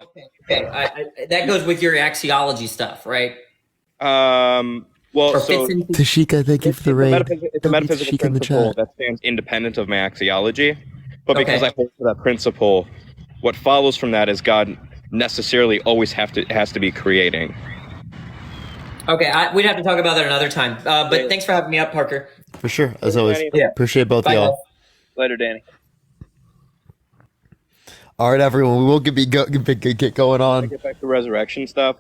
Okay. That goes with your axiology stuff, right? Well, Or fits so into. Tashika, thank you for the raid. it's a Thank you, metaphysical Tashika, in the principle chat. that stands independent of my axiology. But because I Okay. hold to that principle, what follows from that is God necessarily always has to be creating. Okay. We'd have to talk about that another time. But thanks for having me up, Parker. For sure, as always. Danny. Yeah. Appreciate both of Bye, guys. y'all. Later, Danny. All right, everyone, we will get going on. Get back to resurrection stuff.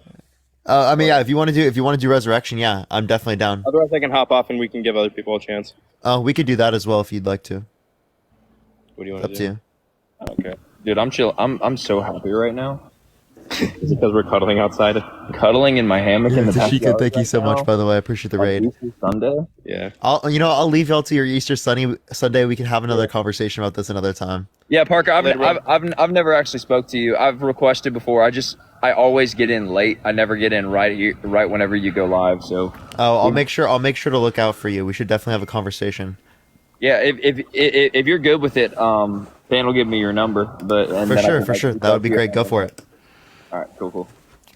I mean, yeah, if you want to do resurrection, yeah, I'm definitely down. Otherwise, I can hop off and we can give other people a chance. We could do that as well if you'd like to. What do you want Up to to do? you. Okay. Dude, I'm chill. I'm so happy right now. Is it because we're cuddling outside? Cuddling in my hammock in the Tashika, backyard thank you right so much, now by the way. I appreciate the on raid. Easter Sunday. Yeah. I'll leave y'all to your Easter Sunday. We can have another conversation about this another time. Yeah, Parker, Later, I've never actually spoke to you. I've requested before. I always get in late. I never get in right whenever you go live. So I'll make sure to look out for you. We should definitely have a conversation. yeah, if you're good with it, Dan will give me your number. But and For then I sure, can, for like, sure. reach That out would be to you. great. Go for it. All right, cool.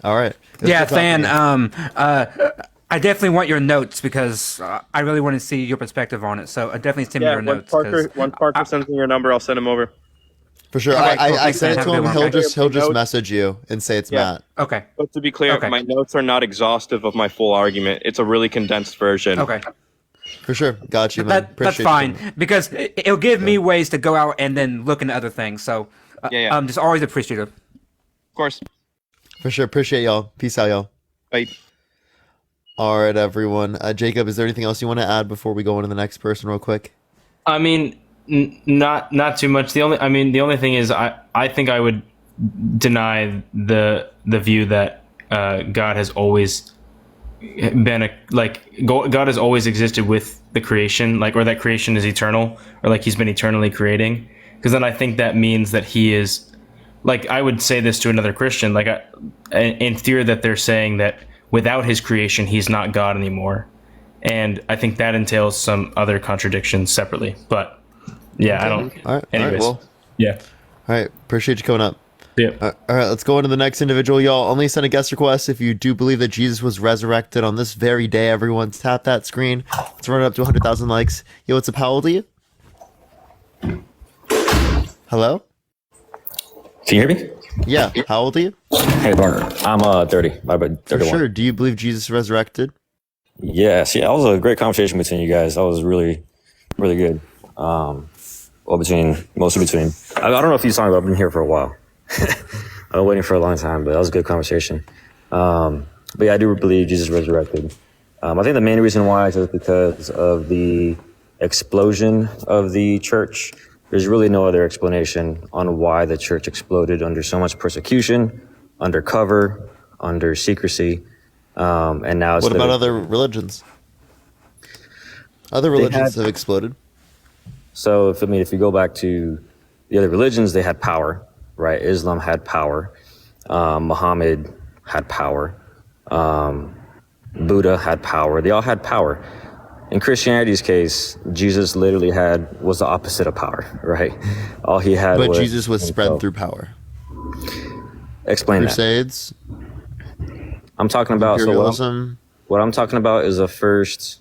All right. Yeah, Good talking Than, to you. I definitely want your notes because I really want to see your perspective on it. So definitely send me Yeah. your Once notes. 'cause Parker sends me your number, I'll send him over. For sure. Okay, cool. I Thanks, sent it man. to Have a him. good He'll one. just Notes. message you and say it's Yeah. Matt. Okay. But to be clear, Okay. my notes are not exhaustive of my full argument. It's a really condensed version. Okay. For sure. Got you, man. That's Appreciate you. fine because it'll give me ways to go out and then look into other things. So Yeah. I'm just always appreciative. Of course. For sure. Appreciate y'all. Peace out, y'all. Bye. All right, everyone. Jacob, is there anything else you want to add before we go on to the next person real quick? I mean, not too much. The only thing is, I think I would deny the view that God has always been God has always existed with the creation, or that creation is eternal, or like He's been eternally creating. Because then I think that means that He is, I would say this to another Christian, in theory that they're saying that without His creation, He's not God anymore. And I think that entails some other contradictions separately. But yeah, I don't. All right. Anyways, All right. Well, yeah. all right. Appreciate you coming up. Yeah. All right. Let's go on to the next individual, y'all. Only send a guest request if you do believe that Jesus was resurrected on this very day. Everyone, tap that screen. Let's run it up to 100,000 likes. Yo, what's up? How old are you? Hello? Can you hear me? Yeah. How old are you? Hey, Parker. I'm 30. My bad, For 31. sure. Do you believe Jesus resurrected? Yes. Yeah, that was a great conversation between you guys. That was really, really good. Mostly between. I don't know if you saw me, but I've been here for a while. I've been waiting for a long time, but that was a good conversation. But yeah, I do believe Jesus resurrected. I think the main reason why is just because of the explosion of the church. There's really no other explanation on why the church exploded under so much persecution, under cover, under secrecy. And now it's What about other religions? Other religions have exploded. So if you go back to the other religions, they had power, right? Islam had power. Muhammad had power. Buddha had power. They all had power. In Christianity's case, Jesus literally was the opposite of power, right? All he had But was Jesus was spread himself. through power. Explain that. Crusades, I'm talking about, imperialism. what I'm talking about is the first,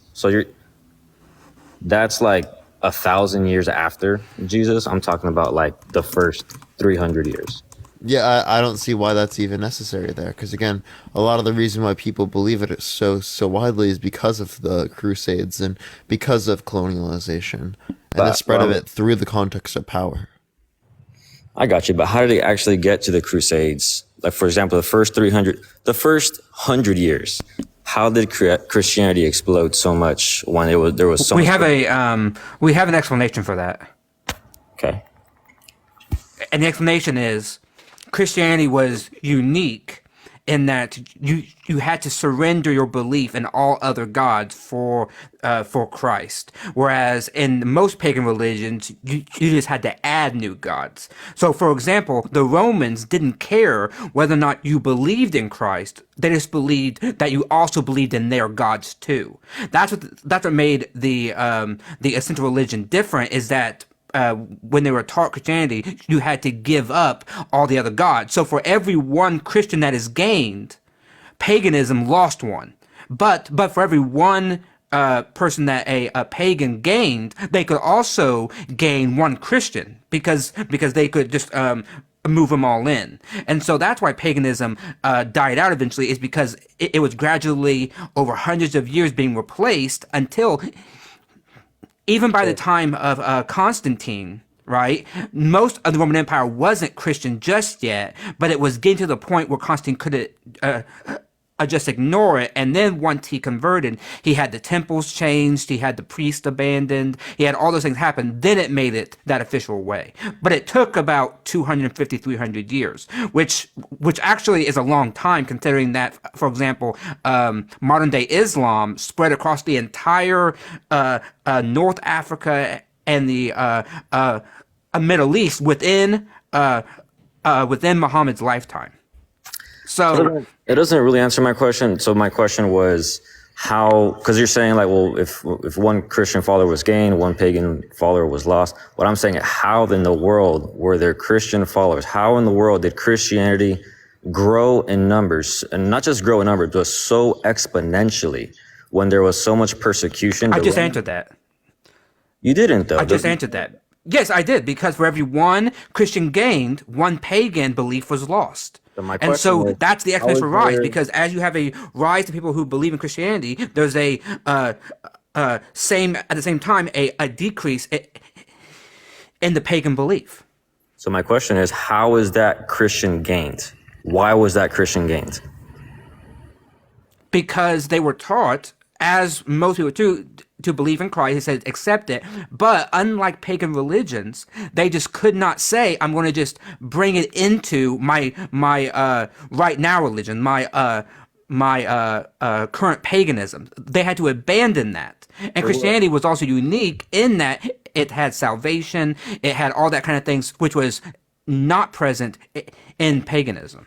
that's like 1,000 years after Jesus. I'm talking about like the first 300 years. Yeah, I don't see why that's even necessary there. Because again, a lot of the reason why people believe it so widely is because of the Crusades and because of colonialization and the spread of it through the context of power. I got you, but how did they actually get to the Crusades? Like, for example, the first 100 years, how did Christianity explode so much when there was so We much? have an explanation for that. Okay. And the explanation is Christianity was unique in that you had to surrender your belief in all other gods for Christ, whereas in most pagan religions you just had to add new gods. So, for example, the Romans didn't care whether or not you believed in Christ; they just believed that you also believed in their gods too. That's what made the essential religion different. Is that when they were taught Christianity, you had to give up all the other gods. So for every one Christian that is gained, paganism lost one. But for every one person that a pagan gained, they could also gain one Christian because they could just move them all in. And so that's why paganism died out eventually, is because it was gradually over hundreds of years being replaced until even by the time of Constantine, right, most of the Roman Empire wasn't Christian just yet, but it was getting to the point where Constantine couldn't just ignore it. And then once he converted, he had the temples changed, he had the priests abandoned, he had all those things happen. Then it made it that official way. But it took about 250, 300 years, which actually is a long time, considering that, for example, modern day Islam spread across the entire North Africa and the Middle East within Muhammad's lifetime. So it doesn't really answer my question. So my question was how, because you're saying like, well, if one Christian follower was gained, one pagan follower was lost. What I'm saying, how in the world were there Christian followers? How in the world did Christianity grow in numbers, and not just grow in numbers, but so exponentially when there was so much persecution? I just answered that. You didn't, though. I just answered that. Yes, I did, because for every one Christian gained, one pagan belief was lost. And so that's the exponential rise, because as you have a rise of people who believe in Christianity, there's a at the same time a decrease in the pagan belief. So my question is, how is that Christian gained? Why was that Christian gained? Because they were taught, as most people do, to believe in Christ. He said, accept it. But unlike pagan religions, they just could not say, I'm going to just bring it into my right now religion, my current paganism. They had to abandon that. And Christianity was also unique in that it had salvation, it had all that kind of things, which was not present in paganism.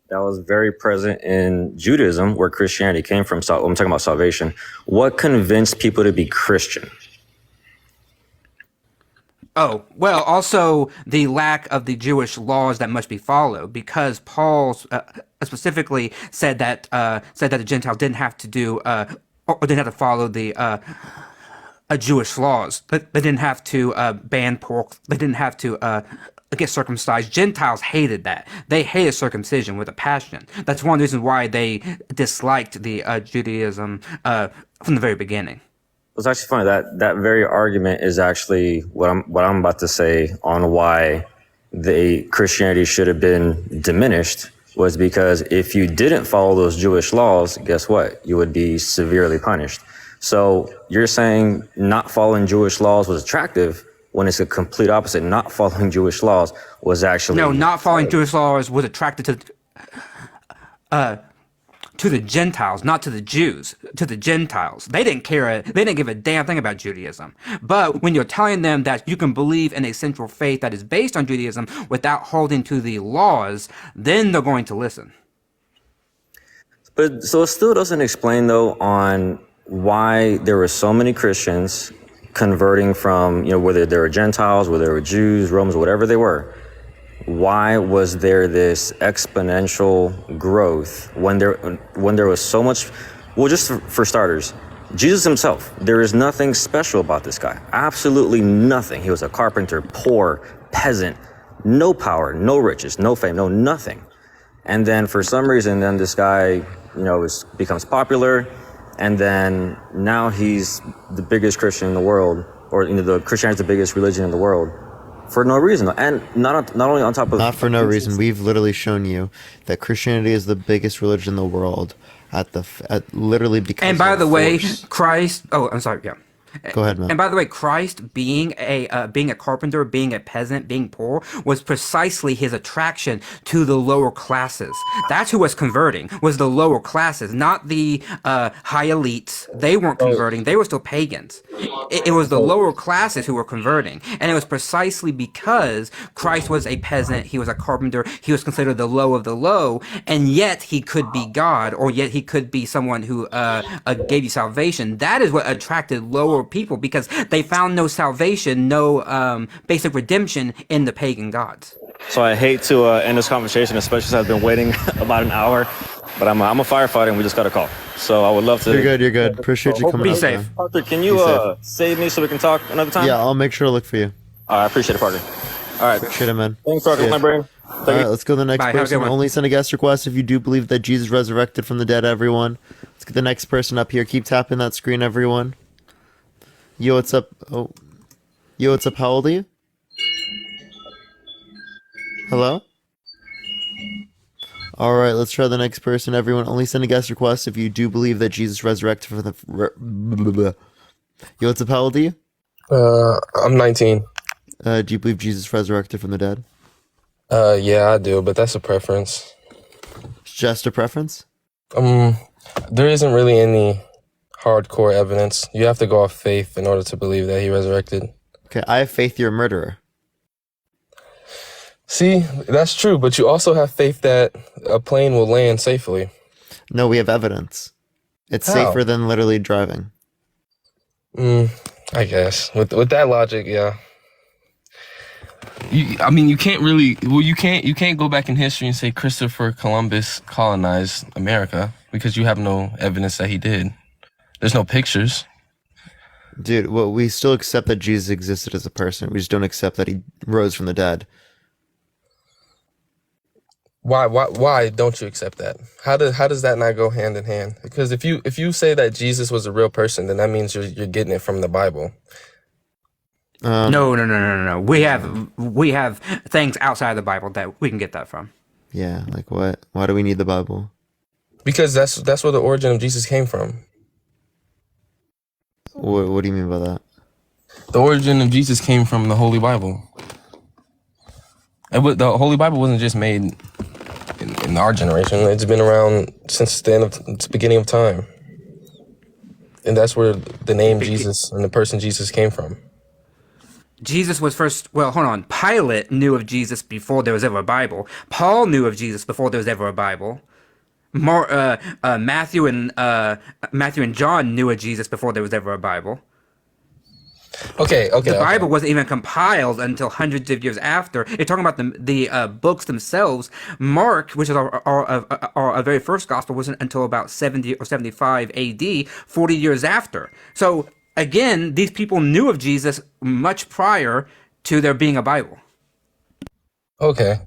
That was very present in Judaism, where Christianity came from. So I'm talking about salvation. What convinced people to be Christian? Oh, well, also the lack of the Jewish laws that must be followed, because Paul specifically said that the Gentiles didn't have to do or didn't have to follow the Jewish laws. They didn't have to ban pork. They didn't have to get circumcised. Gentiles hated that. They hated circumcision with a passion. That's one of the reasons why they disliked the Judaism from the very beginning. It's actually funny that very argument is actually what I'm about to say on why the Christianity should have been diminished, was because if you didn't follow those Jewish laws, guess what? You would be severely punished. So you're saying not following Jewish laws was attractive, when it's a complete opposite. Not following Jewish laws was actually... No, not following Jewish laws was attracted to the Gentiles, not to the Jews, to the Gentiles. They didn't care. They didn't give a damn thing about Judaism. But when you're telling them that you can believe in a central faith that is based on Judaism without holding to the laws, then they're going to listen. But so it still doesn't explain, though, on why there were so many Christians converting from, whether they were Gentiles, whether they were Jews, Romans, whatever they were. Why was there this exponential growth when there was so much? Well, just for starters, Jesus himself, there is nothing special about this guy. Absolutely nothing. He was a carpenter, poor, peasant, no power, no riches, no fame, no nothing. And then for some reason, then this guy, becomes popular. And then now he's the biggest Christian in the world, or the Christianity is the biggest religion in the world, for no reason. And not only on top of... Not for no reason. We've literally shown you that Christianity is the biggest religion in the world at literally because... And by the way, Christ... Oh, I'm sorry, yeah. Go ahead, man. And by the way, Christ being a carpenter, being a peasant, being poor, was precisely his attraction to the lower classes. That's who was converting, was the lower classes, not the high elites. They weren't converting. They were still pagans. It was the lower classes who were converting. And it was precisely because Christ was a peasant, he was a carpenter, he was considered the low of the low, and yet he could be God, or yet he could be someone who gave you salvation. That is what attracted lower people because they found no salvation, no basic redemption in the pagan gods. So I hate to end this conversation, especially since I've been waiting about an hour. But I'm a firefighter, and we just got a call. So I would love to. You're good. You're good. Appreciate you coming Be out, safe. man. Parker, can you safe. save me so we can talk another time? Yeah, I'll make sure to look for you. All right, I appreciate it, Parker. All right. Appreciate it, man. Thanks, Parker. Yeah. My brain. All right, let's go to the next Bye, have a good person. one. Only send a guest request if you do believe that Jesus resurrected from the dead, everyone. Let's get the next person up here. Keep tapping that screen, everyone. Yo, what's up? Oh. Yo, what's up? How old are you? Hello? All right, let's try the next person, everyone. Only send a guest request if you do believe that Jesus resurrected from the... Yo, what's up? How old are you? I'm 19. Do you believe Jesus resurrected from the dead? Yeah, I do, but that's a preference. It's just a preference? There isn't really any hardcore evidence. You have to go off faith in order to believe that he resurrected. Okay, I have faith you're a murderer. See, that's true, but you also have faith that a plane will land safely. No, we have evidence. It's How? safer than literally driving. I guess. With that logic, yeah. You can't really. Well, you can't go back in history and say Christopher Columbus colonized America because you have no evidence that he did. There's no pictures. Dude, well, we still accept that Jesus existed as a person. We just don't accept that he rose from the dead. Why don't you accept that? How does that not go hand in hand? Because if you say that Jesus was a real person, then that means you're getting it from the Bible. No. We have things outside the Bible that we can get that from. Yeah, like what? Why do we need the Bible? Because that's where the origin of Jesus came from. What do you mean by that? The origin of Jesus came from the Holy Bible. The Holy Bible wasn't just made in our generation. It's been around since the beginning of time. And that's where the name Jesus and the person Jesus came from. Jesus was first. Well, hold on. Pilate knew of Jesus before there was ever a Bible. Paul knew of Jesus before there was ever a Bible. Matthew and John knew of Jesus before there was ever a Bible. Okay. The Bible wasn't even compiled until hundreds of years after. You're talking about the books themselves. Mark, which is our very first gospel, wasn't until about 70 or 75 AD, 40 years after. So again, these people knew of Jesus much prior to there being a Bible. Okay.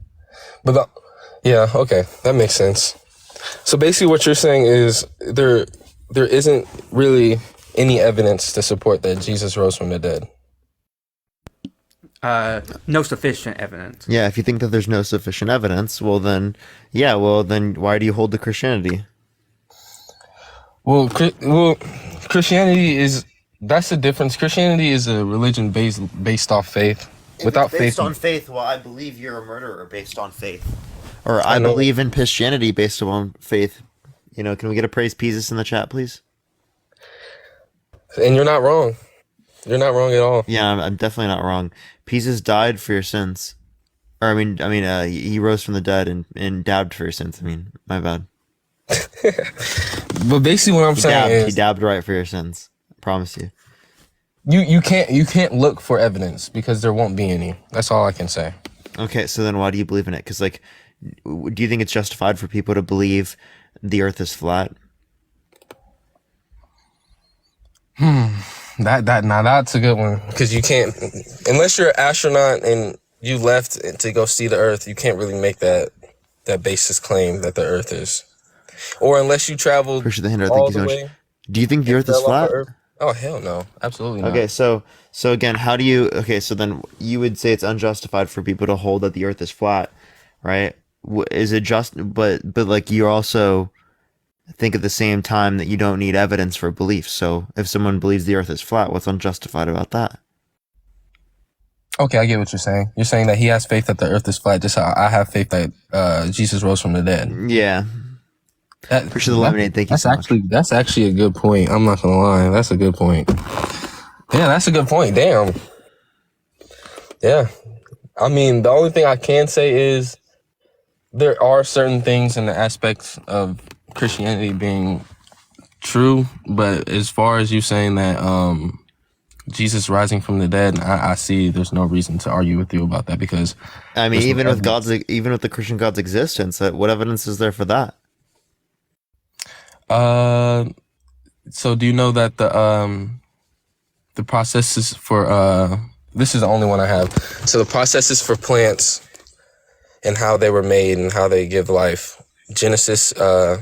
Okay. That makes sense. So basically what you're saying is there isn't really any evidence to support that Jesus rose from the dead. No sufficient evidence. Yeah, if you think that there's no sufficient evidence, then why do you hold to Christianity? Well, Christianity that's the difference. Christianity is a religion based off faith. Without faith, on faith, well, I believe you're a murderer based on faith. Or I believe in Christianity based on faith. You know, can we get a praise Jesus in the chat, please? and you're not wrong. You're not wrong at all. Yeah, I'm definitely not wrong. Jesus died for your sins. Or I mean, he rose from the dead and dabbed for your sins. I mean, my bad. But basically what I'm saying He is dabbed right for your sins. I promise you. you can't look for evidence because there won't be any. That's all I can say. Okay, so then why do you believe in it? Because, like, do you think it's justified for people to believe the earth is flat? That's a good one. Because you can't, unless you're an astronaut and you left to go see the earth, you can't really make that basis claim that the earth is. Or unless you traveled Appreciate the hint. all Thank you the so much. way. Do you think the earth is fell off flat? the earth. Oh, hell no. Absolutely not. Okay, so again, so then you would say it's unjustified for people to hold that the earth is flat, right? Is it just, but like you also think at the same time that you don't need evidence for belief. So if someone believes the earth is flat, what's unjustified about that? Okay, I get what you're saying. You're saying that he has faith that the earth is flat, just how I have faith that Jesus rose from the dead. Yeah. Appreciate the lemonade. Thank you so much. That's actually a good point. I'm not gonna lie. That's a good point. Yeah, that's a good point. Damn. Yeah. I mean, the only thing I can say is there are certain things in the aspects of Christianity being true, but as far as you saying that Jesus rising from the dead, I see there's no reason to argue with you about that because I mean, there's no even with evidence. even with the Christian God's existence, what evidence is there for that? So do you know that the processes for this is the only one I have. So the processes for plants and how they were made and how they give life. Genesis, the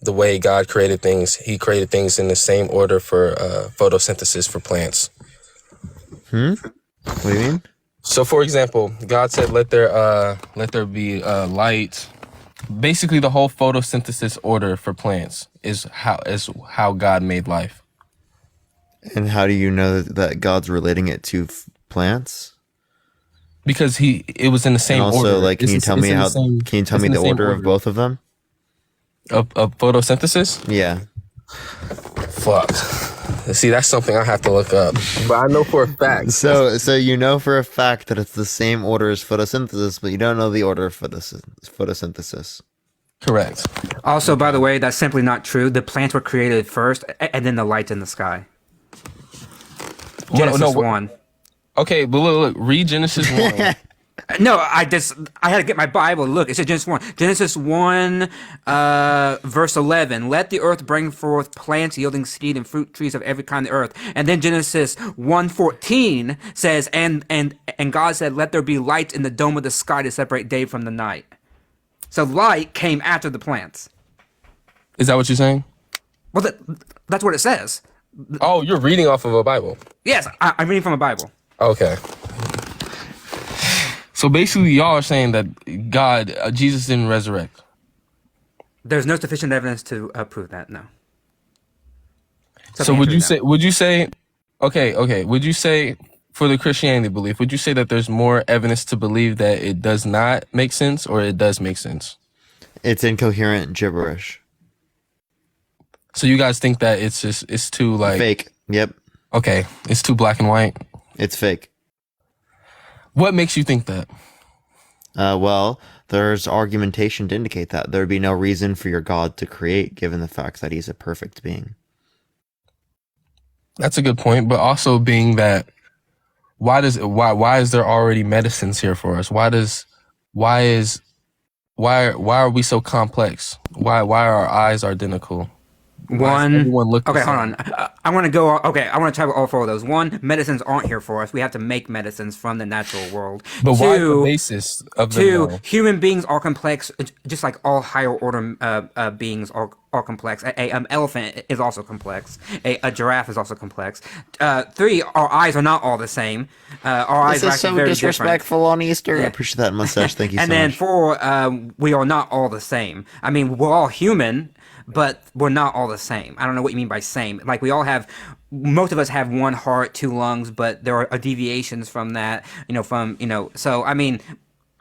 way God created things, he created things in the same order for photosynthesis for plants. What do you mean? So for example, God said, let there be light. Basically the whole photosynthesis order for plants is how God made life. And how do you know that God's relating it to plants? Because it was in the same And also, order. like, can you tell me the order of both of them? Of photosynthesis? Yeah. Fuck. See, that's something I have to look up. But I know for a fact. So you know for a fact that it's the same order as photosynthesis, but you don't know the order of photosynthesis. Correct. Also, by the way, that's simply not true. The plants were created first, and then the lights in the sky. Genesis 1. Okay, but look, read Genesis 1. No, I had to get my Bible. Look, it says Genesis 1. Genesis 1, verse 11. Let the earth bring forth plants yielding seed and fruit trees of every kind of earth. And then Genesis 1:14 says, and God said, let there be light in the dome of the sky to separate day from the night. So light came after the plants. Is that what you're saying? Well, that's what it says. Oh, you're reading off of a Bible. Yes, I'm reading from a Bible. Okay. So basically, y'all are saying that Jesus didn't resurrect. There's no sufficient evidence to prove that. No. So would you say, okay, would you say for the Christianity belief, would you say that there's more evidence to believe that it does not make sense or it does make sense? It's incoherent gibberish. So you guys think that it's too like Fake. Yep. Okay, it's too black and white. It's fake. What makes you think that? Well, there's argumentation to indicate that there would be no reason for your God to create, given the fact that he's a perfect being. That's a good point, but also being that why is there already medicines here for us? Why are we so complex? Why are our eyes identical? Everyone look the Okay, same? hold on. I want to go. Okay, I want to try all four of those. One, medicines aren't here for us. We have to make medicines from the natural world. But why the basis of them? Two, though? human beings are complex, just like all higher order beings are complex. An elephant is also complex. A giraffe is also complex. Three, our eyes are not all the same. Our eyes are actually very disrespectful on Easter. I appreciate that mustache. Thank you so much. And then four, we are not all the same. I mean, we're all human, but we're not all the same. I don't know what you mean by same. Like, most of us have one heart, two lungs, but there are deviations from that, so, I mean,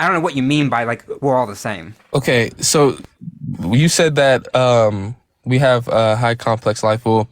I don't know what you mean by, like, we're all the same. Okay, so you said that we have high complex life. Well,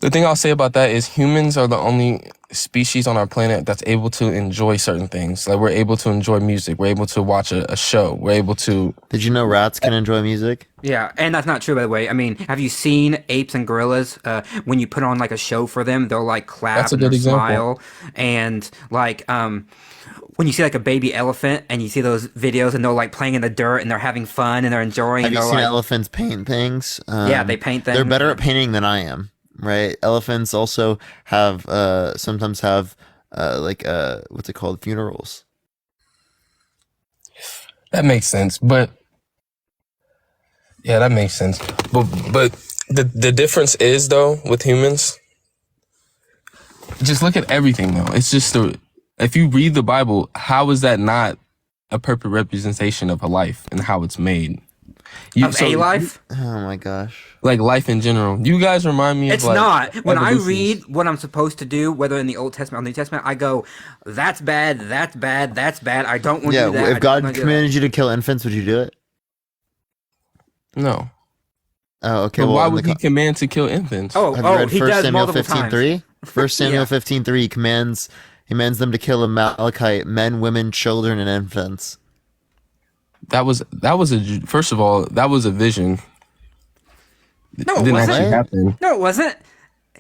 the thing I'll say about that is humans are the only species on our planet that's able to enjoy certain things. Like, we're able to enjoy music. We're able to watch a show. We're able to... Did you know rats can enjoy music? Yeah, and that's not true, by the way. I mean, have you seen apes and gorillas? When you put on, like, a show for them, they'll, like, clap That's a and good they'll example. smile. And, like, when you see, like, a baby elephant and you see those videos and they're, like, playing in the dirt and they're having fun and they're enjoying... Have you they're seen like, elephants paint things? Yeah, they paint things. They're better at painting than I am, right? Elephants also have sometimes have what's it called? Funerals. That makes sense, but... Yeah, that makes sense. But the difference is, though, with humans... Just look at everything, though. It's just... If you read the Bible, how is that not a perfect representation of a life and how it's made? A life? Oh my gosh. Like life in general. You guys remind me of It's not. When I evolutions. read what I'm supposed to do, whether in the Old Testament or New Testament, I go, that's bad, that's bad, that's bad. I don't want to do that. If God commanded you to kill infants, would you do it? No. Oh, okay. But Well, why would he command to kill infants? have you read he 1 does Samuel multiple 15:3? 1 Samuel Yeah. 15:3 he commands them to kill Amalekite men, women, children, and infants. That was first of all, that was a vision. No, it didn't wasn't. actually happen. No, it wasn't.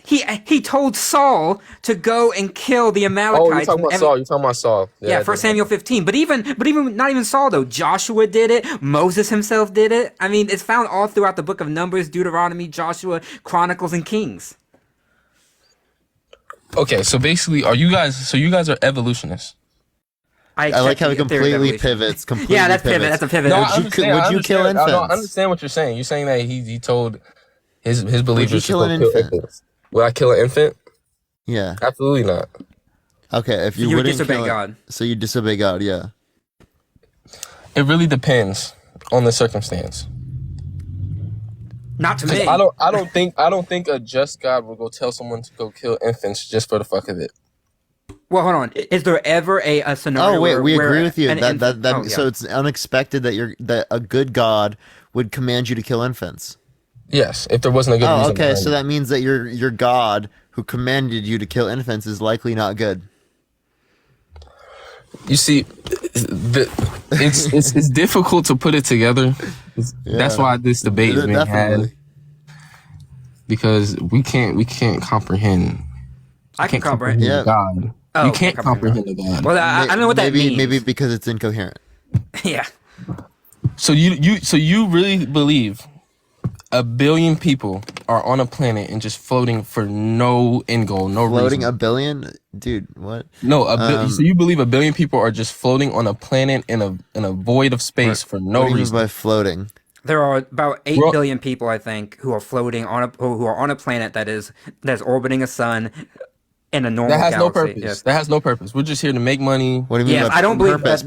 he told Saul to go and kill the Amalekites. Oh, you're talking about Saul. You're talking about Saul. Yeah, 1 Samuel 15. But even not even Saul though. Joshua did it. Moses himself did it. I mean, it's found all throughout the book of Numbers, Deuteronomy, Joshua, Chronicles, and Kings. Okay, so basically, you guys are evolutionists? I like how it completely pivots. Completely Yeah, that's pivot. pivots. That's a pivot. No, Would you kill infants? No, I understand what you're saying. You're saying that he told his believers to kill go an kill infant? infants. Would I kill an infant? Yeah. Absolutely not. Okay, if you, You would wouldn't disobey kill it- God. So you disobey God, yeah. It really depends on the circumstance. Not to 'Cause me. I don't think a just God will go tell someone to go kill infants just for the fuck of it. Well, hold on. Is there ever a scenario? Oh wait, where, we where agree with you. an That infant- oh, yeah. so it's unexpected that a good God would command you to kill infants. Yes, if there wasn't a good Oh, reason. okay. behind So it. that means that your God who commanded you to kill infants is likely not good. You see, it's difficult to put it together. That's why this debate is being Definitely. had, because we can't comprehend. I can comprehend. Yeah. God. Oh, You can't comprehend comprehend the God. Well, I don't know what that means. Maybe because it's incoherent. Yeah. So you really believe 1 billion people are on a planet and just floating for no end goal, no Floating reason? a billion, dude. What? No, so you believe 1 billion people are just floating on a planet in a void of space for no What do you mean reason? by floating? There are about 8 Well- billion people, I think, who are floating who are on a planet that's orbiting a sun in a normal That has no galaxy. purpose. Yes. That has no purpose. We're just here to make money. What do you mean Yes, by I don't believe purpose?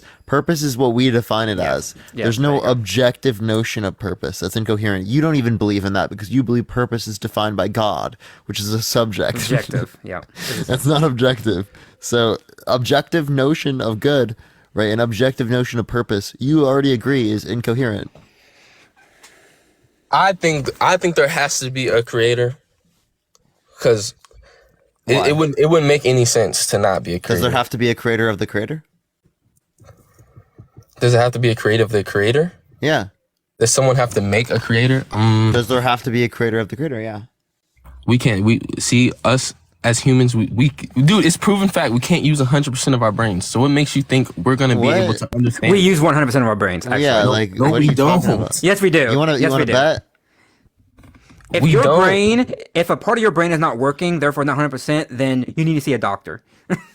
that- Purpose is what we define it as. Yeah, There's there no you go. objective notion of purpose. That's incoherent. You don't even believe in that because you believe purpose is defined by God, which is a subject. Objective. Yeah. That's not objective. So objective notion of good, right? An objective notion of purpose, you already agree is incoherent. I think there has to be a creator, because Why? it wouldn't make any sense to not be a Does creator. there have to be a creator of the creator? Does it have to be a creator of the creator? Yeah. Does someone have to make a creator? Does there have to be a creator of the creator? Yeah. We can't. We see us as humans. We dude, it's proven fact. We can't use 100% of our brains. So what makes you think we're gonna be What? able to understand? We use 100% of our brains, actually. Yeah, like no, what are we you talking don't. about? Yes, we do. You want to yes, we do. bet? If We your don't. brain, if a part of your brain is not working, therefore not 100%, then you need to see a doctor.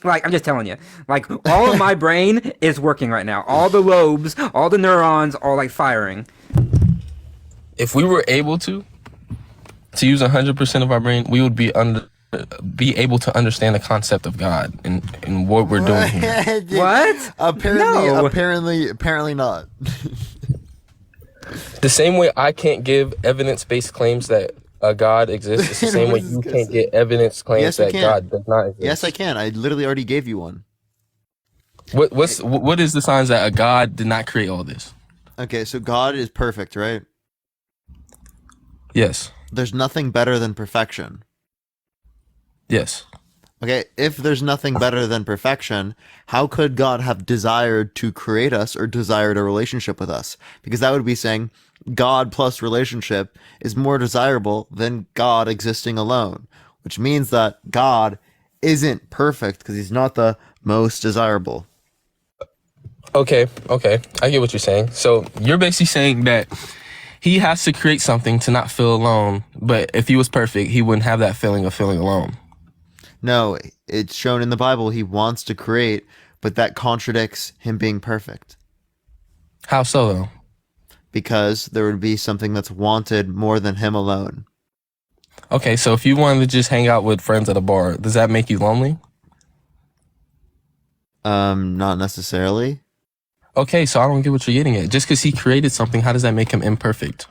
Like, I'm just telling you. Like, all of my brain is working right now. All the lobes, all the neurons are like firing. If we were able to use 100% of our brain, we would be able to understand the concept of God and what we're doing here. Dude, What? No. Apparently not. The same way I can't give evidence-based claims that a God exists, it's the same way What is you this can't gonna get evidence claims Yes, we that can. God does not exist. Yes, I can. I literally already gave you one. What is the signs that a God did not create all this? Okay, so God is perfect, right? Yes. There's nothing better than perfection. Yes. Okay, if there's nothing better than perfection, how could God have desired to create us or desired a relationship with us? Because that would be saying God plus relationship is more desirable than God existing alone, which means that God isn't perfect because he's not the most desirable. Okay. I get what you're saying. So you're basically saying that he has to create something to not feel alone, but if he was perfect, he wouldn't have that feeling of feeling alone. No, it's shown in the Bible he wants to create, but that contradicts him being perfect. How so, though? Because there would be something that's wanted more than him alone. Okay, so if you wanted to just hang out with friends at a bar, does that make you lonely? Not necessarily. Okay, so I don't get what you're getting at. Just because he created something, how does that make him imperfect?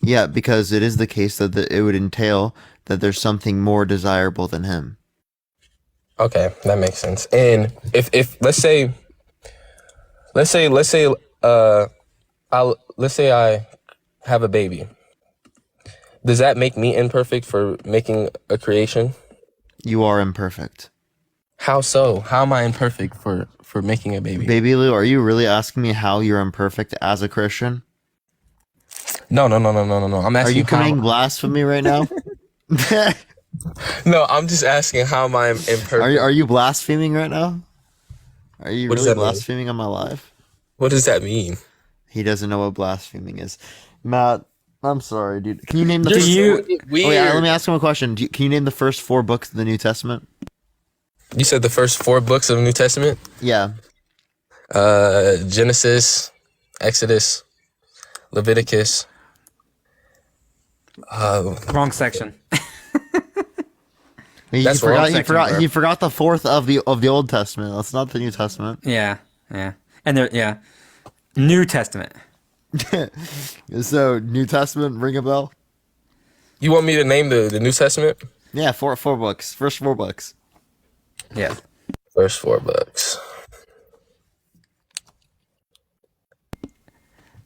Yeah, because it is the case that it would entail that there's something more desirable than him. Okay, that makes sense. And if let's say I have a baby, does that make me imperfect for making a creation? You are imperfect. How so? How am I imperfect for making a baby? Baby Lou, are you really asking me how you're imperfect as a Christian? No. I'm Are asking you how. committing blasphemy right now? No, I'm just asking how am I imperfect? Are you blaspheming right now? Are you What does really that mean? blaspheming on my life? What does that mean? He doesn't know what blaspheming is. Matt, I'm sorry, dude. Can you name the Do first... you- Oh, wait, let me ask him a question. Can you name the first 4 books of the New Testament? You said the first 4 books of the New Testament? Yeah. Genesis, Exodus, Leviticus. Wrong section. He That's forgot. wrong He section, forgot. bro. He forgot the 4th of the Old Testament. That's not the New Testament. Yeah. And there, yeah. New Testament. So New Testament, ring a bell? You want me to name the New Testament? Yeah, four books. First 4 books. Yeah. First 4 books.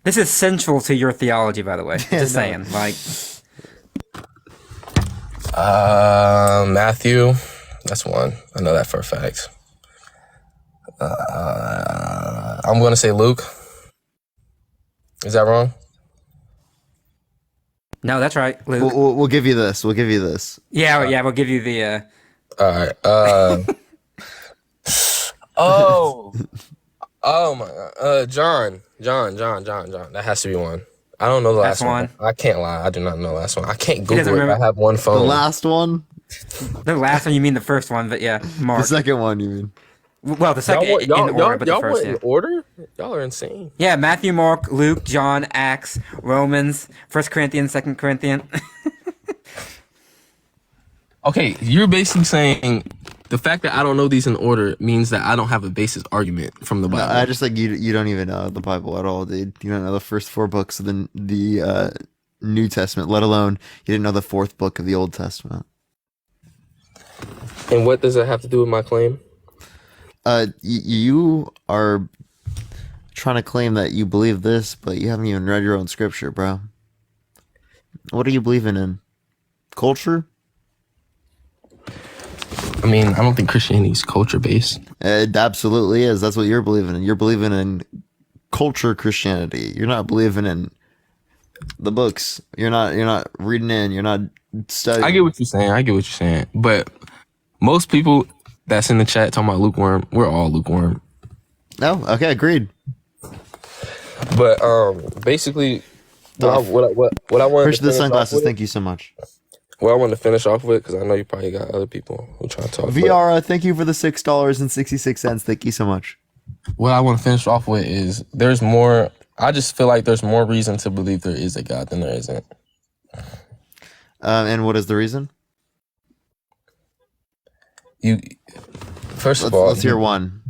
This is central to your theology, by the way. Just saying. Like, Matthew. That's one. I know that for a fact. I'm going to say Luke. Is that wrong? no, that's right, Luke. We'll give you this. We'll give you this. Yeah, we'll give you the. All right. Oh my God. John. That has to be one. I don't know the That's last one. I can't lie. I do not know the last one. I can't doesn't Google it. remember- I have one The phone. last one. The last one, you mean the first one, but yeah, Mark. The second one, you mean? Well, the second in order, but the first, want yeah. in order? Y'all are insane. Yeah, Matthew, Mark, Luke, John, Acts, Romans, 1 Corinthians, 2 Corinthians. Okay, you're basically saying the fact that I don't know these in order means that I don't have a basis argument from the No, Bible. I just think you don't even know the Bible at all, dude. You don't know the first 4 books of the New Testament, let alone you didn't know the 4th book of the Old Testament. And what does that have to do with my claim? You are trying to claim that you believe this, but you haven't even read your own scripture, bro. What are you believing in? Culture? I mean, I don't think Christianity is culture based. It absolutely is. That's what you're believing in. You're believing in culture Christianity. You're not believing in the books. You're not reading in. You're not studying. I get what you're saying. But most people that's in the chat talking about lukewarm, we're all lukewarm. No? Okay, agreed. But basically, what I wanted Christian, the to finish off sunglasses, with, thank you so much. what I wanted to finish off with, because I know you probably got other people who try to talk. Viara, thank you for the $6.66. Thank you so much. What I want to finish off with is there's more. I just feel like there's more reason to believe there is a God than there isn't. And what is the reason? First of all, Let's hear one.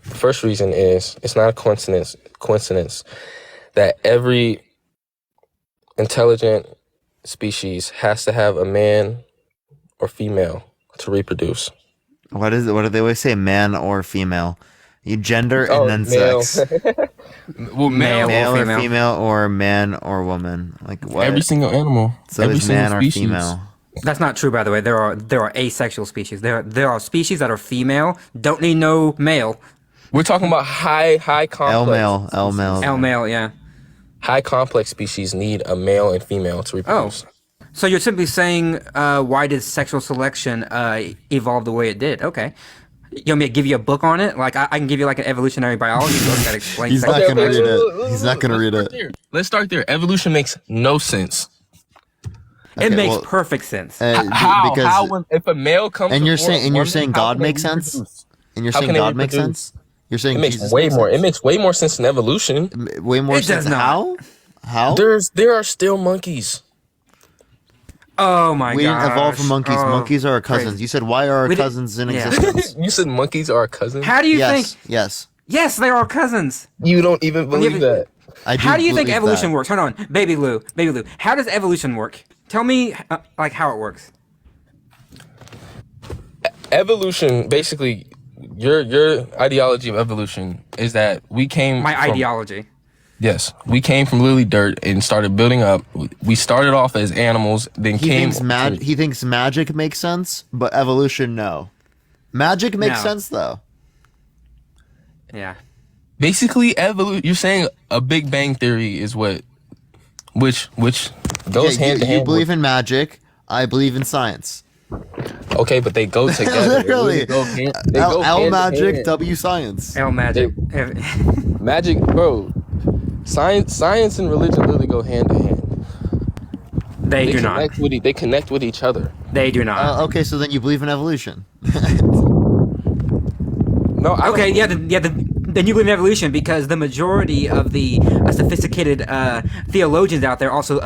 First reason is it's not a coincidence that every intelligent species has to have a man or female to reproduce. What is it? What do they always say? Man or female? You gender and then male. sex. Well, Male or female. or man or woman. Like what? Every single animal. So every it's man single or species. female. That's not true, by the way. There are asexual species. There are species that are female, don't need no male. We're talking about high complex. L male. L male, yeah. High complex species need a male and female to reproduce. So you're simply saying, why did sexual selection evolve the way it did? Okay. You want me to give you a book on it? Like I can give you like an evolutionary biology book that explains. He's not sexual gonna read selection. it. He's not gonna read it. Let's start there. Evolution makes no sense. It Okay, makes well, perfect sense. How? Because How? If a male comes and you're before a saying woman, how God can they makes sense. reproduce? And you're How saying can they God makes reproduce? sense. You're saying It makes Jesus way makes more. sense? It makes way more sense than evolution. Way more It sense. does not. How? How? There are still monkeys. Oh my god. We didn't evolve from monkeys. Oh, Monkeys are our crazy. cousins. You said why are our We didn't- cousins in yeah. existence? You said monkeys are cousins. How do you Yes. think? Yes. Yes, they are cousins. You don't even believe even- that. I do How do you think believe evolution that. works? Hold on, baby Lou. How does evolution work? Tell me, like how it works. Evolution, basically, your ideology of evolution is that we came. My from- ideology. Yes, we came from literally dirt and started building up. We started off as animals, then He came. thinks magic makes sense, but evolution no. Magic makes No. sense though. Yeah. Basically, evolution. You're saying a Big Bang theory is what, which goes Okay, hand to you hand. believe in magic. I believe in science. Okay, but they go together. Literally. They go hand, they L, go L hand in magic, hand. W science. L magic. Magic, bro. Science and religion literally go hand to hand. They do not. They connect with each other. They do not. Okay, so then you believe in evolution. No, I Okay, don't- then you believe in evolution because the majority of the sophisticated theologians out there also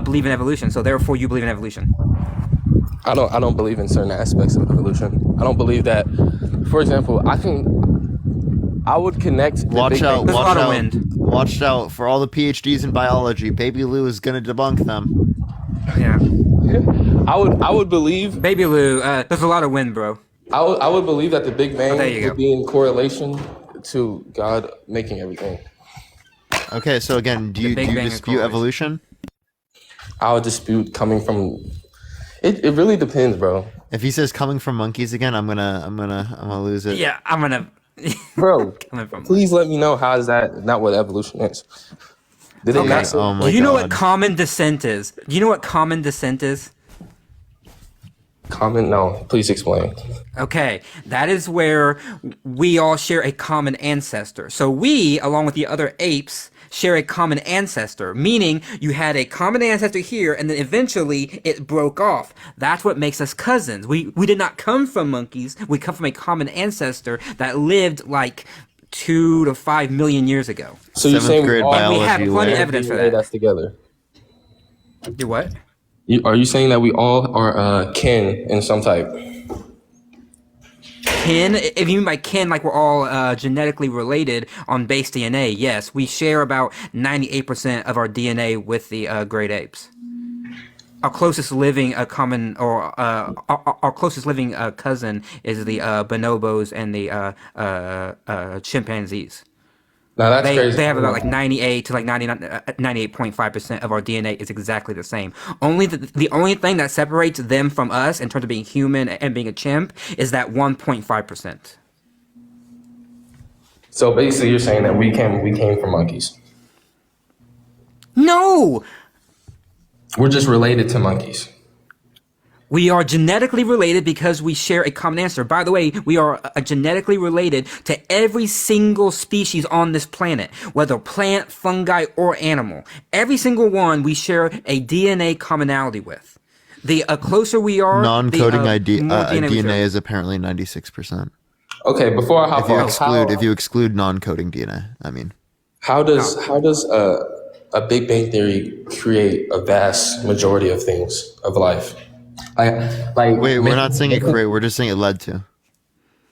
believe in evolution. So therefore, you believe in evolution. I don't believe in certain aspects of evolution. I don't believe that. For example, I would connect. the Watch Big out! Bang- There's a Watch lot of out! wind. Watch out for all the PhDs in biology. Baby Lou is gonna debunk them. Yeah, I would believe. Baby Lou. There's a lot of wind, bro. I would believe that the Big Bang there you go. would be in correlation to God making everything. Okay, so again, do you Big Bang dispute correlation. evolution? I would dispute coming from. It really depends, bro. If he says coming from monkeys again, I'm gonna lose it. Yeah, I'm gonna. Bro, Coming from. please let me know how is that not what evolution is. Did they Okay. not say? Oh my Do you know what God. common descent is? Do you know what common descent is? Comment? No, please explain. Okay, that is where we all share a common ancestor. So we, along with the other apes, share a common ancestor, meaning you had a common ancestor here and then eventually it broke off. That's what makes us cousins. We did not come from monkeys. We come from a common ancestor that lived like 2 to 5 million years ago. So you're 7th saying grade all biology. We have plenty of where? evidence for DNA that. that's together? Do what? Are you saying that we all are kin in some type? Kin, if you mean by kin, like we're all genetically related on base DNA, yes, we share about 98% of our DNA with the great apes. Our closest living our closest living cousin is the bonobos and the chimpanzees. Now that's They crazy. have about like 98 to like 98.5% of our DNA is exactly the same. Only the only thing that separates them from us in terms of being human and being a chimp is that 1.5%. So basically, you're saying that we came from monkeys. No, We're just related to monkeys. we are genetically related because we share a common ancestor. By the way, we are genetically related to every single species on this planet, whether plant, fungi, or animal. Every single one we share a DNA commonality with. The closer we are, Non-coding the more DNA we DNA share. is apparently 96%. Okay, before I hop off, If you exclude non-coding DNA, I mean. how does a Big Bang theory create a vast majority of things of life? Like Wait, we're not saying it created. We're just saying it led to.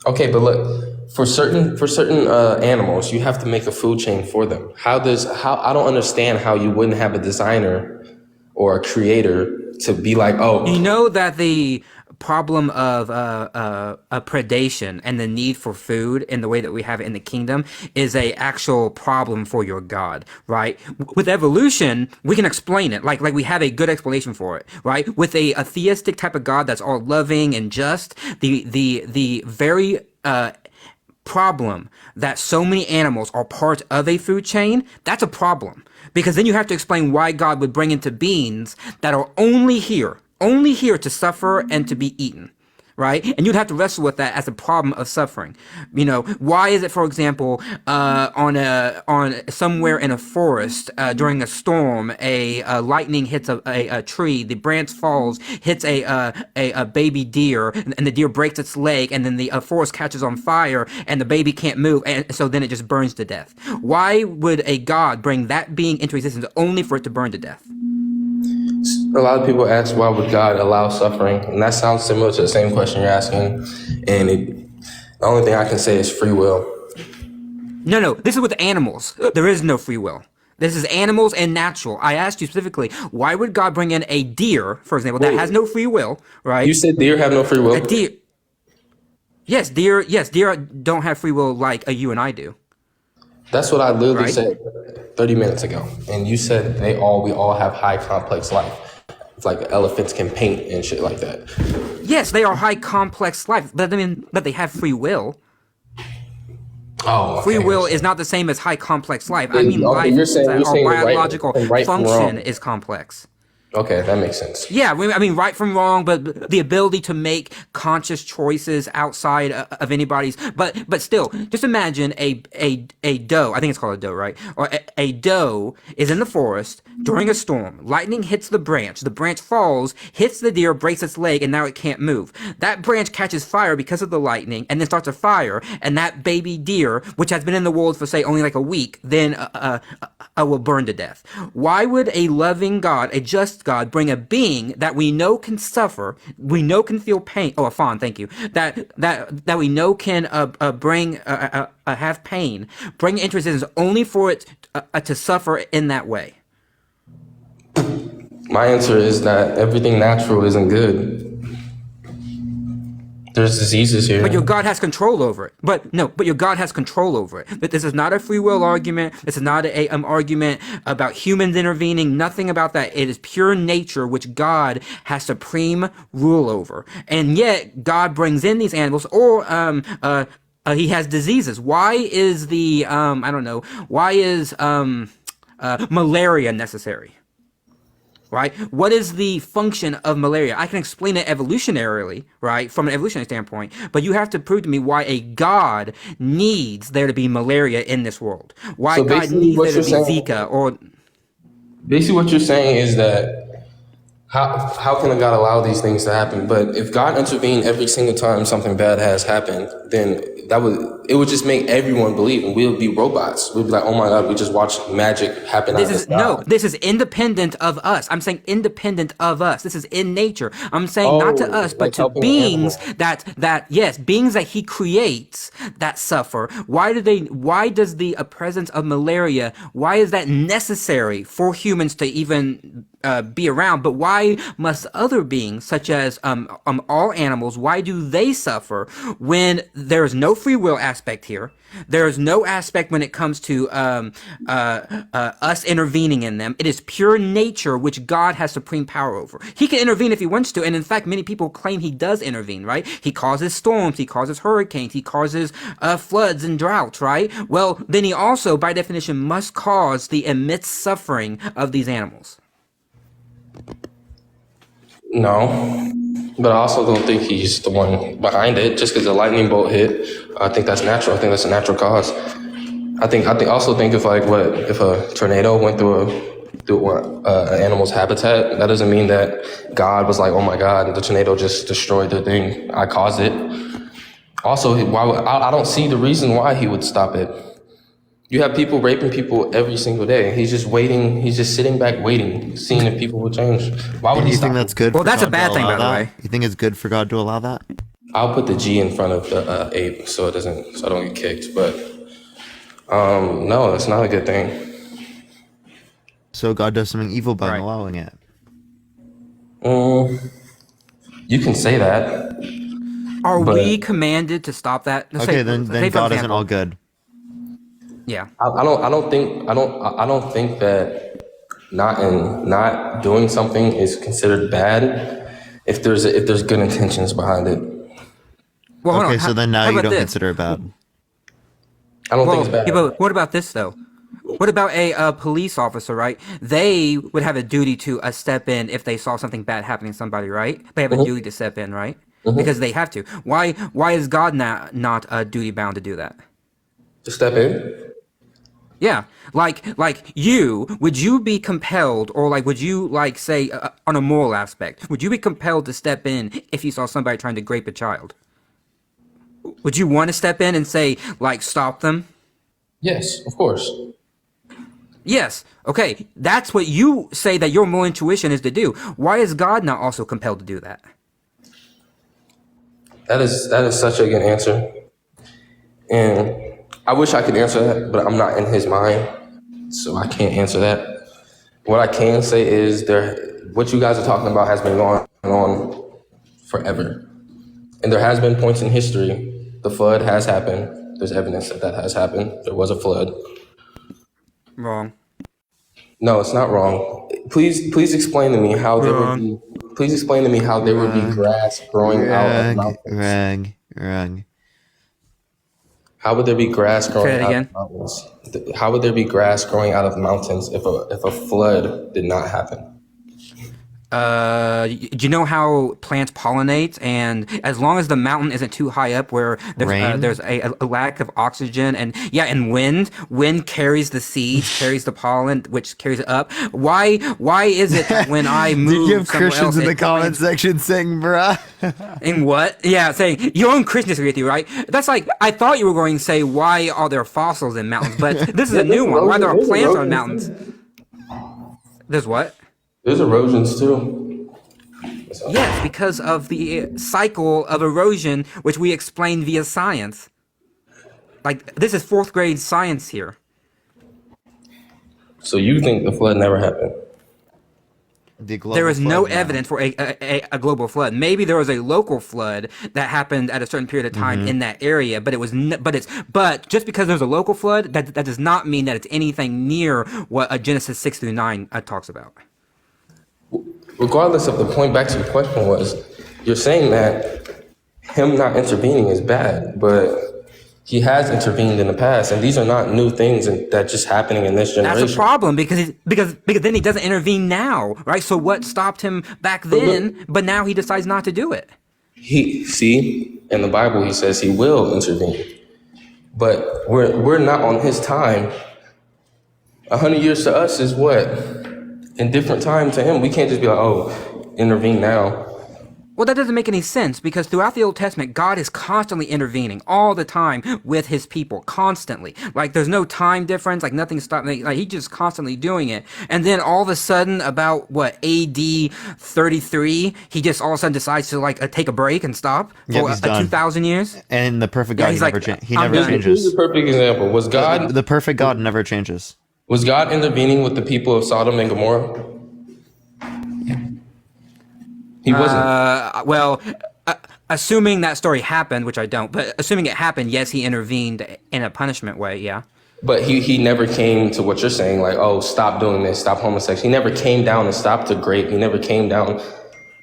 Okay, but look, for certain animals, you have to make a food chain for them. How I don't understand how you wouldn't have a designer or a creator to be like, oh, You know that the problem of predation and the need for food in the way that we have it in the kingdom is a actual problem for your God, right? With evolution, we can explain it. Like we have a good explanation for it, right? With a theistic type of God that's all loving and just, the very problem that so many animals are part of a food chain, that's a problem. Because then you have to explain why God would bring into beings that are only here to suffer and to be eaten, right? And you'd have to wrestle with that as a problem of suffering. You know, why is it, for example, on somewhere in a forest during a storm, a lightning hits a tree, the branch falls, hits a baby deer, and the deer breaks its leg, and then the forest catches on fire, and the baby can't move, and so then it just burns to death. Why would a God bring that being into existence only for it to burn to death? a lot of people ask why would God allow suffering, and that sounds similar to the same question you're asking. And the only thing I can say is free will. No, this is with animals. There is no free will. This is animals and natural. I asked you specifically, why would God bring in a deer, for example, that has no free will, right? You said deer have no free will. A deer. Yes, deer don't have free will like you and I do. That's what I literally Right. said 30 minutes ago. And you said we all have high complex life. It's like elephants can paint and shit like that. Yes, they are high complex life. That doesn't mean that they have free will. Oh, Free okay. will is not the same as high complex life. I mean, Okay, life, you're saying our the right- biological right from function wrong. is complex. Okay, that makes sense. Yeah, I mean, right from wrong, but the ability to make conscious choices outside of anybody's. But still, just imagine a doe. I think it's called a doe, right? Or a doe is in the forest during a storm. Lightning hits the branch. The branch falls, hits the deer, breaks its leg, and now it can't move. That branch catches fire because of the lightning, and then starts a fire. And that baby deer, which has been in the world for say only like a week, then will burn to death. Why would a loving God, a just God, bring a being that we know can suffer, we know can feel pain? Oh, a fawn, thank you. That we know can bring have pain, bring into existence only for it to suffer in that way. My answer is that everything natural isn't good. There's diseases here. But your God has control over it. But your God has control over it. But this is not a free will argument. This is not a argument about humans intervening. Nothing about that. It is pure nature, which God has supreme rule over. And yet, God brings in these animals, or he has diseases. Why is why is malaria necessary? Right? What is the function of malaria? I can explain it evolutionarily, right? From an evolutionary standpoint, but you have to prove to me why a God needs there to be malaria in this world. Why So God basically needs what there to be you're saying- Zika or... Basically, what you're saying is that how can a God allow these things to happen? But if God intervened every single time something bad has happened, then it would just make everyone believe, and we would be robots. We'd be like, oh my God, we just watched magic happen. This is independent of us. I'm saying independent of us. This is in nature. I'm saying not to us, but like to helping beings animals. beings that he creates that suffer. Why does the presence of malaria, why is that necessary for humans to even be around? But why must other beings, such as all animals, why do they suffer when there is no free will aspect here? There is no aspect when it comes to us intervening in them. It is pure nature, which God has supreme power over. He can intervene if he wants to, and in fact, many people claim he does intervene, right? He causes storms, he causes hurricanes, he causes floods and droughts, right? Well, then he also, by definition, must cause the immense suffering of these animals. No, but I also don't think he's the one behind it. Just because a lightning bolt hit, I think that's natural. I think that's a natural cause. I also think if a tornado went through an animal's habitat, that doesn't mean that God was like, oh my God, the tornado just destroyed the thing. I caused it. Also, I don't see the reason why he would stop it. You have people raping people every single day. He's just waiting. He's just sitting back waiting, seeing if people will change. Why would Do he you stop think it? that's good? Well, for that's a God bad to thing, allow by the that? way. You think it's good for God to allow that? I'll put the G in front of the ape so I don't get kicked. But no, it's not a good thing. So God does something evil by Right. allowing it. You can say that. Are But- we commanded to stop that? Let's Okay, say- then say, for God isn't example- all good. Yeah. I don't think that not doing something is considered bad if there's good intentions behind it. Well, hold Okay, on. so then now How you about don't this? consider it bad. I don't think it's bad. Yeah, but what about this though? What about a police officer, right? They would have a duty to step in if they saw something bad happening to somebody, right? They have a duty to step in, right? Because they have to. Why is God not duty bound to do that? To step in. Yeah, like would you be compelled, or like, would you like say on a moral aspect, would you be compelled to step in if you saw somebody trying to grape a child? Would you want to step in and say like stop them? Yes, of course. Yes. Okay, that's what you say that your moral intuition is to do. Why is God not also compelled to do that? That is such a good answer, and I wish I could answer that, but I'm not in his mind, so I can't answer that. What I can say is what you guys are talking about has been going on forever, and there has been points in history. The flood has happened. There's evidence that has happened. There was a flood. Wrong. No, it's not wrong. Please explain to me how there would be. Please explain to me how there would be grass growing out of mountains. Wrong. How would there be grass growing Say it out again. of mountains? How would there be grass growing out of mountains if a flood did not happen? Do you know how plants pollinate? And as long as the mountain isn't too high up where Rain? there's a lack of oxygen, and wind carries the seeds, carries the pollen, which carries it up. Why is it that when I move You have somewhere Christians else, in the it comment section saying, bruh. in what? Yeah, saying your own Christians disagree with you, right? That's like, I thought you were going to say, why are there fossils in mountains? But this is a new one. Why there are plants on mountains? There's what? There's erosions too. Yes, because of the cycle of erosion, which we explain via science. Like, this is 4th grade science here. So you think the flood never happened? There is no evidence for a global flood. Maybe there was a local flood that happened at a certain period of time in that area, but but just because there's a local flood, that does not mean that it's anything near what Genesis 6 through 9 talks about. Regardless of the point, back to your question was, you're saying that him not intervening is bad, but he has intervened in the past, and these are not new things that just happening in this generation. That's a problem because then he doesn't intervene now, right? So what stopped him back then, but now he decides not to do it? In the Bible, he says he will intervene, but we're not on his time. 100 years to us is what? In different time to him. We can't just be like, oh, intervene now. Well, that doesn't make any sense because throughout the Old Testament, God is constantly intervening all the time with his people, constantly. Like, there's no time difference, like nothing's stopping. Like, he's just constantly doing it. And then all of a sudden, about AD 33, he just all of a sudden decides to take a break and stop for 2,000 years. And the perfect God, he's he never changes. Here's a perfect example. Was God the perfect God never changes. Was God intervening with the people of Sodom and Gomorrah? He wasn't. Assuming that story happened, which I don't, but assuming it happened, yes, he intervened in a punishment way, yeah. But he never came to what you're saying, like, oh, stop doing this, stop homosexuality. He never came down and stopped the grape. He never came down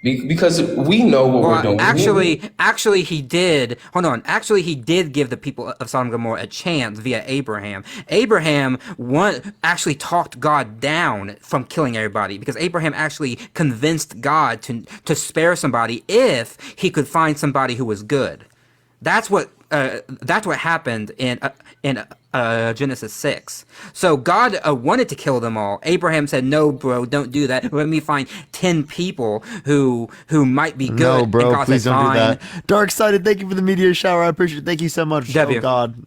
because we know what we're doing. Actually, he did. Hold on. Actually, he did give the people of Sodom and Gomorrah a chance via Abraham. Abraham actually talked God down from killing everybody because Abraham actually convinced God to spare somebody if he could find somebody who was good. That's what happened in Genesis 6. So God wanted to kill them all. Abraham said, "No, bro, don't do that. Let me find 10 people who might be good." No, bro, and God please said, don't do "Fine." that. Dark-sided, thank you for the meteor shower. I appreciate it. Thank you so much. W.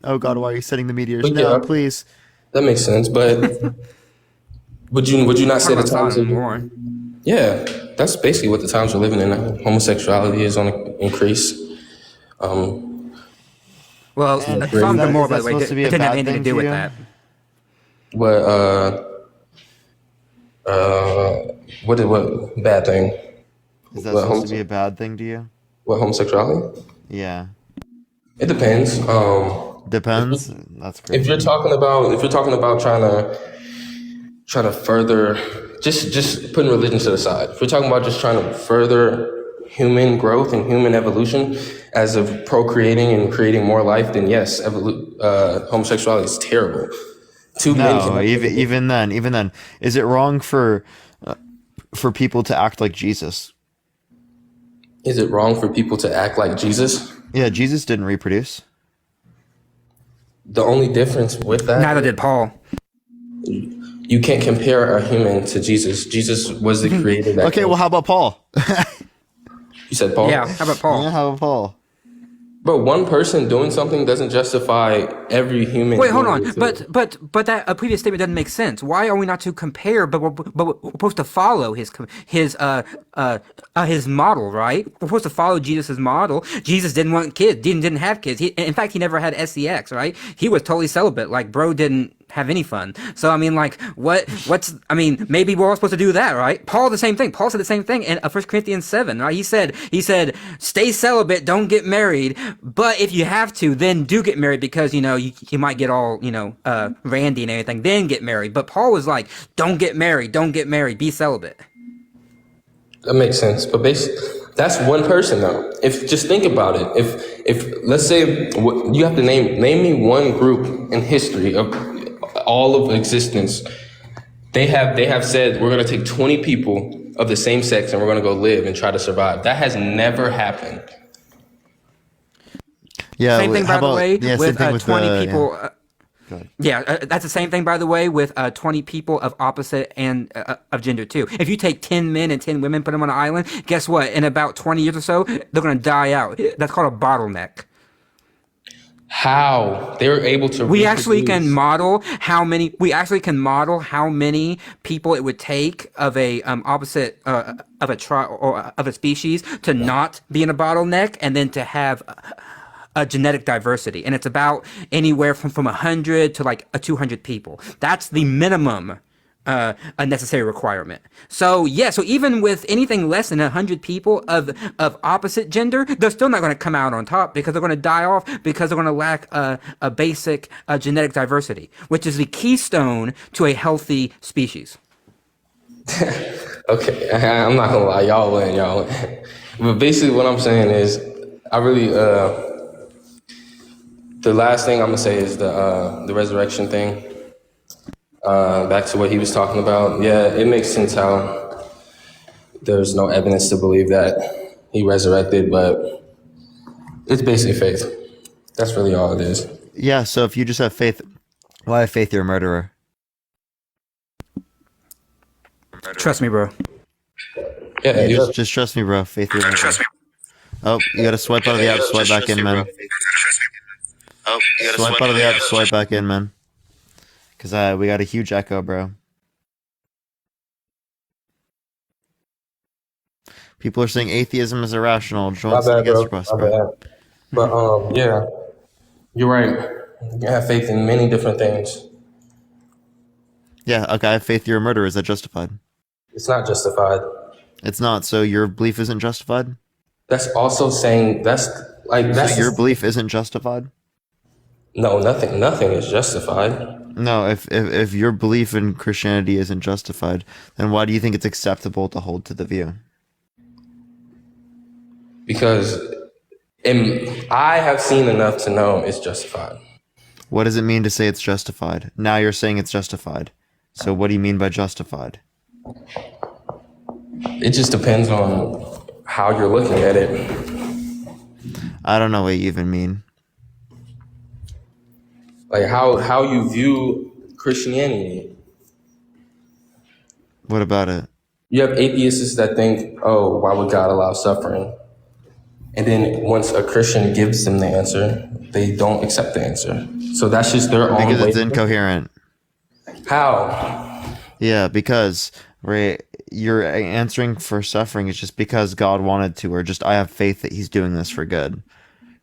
Oh God, why are you sending the meteors? But No, yeah, please. That makes sense, but would you not say the times are more? Yeah, that's basically what the times we're living in now. Homosexuality is on an increase. Well, Sodom and Gomorrah, by the way, supposed to be it a didn't have bad anything to thing do to with you? that. What bad thing? Is that supposed to be a bad thing to you? What, homosexuality? Yeah. It depends. Depends. That's great. If you're talking about trying to further, just putting religion to the side. If we're talking about just trying to further human growth and human evolution as of procreating and creating more life, then yes, homosexuality is terrible. No, even then, is it wrong for people to act like Jesus? Is it wrong for people to act like Jesus? Yeah, Jesus didn't reproduce. The only difference with that, Neither did Paul. You can't compare a human to Jesus. Jesus was the creator. Okay, well, how about Paul? You said Paul? Yeah, how about Paul? Yeah, how about Paul? But one person doing something doesn't justify every human. Wait, hold on. doing it too. But that previous statement doesn't make sense. Why are we not to compare? But we're supposed to follow his model, right? We're supposed to follow Jesus' model. Jesus didn't want kids. Didn't have kids. In fact, he never had sex, right? He was totally celibate. Like, bro didn't have any fun. So I mean, like, maybe we're all supposed to do that, right? Paul, the same thing. Paul said the same thing in 1 Corinthians 7, right? He said, stay celibate, don't get married, but if you have to, then do get married because, you might get all, randy and everything, then get married. But Paul was like, don't get married, be celibate. That makes sense. But basically, that's one person though. If just think about it. If let's say you have to name me one group in history of all of existence They have said we're going to take 20 people of the same sex and we're going to go live and try to survive. That has never happened. Yeah. Same thing, by the way, same with thing 20 people. Yeah. That's the same thing, by the way, with 20 people of opposite and of gender too. If you take 10 men and 10 women, put them on an island, guess what? In about 20 years or so, they're going to die out. That's called a bottleneck. How they're able to We actually can reproduce. model how many. We actually can model how many people it would take of a opposite of a or of a species to not be in a bottleneck, and then to have a genetic diversity, and it's about anywhere from 100 to like 200 people. That's the minimum a necessary requirement. So so even with anything less than 100 people of opposite gender, they're still not going to come out on top, because they're going to die off, because they're going to lack a basic genetic diversity, which is the keystone to a healthy species. Okay, I'm not gonna lie, y'all win. But basically, what I'm saying is, I really the last thing I'm gonna say is the resurrection thing. Back to what he was talking about. Yeah, it makes sense how there's no evidence to believe that he resurrected, but it's basically faith. That's really all it is. Yeah. So if you just have faith, why have faith you're a murderer? Trust me, bro. Yeah, Just trust me, bro. Faith you're a murderer. Oh, you gotta swipe out of the app, swipe back in, man. Swipe out of the app, swipe back in, man. Because we got a huge echo, bro. People are saying atheism is irrational. my Join bad, against bro. us, My bro. bad. But yeah, you're right. You have faith in many different things. Yeah, okay, I have faith you're a murderer. Is that justified? It's not justified. It's not, so your belief isn't justified? That's also saying that's So your belief isn't justified? no, nothing is justified. No, if your belief in Christianity isn't justified, then why do you think it's acceptable to hold to the view? Because I have seen enough to know it's justified. What does it mean to say it's justified? Now you're saying it's justified. So what do you mean by justified? It just depends on how you're looking at it. I don't know what you even mean. Like how you view Christianity. What about it? You have atheists that think, oh, why would God allow suffering? And then once a Christian gives them the answer, they don't accept the answer. So that's just their own Because way. it's incoherent. How? Yeah, because you're answering for suffering is just because God wanted to, or just I have faith that he's doing this for good.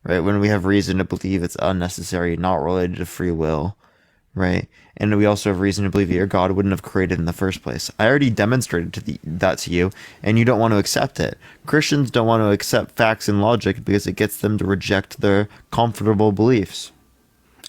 Right? When we have reason to believe it's unnecessary, not related to free will, right? And we also have reason to believe that your God wouldn't have created in the first place. I already demonstrated that to you, and you don't want to accept it. Christians don't want to accept facts and logic because it gets them to reject their comfortable beliefs.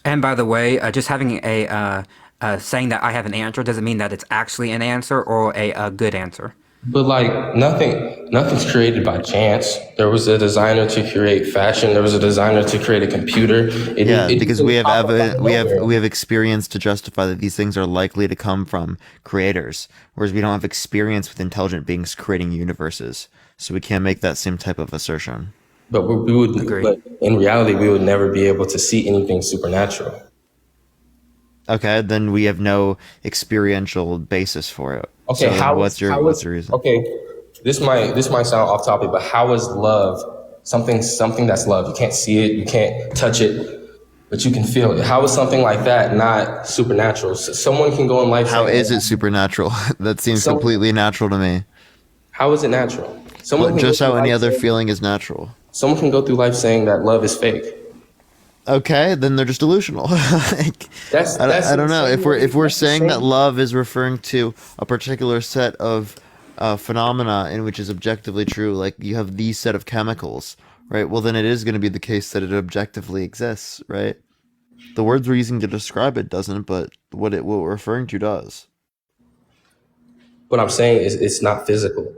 And by the way, just having saying that I have an answer doesn't mean that it's actually an answer or a good answer. But like nothing's created by chance. There was a designer to create fashion. There was a designer to create a computer. Because we have pop up out evidence, of we have nowhere. experience to justify that these things are likely to come from creators, whereas we don't have experience with intelligent beings creating universes, so we can't make that same type of assertion. But we would. Agree. But in reality, we would never be able to see anything supernatural. Okay, then we have no experiential basis for it. Okay, so what's your reason? Okay, this might sound off topic, but how is love something that's love? You can't see it, you can't touch it, but you can feel it. How is something like that not supernatural? So someone can go in life. How saying, is it supernatural? That seems So- completely natural to me. How is it natural? Someone But can just go through how any life other saying- feeling is natural. Someone can go through life saying that love is fake. Okay, then they're just delusional. Like, That's I don't know if we're that's the saying that same- love is referring to a particular set of phenomena in which is objectively true. Like you have these set of chemicals, right? Well, then it is going to be the case that it objectively exists, right? The words we're using to describe it doesn't, but what we're referring to does. What I'm saying is it's not physical.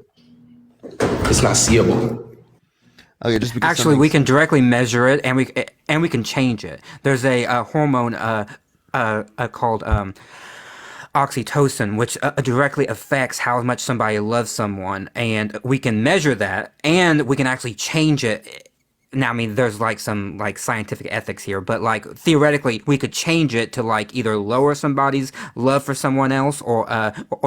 It's not seeable. Okay, just because Actually, we can directly measure it, and we can change it. There's a hormone called oxytocin, which directly affects how much somebody loves someone, and we can measure that, and we can actually change it. Now, I mean, there's like some like scientific ethics here, but like theoretically, we could change it to like either lower somebody's love for someone else or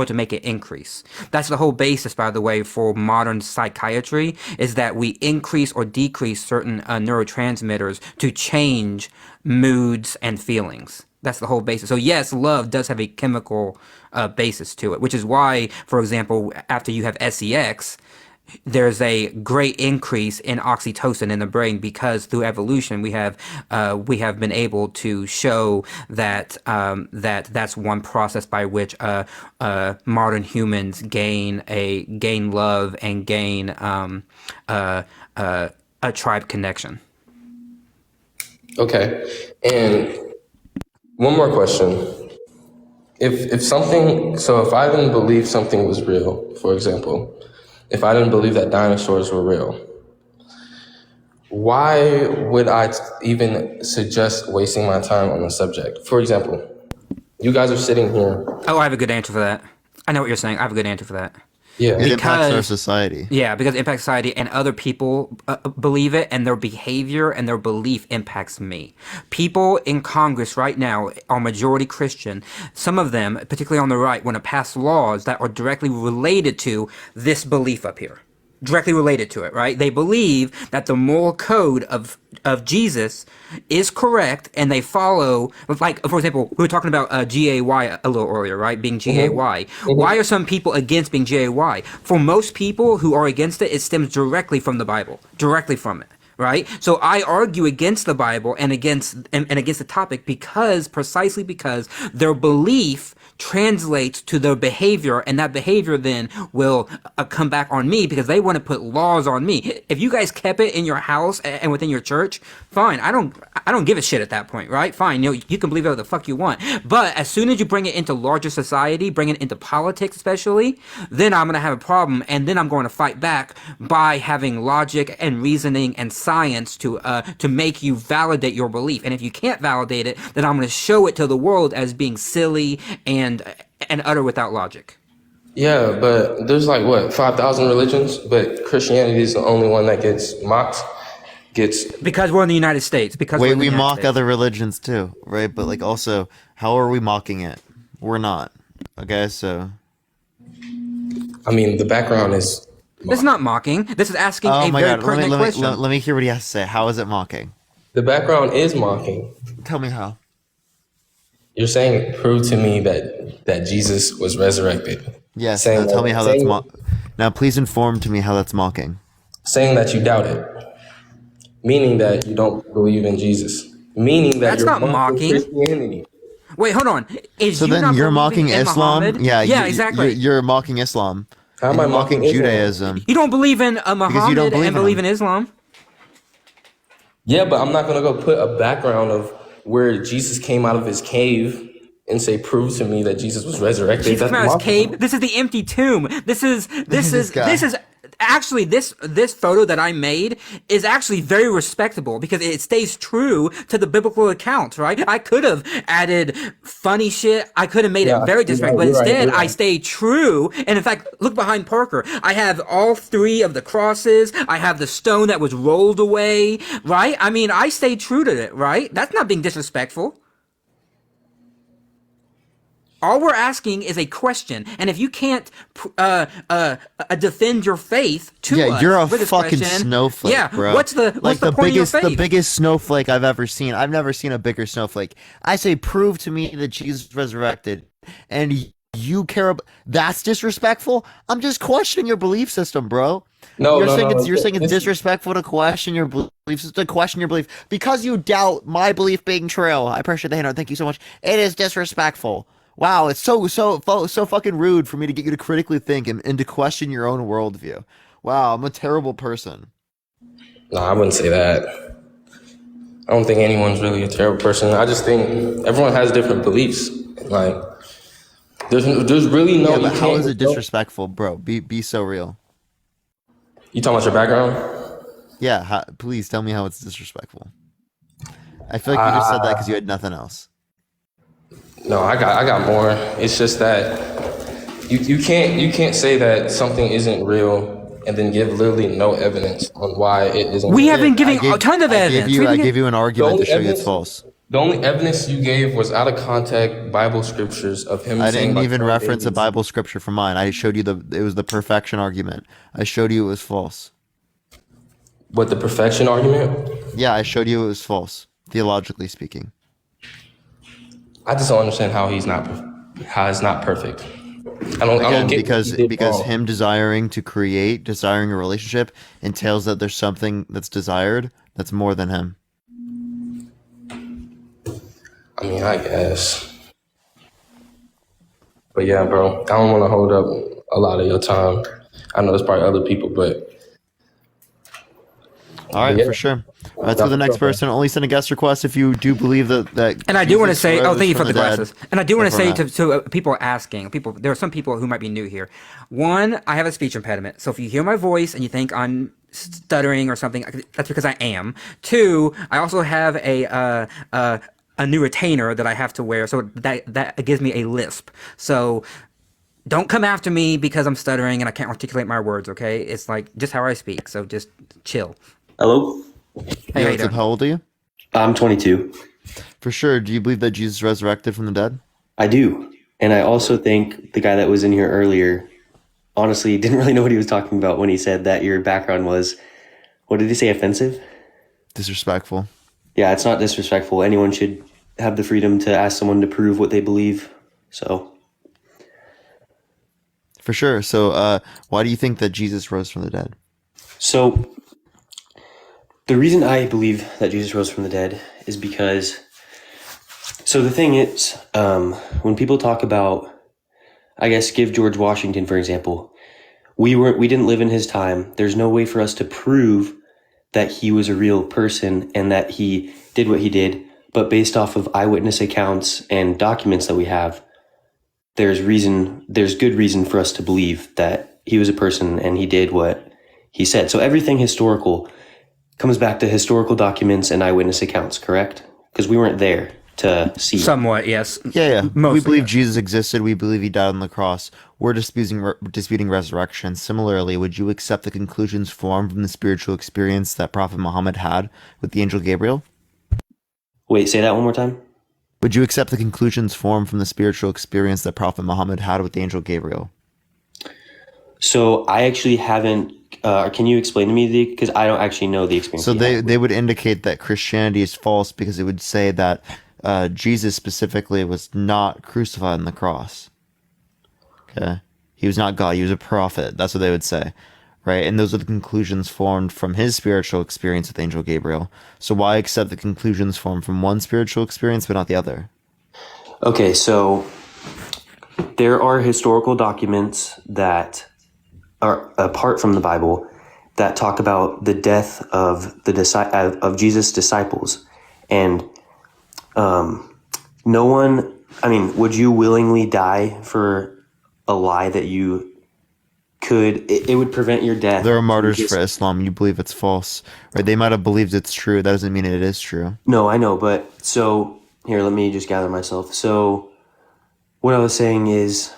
to make it increase. That's the whole basis, by the way, for modern psychiatry, is that we increase or decrease certain neurotransmitters to change moods and feelings. That's the whole basis. So yes, love does have a chemical basis to it, which is why, for example, after you have sex, there's a great increase in oxytocin in the brain, because through evolution we have been able to show that that's one process by which modern humans gain love and gain a tribe connection. Okay, and one more question. If I didn't believe something was real, for example, if I didn't believe that dinosaurs were real, why would I even suggest wasting my time on the subject? For example, you guys are sitting here. Oh, I have a good answer for that. I know what you're saying. I have a good answer for that. Yeah, It impacts our society. Yeah, because it impacts society, and other people believe it, and their behavior and their belief impacts me. People in Congress right now are majority Christian. Some of them, particularly on the right, want to pass laws that are directly related to this belief up here. Directly related to it, right? They believe that the moral code of Jesus is correct, and they follow, like, for example, we were talking about GAY a little earlier, right? Being GAY. Why are some people against being GAY? For most people who are against it, it stems directly from the Bible, directly from it. Right, so I argue against the Bible and against the topic precisely because their belief translates to their behavior, and that behavior then will come back on me, because they want to put laws on me. If you guys kept it in your house and within your church, fine. I don't give a shit at that point, right? Fine, you can believe whatever the fuck you want. But as soon as you bring it into larger society, bring it into politics especially, then I'm gonna have a problem, and then I'm going to fight back by having logic and reasoning and science to make you validate your belief. And if you can't validate it, then I'm going to show it to the world as being silly and utter without logic. Yeah, but there's like what, 5,000 religions, but Christianity is the only one that gets mocked. Because we're in the United States. Because Wait, we mock other religions too, right? But like, also, how are we mocking it? We're not. Okay, so. I mean, the background is. This is not mocking. This is asking a very pertinent question. Let me hear what he has to say. How is it mocking? The background is mocking. Tell me how. You're saying, prove to me that Jesus was resurrected. Yes. Now tell me how that's Now, please inform to me how that's mocking. Saying that you doubt it, meaning that you don't believe in Jesus, meaning that that's not mocking Christianity. Wait, hold on. So then you're mocking Islam? Muhammad? Yeah, exactly. You're mocking Islam. How am I mocking Judaism? You don't believe in Muhammad and believe in Islam? Yeah, but I'm not going to go put a background of where Jesus came out of his cave and say, prove to me that Jesus was resurrected. Jesus came out of his cave? This is the empty tomb. This is actually, this photo that I made is actually very respectable because it stays true to the biblical accounts, right? I could have added funny shit. I could have made it very disrespectful, but instead I stayed true. And in fact, look behind Parker. I have all three of the crosses. I have the stone that was rolled away, right? I mean, I stayed true to it, right? That's not being disrespectful. All we're asking is a question, and if you can't defend your faith to us, you're a with this fucking question, snowflake, bro. What's the point of your faith? The biggest snowflake I've ever seen. I've never seen a bigger snowflake. I say, prove to me that Jesus resurrected, and you care about. That's disrespectful. I'm just questioning your belief system, bro. You're saying it's disrespectful to question your beliefs, to question your belief because you doubt my belief being true. I appreciate the handout. Thank you so much. It is disrespectful. Wow, it's so fucking rude for me to get you to critically think and to question your own worldview. Wow, I'm a terrible person. No, I wouldn't say that. I don't think anyone's really a terrible person. I just think everyone has different beliefs. Like, there's really no. Yeah, but how is it disrespectful, bro? Be so real. You talking about your background? Yeah, please tell me how it's disrespectful. I feel like you just said that because you had nothing else. No, I got more. It's just that you can't say that something isn't real and then give literally no evidence on why it isn't. We real. have been giving a ton of I evidence. gave you an argument to show you it's false. The only evidence you gave was out of context Bible scriptures of him I saying didn't like even 12 reference a babies. Bible scripture from mine. I showed you it was the perfection argument. I showed you it was false. What, the perfection argument? Yeah, I showed you it was false, theologically speaking. I just don't understand how it's not perfect. I don't Again, get what he did because wrong. him desiring a relationship entails that there's something that's desired that's more than him. I mean, I guess. But yeah, bro, I don't want to hold up a lot of your time. I know there's probably other people, but All right, Yeah. for sure. Let's go to the next person. Only send a guest request if you do believe that. And I do want to Jesus say, rose thank you for from the dead. glasses. And I do want to say Before to people asking, there are some people who might be new here. One, I have a speech impediment. So if you hear my voice and you think I'm stuttering or something, that's because I am. Two, I also have a new retainer that I have to wear. So that gives me a lisp. So don't come after me because I'm stuttering and I can't articulate my words, okay? It's like just how I speak. So just chill. Hello, Hey, how you What's up, doing? how old are you? I'm 22. For sure. Do you believe that Jesus resurrected from the dead? I do. And I also think the guy that was in here earlier honestly didn't really know what he was talking about when he said that your background was, what did he say, offensive? Disrespectful. Yeah, it's not disrespectful. Anyone should have the freedom to ask someone to prove what they believe. So, For sure. So, why do you think that Jesus rose from the dead? so the reason I believe that Jesus rose from the dead is because, so the thing is, when people talk about, I guess, give George Washington, for example, we didn't live in his time. There's no way for us to prove that he was a real person and that he did what he did. But based off of eyewitness accounts and documents that we have, there's good reason for us to believe that he was a person and he did what he said. So everything historical comes back to historical documents and eyewitness accounts, correct? Because we weren't there to see. Somewhat, yes. Yeah. We Mostly, believe yeah. Jesus existed. We believe he died on the cross. We're disputing resurrection. Similarly, would you accept the conclusions formed from the spiritual experience that Prophet Muhammad had with the angel Gabriel? Wait, say that one more time. Would you accept the conclusions formed from the spiritual experience that Prophet Muhammad had with the angel Gabriel? So I actually haven't. Can you explain to me because I don't actually know the experience. So he they had. would indicate that Christianity is false because it would say that Jesus specifically was not crucified on the cross. Okay, he was not God. He was a prophet. That's what they would say, right? And those are the conclusions formed from his spiritual experience with Angel Gabriel. So why accept the conclusions formed from one spiritual experience but not the other? Okay, so there are historical documents that are apart from the Bible that talk about the death of of Jesus' disciples, and no one. I mean, would you willingly die for a lie that you could? It would prevent your death. There are martyrs for Islam. You believe it's false, right? They might have believed it's true. That doesn't mean it is true. No, I know, but so here, let me just gather myself. So what I was saying is,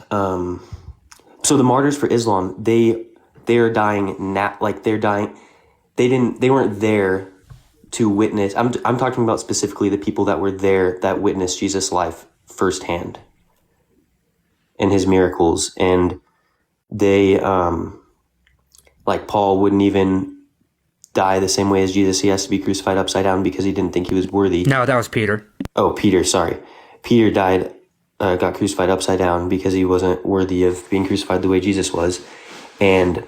so the martyrs for Islam, they are dying like they're dying. They weren't there to witness. I'm talking about specifically the people that were there that witnessed Jesus' life firsthand and his miracles, and they like Paul wouldn't even die the same way as Jesus. He has to be crucified upside down because he didn't think he was worthy. No, that was Peter. Oh, Peter, sorry. Peter got crucified upside down because he wasn't worthy of being crucified the way Jesus was. And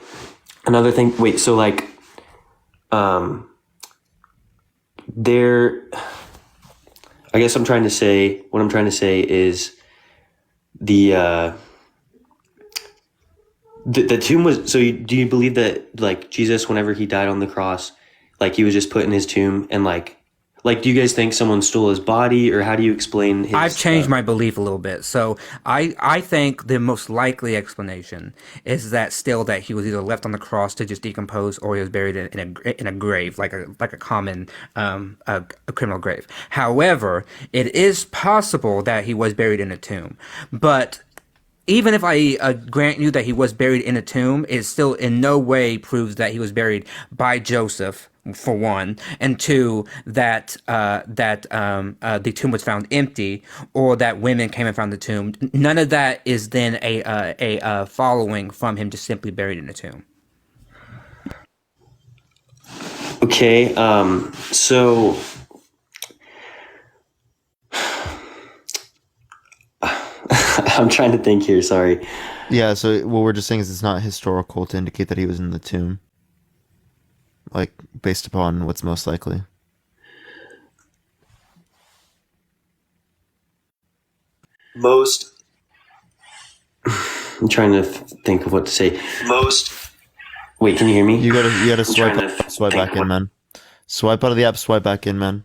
another thing, so like, I guess what I'm trying to say is the tomb was, do you believe that like Jesus, whenever he died on the cross, like he was just put in his tomb and like Like, do you guys think someone stole his body, or how do you explain his? I've changed my belief a little bit. So I think the most likely explanation is that still that he was either left on the cross to just decompose, or he was buried in a grave, like a common a criminal grave. However, it is possible that he was buried in a tomb, but even if I grant you that he was buried in a tomb, it still in no way proves that he was buried by Joseph, for one, and two, that the tomb was found empty, or that women came and found the tomb. None of that is then a following from him just simply buried in a tomb. Okay, so I'm trying to think here. Sorry. Yeah, so what we're just saying is it's not historical to indicate that he was in the tomb. Like, based upon what's most likely. I'm trying to think of what to say. Wait, can you hear me? You gotta I'm swipe trying to swipe think back of in, man. Swipe out of the app, swipe back in, man.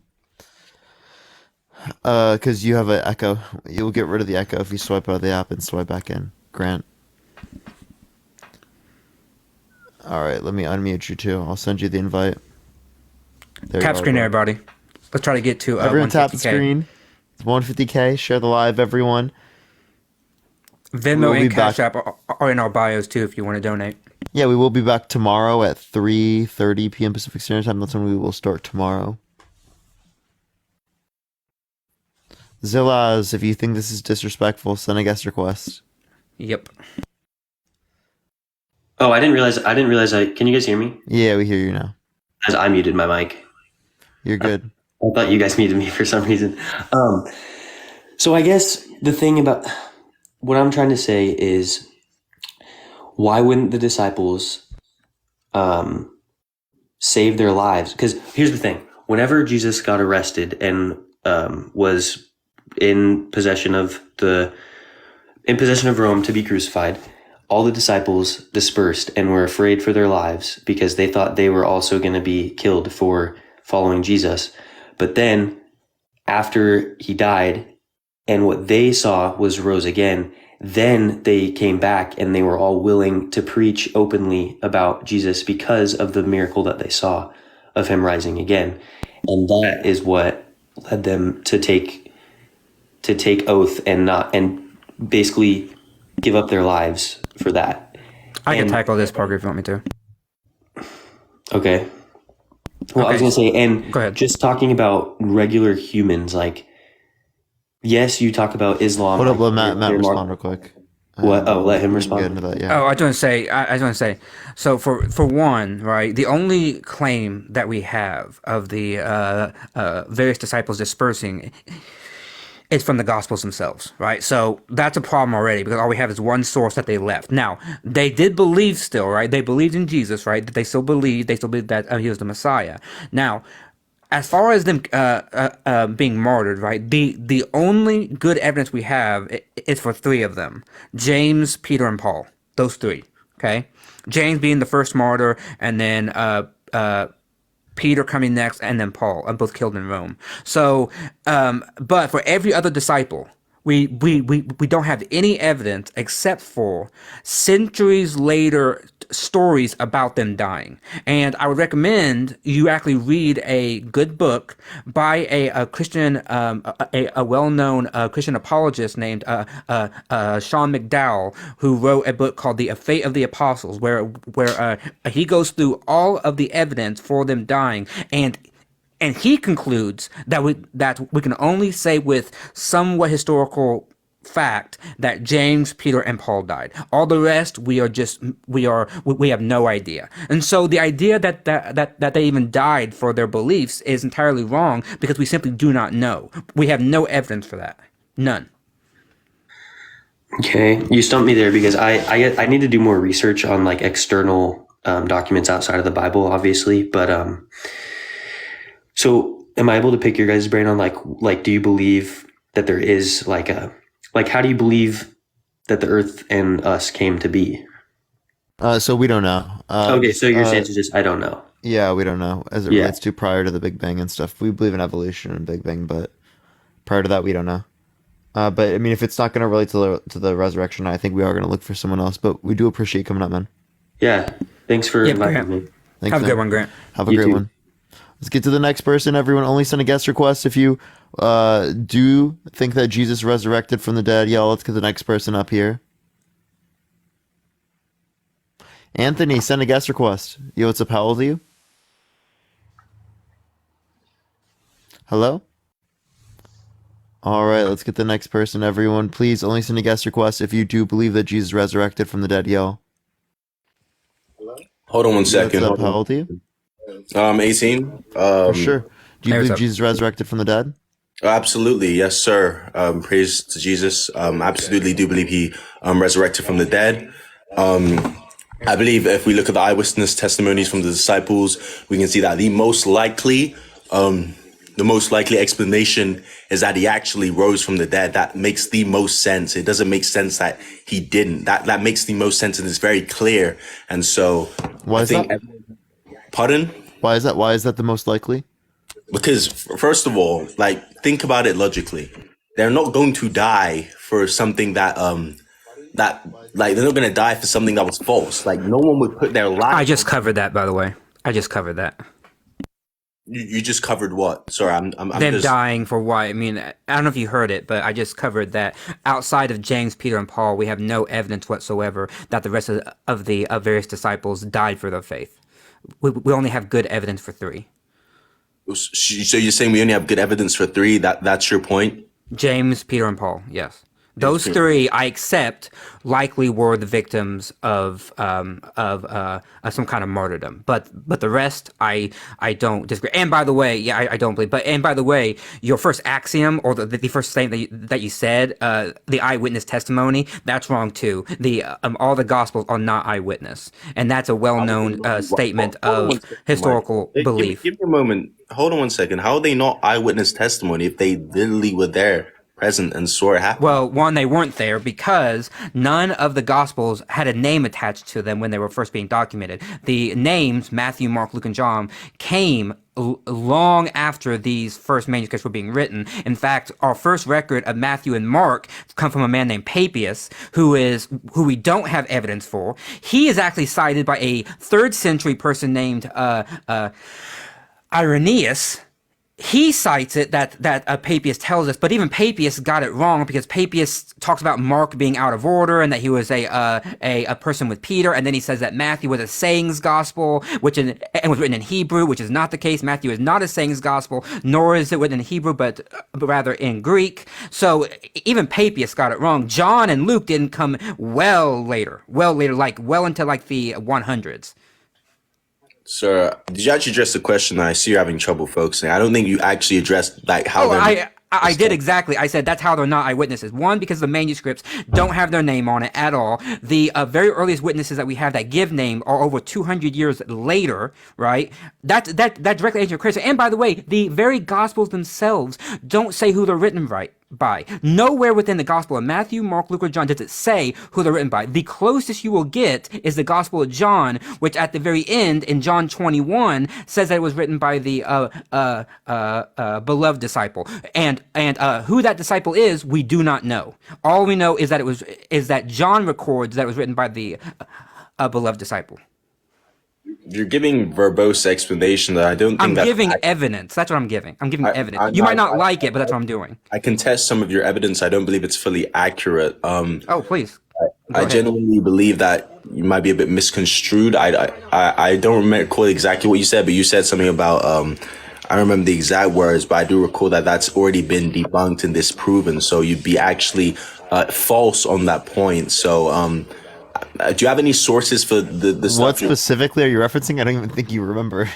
Because you have an echo. You'll get rid of the echo if you swipe out of the app and swipe back in. Grant. Alright, let me unmute you too. I'll send you the invite. There Tap you are, screen, bro. everybody. Let's try to get to Everyone tap the 150K. screen. It's 150K. Share the live, everyone. Venmo We'll be and Cash back. App are in our bios too if you want to donate. Yeah, we will be back tomorrow at 3:30 p.m. Pacific Standard Time. That's when we will start tomorrow. Zillaz, if you think this is disrespectful, send a guest request. Yep. Oh, I didn't realize. Can you guys hear me? Yeah, we hear you now. As I muted my mic. You're good. I thought you guys muted me for some reason. So I guess the thing about what I'm trying to say is, why wouldn't the disciples save their lives? Because here's the thing: whenever Jesus got arrested and was in possession of Rome to be crucified, all the disciples dispersed and were afraid for their lives because they thought they were also going to be killed for following Jesus. But then after he died and what they saw was rose again, then they came back and they were all willing to preach openly about Jesus because of the miracle that they saw of him rising again. And that is what led them to take oath and basically give up their lives for that. I can tackle this, Parker, if you want me to. Okay. Well, I was Okay. going to say, and Go ahead. just talking about regular humans, like, yes, you talk about Islam. Hold up, like, let Matt they're more- respond real quick. What? Oh, let him we can respond. Get into that, yeah. Oh, I just want to say, I just want to say, so for one, right, the only claim that we have of the various disciples dispersing is from the Gospels themselves, right? So that's a problem already because all we have is one source that they left. Now, they did believe still, right? They believed in Jesus, right? They still believed that he was the Messiah. Now, as far as them being martyred, right? The only good evidence we have is for three of them: James, Peter, and Paul. Those three. Okay, James being the first martyr, and then Peter coming next, and then Paul, both killed in Rome. So, but for every other disciple, we don't have any evidence except for centuries later stories about them dying. And I would recommend you actually read a good book by a Christian, a well-known Christian apologist named Sean McDowell, who wrote a book called The Fate of the Apostles, where he goes through all of the evidence for them dying, and he concludes that we can only say with somewhat historical fact that James, Peter, and Paul died. All the rest we have no idea. And so the idea that they even died for their beliefs is entirely wrong because we simply do not know. We have no evidence for that. None. Okay, you stumped me there because I need to do more research on like external documents outside of the Bible, obviously. But so am I able to pick your guys' brain on like do you believe that there is how do you believe that the earth and us came to be? So we don't know. Okay, so your answer is just I don't know. Yeah, we don't know as it Yeah. relates to prior to the Big Bang and stuff. We believe in evolution and Big Bang, but prior to that, we don't know. But I mean, if it's not going to relate to the resurrection, I think we are going to look for someone else. But we do appreciate you coming up, man. Yeah. Thanks for Yeah, inviting Grant. me. Thanks, Have a man. good one, Grant. Have a You great too. one. Let's get to the next person. Everyone, only send a guest request if you do think that Jesus resurrected from the dead. Y'all, let's get the next person up here. Anthony, send a guest request. Yo, what's up? How old are you? Hello? All right, let's get the next person. Everyone, please only send a guest request if you do believe that Jesus resurrected from the dead. Yo. Hold on one Yo, what's second. up? How old are you? 18. For sure. Do you Hey, what's believe up? Jesus resurrected from the dead? Absolutely, yes, sir. Praise to Jesus. Absolutely do believe he resurrected from the dead. I believe if we look at the eyewitness testimonies from the disciples, we can see that the most likely explanation is that he actually rose from the dead. That makes the most sense. It doesn't make sense that he didn't. That makes the most sense and is very clear. And so Why is that? Pardon? Why is that? Why is that the most likely? Because first of all, like, think about it logically. They're not going to die for something that they're not going to die for something that was false. Like, no one would put their life. I just covered that, by the way. I just covered that. You just covered what? Sorry, I'm Them just dying for why? I mean, I don't know if you heard it, but I just covered that outside of James, Peter, and Paul, we have no evidence whatsoever that the rest of the various disciples died for their faith. We only have good evidence for 3. So you're saying we only have good evidence for 3? That's your point? James, Peter, and Paul, yes. Those 3, I accept, likely were the victims of some kind of martyrdom. But the rest, I don't disagree. And by the way, yeah, I don't believe. And by the way, your first axiom or the first thing that you said, the eyewitness testimony, that's wrong too. All the Gospels are not eyewitness, and that's a well-known statement of historical belief. Give me a moment. Hold on one second. How are they not eyewitness testimony if they literally were there, present, and saw it happen? Well, one, they weren't there because none of the Gospels had a name attached to them when they were first being documented. The names, Matthew, Mark, Luke, and John, came long after these first manuscripts were being written. In fact, our first record of Matthew and Mark come from a man named Papias, who we don't have evidence for. He is actually cited by a 3rd century person named Irenaeus. He cites it that Papias tells us, but even Papias got it wrong because Papias talks about Mark being out of order and that he was a person with Peter, and then he says that Matthew was a sayings gospel, and was written in Hebrew, which is not the case. Matthew is not a sayings gospel, nor is it written in Hebrew, but rather in Greek. So even Papias got it wrong. John and Luke didn't come well later, like well into like the 100s. Sir, did you actually address the question? I see you're having trouble focusing. I don't think you actually addressed like how I did exactly. I said that's how they're not eyewitnesses. One, because the manuscripts don't have their name on it at all. The very earliest witnesses that we have that give name are over 200 years later, right? That directly answers your question. And by the way, the very Gospels themselves don't say who they're written by. Nowhere within the Gospel of Matthew, Mark, Luke, or John does it say who they're written by. The closest you will get is the Gospel of John, which at the very end in John 21 says that it was written by the beloved disciple. And who that disciple is, we do not know. All we know is that John records that it was written by the beloved disciple. You're giving verbose explanation that I don't think I'm giving evidence. That's what I'm giving. I'm giving evidence. You might not like it, but that's what I'm doing. I contest some of your evidence. I don't believe it's fully accurate. Oh, please. I genuinely believe that you might be a bit misconstrued. I don't recall exactly what you said, but you said something about I don't remember the exact words, but I do recall that that's already been debunked and disproven. So you'd be actually false on that point. So do you have any sources for the stuff? What specifically are you referencing? I don't even think you remember.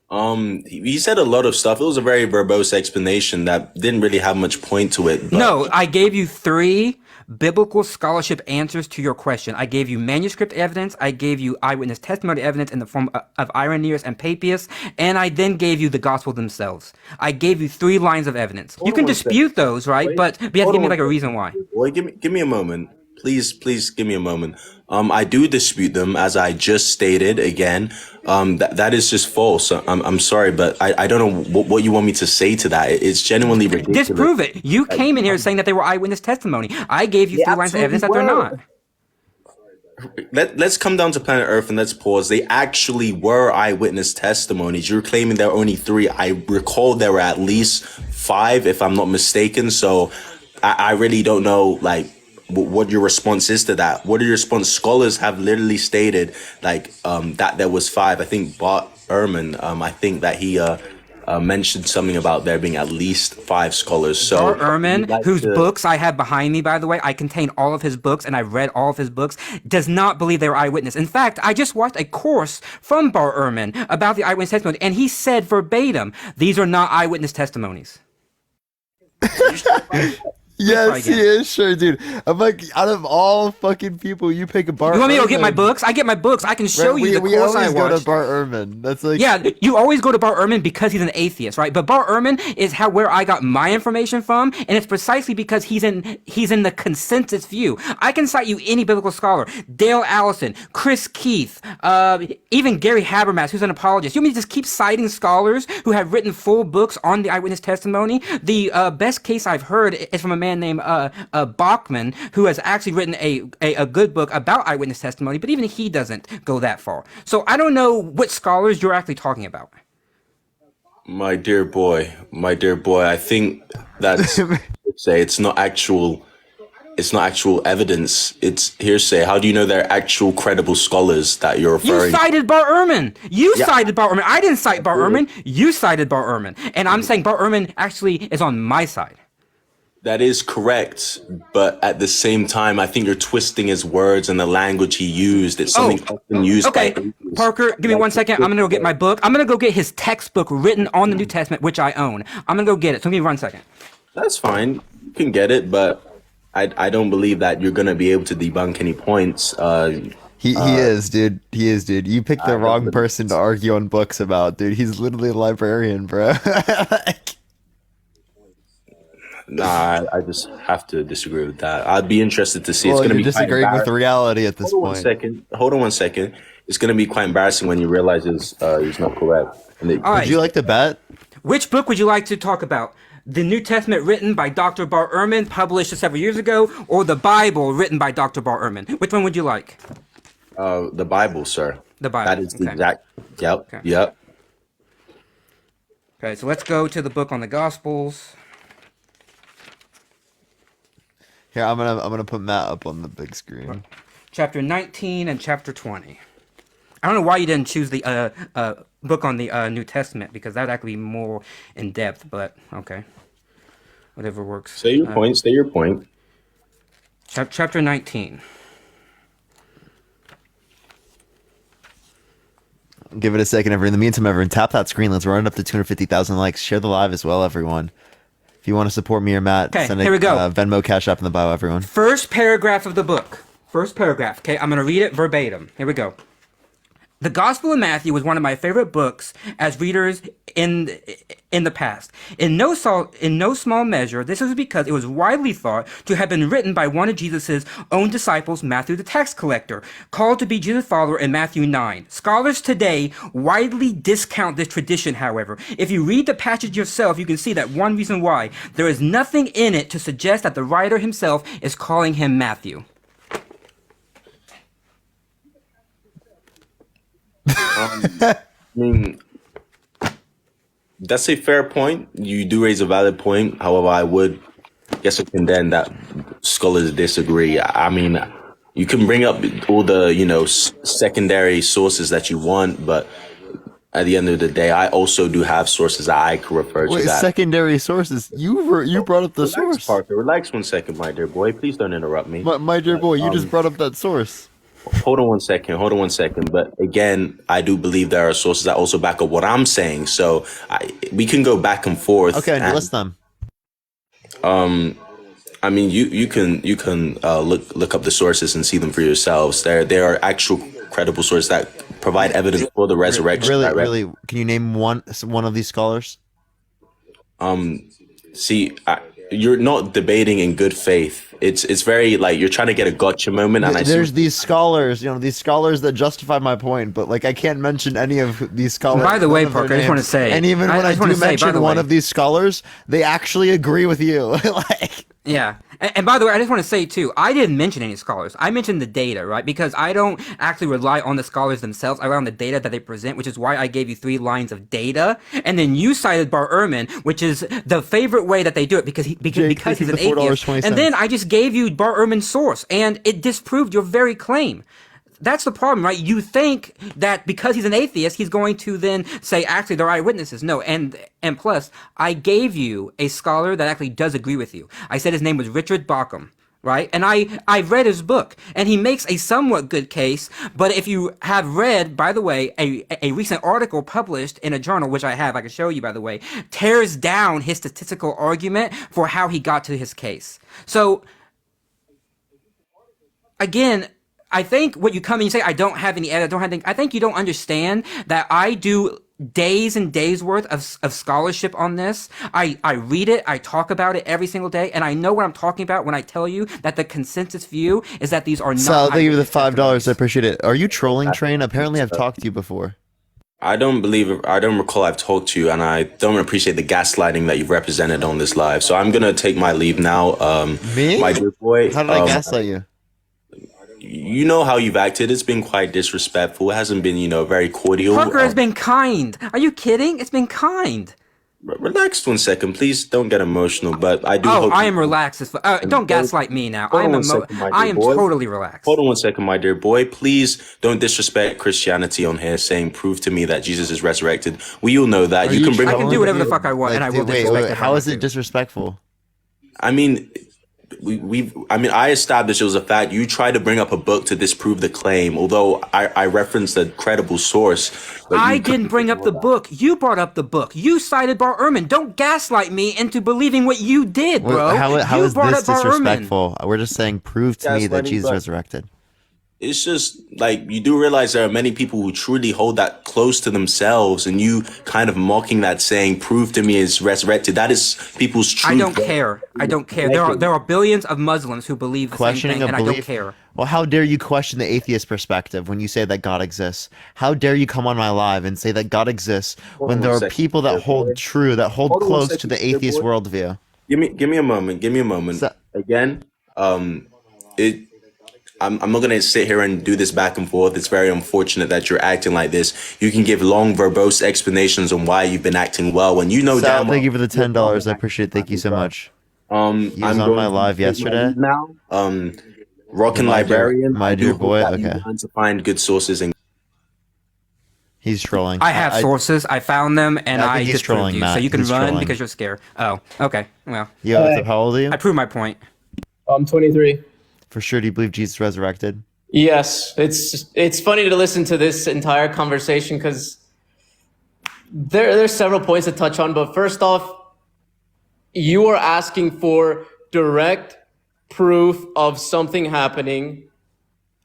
He said a lot of stuff. It was a very verbose explanation that didn't really have much point to it. But No, I gave you 3 biblical scholarship answers to your question. I gave you manuscript evidence, I gave you eyewitness testimony evidence in the form of Irenaeus and Papias, and I then gave you the gospel themselves. I gave you 3 lines of evidence. You can dispute those, right? But you have to give me like a reason why. Well, give me a moment. please give me a moment. I do dispute them, as I just stated again. That is just false. I'm sorry, but I don't know what you want me to say to that. It's genuinely ridiculous. Disprove it. You came in here saying that they were eyewitness testimony. I gave you 3 lines of evidence that they're not. Let's come down to planet Earth and let's pause. They actually were eyewitness testimonies. You're claiming there are only 3. I recall there were at least 5, if I'm not mistaken. So I really don't know, like, what your response is to that. What are your response? Scholars have literally stated, like, that there was 5. I think Bart Ehrman, I think that he mentioned something about there being at least 5 scholars. So Bart Ehrman, whose books I have behind me, by the way, I contain all of his books and I've read all of his books, does not believe they were eyewitness. In fact, I just watched a course from Bart Ehrman about the eyewitness testimony, and he said verbatim, these are not eyewitness testimonies. Yes, he is, sure, dude. I'm like, out of all fucking people, you pick a Bart. You want me to go get Ehrman. my books? I get my books. I can show you the we course I always go watched. to Bart Ehrman. That's like, yeah, you always go to Bart Ehrman because he's an atheist, right? But Bart Ehrman is where I got my information from, and it's precisely because he's in the consensus view. I can cite you any biblical scholar, Dale Allison, Chris Keith, even Gary Habermas, who's an apologist. You want me to just keep citing scholars who have written full books on the eyewitness testimony? The best case I've heard is from a man named Bachman, who has actually written a good book about eyewitness testimony, but even he doesn't go that far. So I don't know what scholars you're actually talking about. my dear boy, I think that's say it's not actual evidence. It's hearsay. How do you know they're actual credible scholars that you're referring? You cited Bart Ehrman. Cited Bart Ehrman. I didn't cite Bart Ehrman. You cited Bart Ehrman, and I'm saying Bart Ehrman actually is on my side. That is correct, but at the same time, I think you're twisting his words and the language he used. It's something often used. Okay, Parker, give me 1 second. I'm gonna go get my book. I'm gonna go get his textbook written on the New Testament, which I own. I'm gonna go get it. So give me 1 second. That's fine. You can get it, but I don't believe that you're gonna be able to debunk any points. He is, dude. He is, dude. You picked the wrong person to argue on books about, dude. He's literally a librarian, bro. Nah, I just have to disagree with that. I'd be interested to see. Well, It's going to you're be quite disagreeing with reality at this point. Hold on one second. It's going to be quite embarrassing when you realize he's not correct. All right. Would you like to bet? Which book would you like to talk about? The New Testament written by Dr. Bart Ehrman, published several years ago, or the Bible written by Dr. Bart Ehrman? Which one would you like? The Bible, sir. The Bible. That is the exact. Yep. Okay, so let's go to the book on the Gospels. Here, I'm gonna put Matt up on the big screen. Chapter 19 and chapter 20. I don't know why you didn't choose the book on the New Testament, because that would actually be more in depth, but okay. Whatever works. Say your point. Chapter 19. Give it a second, everyone. In the meantime, everyone, tap that screen. Let's run it up to 250,000 likes. Share the live as well, everyone. If you want to support me or Matt, send here we go. Venmo, Cash App in the bio, everyone. First paragraph of the book. First paragraph. Okay, I'm going to read it verbatim. Here we go. The Gospel of Matthew was one of my favorite books as readers in the past. In no small measure, this is because it was widely thought to have been written by one of Jesus' own disciples, Matthew the tax collector, called to be Jesus' follower in Matthew 9. Scholars today widely discount this tradition, however. If you read the passage yourself, you can see that one reason why. There is nothing in it to suggest that the writer himself is calling him Matthew. I mean, that's a fair point. You do raise a valid point. However, I would guess it condemn that scholars disagree. I mean, you can bring up all the, secondary sources that you want, but at the end of the day, I also do have sources that I can refer to. Wait, that. secondary sources? You brought up the source. Parker, relax 1 second, my dear boy. Please don't interrupt me. My dear boy, you just brought up that source. Hold on 1 second. But again, I do believe there are sources that also back up what I'm saying. So we can go back and forth. Okay, list them. I mean, you can look up the sources and see them for yourselves. There are actual credible sources that provide evidence for the resurrection. Really, can you name one of these scholars? See, you're not debating in good faith. it's very like you're trying to get a gotcha moment, and There's these scholars, these scholars that justify my point, but like I can't mention any of these scholars. By the way, none of their Parker, I just want to names. say, and even when I just wanna do say, by mention the one way- of these scholars, they actually agree with you. Like, Yeah. And by the way, I just want to say too, I didn't mention any scholars. I mentioned the data, right? Because I don't actually rely on the scholars themselves. I rely on the data that they present, which is why I gave you 3 lines of data. And then you cited Bar Ehrman, which is the favorite way that they do it because Jake, he's this an is the atheist. $4.20. And then I just gave you Bar Ehrman's source, and it disproved your very claim. That's the problem, right? You think that because he's an atheist, he's going to then say, actually, they're eyewitnesses. No, and plus, I gave you a scholar that actually does agree with you. I said his name was Richard Bauckham, right? And I read his book, and he makes a somewhat good case. But if you have read, by the way, a recent article published in a journal, which I have, I can show you, by the way, tears down his statistical argument for how he got to his case. So, again, I think what you come and you say, I don't have any edit, I think you don't understand that I do days and days worth of scholarship on this. I read it, I talk about it every single day, and I know what I'm talking about when I tell you that the consensus view is that these are not. Sal, thank you for the $5. I appreciate it. Are you trolling, Train? Apparently, I've talked to you before. I don't recall I've talked to you, and I don't appreciate the gaslighting that you've represented on this live. So I'm gonna take my leave now. Me? My dear boy. How did I gaslight you? You know how you've acted. It's been quite disrespectful. It hasn't been, very cordial. Parker has been kind. Are you kidding? It's been kind. Relax 1 second, please. Don't get emotional. But I do. Oh, hope I am relaxed. Don't gaslight me now. I am totally relaxed. Hold on 1 second, my dear boy. Please don't disrespect Christianity on here, saying prove to me that Jesus is resurrected. We all know that. You can bring. I can do whatever the fuck I want, and I will disrespect it. How is it disrespectful? I mean, I established it was a fact. You tried to bring up a book to disprove the claim, although I referenced a credible source. I didn't bring up the book. You brought up the book. You cited Bar Ehrman. Don't gaslight me into believing what you did, bro. How you is brought this up Bar Ehrman. disrespectful? We're just saying, prove to me that Jesus resurrected. It's just like you do realize there are many people who truly hold that close to themselves, and you kind of mocking that, saying "Prove to me is resurrected." That is people's truth. I don't care. I don't care. There are billions of Muslims who believe the same thing, and I don't care. Well, how dare you question the atheist perspective when you say that God exists? How dare you come on my live and say that God exists when there are people that hold close to the atheist worldview? Give me a moment. Give me a moment. Again, I'm not going to sit here and do this back and forth. It's very unfortunate that you're acting like this. You can give long, verbose explanations on why you've been acting well when you know Sal, damn thank you for the $10. I appreciate it. Thank you so much. I'm on my live yesterday. Now, Rockin' Librarian, my dear boy. Okay. To find good sources and. He's trolling. I have sources. I found them, and I think I he's disproved trolling, you. Matt. So you can He's run trolling. because you're scared. Oh, okay. Well, Yo, how old are you? I proved my point. I'm 23. For sure, do you believe Jesus resurrected? Yes, it's funny to listen to this entire conversation because there's several points to touch on. But first off, you are asking for direct proof of something happening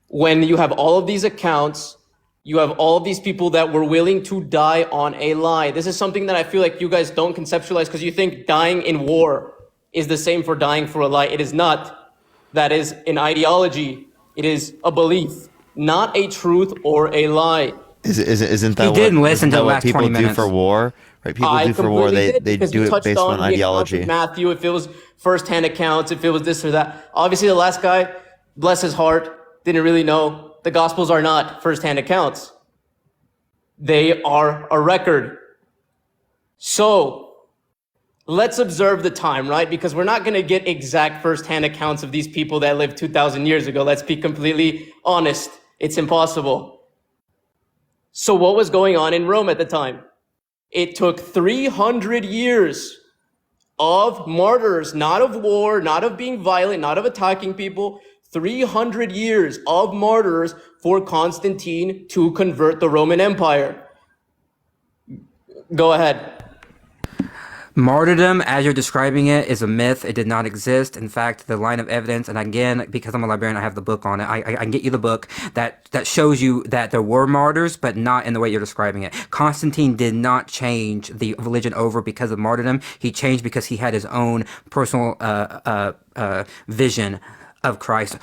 when you have all of these accounts. You have all of these people that were willing to die on a lie. This is something that I feel like you guys don't conceptualize because you think dying in war is the same for dying for a lie. It is not. That is an ideology. It is a belief, not a truth or a lie. Isn't that He didn't listen to the what last people 20 do minutes. for war? Right? People do for war. They do it based on ideology. Matthew, if it was firsthand accounts, if it was this or that. Obviously, the last guy, bless his heart, didn't really know. The Gospels are not firsthand accounts. They are a record. So, let's observe the time, right? Because we're not going to get exact firsthand accounts of these people that lived 2,000 years ago. Let's be completely honest. It's impossible. So what was going on in Rome at the time? It took 300 years of martyrs, not of war, not of being violent, not of attacking people. 300 years of martyrs for Constantine to convert the Roman Empire. Go ahead. Martyrdom, as you're describing it, is a myth. It did not exist. In fact, the line of evidence, and again, because I'm a librarian, I have the book on it. I can get you the book that shows you that there were martyrs, but not in the way you're describing it. Constantine did not change the religion over because of martyrdom. He changed because he had his own personal vision of Christ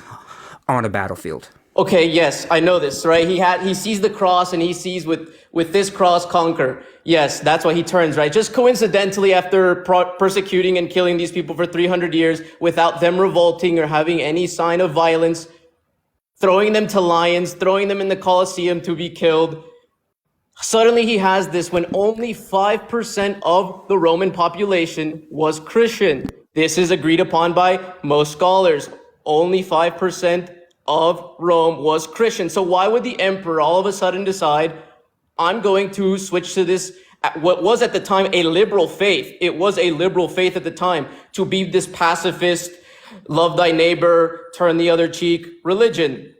on a battlefield. Okay, yes, I know this, right? He sees the cross and he sees with this cross conquer. Yes, that's why he turns, right? Just coincidentally, after persecuting and killing these people for 300 years without them revolting or having any sign of violence, throwing them to lions, throwing them in the Colosseum to be killed. Suddenly he has this when only 5% of the Roman population was Christian. This is agreed upon by most scholars. Only 5% of Rome was Christian. So why would the emperor all of a sudden decide, I'm going to switch to this, what was at the time a liberal faith? It was a liberal faith at the time to be this pacifist, love thy neighbor, turn the other cheek religion.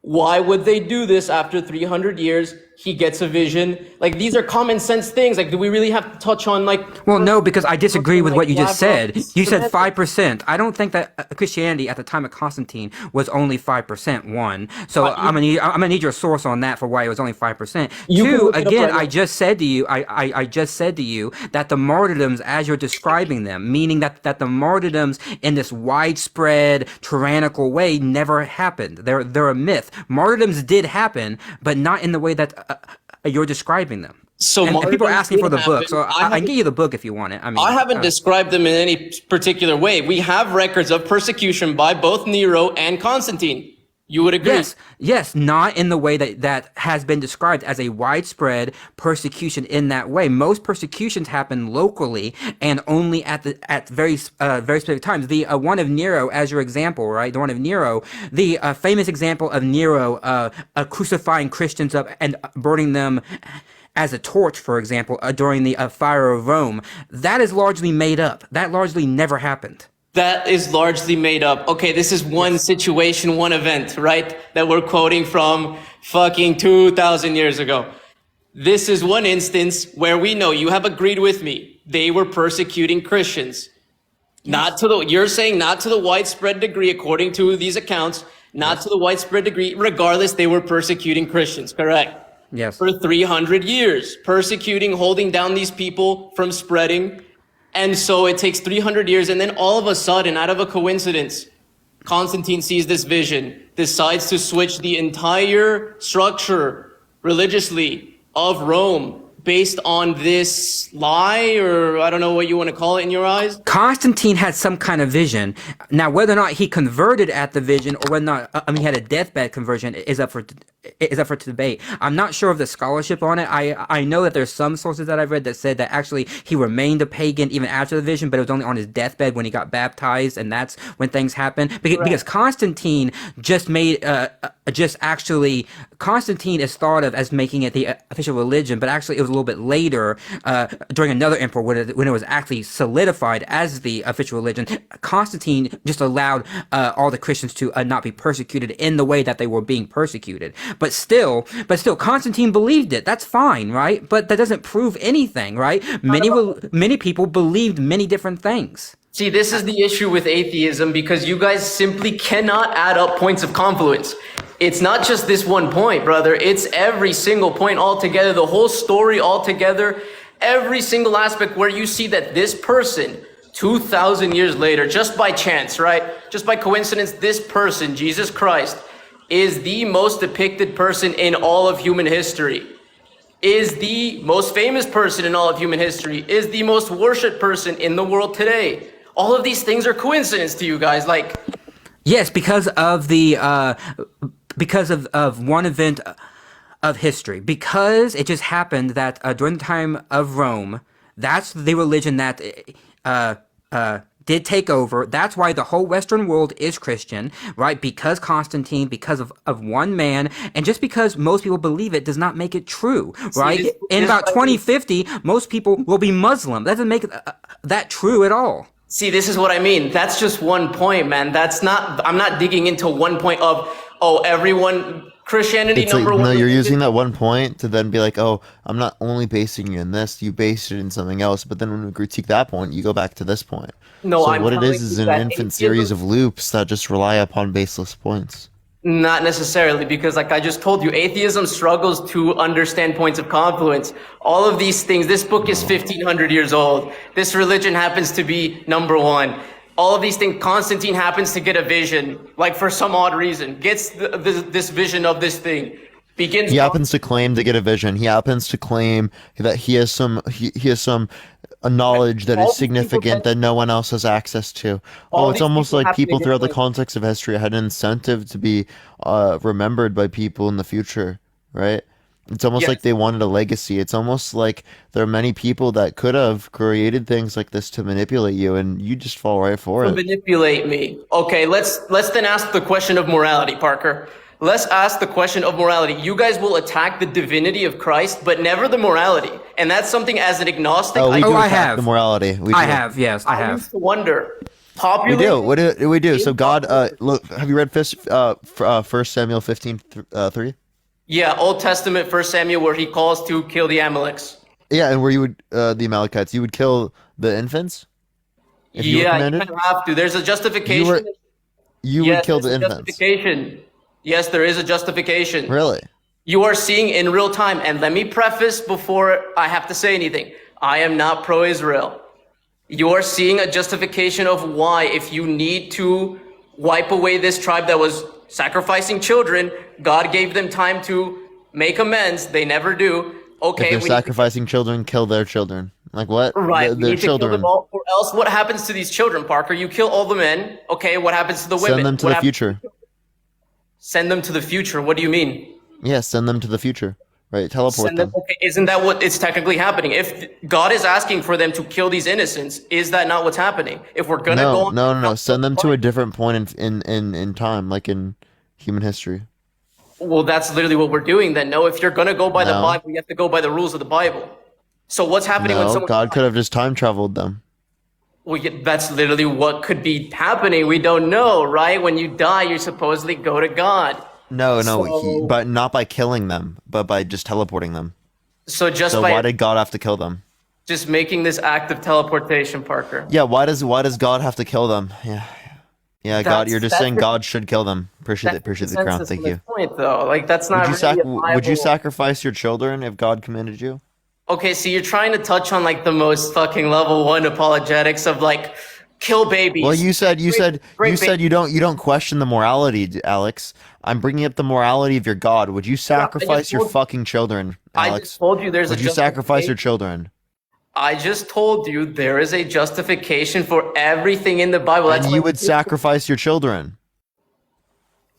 Why would they do this after 300 years? He gets a vision. Like, these are common sense things. Like, do we really have to touch on, like... Well, no, because I disagree with what you just said. You said 5%. I don't think that Christianity at the time of Constantine was only 5%, one. So I'm gonna need your source on that for why it was only 5%. Two, again, I just said to you, I just said to you that the martyrdoms, as you're describing them, meaning that the martyrdoms in this widespread, tyrannical way never happened. They're a myth. Martyrdoms did happen, but not in the way that you're describing them. So and people are asking for the book, so I haven't- can give you the book if you want it. I haven't described them in any particular way. We have records of persecution by both Nero and Constantine. You would agree? Yes, not in the way that has been described as a widespread persecution in that way. Most persecutions happen locally and only at very specific times. The one of Nero, as your example, right? The one of Nero, the famous example of Nero crucifying Christians up and burning them as a torch, for example, during the fire of Rome. That is largely made up. That largely never happened. That is largely made up. Okay, this is one situation, one event, right? That we're quoting from fucking 2,000 years ago. This is one instance where we know, you have agreed with me, they were persecuting Christians. You're saying not to the widespread degree, according to these accounts, not to the widespread degree, regardless, they were persecuting Christians, correct? Yes. For 300 years, persecuting, holding down these people from spreading. And so it takes 300 years, and then all of a sudden, out of a coincidence, Constantine sees this vision, decides to switch the entire structure religiously of Rome based on this lie, or I don't know what you want to call it in your eyes. Constantine had some kind of vision. Now, whether or not he converted at the vision, or whether or not he had a deathbed conversion, is up for debate. I'm not sure of the scholarship on it. I know that there's some sources that I've read that said that actually he remained a pagan even after the vision, but it was only on his deathbed when he got baptized, and that's when things happened. Because Constantine just made Constantine is thought of as making it the official religion, but actually it was a little bit later, during another emperor, when it was actually solidified as the official religion. Constantine just allowed all the Christians to not be persecuted in the way that they were being persecuted. But still, Constantine believed it. That's fine, right? But that doesn't prove anything, right? Many people believed many different things. See, this is the issue with atheism, because you guys simply cannot add up points of confluence. It's not just this one point, brother. It's every single point altogether, the whole story altogether, every single aspect where you see that this person, 2,000 years later, just by chance, right? Just by coincidence, this person, Jesus Christ, is the most depicted person in all of human history, is the most famous person in all of human history, is the most worshipped person in the world today. All of these things are coincidence to you guys, like... Yes, because of one event of history. Because it just happened that during the time of Rome, that's the religion that did take over. That's why the whole Western world is Christian, right? Because Constantine, because of one man, and just because most people believe it does not make it true, right? In about 2050, most people will be Muslim. That doesn't make that true at all. See, this is what I mean. That's just one point, man. I'm not digging into one point of, everyone Christianity It's like, number one. no, you're religion- using that one point to then be like, oh, I'm not only basing you in this, you based it in something else. But then when we critique that point, you go back to this point. No, so I'm what it telling is you an that infinite atheism- series of loops that just rely upon baseless points. Not necessarily, because like I just told you, atheism struggles to understand points of confluence. All of these things, this book is 1,500 years old. This religion happens to be number one. All of these things, Constantine happens to get a vision, like for some odd reason, gets this vision of this thing. Begins He happens to claim to get a vision. He happens to claim that he has some a knowledge that is significant that no one else has access to. All Oh, it's these almost people like have to people get throughout the like- context of history had an incentive to be remembered by people in the future, right? It's almost Yes. like they wanted a legacy. It's almost like there are many people that could have created things like this to manipulate you, and you just fall right for to it. manipulate me. Okay, let's then ask the question of morality, Parker. Let's ask the question of morality. You guys will attack the divinity of Christ, but never the morality. And that's something as an agnostic, Oh, we do I attack have. the morality. We I do. have, yes, I I have. used to wonder. We Popular. do. What do we do? So God, look. Have you read First Samuel 15:3? Yeah, Old Testament, 1 Samuel, where he calls to kill the Amaleks. Yeah, and where you would the Amalekites, you would kill the infants. If you were Yeah, you commanded? kind of have to. There's a justification. You Yes, would kill the there's a infants. justification. Yes, there is a justification. Really? You are seeing in real time. And let me preface before I have to say anything. I am not pro-Israel. You are seeing a justification of why, if you need to wipe away this tribe that was sacrificing children, God gave them time to make amends. They never do. Okay, If they're we need to sacrificing children, kill their children. Like what? Right, Their we need to kill children. them all, or else what happens to these children, Parker? You kill all the men, okay, what happens to the women? Send them to What the hap- future. Send them to the future, what do you mean? Yeah, send them to the future. Right, teleport Send them. okay, isn't that what is technically happening? If God is asking for them to kill these innocents, is that not what's happening? If we're gonna go No, on, no. Send them to a different point in time, like in human history. well, that's literally what we're doing then. No, if you're gonna go by the No. Bible, you have to go by the rules of the Bible. So what's happening when No, someone God could have just time traveled them. that's literally what could be happening. We don't know, right? When you die, you supposedly go to God. No, So- but not by killing them, but by just teleporting them. So just So by why did God have to kill them? just making this act of teleportation, Parker. Yeah, why does God have to kill them? Yeah, God, you're just that's saying the- God should kill them. Appreciate the crown. Consensus Thank on this you. Point though, like that's not. Would you viable- sacrifice your children if God commanded you? Okay, so you're trying to touch on like the most fucking level one apologetics of like kill babies. Well, you said great you don't question the morality, Alex. I'm bringing up the morality of your God. Would you sacrifice your told- fucking children, I Alex? just told you there's Would a you sacrifice your justification. children? I just told you there is a justification for everything in the Bible. That's And you why- would sacrifice your children.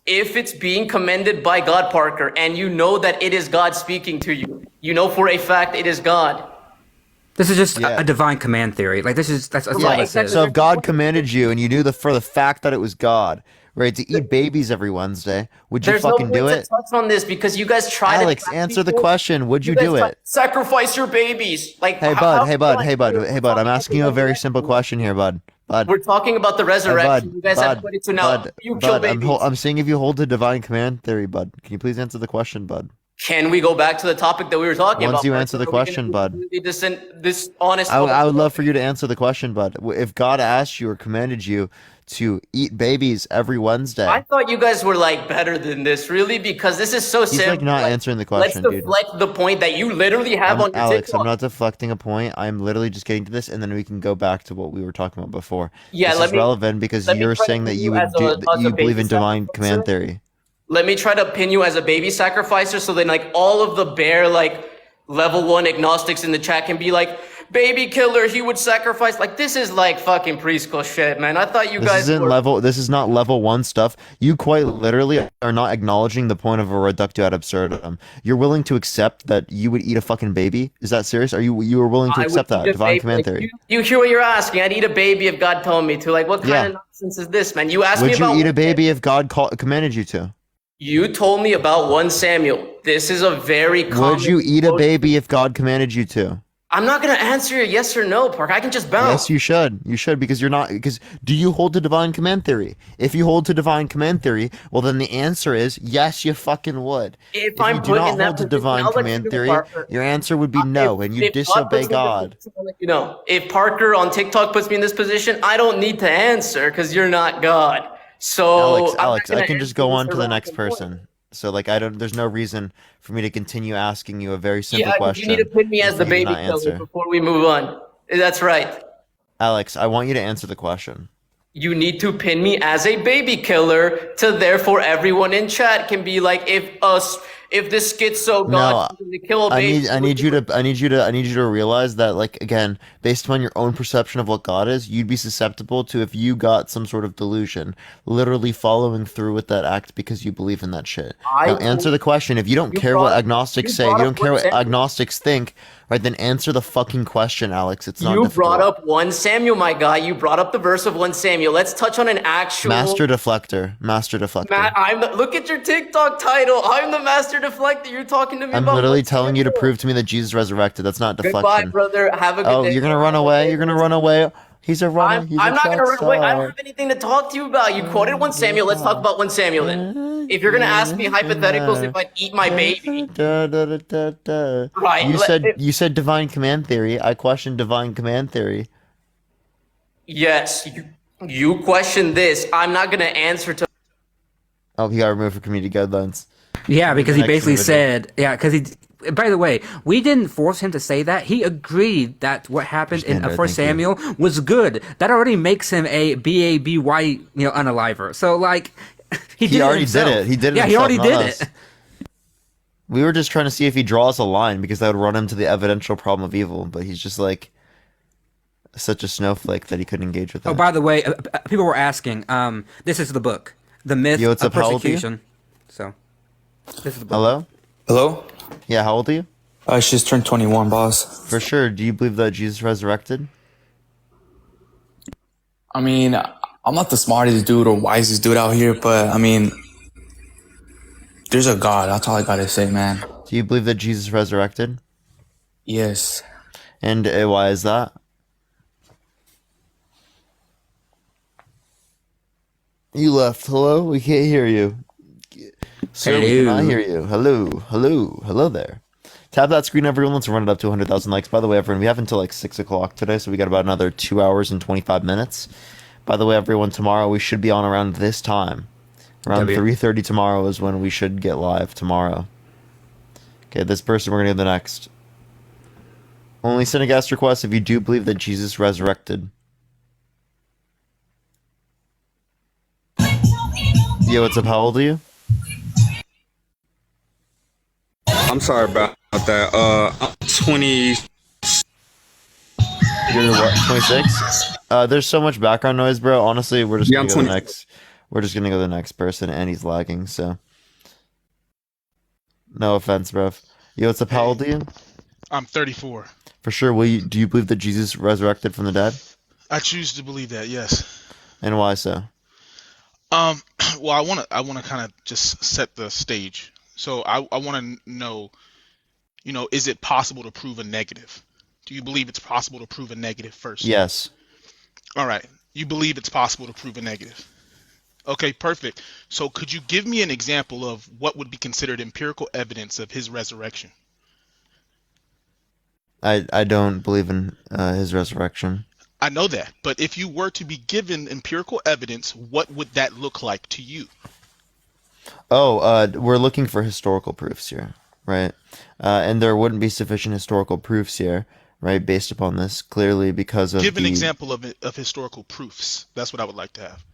if it's being commended by God, Parker, and you know that it is God speaking to you. You know for a fact it is God. This is just Yeah. a divine command theory. Like that's all Right, this is. So if God commanded you and you knew for the fact that it was God, right, to eat babies every Wednesday, would you There's fucking no do point it? to touch on this because you guys try Alex, to answer the question. Would you do it? Sacrifice your babies. Like Hey bud, I'm asking you a very simple question here, bud. We're talking about the resurrection. Bud, you guys have put it to now. You kill babies. I'm saying if you hold to divine command theory, bud. Can you please answer the question, bud? Can we go back to the topic that we were talking about? Once you Parker? answer the Are we gonna question, be bud. completely This honest. I would love for you to answer the question, bud. If God asked you or commanded you to eat babies every Wednesday, I thought you guys were like better than this, really, because this is so he's simple. like not answering the question, Let's dude. deflect the point that you literally have on your Alex, TikTok. I'm not deflecting a point. I'm literally just getting to this, and then we can go back to what we were talking about before. Yeah, this let is me- relevant because let me you're try to saying that put you you would as a- do as that a you believe in baby divine sacrificer. command theory. Let me try to pin you as a baby sacrificer, so then like all of the bare like level 1 agnostics in the chat can be like, baby killer, he would sacrifice. Like this is like fucking preschool shit, man. I thought you guys were. This is not level 1 stuff. You quite literally are not acknowledging the point of a reductio ad absurdum. You're willing to accept that you would eat a fucking baby? Is that serious? Are you are willing to I accept would that eat a divine baby. command Like, theory? you hear what you're asking? I'd eat a baby if God told me to. Like, what kind Yeah. of nonsense is this, man? You asked me Would you about. eat a baby if God commanded you to? You told me about 1 Samuel. This is a very common. Would you eat a baby if God commanded you to? I'm not gonna answer a yes or no, Park. I can just bounce. Yes, you should. You should because you're not. Because do you hold to divine command theory? If you hold to divine command theory, well, then the answer is yes, you fucking would. If you I'm do put not in that hold to position, divine I'll let you command know, theory, Parker. your answer would be no, and you If God disobey puts me in this God. position, I'll let you know. If Parker on TikTok puts me in this position, I don't need to answer because you're not God. So Alex, I'm not I can gonna just go answer on this to the next irrelevant point. person. So like I don't. There's no reason for me to continue asking you a very simple Yeah, you question. need to put me as the if you baby cannot killer answer. before we move on. That's right. Alex, I want you to answer the question. You need to pin me as a baby killer to therefore everyone in chat can be like, if this schizo god No, to kill a I baby. need you to realize that, like, again, based upon your own perception of what God is, you'd be susceptible to, if you got some sort of delusion, literally following through with that act because you believe in that shit. Now answer the question. If you don't care what agnostics say, if you don't care what agnostics think, right, then answer the fucking question, Alex. It's not You difficult. brought up 1 Samuel, my guy. You brought up the verse of 1 Samuel. Let's touch on an actual Master deflector. Look at your TikTok title. I'm the master deflector. You're talking to me I'm about literally 1 telling you to Samuel. prove to me that Jesus resurrected. That's not deflection. Goodbye, brother. Have a good Oh, day. you're gonna run away? You're gonna run away? He's a runner. He's I'm a not gonna track run away. I don't star. have anything to talk to you about. You quoted 1 Samuel. Let's talk about 1 Samuel then. If you're gonna ask me hypotheticals, if I'd eat my baby, Right, You said divine command theory. I questioned divine command theory. yes, you question this. I'm not gonna answer to. Oh, he got removed from community guidelines. Yeah, because he Next basically individual. said, yeah, because he. By the way, we didn't force him to say that. He agreed that what happened in Understand, First thank you. Samuel was good. That already makes him a baby, unaliver. So like, He already himself. did it. He did it. Yeah, he himself, already not did us. it. We were just trying to see if he draws a line because that would run him to the evidential problem of evil. But he's just like such a snowflake that he couldn't engage with that. Oh, by the way, people were asking. This is the book, The Myth Yo, what's of up, how old are you? Persecution. So, this is the book. Hello? Hello? Yeah, how old are you? I just turned 21, boss. For sure. Do you believe that Jesus resurrected? I mean, I'm not the smartest dude or wisest dude out here, but I mean, there's a God. That's all I gotta say, man. Do you believe that Jesus resurrected? Yes. And why is that? You left. Hello? We can't hear you. Sir, we Hello. cannot hear you. Hello there. Tap that screen, everyone. Let's run it up to 100,000 likes. By the way, everyone, we have until like 6 o'clock today, so we got about another 2 hours and 25 minutes. By the way, everyone, tomorrow we should be on around this time. Around 3:30 tomorrow is when we should get live tomorrow. Okay, this person, we're going to go to the next. Only send a guest request if you do believe that Jesus resurrected. Yo, what's up? How old are you? I'm sorry about that. I'm 20. You're what, 26? There's so much background noise, bro. Honestly, we're just Yeah, gonna I'm go to the 20. next. We're just gonna go to the next person, and he's lagging. So, no offense, bro. Yo, what's up? How old are you? I'm 34. For sure. Do you believe that Jesus resurrected from the dead? I choose to believe that, yes. And why so? Well, I wanna kind of just set the stage. So I want to know, is it possible to prove a negative? Do you believe it's possible to prove a negative first? Yes. All right. You believe it's possible to prove a negative. Okay, perfect. So could you give me an example of what would be considered empirical evidence of his resurrection? I don't believe in his resurrection. I know that, but if you were to be given empirical evidence, what would that look like to you? Oh, we're looking for historical proofs here, right? And there wouldn't be sufficient historical proofs here, right, based upon this, clearly because of Give an the... example of historical proofs. That's what I would like to have.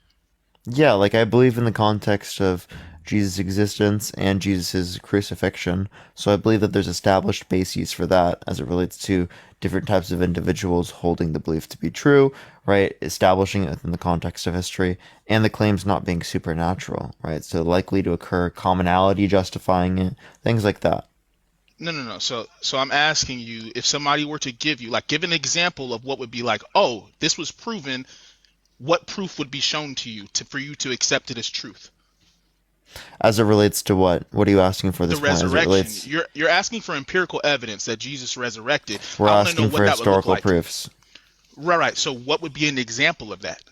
Yeah, like I believe in the context of Jesus' existence and Jesus' crucifixion. So I believe that there's established bases for that as it relates to different types of individuals holding the belief to be true, right? Establishing it within the context of history and the claims not being supernatural, right? So likely to occur, commonality justifying it, things like that. No. So I'm asking you, if somebody were to give an example of what would be like, oh, this was proven, what proof would be shown to you for you to accept it as truth? As it relates to what? What are you asking for The this point? As it resurrection. relates, You're asking for empirical evidence that Jesus resurrected. we're I want to know asking what for that would look historical like. proofs. Right. So what would be an example of that?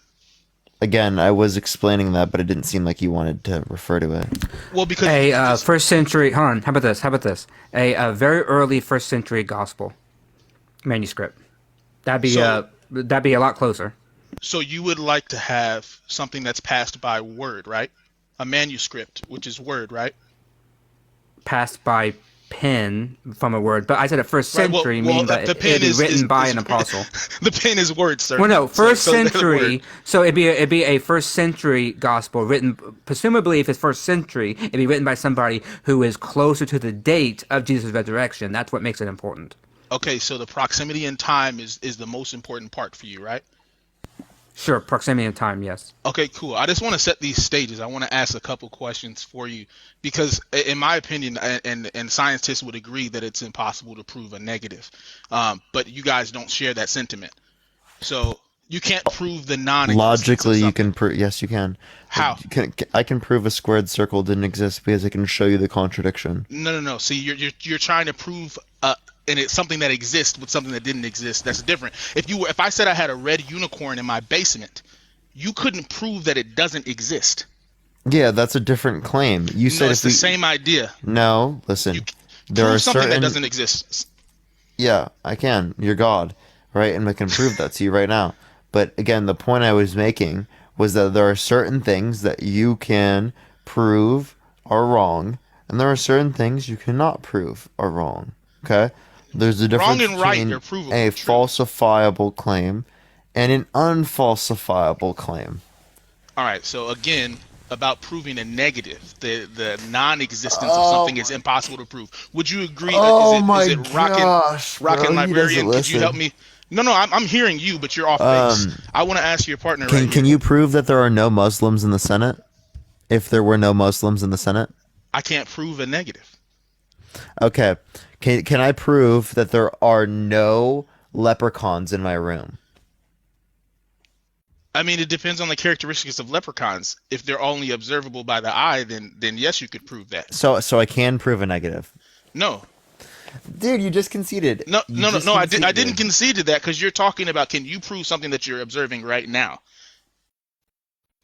Again, I was explaining that, but it didn't seem like you wanted to refer to it. Well, because A first century. Hold on. How about this? How about this? A very early first century gospel manuscript. That'd be a lot closer. So you would like to have something that's passed by word, right? A manuscript, which is word, right? Passed by pen from a word, but I said a first Right, well- century, well, meaning that the pen it'd be is- written is- by is- an apostle. The pen is word, sir. Well, no, first So the century. word. So it'd be a first century gospel written, presumably, if it's first century, it'd be written by somebody who is closer to the date of Jesus' resurrection. That's what makes it important. Okay, so the proximity in time is the most important part for you, right? Sure, proximity of time, yes. Okay, cool. I just want to set these stages. I want to ask a couple questions for you because, in my opinion, and scientists would agree that it's impossible to prove a negative, but you guys don't share that sentiment. So you can't prove the non-existence Logically, of you something. can prove. Yes, you can. How? I can prove a squared circle didn't exist because I can show you the contradiction. No. See, you're trying to prove and it's something that exists with something that didn't exist. That's different. If I said I had a red unicorn in my basement, you couldn't prove that it doesn't exist. Yeah, that's a different claim. You said No, it's if the we, same idea. No, listen. There Prove are something certain. that doesn't exist. Yeah, I can. You're God, right? And I can prove that to you right now. But again, the point I was making was that there are certain things that you can prove are wrong, and there are certain things you cannot prove are wrong. Okay? There's a difference Wrong and right between are provable, a falsifiable claim and an unfalsifiable claim. All right. So again, about proving a negative, the non-existence of something is impossible to prove. Would you agree? Oh is my it Rockin' gosh, bro, he Librarian? doesn't Could you help listen. me? No, I'm hearing you, but you're off base. I want to ask your partner. Can you prove that there are no Muslims in the Senate? If there were no Muslims in the Senate? I can't prove a negative. Okay. Can I prove that there are no leprechauns in my room? I mean, it depends on the characteristics of leprechauns. If they're only observable by the eye, then yes, you could prove that. So I can prove a negative. No. Dude, you just conceded. No. You just I didn't conceded. concede to that because you're talking about can you prove something that you're observing right now?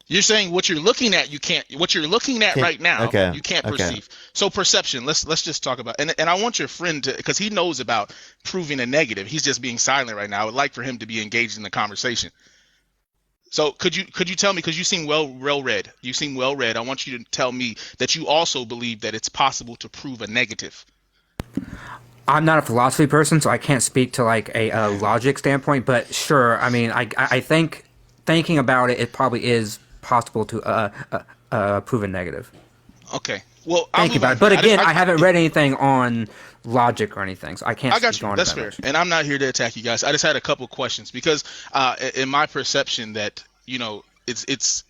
You're saying what you're looking at, you can't. What you're looking at right now, okay, you can't okay. perceive. So perception. Let's just talk about. And I want your friend to, because he knows about proving a negative. He's just being silent right now. I would like for him to be engaged in the conversation. So could you tell me, because you seem well read. You seem well read. I want you to tell me that you also believe that it's possible to prove a negative. I'm not a philosophy person, so I can't speak to like a logic standpoint. But sure, I mean, I think thinking about it, it probably is possible to prove a negative. Okay. Well, Thank you, move on. but again, I haven't read anything on logic or anything, so I can't. I got speak you. on That's it that fair. much. And I'm not here to attack you guys. I just had a couple questions because, in my perception, that it's.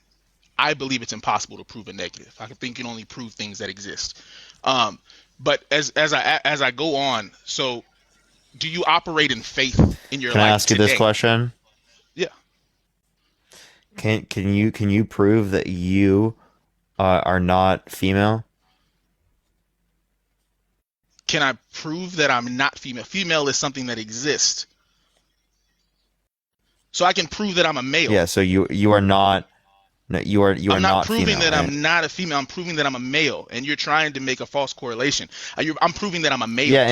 I believe it's impossible to prove a negative. I think you can only prove things that exist. But as I go on, so do you operate in faith in your Can life I ask you today? this question? Yeah. Can you prove that you are not female? Can I prove that I'm not female? Female is something that exists. So I can prove that I'm a male. Yeah. So you are not. No, you are I'm not proving female, that right? I'm not a female. I'm proving that I'm a male, and you're trying to make a false correlation. I'm proving that I'm a male. Yeah,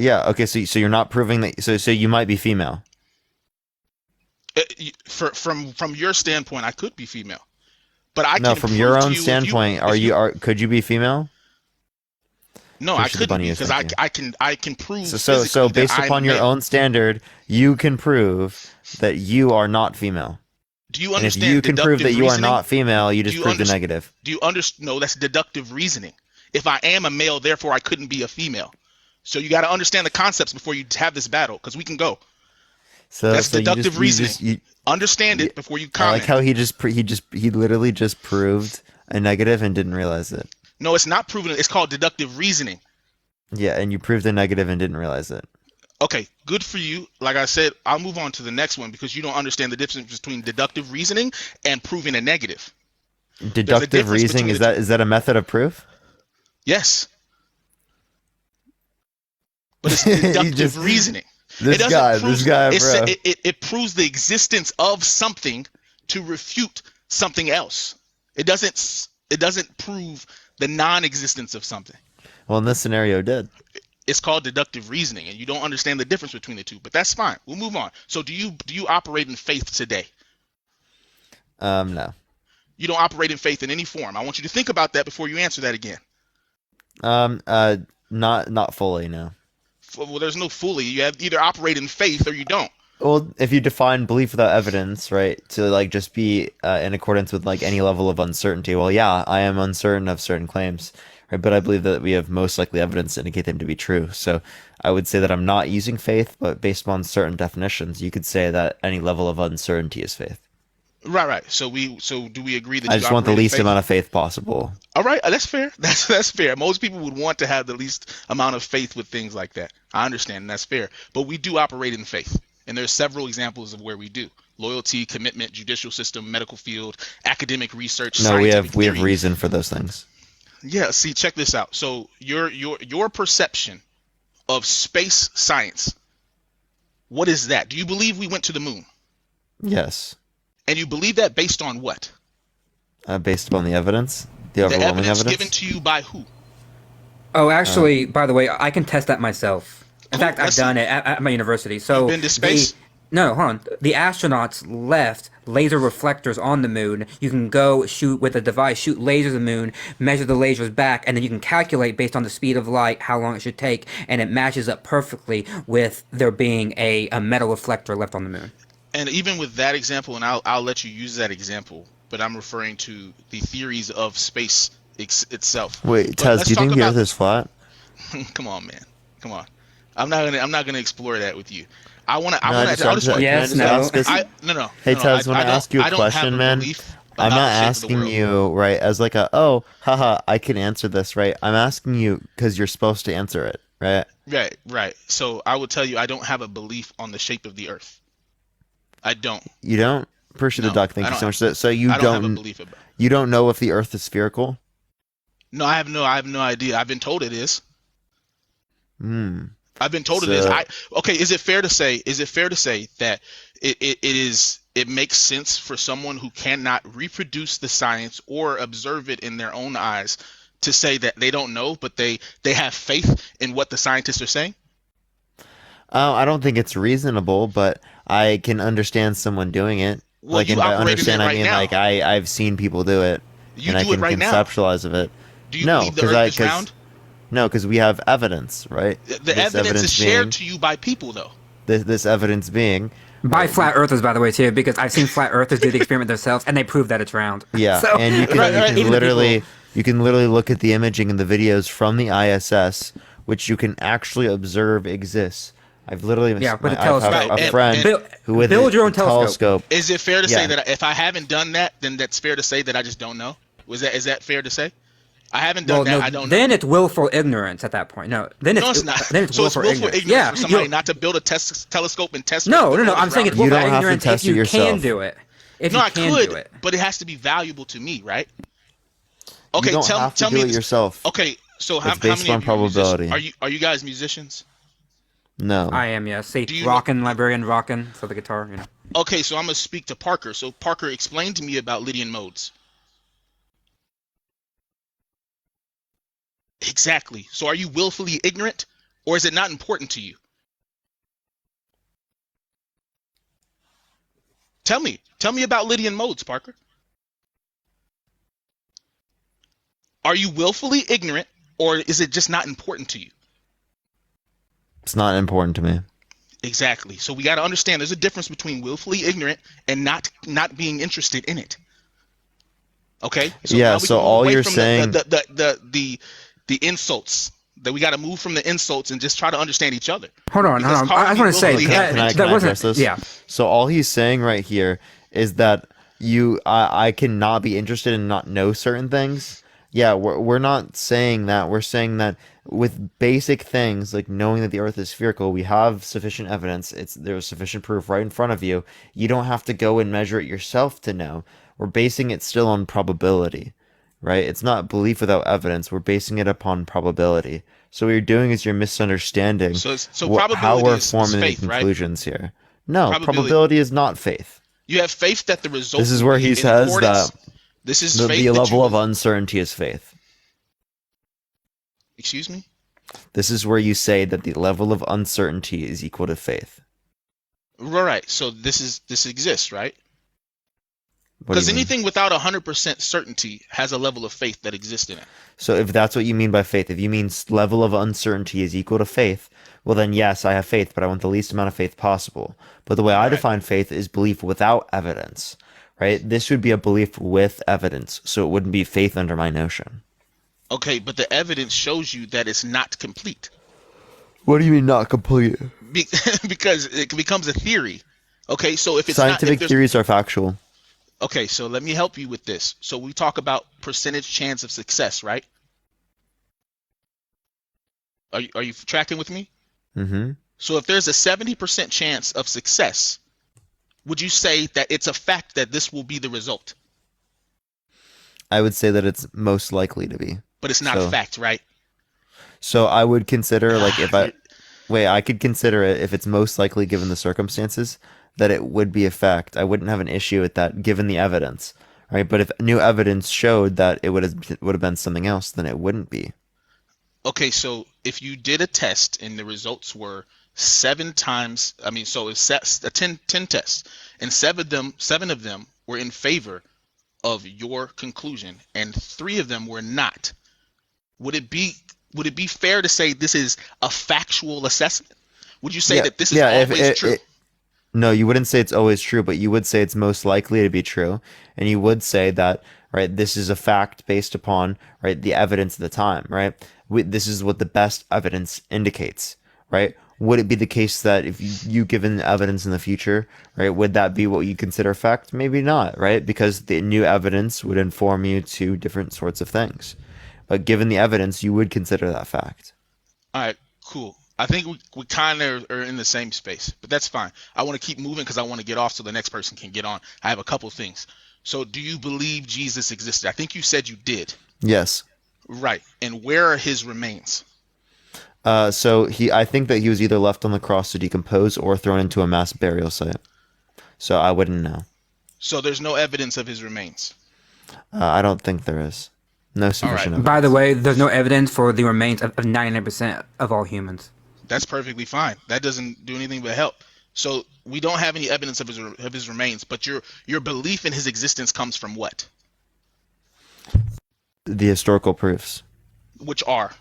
and okay, so you're not proving that. So you might be female. From your standpoint, I could be female, but I No, can from prove your to own you if standpoint, could you be female? No, I Push the couldn't bunny be is because thinking. I can prove. So physically based that I'm upon your male. own standard, you can prove that you are not female. Do you And if understand? you can prove that deductive you are reasoning? not female, you Do just you prove the underst- negative. Do you understand? No, that's deductive reasoning. If I am a male, therefore I couldn't be a female. So you got to understand the concepts before you have this battle, because we can go. So That's so deductive reasoning. You Understand it before you I comment. like how he literally just proved a negative and didn't realize it. No, it's not proven. It's called deductive reasoning. Yeah, and you proved a negative and didn't realize it. Okay, good for you. Like I said, I'll move on to the next one because you don't understand the difference between deductive reasoning and proving a negative. Deductive difference reasoning, between is that a method of proof? Yes. But it's deductive reasoning. This guy, bro. It proves the existence of something to refute something else. It doesn't prove the non-existence of something. Well, in this scenario, it did. It's called deductive reasoning, and you don't understand the difference between the two. But that's fine. We'll move on. So, do you operate in faith today? No. You don't operate in faith in any form. I want you to think about that before you answer that again. Not fully, no. Well, there's no fully. You have either operate in faith or you don't. Well, if you define belief without evidence, right, to like just be in accordance with like any level of uncertainty, well, yeah, I am uncertain of certain claims, right, but I believe that we have most likely evidence to indicate them to be true. So I would say that I'm not using faith, but based upon certain definitions, you could say that any level of uncertainty is faith. Right. So do we agree that I you just want the operate in least faith? amount of faith possible. All right, that's fair. That's fair. Most people would want to have the least amount of faith with things like that. I understand, and that's fair. But we do operate in faith, and there's several examples of where we do: loyalty, commitment, judicial system, medical field, academic research. No, we have theory. reason for those things. Yeah. See, check this out. So your perception of space science, what is that? Do you believe we went to the moon? Yes. And you believe that based on what? Based upon the evidence, the overwhelming evidence given to you by who? Oh, actually, by the way, I can test that myself. In fact, I've done it at my university. So You've been to space? No, hold on. The astronauts left laser reflectors on the moon. You can go shoot with a device, shoot lasers at the moon, measure the lasers back, and then you can calculate based on the speed of light how long it should take, and it matches up perfectly with there being a metal reflector left on the moon. And even with that example, and I'll let you use that example, but I'm referring to the theories of space itself. Wait, But Taz, let's do you talk think the about- Earth is flat? Come on, man. Come on. I'm not gonna explore that with you. I want to. No, I just- just want. Yes, can I no. just ask this? No. Hey, no, Taz, when I ask you a I don't have question, man, belief I'm about not the shape of the asking world. you, right, as like haha, I can answer this, right? I'm asking you because you're supposed to answer it, right? Right. So I will tell you, I don't have a belief on the shape of the Earth. I don't. You don't? Appreciate the No, duck, thank I you so don't- much. So you I don't have a belief about. you don't know if the Earth is spherical? No, I have no idea. I've been told it is. Hmm. I've been told it is. So- Okay, is it fair to say that it makes sense for someone who cannot reproduce the science or observe it in their own eyes to say that they don't know, but they have faith in what the scientists are saying? I don't think it's reasonable, but I can understand someone doing it. Well, like, you and by operate in it understand, I right mean, now. like I've seen people do it, You and I do it can right now. conceptualize of it. Do you No, believe the because Earth is round? No, because we have evidence, right? The This evidence is shared being- to you by people, though. This evidence being By flat earthers, by the way, too, because I've seen flat earthers do the experiment themselves, and they prove that it's round. Yeah, So- and you can, Even the you can literally look at the imaging and the videos from the ISS, which you can actually observe exists. I've literally Yeah, with a I have telescope. a friend who with build a your own telescope. Is it fair to Yeah. say that if I haven't done that, then that's fair to say that I just don't know? Is that fair to say? I haven't done that. I don't know. Then it's willful ignorance at that point. No, then it's No, it's not. Then it's So it's willful willful ignorance. ignorance Yeah, for somebody you'll- not to build a telescope and test. No, the no, no. Earth I'm saying it's round. willful don't have to ignorance test if it you can yourself. do it. If No, you I can could, do it. but it has to be valuable to me, right? You Okay, don't tell have to tell do me it this. yourself. Okay, so how It's based many on of you are probability. musicians? Are you guys musicians? No. I am, yeah. See, Do you rockin' librarian, rockin' for the guitar. You know. Okay, so I'm gonna speak to Parker. So Parker, explain to me about Lydian modes. Exactly. So are you willfully ignorant, or is it not important to you? Tell me about Lydian modes, Parker. Are you willfully ignorant, or is it just not important to you? It's not important to me. Exactly. So we got to understand there's a difference between willfully ignorant and not being interested in it. Okay? Yeah, now we so can move all away you're from saying- the insults. That we got to move from the insults and just try to understand each other. Hold on, Because hold on. I calling just want me to say willfully that, ignorant- Can that I wasn't. address this? Yeah. So all he's saying right here is that I cannot be interested in not know certain things. Yeah, we're not saying that. We're saying that with basic things like knowing that the Earth is spherical, we have sufficient evidence. There's sufficient proof right in front of you. You don't have to go and measure it yourself to know. we're basing it still on probability, right? It's not belief without evidence. We're basing it upon probability. So what you're doing is you're misunderstanding So how probability we're is forming the faith, right? conclusions here. No, Probability. probability is not faith. You have faith that the result. This is will where be he in says accordance- that this is the faith that level you- of uncertainty is faith. Excuse me? This is where you say that the level of uncertainty is equal to faith. Right. So this exists, right? What do you Because mean? anything without 100% certainty has a level of faith that exists in it. So if that's what you mean by faith, if you mean level of uncertainty is equal to faith, well then yes, I have faith, but I want the least amount of faith possible. But the way I define faith is belief without evidence, right? This would be a belief with evidence, so it wouldn't be faith under my notion. Okay, but the evidence shows you that it's not complete. What do you mean not complete? Because it becomes a theory. Okay, so if it's Scientific not, if there's- theories are factual. Okay, so let me help you with this. So we talk about percentage chance of success, right? Are you tracking with me? Mm-hmm. So if there's a 70% chance of success, would you say that it's a fact that this will be the result? I would say that it's most likely to be. But it's not a fact, right? So I would consider, like, I could consider it if it's most likely given the circumstances that it would be a fact. I wouldn't have an issue with that given the evidence, right? But if new evidence showed that it would have been something else, then it wouldn't be. Okay, so if you did a test and the results were 7 times, I mean, so it's 10 tests, and seven of them were in favor of your conclusion, and 3 of them were not. Would it be fair to say this is a factual assessment? Would you say that this is always true? No, you wouldn't say it's always true, but you would say it's most likely to be true, and you would say that, right, this is a fact based upon, right, the evidence at the time, right? This is what the best evidence indicates, right? Would it be the case that if you given evidence in the future, right, would that be what you consider fact? Maybe not, right? Because the new evidence would inform you to different sorts of things. But given the evidence, you would consider that fact. All right, cool. I think we kind of are in the same space, but that's fine. I want to keep moving because I want to get off so the next person can get on. I have a couple things. So do you believe Jesus existed? I think you said you did. Yes. Right. And where are his remains? So I think that he was either left on the cross to decompose or thrown into a mass burial site. So I wouldn't know. So there's no evidence of his remains. I don't think there is. No sufficient evidence. By the way, there's no evidence for the remains of 99% of all humans. That's perfectly fine. That doesn't do anything but help. So we don't have any evidence of his remains, but your belief in his existence comes from what? The historical proofs, Which are?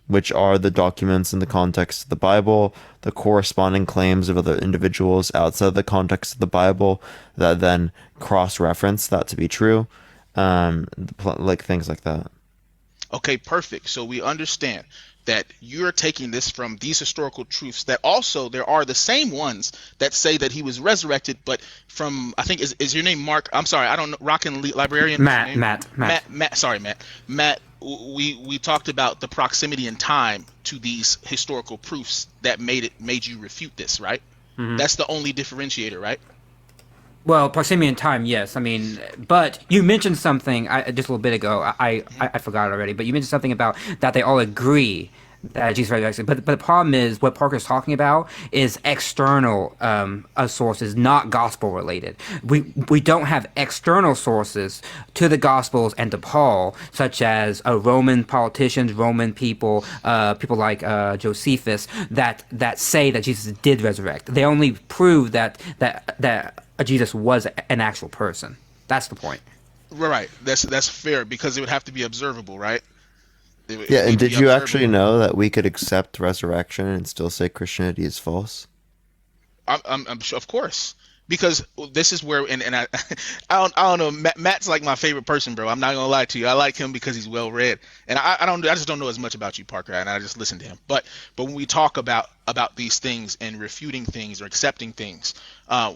which are the documents in the context of the Bible, the corresponding claims of other individuals outside the context of the Bible that then cross-reference that to be true, like things like that. Okay, perfect. So we understand that you're taking this from these historical truths that also there are the same ones that say that he was resurrected, but from, I think, is your name Mark? I'm sorry, I don't know. Rockin' Librarian? Matt. Sorry, Matt. Matt, we talked about the proximity in time to these historical proofs that made you refute this, right? Mhm. That's the only differentiator, right? Well, proximity in time, yes. I mean, but you mentioned something just a little bit ago. I forgot already, but you mentioned something about that they all agree that Jesus resurrected. But the problem is what Parker's talking about is external sources, not gospel related. We don't have external sources to the Gospels and to Paul, such as Roman politicians, Roman people, people like Josephus, that say that Jesus did resurrect. They only prove that Jesus was an actual person. That's the point. Right. That's fair because it would have to be observable, right? Yeah, and did you actually know that we could accept resurrection and still say Christianity is false? I'm sure, of course, because this is where, and I don't know. Matt's like my favorite person, bro. I'm not gonna lie to you. I like him because he's well read, and I just don't know as much about you, Parker, and I just listen to him. But when we talk about these things and refuting things or accepting things,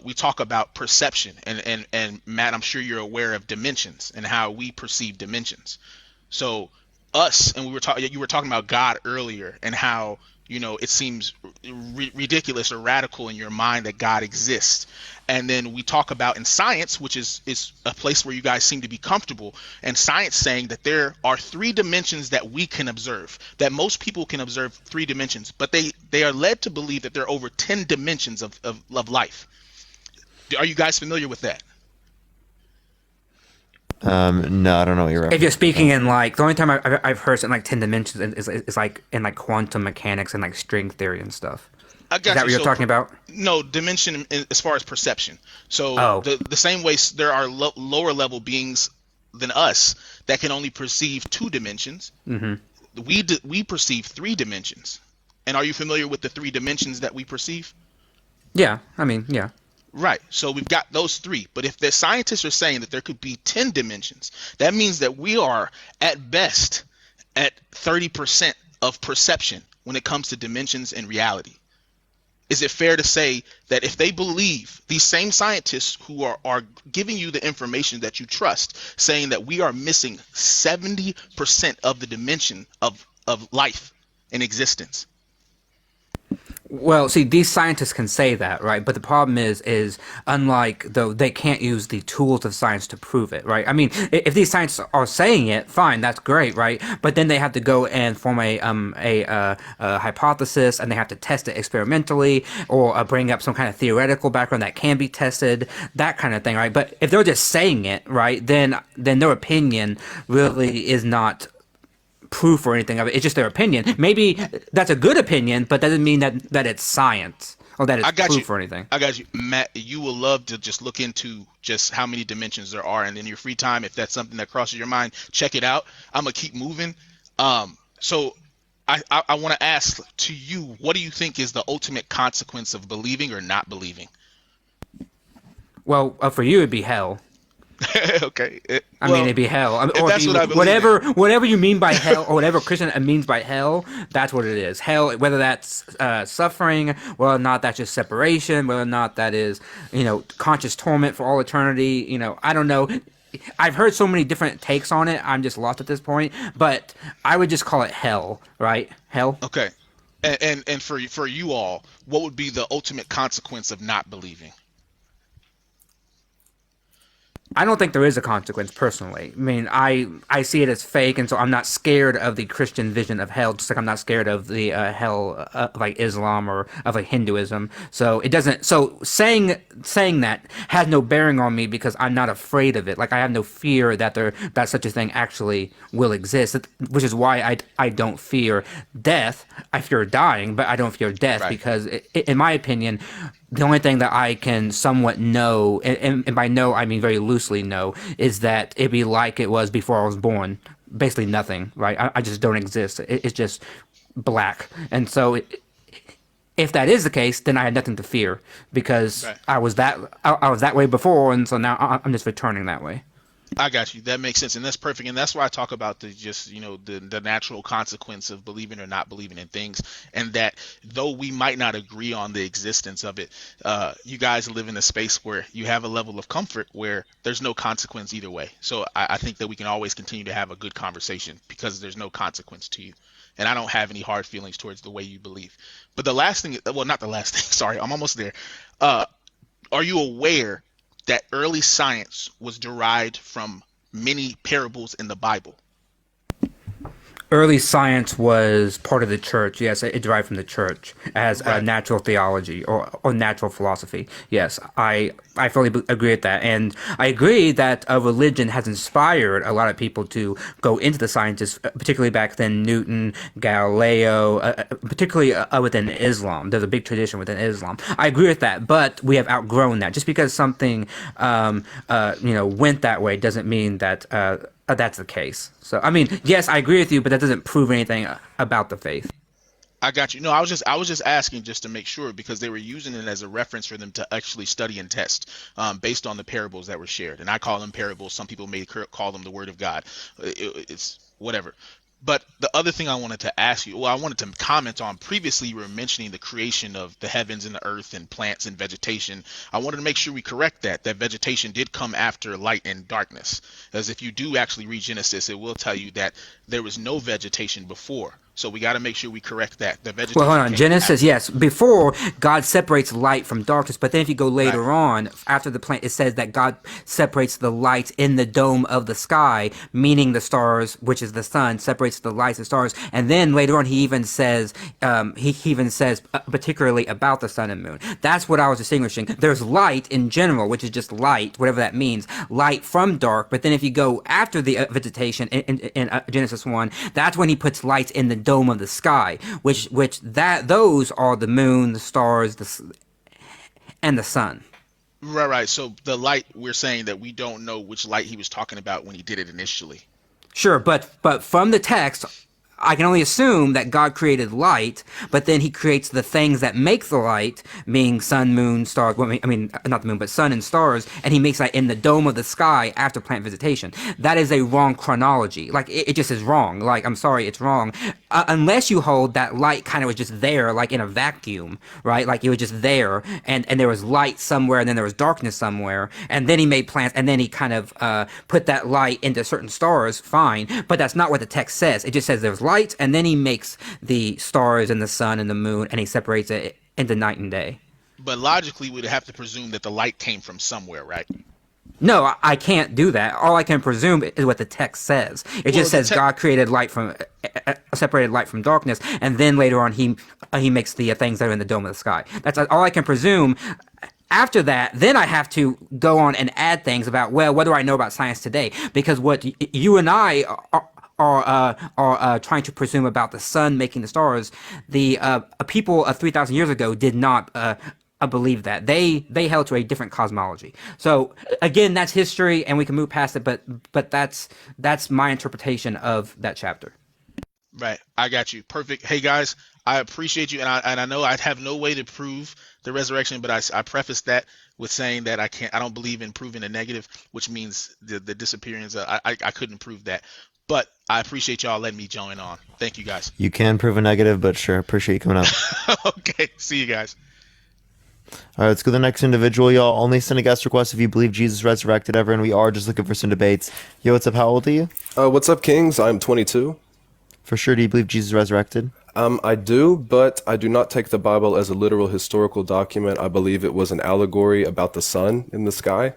we talk about perception, and Matt, I'm sure you're aware of dimensions and how we perceive dimensions. So us, and you were talking about God earlier, and how it seems ridiculous or radical in your mind that God exists. And then we talk about in science, which is a place where you guys seem to be comfortable, and science saying that there are 3 dimensions that we can observe, that most people can observe 3 dimensions, but they are led to believe that there are over 10 dimensions of life. Are you guys familiar with that? No, I don't know what you're. If you're speaking in like the only time I've heard something like 10 dimensions is like in like quantum mechanics and like string theory and stuff. I got Is that what you're talking about? No, dimension as far as perception. So the same way there are lower level beings than us that can only perceive 2 dimensions. Mm-hmm. We perceive 3 dimensions. And are you familiar with the 3 dimensions that we perceive? Yeah, I mean, yeah. Right. So we've got those 3. But if the scientists are saying that there could be 10 dimensions, that means that we are at best at 30% of perception when it comes to dimensions and reality. Is it fair to say that if they believe, these same scientists who are giving you the information that you trust, saying that we are missing 70% of the dimension of life and existence? Well, see, these scientists can say that, right? But the problem is unlike though they can't use the tools of science to prove it, right? I mean, if these scientists are saying it, fine, that's great, right? But then they have to go and form a hypothesis, and they have to test it experimentally, or bring up some kind of theoretical background that can be tested, that kind of thing, right? But if they're just saying it, right, then their opinion really is not proof or anything of it. It's just their opinion. Maybe that's a good opinion, but that doesn't mean that it's science or that it's proof or anything. I got you, Matt. You will love to just look into just how many dimensions there are, and in your free time, if that's something that crosses your mind, check it out. I'm gonna keep moving. So I want to ask to you, what do you think is the ultimate consequence of believing or not believing? Well, for you, it'd be hell. Okay. I mean, it'd be hell. Or that's what I believe whatever you mean by hell, or whatever Christian means by hell, that's what it is. Hell, whether that's suffering, whether or not that's just separation, whether or not that is, conscious torment for all eternity. I don't know. I've heard so many different takes on it. I'm just lost at this point. But I would just call it hell, right? Hell. Okay. And for you all, what would be the ultimate consequence of not believing? I don't think there is a consequence personally. I mean, I see it as fake, and so I'm not scared of the Christian vision of hell, just like I'm not scared of the hell like Islam or of like Hinduism. So it doesn't. So saying that has no bearing on me because I'm not afraid of it. Like I have no fear that such a thing actually will exist, which is why I don't fear death. I fear dying, but I don't fear death because, in my opinion, the only thing that I can somewhat know, and by know I mean very loosely know, is that it'd be like it was before I was born. Basically nothing, right? I just don't exist. It's just black. And so if that is the case, then I had nothing to fear because I was that way before, and so now I'm just returning that way. I got you. That makes sense, and that's perfect. And that's why I talk about the natural consequence of believing or not believing in things, and that though we might not agree on the existence of it, you guys live in a space where you have a level of comfort where there's no consequence either way. So I think that we can always continue to have a good conversation because there's no consequence to you, and I don't have any hard feelings towards the way you believe. But the last thing, well, not the last thing. Sorry, I'm almost there. Are you aware that early science was derived from many parables in the Bible? Early science was part of the church. Yes, it derived from the church as natural theology or natural philosophy. Yes, I fully agree with that. And I agree that religion has inspired a lot of people to go into the sciences, particularly back then, Newton, Galileo, particularly within Islam. There's a big tradition within Islam. I agree with that, but we have outgrown that. Just because something went that way doesn't mean that that's the case. So, I mean, yes, I agree with you, but that doesn't prove anything about the faith. I got you. No, I was just asking just to make sure because they were using it as a reference for them to actually study and test based on the parables that were shared. And I call them parables. Some people may call them the Word of God. It's whatever. But the other thing I wanted to ask you, well, I wanted to comment on previously, you were mentioning the creation of the heavens and the earth and plants and vegetation. I wanted to make sure we correct that vegetation did come after light and darkness. As if you do actually read Genesis, it will tell you that there was no vegetation before. So we got to make sure we correct that. The vegetation. Well, hold on. came Genesis, after. yes. Before, God separates light from darkness. But then if you go later on, after the plant, it says that God separates the light in the dome of the sky, meaning the stars, which is the sun, separates the lights and stars. And then later on, he even says, particularly about the sun and moon. That's what I was distinguishing. There's light in general, which is just light, whatever that means, light from dark. But then if you go after the vegetation in Genesis 1, that's when he puts lights in the dome of the sky, which those are the moon, the stars, and the sun. Right. So the light, we're saying that we don't know which light he was talking about when he did it initially. Sure, but from the text, I can only assume that God created light, but then he creates the things that make the light, being sun, moon, stars. Well, I mean, not the moon, but sun and stars, and he makes that in the dome of the sky after plant vegetation. That is a wrong chronology. Like, it just is wrong. Like, I'm sorry, it's wrong. Unless you hold that light kind of was just there, like in a vacuum, right? Like, it was just there, and there was light somewhere, and then there was darkness somewhere, and then he made plants, and then he kind of put that light into certain stars, fine. But that's not what the text says. It just says there's light, and then he makes the stars and the sun and the moon, and he separates it into night and day. But logically, we'd have to presume that the light came from somewhere, right? No, I can't do that. All I can presume is what the text says. It just says God created light from separated light from darkness, and then later on he makes the things that are in the dome of the sky. That's all I can presume. After that, then I have to go on and add things about, well, what do I know about science today? Because what you and I are trying to presume about the sun making the stars, the people 3,000 years ago did not believe that. They held to a different cosmology. So again, that's history, and we can move past it. But that's my interpretation of that chapter. Right, I got you. Perfect. Hey guys, I appreciate you, and I know I have no way to prove the resurrection, but I preface that with saying that I don't believe in proving a negative, which means the disappearance. I couldn't prove that. But I appreciate y'all letting me join on. Thank you, guys. You can prove a negative, but sure, appreciate you coming up. Okay, see you guys. All right, let's go to the next individual, y'all. Only send a guest request if you believe Jesus resurrected ever, and we are just looking for some debates. Yo, what's up? How old are you? What's up, Kings? I'm 22. For sure, do you believe Jesus resurrected? I do, but I do not take the Bible as a literal historical document. I believe it was an allegory about the sun in the sky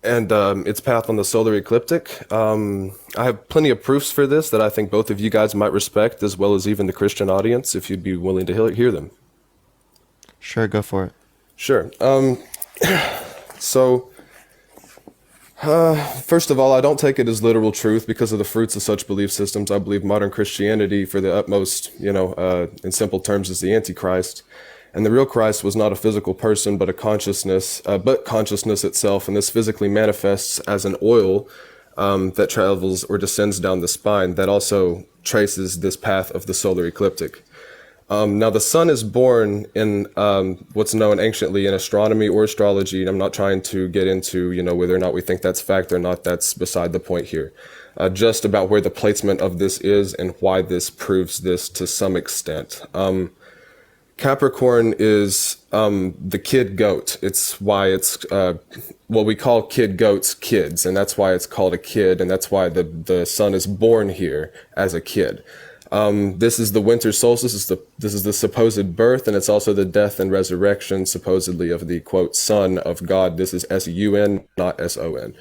and its path on the solar ecliptic. I have plenty of proofs for this that I think both of you guys might respect, as well as even the Christian audience, if you'd be willing to hear them. Sure, go for it. Sure. First of all, I don't take it as literal truth because of the fruits of such belief systems. I believe modern Christianity, for the utmost, in simple terms, is the Antichrist. And the real Christ was not a physical person, but a consciousness, but consciousness itself. And this physically manifests as an oil that travels or descends down the spine that also traces this path of the solar ecliptic. Now, the sun is born in what's known anciently in astronomy or astrology. And I'm not trying to get into, whether or not we think that's fact or not. That's beside the point here. Just about where the placement of this is and why this proves this to some extent. Capricorn is the kid goat. It's why it's we call kid goats kids, and that's why it's called a kid, and that's why the sun is born here as a kid. This is the winter solstice. This is the supposed birth, and it's also the death and resurrection, supposedly, of the quote Son of God. This is S-U-N, not S-O-N.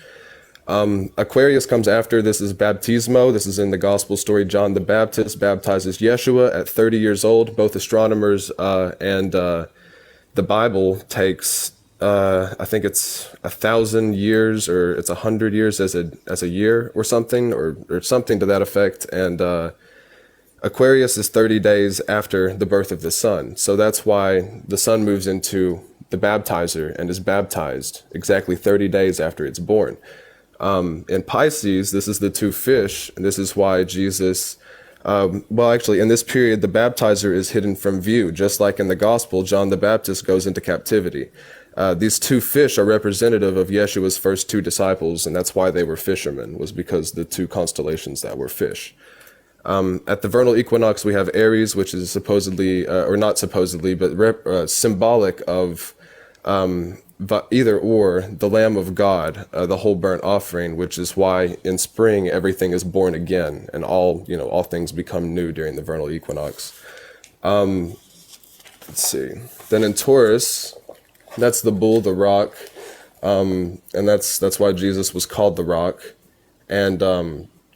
Aquarius comes after. This is baptismo. This is in the gospel story. John the Baptist baptizes Yeshua at 30 years old. Both astronomers and the Bible takes, I think it's 1,000 years or it's 100 years as a year or something, or something to that effect. And Aquarius is 30 days after the birth of the sun. So that's why the sun moves into the baptizer and is baptized exactly 30 days after it's born. In Pisces, this is the two fish, and this is why Jesus, in this period, the baptizer is hidden from view. Just like in the gospel, John the Baptist goes into captivity. These two fish are representative of Yeshua's first two disciples, and that's why they were fishermen, was because the two constellations that were fish. At the vernal equinox, we have Aries, which is supposedly, or not supposedly, but symbolic of either or the Lamb of God, the whole burnt offering, which is why in spring everything is born again, and all things become new during the vernal equinox. Let's see. Then in Taurus, that's the bull, the rock, and that's why Jesus was called the rock. And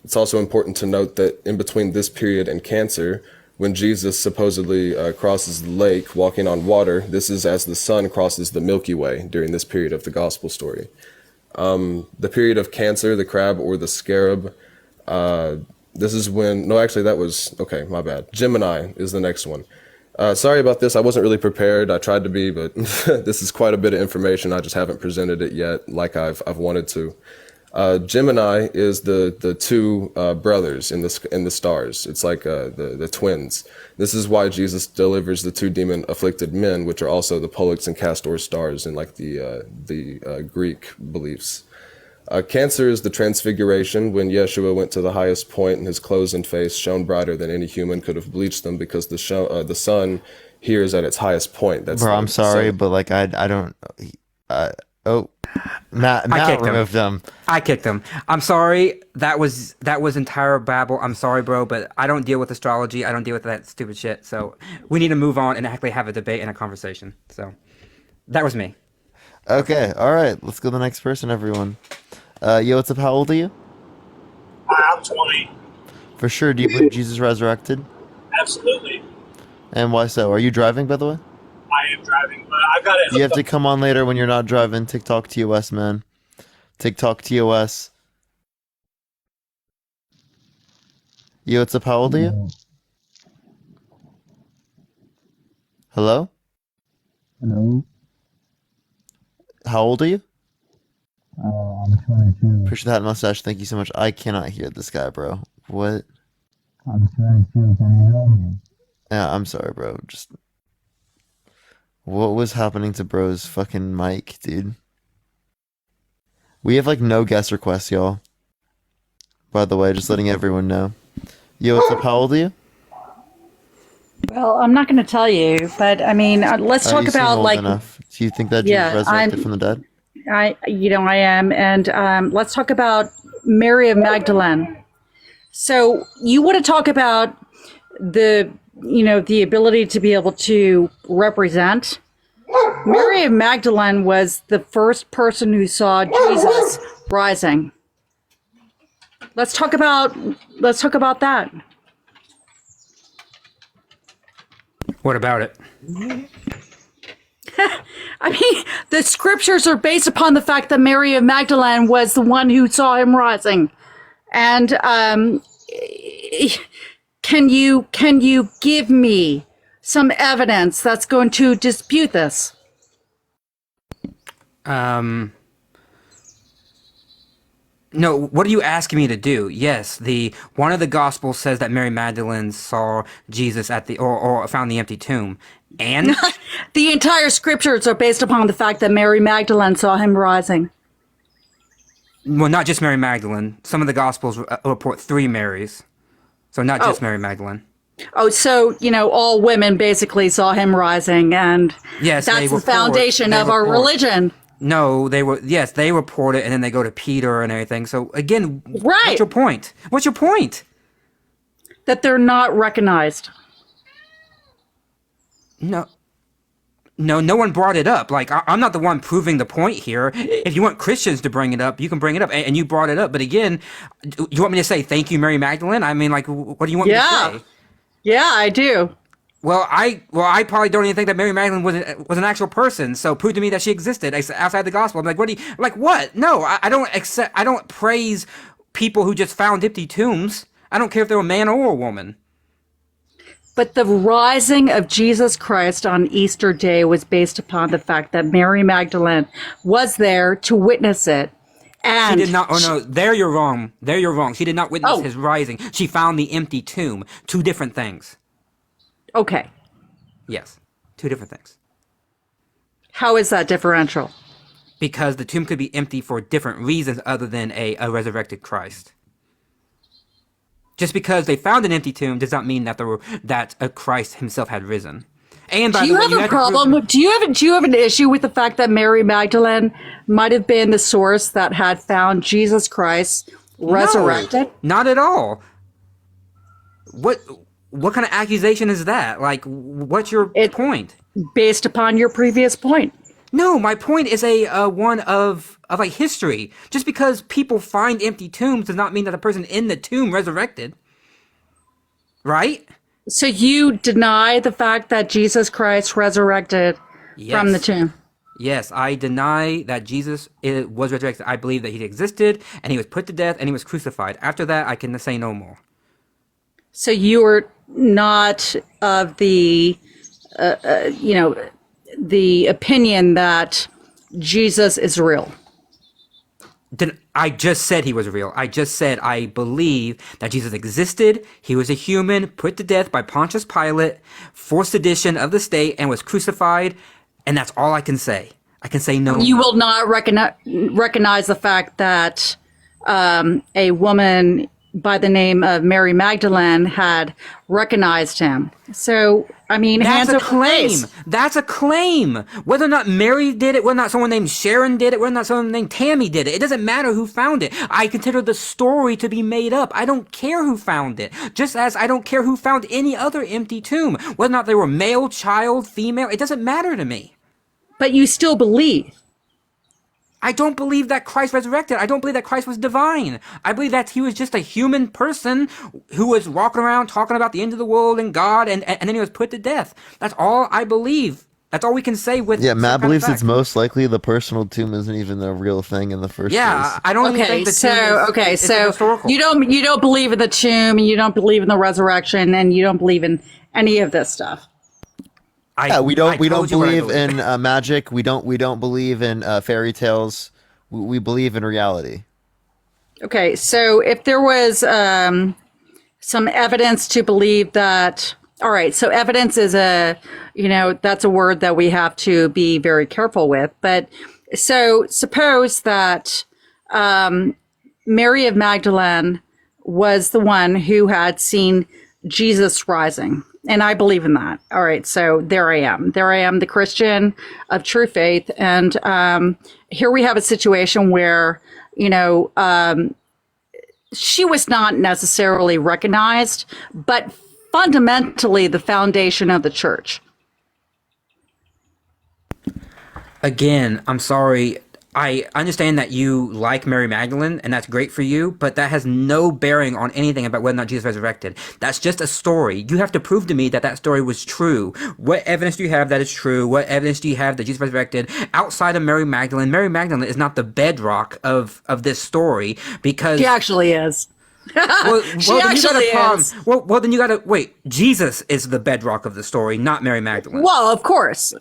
it's also important to note that in between this period and Cancer, when Jesus supposedly crosses the lake walking on water, this is as the sun crosses the Milky Way during this period of the gospel story. The period of Cancer, the crab or the scarab, this is when, no, actually that was, okay, my bad. Gemini is the next one. Sorry about this. I wasn't really prepared. I tried to be, but this is quite a bit of information. I just haven't presented it yet like I've wanted to. Gemini is the two brothers in the stars. It's like the twins. This is why Jesus delivers the two demon afflicted men, which are also the Pollux and Castor stars in like the Greek beliefs. Cancer is the transfiguration, when Yeshua went to the highest point and his clothes and face shone brighter than any human could have bleached them, because the sun here is at its highest point. That's Bro, I'm sorry, but like I don't. Matt removed them. I kicked them. I'm sorry. That was entire babble. I'm sorry, bro, but I don't deal with astrology. I don't deal with that stupid shit. So we need to move on and actually have a debate and a conversation. So that was me. Okay, all right. Let's go to the next person, everyone. Yo, what's up? How old are you? I'm 20. For sure. Do you believe Jesus resurrected? Absolutely. And why so? Are you driving, by the way? I am driving, but I've got it. You have to come on later when you're not driving. TikTok TOS, man. TikTok TOS. Yo, what's up? How old are you? Hello? Hello. How old are you? I'm 22. Appreciate that mustache. Thank you so much. I cannot hear this guy, bro. What? I'm 22. Can you hear me? Yeah, I'm sorry, bro. Just what was happening to bro's fucking mic, dude? We have like no guest requests, y'all. By the way, just letting everyone know. Yo, what's up? How old are you? Well, I'm not going to tell you, but I mean, let's talk You seem about old like. enough. Do you think that Jesus Yeah, resurrected from the dead? I am, and let's talk about Mary of Magdalene. So you want to talk about the ability to be able to represent. Mary of Magdalene was the first person who saw Jesus rising. Let's talk about that. What about it? I mean, the scriptures are based upon the fact that Mary of Magdalene was the one who saw him rising. And can you give me some evidence that's going to dispute this? No, what are you asking me to do? Yes, one of the gospels says that Mary Magdalene saw Jesus at or found the empty tomb. And the entire scriptures are based upon the fact that Mary Magdalene saw him rising. Well, not just Mary Magdalene. Some of the gospels report 3 Marys. So not just Mary Magdalene. Oh, so, all women basically saw him rising, and yes, that's the foundation of our religion. No, they report it, and then they go to Peter and everything. So again, What's your point? What's your point? That they're not recognized. No, no one brought it up. Like, I'm not the one proving the point here. If you want Christians to bring it up, you can bring it up, and you brought it up. But again, you want me to say thank you, Mary Magdalene? I mean, like, what do you want me to say? Yeah, I do. Well, I probably don't even think that Mary Magdalene was an actual person. So prove to me that she existed outside the gospel. I'm like, what? No, I don't praise people who just found empty tombs. I don't care if they're a man or a woman. But the rising of Jesus Christ on Easter Day was based upon the fact that Mary Magdalene was there to witness it. And she did not. Oh no, there you're wrong. There you're wrong. She did not witness his rising. She found the empty tomb. 2 different things. Okay. Yes, 2 different things. How is that differential? Because the tomb could be empty for different reasons other than a resurrected Christ. Just because they found an empty tomb does not mean that Christ himself had risen. And by Do you the way, have you a had to prove- problem? Do you have an issue with the fact that Mary Magdalene might have been the source that had found Jesus Christ resurrected? No, not at all. What kind of accusation is that? Like, what's your point? Based upon your previous point. No, my point is a one of like history. Just because people find empty tombs does not mean that the person in the tomb resurrected. Right? So you deny the fact that Jesus Christ resurrected from the tomb? Yes, I deny that Jesus was resurrected. I believe that he existed and he was put to death and he was crucified. After that, I can say no more. So you are not of the, the opinion that Jesus is real. Then I just said he was real. I just said I believe that Jesus existed. He was a human, put to death by Pontius Pilate for sedition of the state, and was crucified. And that's all I can say. I can say no. You will not recognize the fact that a woman by the name of Mary Magdalene had recognized him. So, I mean, That's hands a over claim. face. That's a claim. Whether or not Mary did it, whether or not someone named Sharon did it, whether or not someone named Tammy did it, it doesn't matter who found it. I consider the story to be made up. I don't care who found it. Just as I don't care who found any other empty tomb. Whether or not they were male, child, female, it doesn't matter to me. But you still believe. I don't believe that Christ resurrected. I don't believe that Christ was divine. I believe that he was just a human person who was walking around talking about the end of the world and God, and then he was put to death. That's all I believe. That's all we can say with Yeah, some Matt kind of believes fact. it's most likely the personal tomb isn't even the real thing in the first place. I don't even think the tomb is historical. you don't believe in the tomb, and you don't believe in the resurrection, and you don't believe in any of this stuff. We don't told you what I believe in magic. We don't believe in fairy tales. We believe in reality. Okay, so if there was some evidence to believe that, all right, so evidence is that's a word that we have to be very careful with. But so suppose that Mary of Magdalene was the one who had seen Jesus rising. And I believe in that. All right, so there I am. There I am, the Christian of true faith. And here we have a situation where, she was not necessarily recognized, but fundamentally the foundation of the church. Again, I'm sorry. I understand that you like Mary Magdalene, and that's great for you, but that has no bearing on anything about whether or not Jesus resurrected. That's just a story. You have to prove to me that that story was true. What evidence do you have that it's true? What evidence do you have that Jesus resurrected outside of Mary Magdalene? Mary Magdalene is not the bedrock of this story because... She actually is. She then you actually got a problem. is. Well, then you got to wait. Jesus is the bedrock of the story, not Mary Magdalene. Well, of course.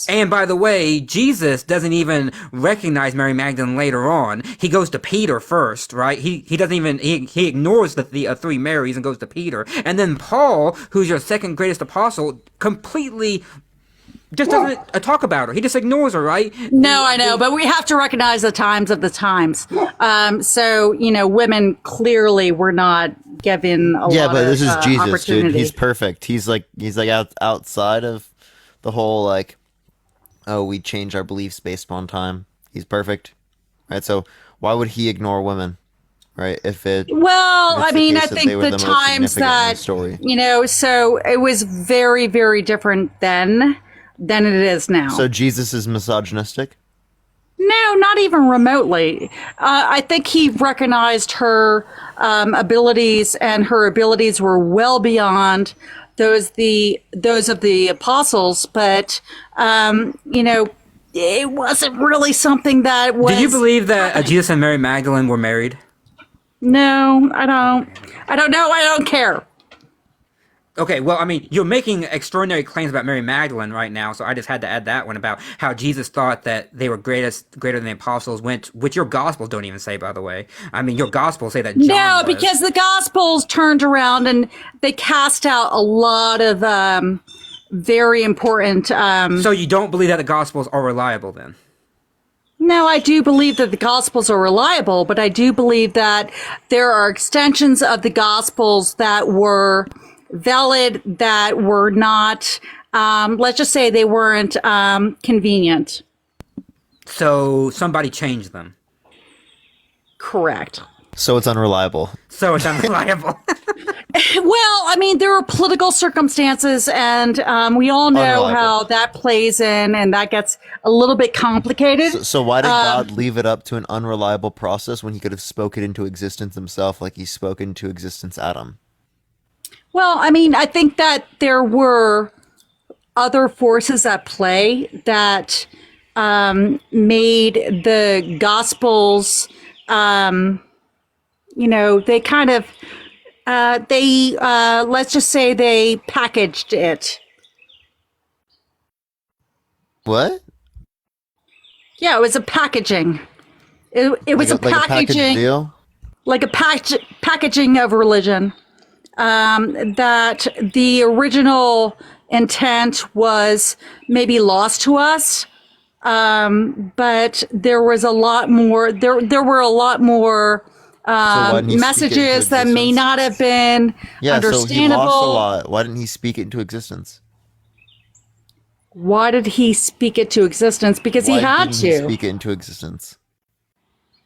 And by the way, Jesus doesn't even recognize Mary Magdalene later on. He goes to Peter first, right? He doesn't even he ignores the three Marys and goes to Peter, and then Paul, who's your second greatest apostle, completely just doesn't talk about her. He just ignores her, right? No, I know, but we have to recognize the times of the times. So, women clearly were not given a lot but this of is Jesus, opportunity. dude. He's perfect. He's outside of the whole we change our beliefs based on time. He's perfect, right? So why would he ignore women, right? Well, I mean, I case that think they were the the most times significant in the that, story. so it was very, very different then than it is now. So Jesus is misogynistic? No, not even remotely. I think he recognized her abilities, and her abilities were well beyond those of the apostles. But it wasn't really something that was. Do you believe that Jesus and Mary Magdalene were married? No, I don't. I don't know. I don't care. Okay, well, I mean, you're making extraordinary claims about Mary Magdalene right now, so I just had to add that one about how Jesus thought that they were greater than the apostles, which your Gospels don't even say, by the way. I mean, your Gospels say that John No, was. because the Gospels turned around and they cast out a lot of very important. So you don't believe that the Gospels are reliable then? No, I do believe that the Gospels are reliable, but I do believe that there are extensions of the Gospels that were valid, that were not, let's just say they weren't convenient. So somebody changed them. Correct. So it's unreliable. So it's unreliable. Well, I mean, there are political circumstances, and we all know Unreliable. how that plays in, and that gets a little bit complicated. So why did God leave it up to an unreliable process when he could have spoken into existence himself like he spoke into existence Adam? Well, I mean, I think that there were other forces at play that made the Gospels, they kind of, let's just say they packaged it. What? Yeah, it was a packaging. It was Like a packaged packaging, deal? like a packaging of religion. That the original intent was maybe lost to us, but there was a lot more. There were a lot more why didn't he speak it into messages that may existence? not have been Yeah, so he understandable. lost a lot. Why didn't he speak it into existence? Why did he speak it to existence? Because he Why had didn't to. he speak it into existence?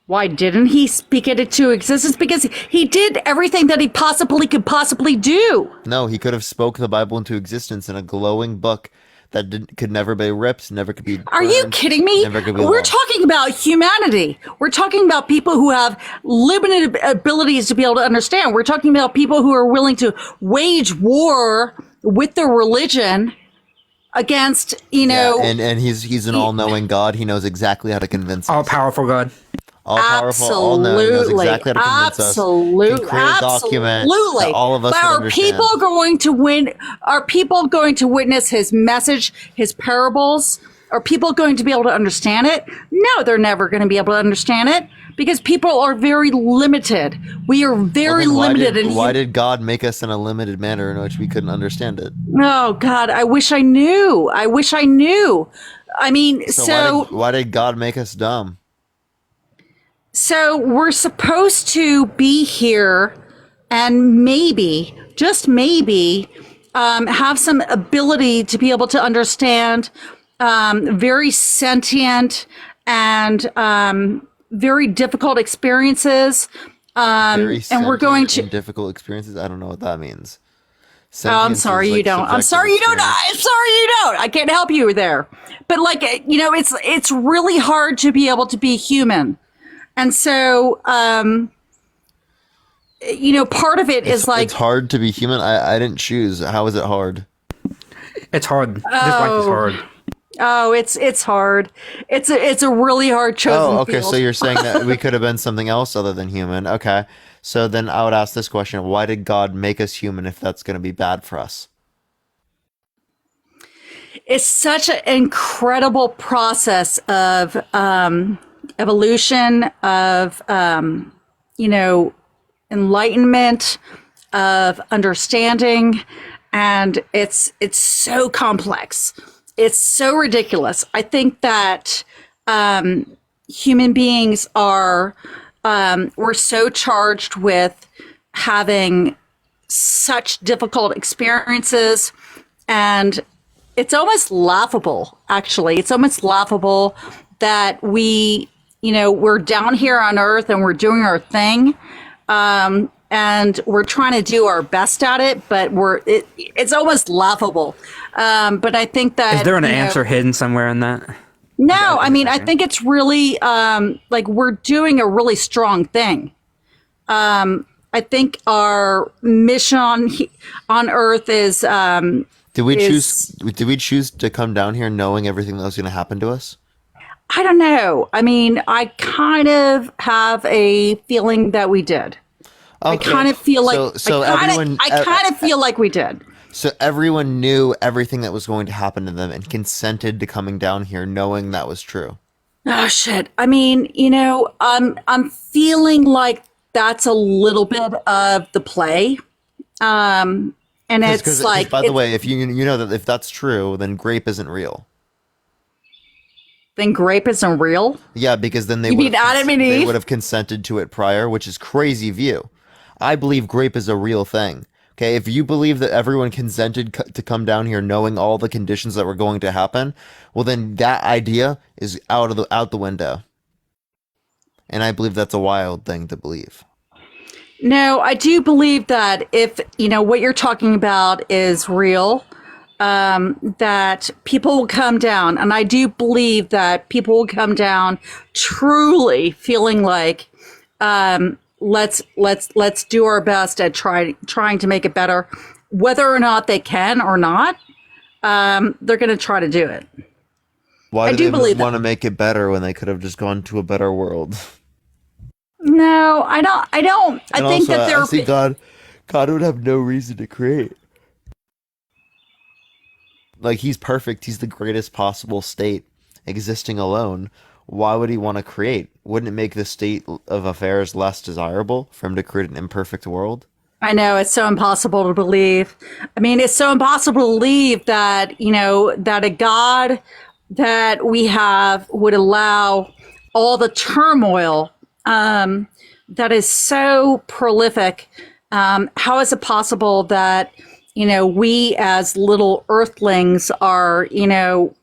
Why didn't he speak it into existence? Because he did everything that he could possibly do. No, he could have spoke the Bible into existence in a glowing book that could never be ripped, never could be Are you burned, kidding me? never could be We're lost. talking about humanity. We're talking about people who have limited abilities to be able to understand. We're talking about people who are willing to wage war with their religion against, and he's an all-knowing God. He knows exactly how to convince us. All-powerful God. All-powerful, all-knowing. He knows Absolutely. exactly how to convince Absolutely. us. Can create a document that all of us But can are understand. people going to win? Are people going to witness his message, his parables? Are people going to be able to understand it? No, they're never going to be able to understand it because people are very limited. We are very Well, then limited. why did God make us in a limited manner in which we couldn't understand it? Oh God, I wish I knew. I wish I knew. I mean, Why did God make us dumb? So we're supposed to be here and maybe, just maybe, have some ability to be able to understand very sentient and very difficult experiences. Very And we're going sentient to. and difficult experiences. I don't know what that means. Oh, I'm sorry you don't. I'm sorry you don't. I'm sorry you don't. I can't help you there. But it's really hard to be able to be human. And so, part of it is like it's hard to be human. I didn't choose. How is it hard? It's hard. This life is hard. Oh, it's hard. It's a really hard chosen Oh, okay. field. So you're saying that we could have been something else other than human. Okay. So then I would ask this question: why did God make us human if that's going to be bad for us? It's such an incredible process of evolution, of enlightenment, of understanding, and it's so complex. It's so ridiculous. I think that human beings are we're so charged with having such difficult experiences, and it's almost laughable. Actually, it's almost laughable that we're down here on Earth and we're doing our thing. And we're trying to do our best at it, but it's almost laughable. But I think that Is there an answer hidden somewhere in that? No, I mean, I think it's really like we're doing a really strong thing. I think our mission on Earth is. Did we choose to come down here knowing everything that was going to happen to us? I don't know. I mean, I kind of have a feeling that we did. I kind of feel like I kind of feel like we did. So everyone knew everything that was going to happen to them and consented to coming down here knowing that was true. Oh shit. I mean, I'm feeling like that's a little bit of the play. And it's like by the way, if you know that if that's true, then grape isn't real. Then grape isn't real? Yeah, because then You mean Adam and they Eve? would have consented to it prior, which is crazy view. I believe grape is a real thing. Okay, if you believe that everyone consented to come down here knowing all the conditions that were going to happen, well then that idea is out the window. And I believe that's a wild thing to believe. No, I do believe that if, what you're talking about is real, that people will come down. And I do believe that people will come down truly feeling like, let's do our best at trying to make it better. Whether or not they can or not, they're going to try to do it. Why I do do they believe that. want to make it better when they could have just gone to a better world? No, I don't. I And think also, that I see God would have no reason to create. Like, he's perfect. He's the greatest possible state existing alone. Why would he want to create? Wouldn't it make the state of affairs less desirable for him to create an imperfect world? I know it's so impossible to believe. I mean, it's so impossible to believe that, that a God that we have would allow all the turmoil that is so prolific. How is it possible that, we as little earthlings are,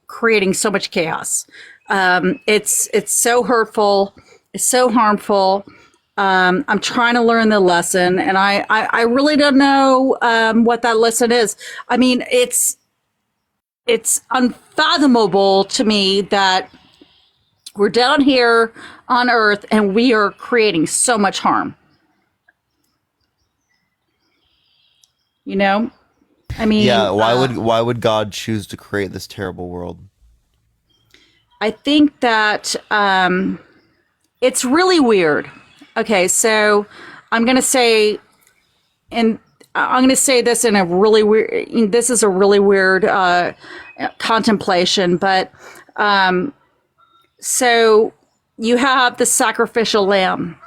creating so much chaos? It's so hurtful. It's so harmful. I'm trying to learn the lesson, and I really don't know what that lesson is. I mean, it's unfathomable to me that we're down here on Earth and we are creating so much harm. I mean, Yeah, why would God choose to create this terrible world? I think that it's really weird. Okay, so I'm going to say this in a really weird. This is a really weird contemplation, but so you have the sacrificial lamb.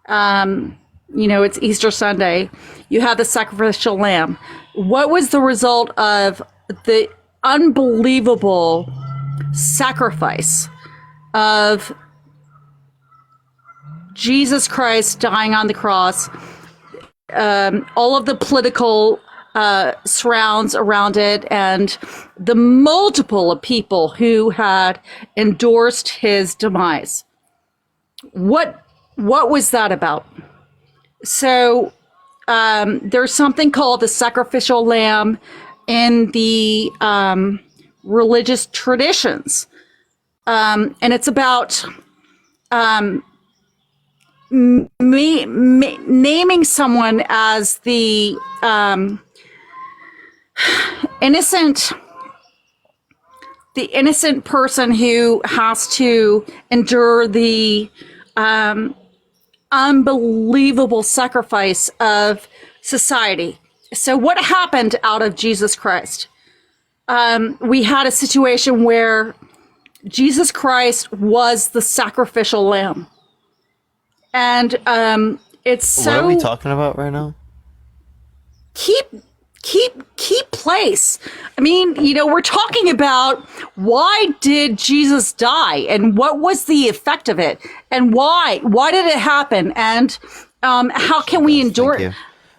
It's Easter Sunday. You have the sacrificial lamb. What was the result of the unbelievable sacrifice of Jesus Christ dying on the cross? All of the political surrounds around it, and the multiple of people who had endorsed his demise. What was that about? So there's something called the sacrificial lamb in the religious traditions, and it's about naming someone as the innocent person who has to endure the unbelievable sacrifice of society. So what happened out of Jesus Christ? We had a situation where Jesus Christ was the sacrificial lamb. And it's so... What are we talking about right now? Keep place. I mean, we're talking about why did Jesus die and what was the effect of it and why did it happen and how can we endure it?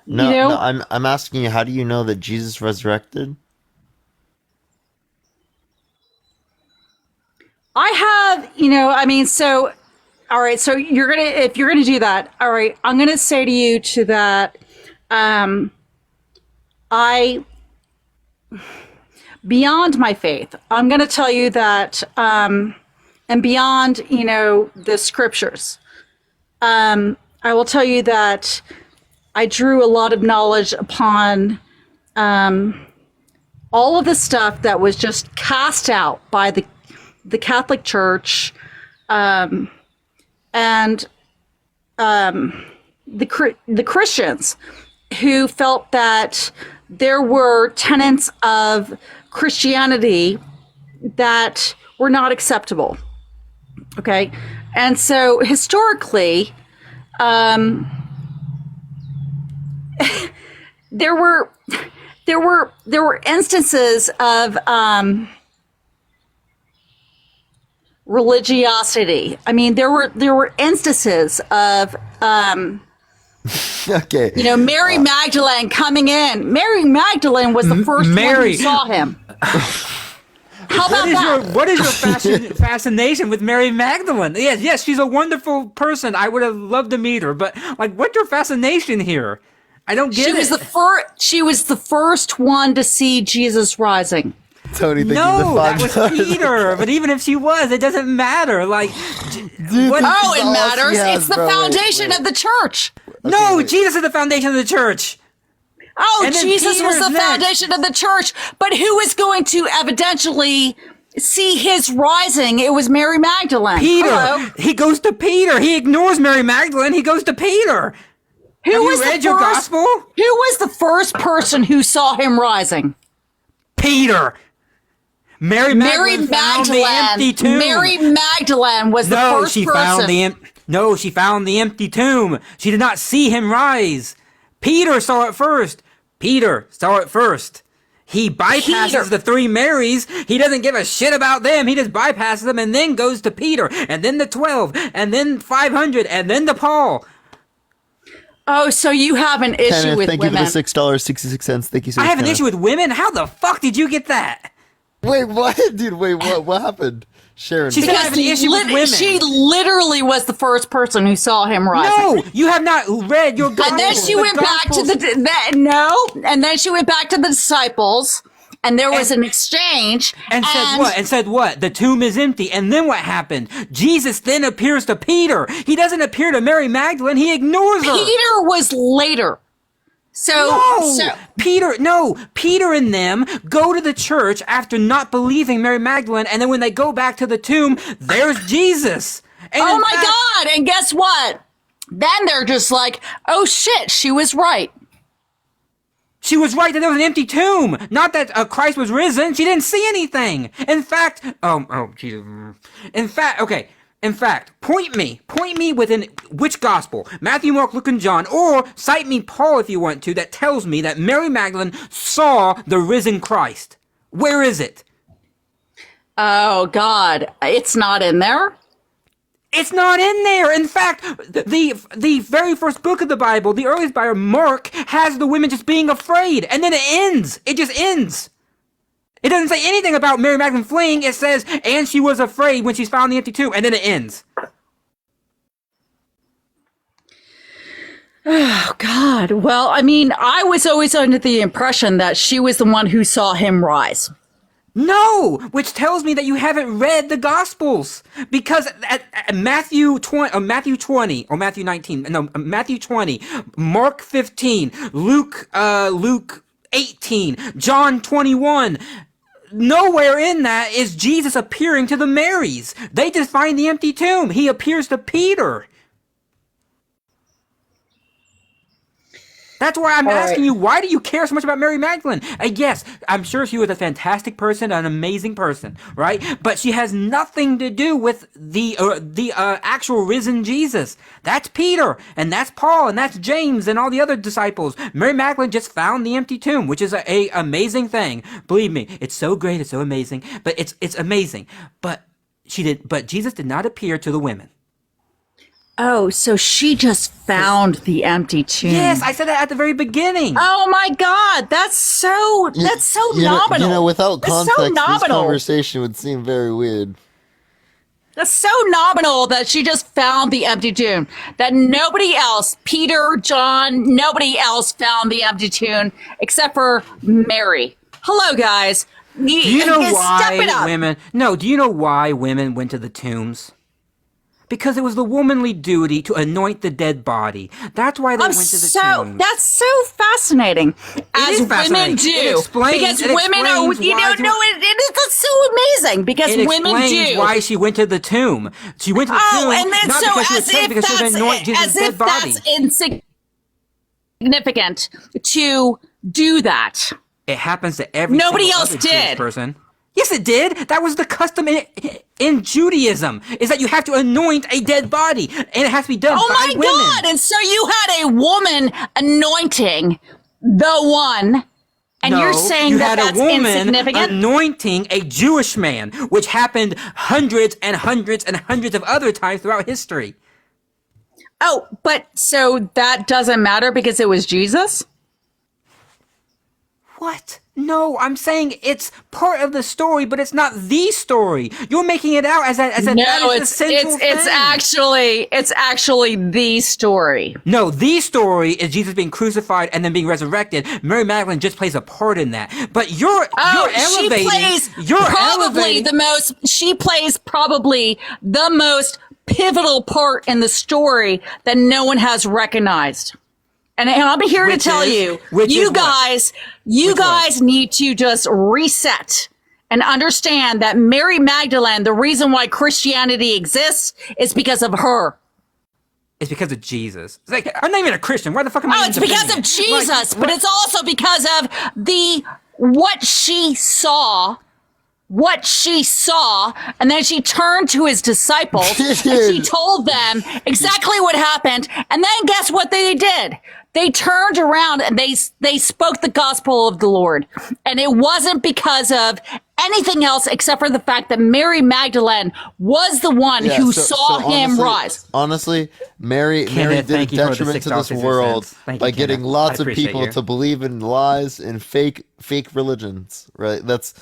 No, I'm asking you, how do you know that Jesus resurrected? I have, so all right, so if you're gonna do that, all right, I'm gonna say to you to that beyond my faith, I'm going to tell you that, and beyond, the scriptures, I will tell you that I drew a lot of knowledge upon all of the stuff that was just cast out by the Catholic Church and the Christians who felt that there were tenets of Christianity that were not acceptable. Okay. And so historically, there were instances of religiosity. I mean, there were instances of Okay. Mary Magdalene coming in. Mary Magdalene was the first one who saw him. How about that? What is your fascination with Mary Magdalene? Yes, she's a wonderful person. I would have loved to meet her, but what's your fascination here? I don't get it. She was the first one to see Jesus rising. Tony, no, that was Peter. But even if she was, it doesn't matter. It matters. It's the foundation of the church. No, Jesus is the foundation of the church. Oh, Jesus was the foundation of the church. But who is going to evidentially see his rising? It was Mary Magdalene. Peter. Hello? He goes to Peter. He ignores Mary Magdalene. He goes to Peter. Have you read your gospel? Who was the first person who saw him rising? Peter. Mary Magdalene found the empty tomb. Mary Magdalene was the first person. She found the empty tomb. She did not see him rise. Peter saw it first. Peter saw it first. He bypasses the three Marys. He doesn't give a shit about them. He just bypasses them and then goes to Peter, and then the 12, and then 500, and then to Paul. Oh, so you have an issue Kenneth, with thank women. you for the $6.66. Thank you so much. I have an Kenneth. issue with women? How the fuck did you get that? Wait, what? Dude, wait, what happened? Sharon. She said I have an issue with women. She literally was the first person who saw him rising. No, you have not read your gospel. And then she went back to and then she went back to the disciples, and there was an exchange. And said what? The tomb is empty. And then what happened? Jesus then appears to Peter. He doesn't appear to Mary Magdalene. He ignores her. Peter was later. Peter and them go to the church after not believing Mary Magdalene, and then when they go back to the tomb, there's Jesus. And oh my God! And guess what? Then they're just like, oh shit, she was right. She was right that there was an empty tomb, not that Christ was risen. She didn't see anything. In fact, Jesus. In fact, point me within which gospel, Matthew, Mark, Luke, and John, or cite me Paul if you want to, that tells me that Mary Magdalene saw the risen Christ. Where is it? Oh God, it's not in there. It's not in there. In fact, the very first book of the Bible, the earliest Bible, Mark, has the women just being afraid, and then it ends. It just ends. It doesn't say anything about Mary Magdalene fleeing. It says, and she was afraid when she's found the empty tomb, and then it ends. Oh, God. Well, I mean, I was always under the impression that she was the one who saw him rise. No, which tells me that you haven't read the Gospels, because at Matthew 20 or Matthew 19, Matthew 20, Mark 15, Luke 18, John 21. Nowhere in that is Jesus appearing to the Marys. They just find the empty tomb. He appears to Peter. That's why I'm asking you, why do you care so much about Mary Magdalene? Yes, I'm sure she was a fantastic person, an amazing person, right? But she has nothing to do with the actual risen Jesus. That's Peter, and that's Paul, and that's James, and all the other disciples. Mary Magdalene just found the empty tomb, which is a amazing thing. Believe me, it's so great, it's so amazing. But it's amazing. But Jesus did not appear to the women. Oh, so she just found the empty tomb. Yes, I said that at the very beginning. Oh my God, that's so nominal. Without context, this conversation would seem very weird. That's so nominal that she just found the empty tomb. That nobody else, Peter, John, nobody else found the empty tomb except for Mary. Hello, guys. Do you know why women? No, do you know why women went to the tombs? Because it was the womanly duty to anoint the dead body. That's why they went to the tomb. That's so fascinating. As women do. Because women are, it's so amazing. Because women do. It explains why she went to the tomb. She went to the tomb and then not because she was saved, because she was anointing Jesus' dead body. That's insignificant to do that. It happens to every Nobody else other Jewish person. Yes, it did. That was the custom in Judaism, is that you have to anoint a dead body, and it has to be done by women. Oh my God! And so you had a woman anointing the one, And No, you're saying you that had that's a woman insignificant? anointing a Jewish man, which happened hundreds and hundreds and hundreds of other times throughout history. Oh, but so that doesn't matter because it was Jesus? What? No, I'm saying it's part of the story, but it's not the story. You're making it out as that is the central it's actually the story. No, the story is Jesus being crucified and then being resurrected. Mary Magdalene just plays a part in that. But you're elevating. She plays probably the most pivotal part in the story that no one has recognized. And I'm here to tell you, you guys need to just reset and understand that Mary Magdalene, the reason why Christianity exists is because of her. It's because of Jesus. It's like, I'm not even a Christian. Why the fuck am I? Oh, it's because of Jesus, but it's also because of what she saw, and then she turned to his disciples and she told them exactly what happened. And then guess what they did? They turned around and they spoke the gospel of the Lord. And it wasn't because of anything else except for the fact that Mary Magdalene was the one who saw him rise. Honestly, Mary did a detriment to this world by getting lots of people to believe in lies and fake religions, right? That's,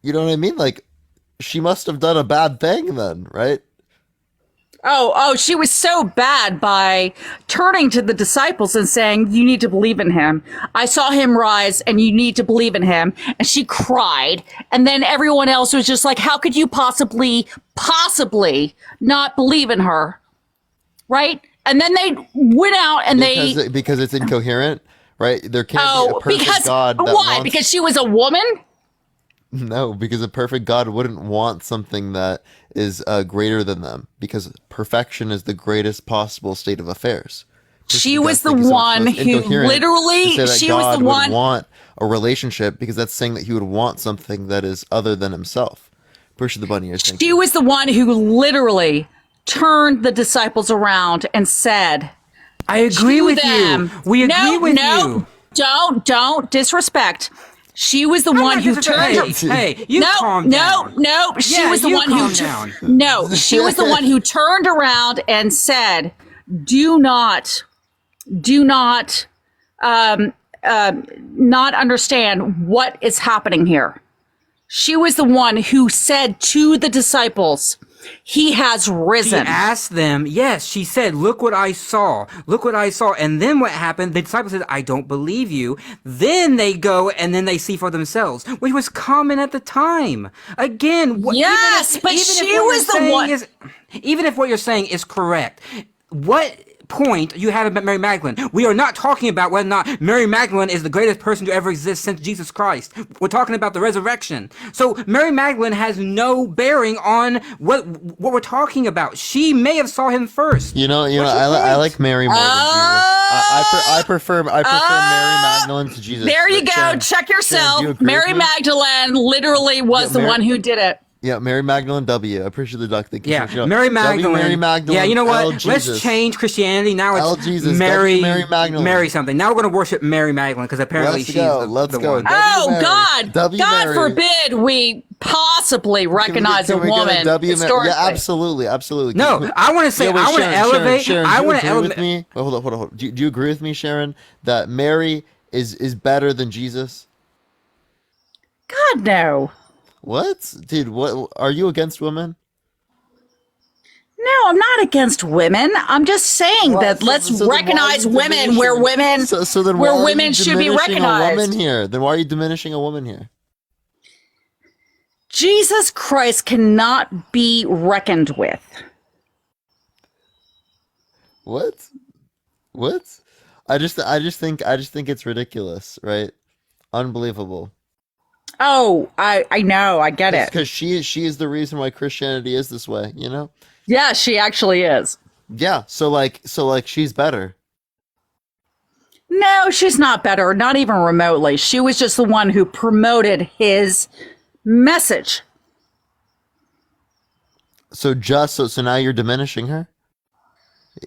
you know what I mean? Like, she must have done a bad thing then, right? Oh, she was so bad by turning to the disciples and saying, you need to believe in him. I saw him rise and you need to believe in him. And she cried. And then everyone else was just like, how could you possibly not believe in her? Right? And then they went out and because it's incoherent, right? There can't be a perfect God. Why? Because she was a woman? No, because a perfect God wouldn't want something that is greater than them, because perfection is the greatest possible state of affairs. She was the one who literally, she was the one want a relationship, because that's saying that he would want something that is other than himself. Push the bunny. She was the one who literally turned the disciples around and said, I agree with you. We agree with you. Don't disrespect. She was the one who turned. Hey, you calm down. No. She was the one who. No, she was the one who turned around and said, "Do not, not understand what is happening here." She was the one who said to the disciples, he has risen. She asked them, yes, she said, look what I saw. Look what I saw. And then what happened? The disciples said, I don't believe you. Then they go and then they see for themselves, which was common at the time. Again, yes, but she was the one. Even if what you're saying is correct, what point you have about Mary Magdalene? We are not talking about whether or not Mary Magdalene is the greatest person to ever exist since Jesus Christ. We're talking about the resurrection. So Mary Magdalene has no bearing on what we're talking about. She may have saw him first. You know, I like Mary more than Jesus. I prefer Mary Magdalene to Jesus. There you go. Sharon, check yourself. Sharon, do you Mary Magdalene literally was the one who did it. Yeah, Mary Magdalene W. I appreciate the duck. Thank you. Yeah, Mary Magdalene. Mary Magdalene. Yeah, you know what? Let's change Christianity. Now it's Mary Magdalene. Mary something. Now we're going to worship Mary Magdalene because apparently she's the one. Oh, God. God forbid we possibly recognize a woman historically. Yeah, absolutely. No, I want to say, I want to elevate. Sharon, I want to elevate. With me? Wait, hold on. Do you agree with me, Sharon, that Mary is better than Jesus? God, no. What? Dude, what are you against women? No, I'm not against women. I'm just saying that let's recognize women where women where women should be recognized. Then why are you diminishing a woman here? Jesus Christ cannot be reckoned with. What? I just think it's ridiculous, right? Unbelievable. Oh, I know, I get it. Because she is the reason why Christianity is this way, you know? Yeah, she actually is. Yeah, so like she's better. No, she's not better, not even remotely. She was just the one who promoted his message. So now you're diminishing her?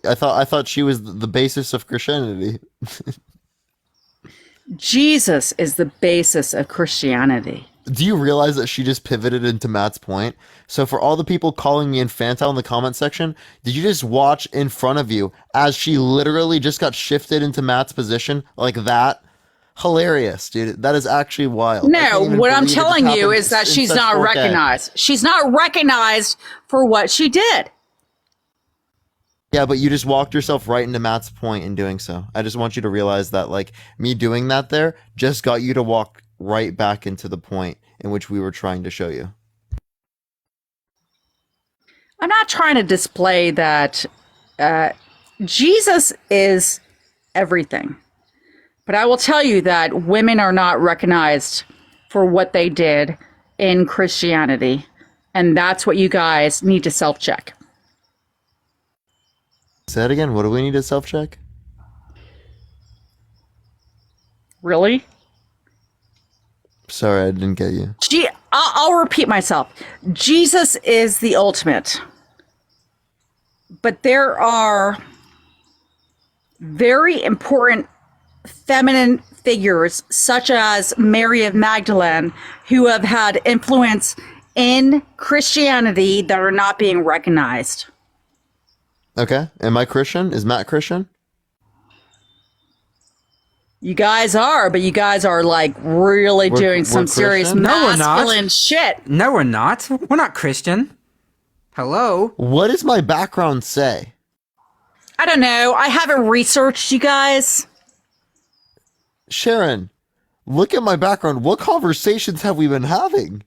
I thought she was the basis of Christianity. Jesus is the basis of Christianity. Do you realize that she just pivoted into Matt's point? So for all the people calling me infantile in the comment section, did you just watch in front of you as she literally just got shifted into Matt's position like that? Hilarious, dude. That is actually wild. I can't No, even what I'm believe it just telling you happened is that in she's such not 4K. recognized. She's not recognized for what she did. Yeah, but you just walked yourself right into Matt's point in doing so. I just want you to realize that, like, me doing that there just got you to walk right back into the point in which we were trying to show you. I'm not trying to display that Jesus is everything. But I will tell you that women are not recognized for what they did in Christianity. And that's what you guys need to self-check. Say that again. What do we need to self-check? Really? Sorry, I didn't get you. I'll repeat myself. Jesus is the ultimate. But there are very important feminine figures, such as Mary of Magdalene, who have had influence in Christianity that are not being recognized. Okay. Am I Christian? Is Matt Christian? You guys are, but you guys are like really doing some serious Christian? No, we're not. masculine shit. No, we're not. We're not Christian. Hello? What does my background say? I don't know. I haven't researched you guys. Sharon, look at my background. What conversations have we been having?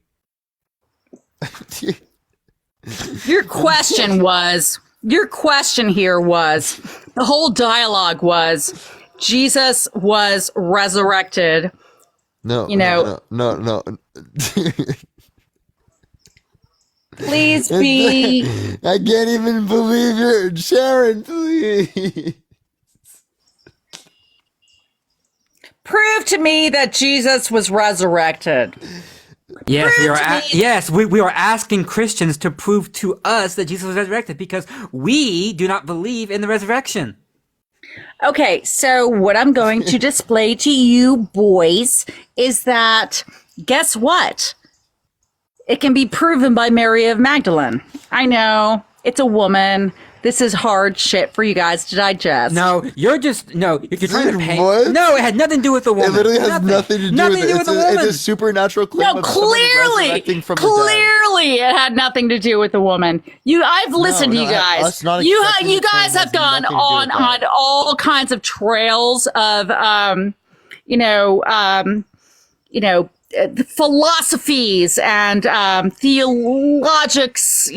Your question here was, the whole dialogue was, Jesus was resurrected. No, You know- no. Please be. I can't even believe you're Sharon, please. Prove to me that Jesus was resurrected. Yes, Prove to me- we are asking Christians to prove to us that Jesus was resurrected because we do not believe in the resurrection. Okay, so what I'm going to display to you boys is that, guess what? It can be proven by Mary of Magdalene. I know, it's a woman. This is hard shit for you guys to digest. No, you're trying to paint. What? No, it had nothing to do with the woman. It literally has nothing to do Nothing with to it. do with the woman. It's a supernatural claim No, of someone resurrecting from the dead. clearly, it had nothing to do with the woman. I've listened to you guys. us not You accepting you the claim guys have has gone nothing to do with on all kinds of trails of philosophies and theologics,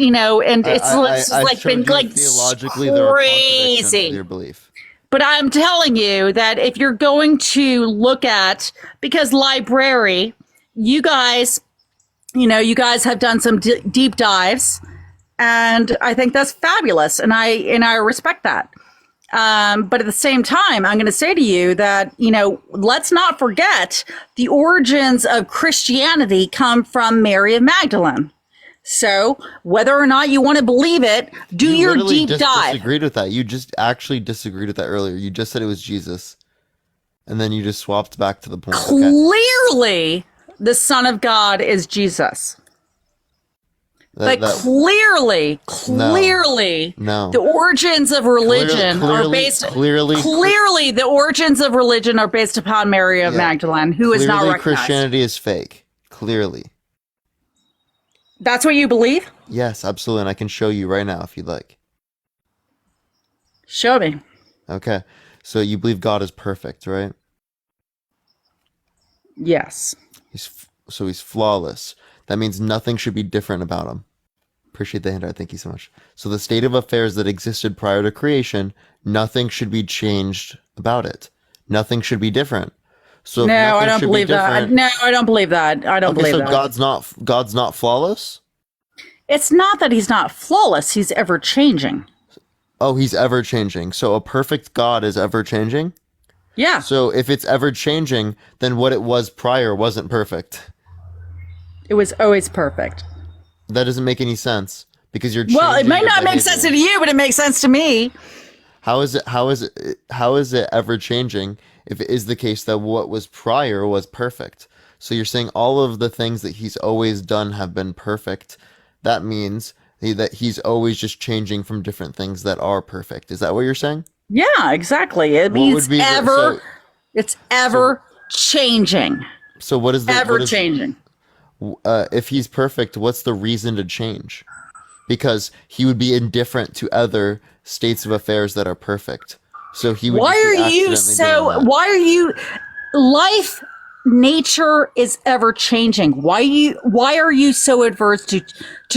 and it's like showed been you like theologically there are contradictions crazy. with your belief. But I'm telling you that if you're going to look at, because library, you guys have done some deep dives, and I think that's fabulous, and I respect that. But at the same time, I'm going to say to you that, let's not forget the origins of Christianity come from Mary of Magdalene. So whether or not you want to believe it, do You your literally deep just dive. disagreed with that. You just actually disagreed with that earlier. You just said it was Jesus, and then you just swapped back to the point. Okay. Clearly, the Son of God is Jesus. But clearly, No. the origins of religion are Clearly- based. clearly- Clearly, the origins of religion are based upon Mary of Magdalene, who is not Clearly recognized. Christianity is fake. Clearly. That's what you believe? Yes, absolutely. And I can show you right now if you'd like. Show me. Okay. So you believe God is perfect, right? Yes. He's flawless. That means nothing should be different about him. Appreciate the handout. Thank you so much. So the state of affairs that existed prior to creation, nothing should be changed about it. Nothing should be different. So if No, I nothing don't should be believe that. different- No, I don't believe that. I don't Okay, believe so that. God's not flawless? It's not that he's not flawless, he's ever changing. Oh, he's ever changing. So a perfect God is ever changing? Yeah. So if it's ever changing, then what it was prior wasn't perfect. It was always perfect. That doesn't make any sense because you're Well, it changing might your not make behavior. sense to you, but it makes sense to me. How is it ever changing if it is the case that what was prior was perfect? So you're saying all of the things that he's always done have been perfect. That means that he's always just changing from different things that are perfect. Is that what you're saying? Yeah, exactly. It What means would be the- ever. so- It's ever changing. So what is the Ever what is- changing. if he's perfect, what's the reason to change? Because he would be indifferent to other states of affairs that are perfect. So he would. Why just be are you accidentally doing so? that. Why are you? Life, nature is ever changing. Why are you so adverse to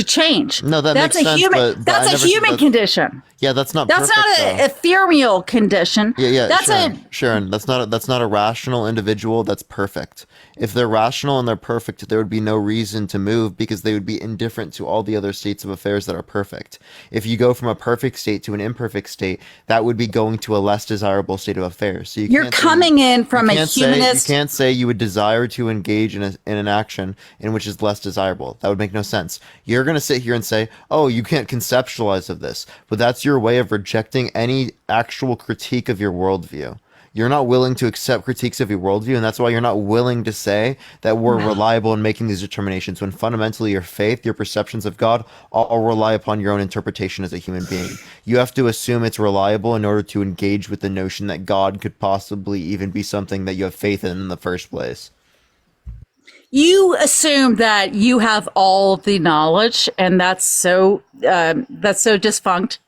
change? No, that that's makes a sense, human. but I That's never a said human that's- condition. Yeah, that's not. That's perfect, not though. an ethereal condition. Yeah, That's Sharon, that's not a rational individual that's perfect. If they're rational and they're perfect, there would be no reason to move because they would be indifferent to all the other states of affairs that are perfect. If you go from a perfect state to an imperfect state, that would be going to a less desirable state of affairs. So You're can't say- coming in from you a can't say- humanist. you can't say you would desire to engage in an action in which is less desirable. That would make no sense. You're going to sit here and say, "Oh, you can't conceptualize of this," but that's your way of rejecting any actual critique of your worldview. You're not willing to accept critiques of your worldview, and that's why you're not willing to say that we're reliable in making these determinations, when fundamentally your faith, your perceptions of God, all rely upon your own interpretation as a human being. You have to assume it's reliable in order to engage with the notion that God could possibly even be something that you have faith in the first place. You assume that you have all of the knowledge, and that's so defunct.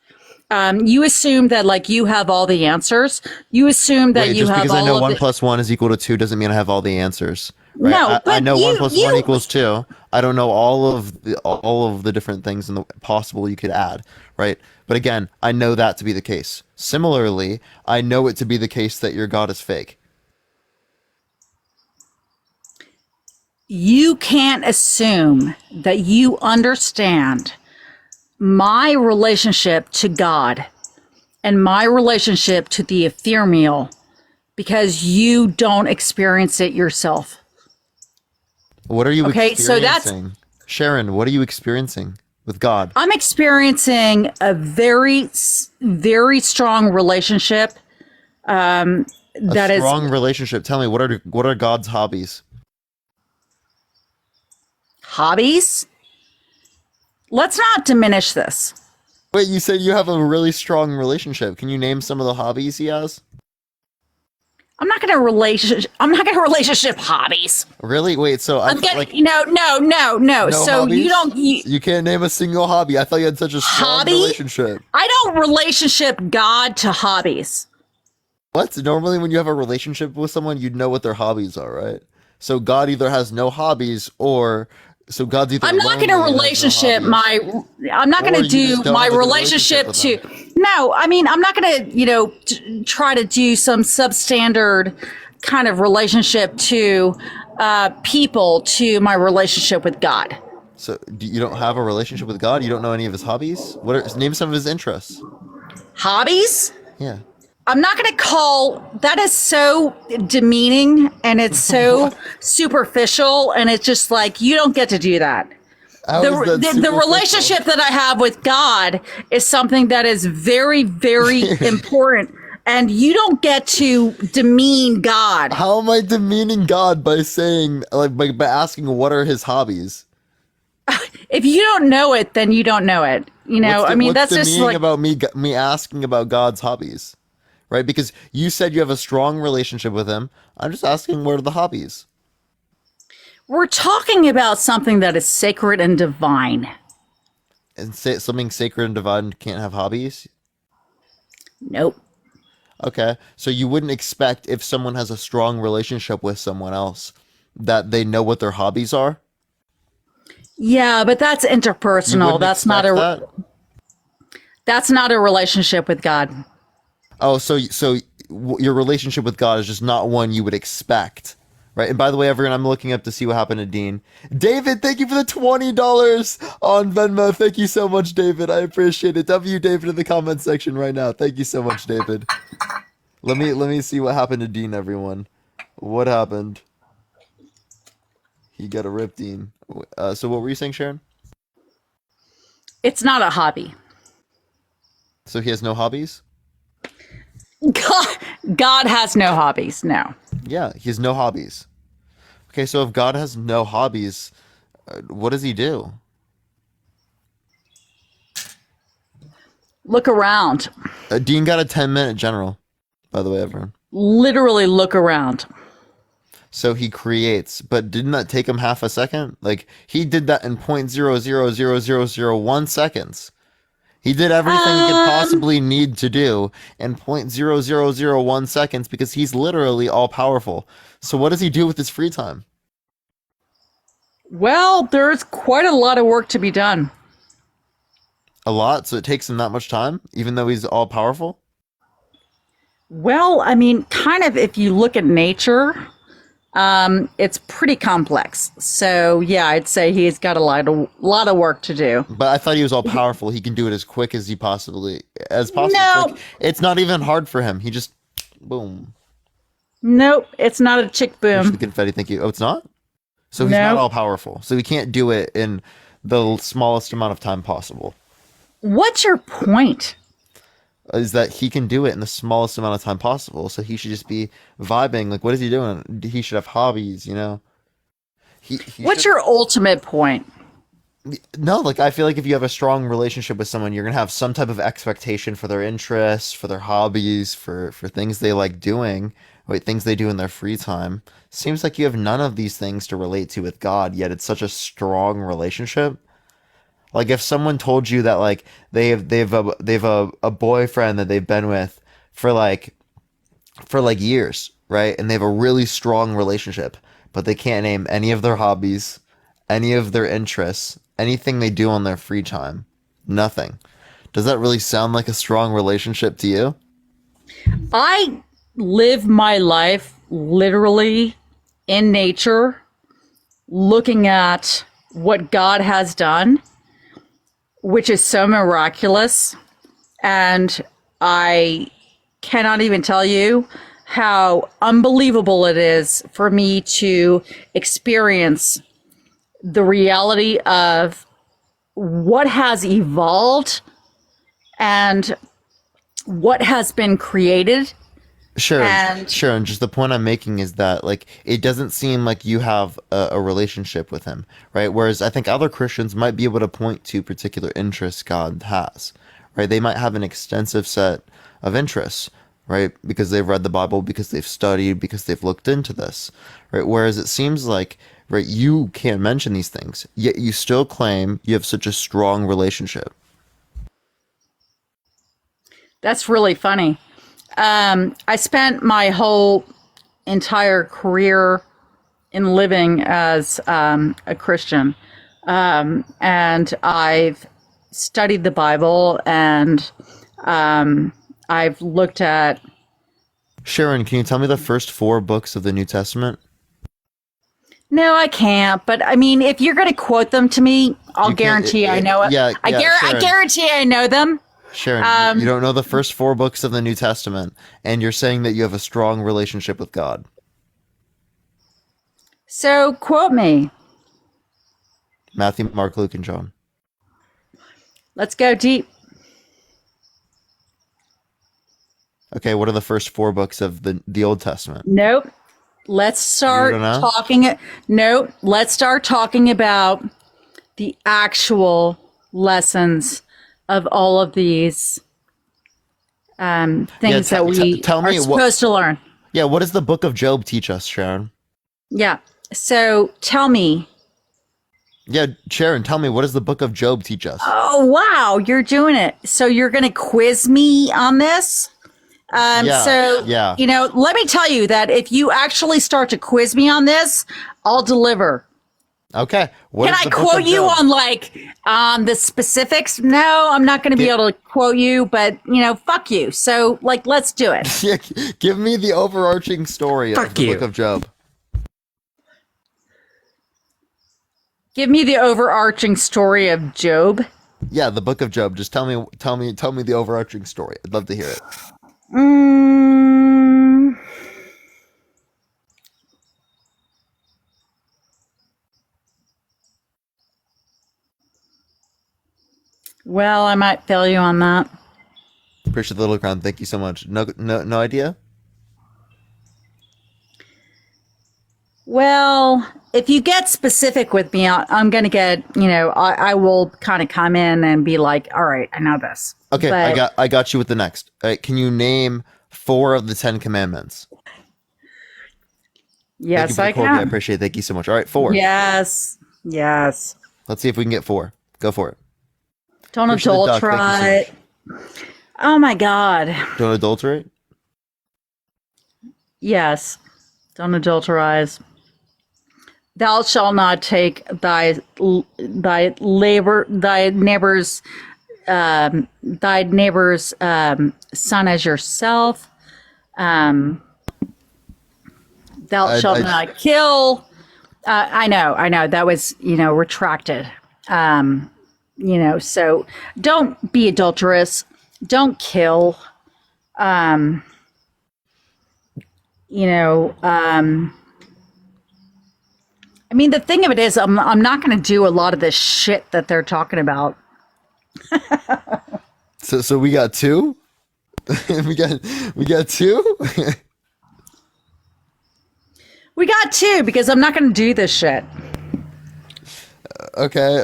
You assume that like you have all the answers. You assume that Wait, you just have because I all know of 1 the. plus 1 is equal to 2 doesn't mean I have all the answers. Right? No, I but know 1 plus 1 you- equals 2. I don't know all of the different things in the possible you could add, right? But again, I know that to be the case. Similarly, I know it to be the case that your God is fake. You can't assume that you understand my relationship to God and my relationship to the ethereal because you don't experience it yourself. What are you Okay, so experiencing? that's- Sharon, what are you experiencing with God? I'm experiencing a very, very strong relationship. That A is strong relationship. Tell me, what are God's hobbies? hobbies. Let's not diminish this. Wait, you said you have a really strong relationship. Can you name some of the hobbies he has? I'm not going to relationship hobbies. Really? Wait, so I'm getting like no. no So hobbies? you don't. You can't name a single hobby. I thought you had such a strong Hobby? relationship. I don't relationship God to hobbies. What? Normally, when you have a relationship with someone, you'd know what their hobbies are, right? So God either has no hobbies, or so God's either. I'm not going to lonely and has no relationship hobbies. I'm not going Or to you do just don't my have a good relationship relationship to. No, I mean I'm not going to try to do some substandard kind of relationship to people to my relationship with God. So you don't have a relationship with God? You don't know any of his hobbies? Name some of his interests? Hobbies? Yeah. I'm not going to call that is so demeaning and it's so superficial and it's just like you don't get to do that. How The, is that the superficial? relationship that I have with God is something that is very, very important. And you don't get to demean God. How am I demeaning God by saying, like, by asking what are his hobbies? If you don't know it, then you don't know it. You know, I mean, what's that's just demeaning like about me asking about God's hobbies, right? Because you said you have a strong relationship with him. I'm just asking what are the hobbies? we're talking about something that is sacred and divine. And something sacred and divine can't have hobbies? Nope. Okay, so you wouldn't expect if someone has a strong relationship with someone else that they know what their hobbies are? Yeah, but that's You interpersonal. wouldn't That's not expect a that? that's not a relationship with God. Oh, so your relationship with God is just not one you would expect, right? And by the way, everyone, I'm looking up to see what happened to Dean. David, thank you for the $20 on Venmo. Thank you so much, David. I appreciate it. W David in the comment section right now. Thank you so much, David. Let me see what happened to Dean, everyone. What happened? He got a rip, Dean. So what were you saying, Sharon? It's not a hobby. So he has no hobbies? God has no hobbies. No. Yeah, he has no hobbies. Okay, so if God has no hobbies, what does he do? Look around. Dean got a 10-minute general, by the way, everyone. Literally look around. So he creates, but didn't that take him half a second? Like, he did that in 0.000001 seconds. He did everything he could possibly need to do in 0.0001 seconds because he's literally all powerful. So what does he do with his free time? Well, there's quite a lot of work to be done. A lot, so it takes him that much time, even though he's all powerful? Well, I mean, kind of if you look at nature, it's pretty complex. So yeah, I'd say he's got a lot of work to do. But I thought he was all powerful. He can do it as quick as possible. No. Like, it's not even hard for him. He just boom. Nope, it's not a chick There's boom. the confetti. Thank you. Oh, it's not. So he's not Nope. all powerful. So he can't do it in the smallest amount of time possible. What's your point? Is that he can do it in the smallest amount of time possible. So he should just be vibing. Like, what is he doing? He should have hobbies, you know? What's your ultimate point? No, like, I feel like if you have a strong relationship with someone, you're going to have some type of expectation for their interests, for their hobbies, for things they like doing, things they do in their free time. Seems like you have none of these things to relate to with God, yet it's such a strong relationship. Like, if someone told you that, like, they've a boyfriend that they've been with for years, right? And they have a really strong relationship, but they can't name any of their hobbies, any of their interests, anything they do on their free time. Nothing. Does that really sound like a strong relationship to you? I live my life literally in nature, looking at what God has done, which is so miraculous. And I cannot even tell you how unbelievable it is for me to experience the reality of what has evolved and what has been created. Sure, And sure. And just the point I'm making is that, like, it doesn't seem like you have a relationship with him, right? Whereas I think other Christians might be able to point to particular interests God has, right? They might have an extensive set of interests, right? Because they've read the Bible, because they've studied, because they've looked into this, right? Whereas it seems like, right, you can't mention these things, yet you still claim you have such a strong relationship. that's really funny. I spent my whole entire career in living as a Christian. And I've studied the Bible, and I've looked at. Sharon, can you tell me the first 4 books of the New Testament? No, I can't. But I mean, if you're going to quote them to me, I'll guarantee I know it. Yeah, I Sharon. guarantee I know them. Sharon, you don't know the first 4 books of the New Testament, and you're saying that you have a strong relationship with God. So quote me. Matthew, Mark, Luke, and John. Let's go deep. Okay, what are the first 4 books of the Old Testament? Nope. Let's start don't know? talking. Nope. Let's start talking about the actual lessons of all of these things that we tell are me supposed to learn. Yeah, what does the book of Job teach us, Sharon? Yeah. So tell me. Yeah, Sharon, tell me, what does the book of Job teach us? Oh, wow. You're doing it. So you're going to quiz me on this? Yeah. You know, let me tell you that if you actually start to quiz me on this, I'll deliver. Okay. What Can is I the book quote of you Job? on the specifics? No, I'm not going to be able to quote you, but fuck you. So let's do it. Yeah, give me the overarching story Fuck of the you. book of Job. Give me the overarching story of Job. Yeah, the book of Job. Just tell me the overarching story. I'd love to hear it. Well, I might fail you on that. Appreciate the little crown. Thank you so much. No idea. Well, if you get specific with me, I'm going to get, I will kind of come in and be like, all right, I know this. Okay, But I got you with the next. All right, can you name 4 of the 10 commandments? yes, I Thank you for the corgi. I can. appreciate it. Thank you so much. All right, 4. Yes. Yes. Let's see if we can get 4. Go for it. Don't Appreciate the duck. Thank you so adulterate. Oh my God. Don't adulterate. Yes. Don't adulterize. Thou shalt not take thy neighbor's son as yourself. Thou shalt not kill. I know that was retracted. So don't be adulterous. Don't kill. I mean, the thing of it is, I'm not going to do a lot of this shit that they're talking about. So we got 2. we got 2. We got 2 because I'm not going to do this shit. Okay.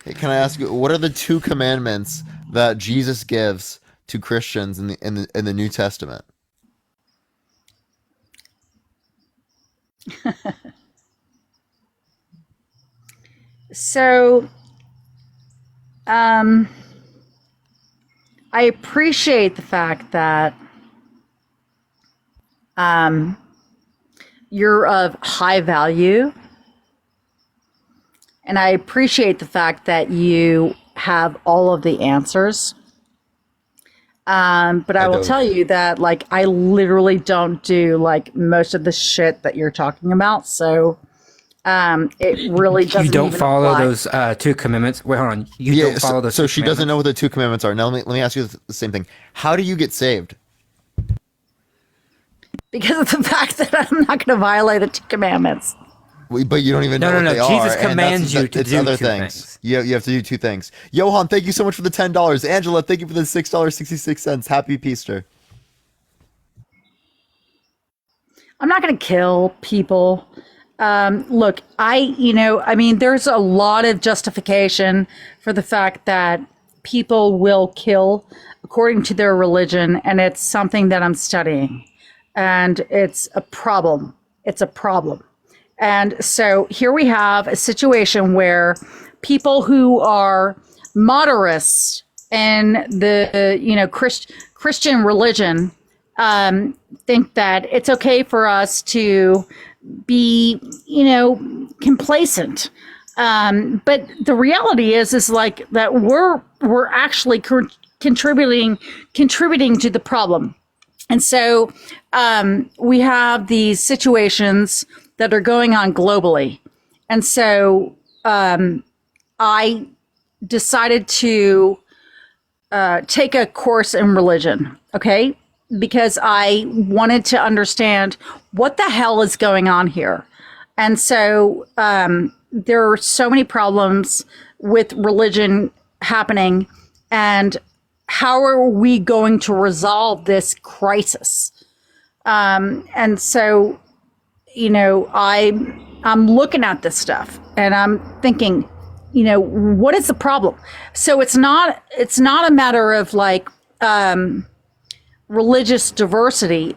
Hey, can I ask you, what are the 2 commandments that Jesus gives to Christians in the New Testament? So, I appreciate the fact that you're of high value, and I appreciate the fact that you have all of the answers. But I will don't. tell you that, like, I literally don't do like most of the shit that you're talking about. So, it really doesn't. You don't even follow apply. those 2 commandments. Wait, hold on. You don't follow those. So 2 she doesn't commandments? know what the 2 commandments are. Now let me ask you the same thing. How do you get saved? Because of the fact that I'm not going to violate the 2 commandments. But you don't even know No, what no, they no. are. Jesus and commands you to it's do other 2 things. things. You have to do 2 things. Johan, thank you so much for the $10. Angela, thank you for the $6.66. Happy Easter. I'm not going to kill people. Look, I mean, there's a lot of justification for the fact that people will kill according to their religion, and it's something that I'm studying, and it's a problem. It's a problem. And so here we have a situation where people who are moderates in the, Christian religion, think that it's okay for us to be, complacent. But the reality is like that we're actually contributing to the problem. And so we have these situations that are going on globally. And so I decided to take a course in religion, okay? Because I wanted to understand what the hell is going on here. And so there are so many problems with religion happening, and how are we going to resolve this crisis? And so, I'm looking at this stuff and I'm thinking, what is the problem? So it's not a matter of like religious diversity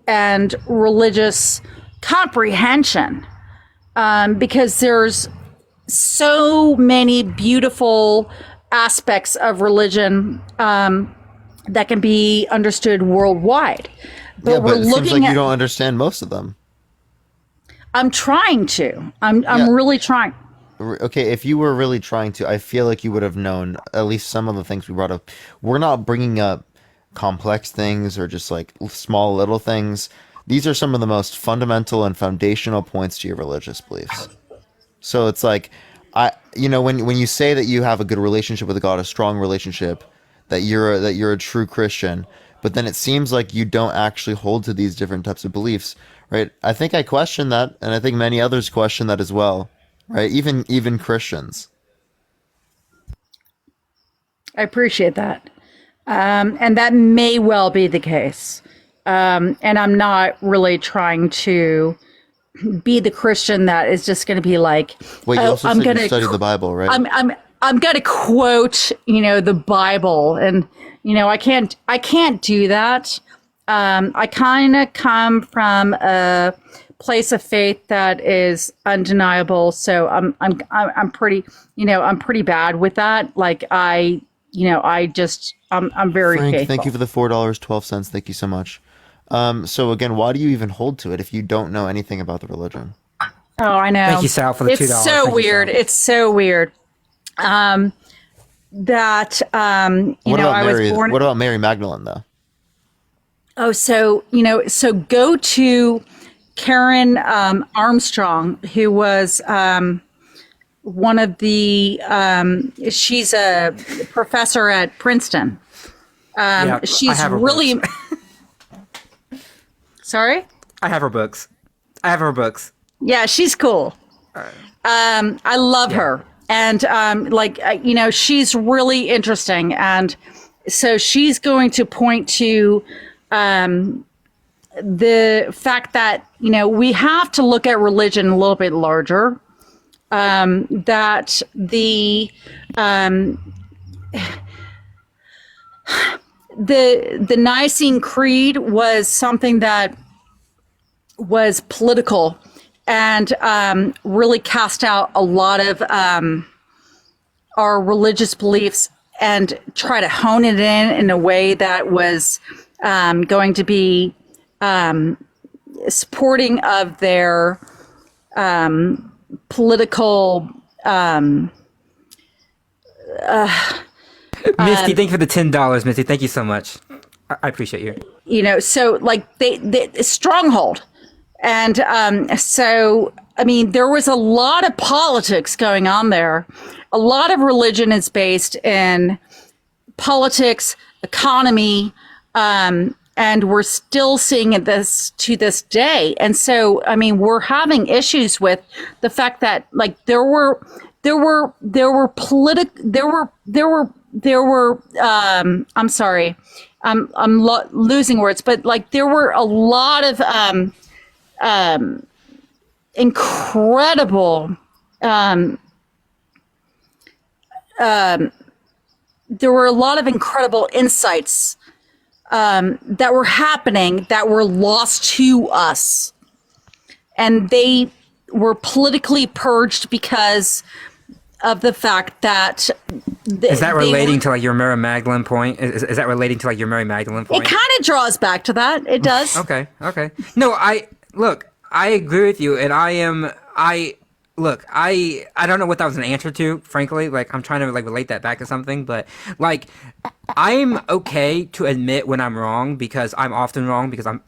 and religious comprehension, because there's so many beautiful aspects of religion that can be understood worldwide. But Yeah, we're but it seems looking like at. you don't understand most of them. I'm trying to. I'm Yeah. really trying. Okay, if you were really trying to, I feel like you would have known at least some of the things we brought up. We're not bringing up complex things or just like small little things. These are some of the most fundamental and foundational points to your religious beliefs. So it's like, when you say that you have a good relationship with God, a strong relationship, that you're a true Christian, but then it seems like you don't actually hold to these different types of beliefs, right? I think I question that, and I think many others question that as well, right? Even Christians. I appreciate that. And that may well be the case. And I'm not really trying to be the Christian that is just going to be like, Wait, you oh, also I'm said going you studied the Bible, right? I'm going to quote, the Bible, and I can't do that. I kind of come from a place of faith that is undeniable, so I'm pretty, I'm pretty bad with that. Like I'm very Frank, faithful. thank you for the $4.12. Thank you so much. So again, why do you even hold to it if you don't know anything about the religion? Oh, I know. Thank you, Sal, for the $2. It's so weird. It's so weird. I was born. What about Mary Magdalene though? Oh, so go to Karen Armstrong, who was one of the. She's a professor at Princeton. She's really. Sorry? I have her books. Yeah, she's cool. I love her. And she's really interesting. And so she's going to point to the fact that, we have to look at religion a little bit larger. That the Nicene Creed was something that was political and really cast out a lot of our religious beliefs and try to hone it in a way that was going to be supporting of their political Misty, thank you for the $10, Misty. Thank you so much. I appreciate you. So like they stronghold. And there was a lot of politics going on there. A lot of religion is based in politics, economy, and we're still seeing this to this day. And so, we're having issues with the fact that there were I'm sorry, I'm losing words, but there were a lot of incredible there were a lot of incredible insights that were happening that were lost to us, and they were politically purged because of the fact that is that relating to your Mary Magdalene point? Is that relating to your Mary Magdalene point? It kind of draws back to that. It does. Okay. No, I agree with you, and I don't know what that was an answer to, frankly. I'm trying to relate that back to something, but I'm okay to admit when I'm wrong because I'm often wrong because I'm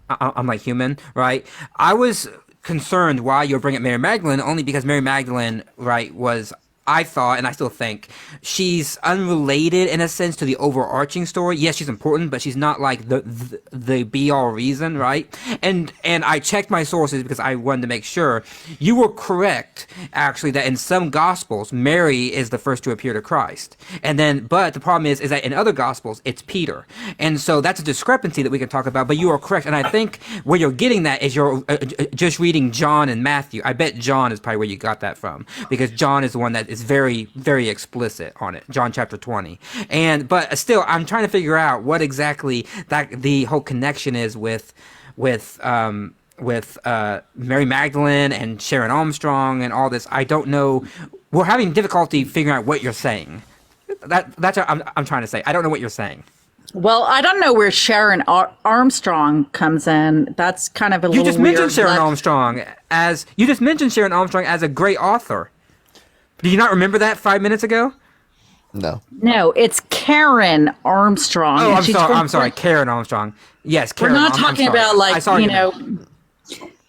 human, right? I was concerned why you're bringing up Mary Magdalene only because Mary Magdalene, right, was, I thought, and I still think, she's unrelated in a sense to the overarching story. Yes, she's important, but she's not the be-all reason, right? And I checked my sources because I wanted to make sure. You were correct, actually, that in some Gospels, Mary is the first to appear to Christ. But the problem is that in other Gospels, it's Peter. And so that's a discrepancy that we can talk about, but you are correct. And I think where you're getting that is you're just reading John and Matthew. I bet John is probably where you got that from, because John is the one that is very, very explicit on it. John chapter 20. But still, I'm trying to figure out what exactly the whole connection is with Mary Magdalene and Sharon Armstrong and all this. I don't know. We're having difficulty figuring out what you're saying. That's what I'm trying to say. I don't know what you're saying. Well, I don't know where Sharon Armstrong comes in. That's kind of a little weird. You just mentioned Sharon Armstrong as a great author. Do you not remember that 5 minutes ago? No. No, it's Karen Armstrong. Oh, I'm sorry, Karen Armstrong. Yes, Karen. We're not talking about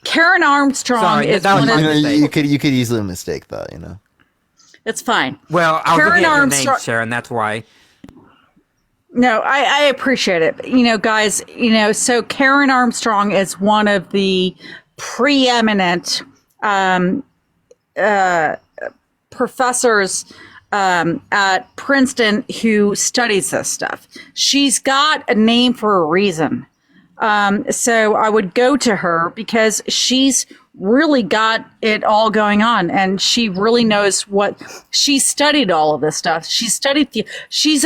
Karen Armstrong is one of you could easily mistake that, It's fine. Well, I was Karen looking at your Armstrong, name, Sharon. That's why. No, I appreciate it. Guys, so Karen Armstrong is one of the preeminent professors at Princeton who studies this stuff. She's got a name for a reason. So I would go to her because she's really got it all going on, and she really knows what she studied all of this stuff. She's a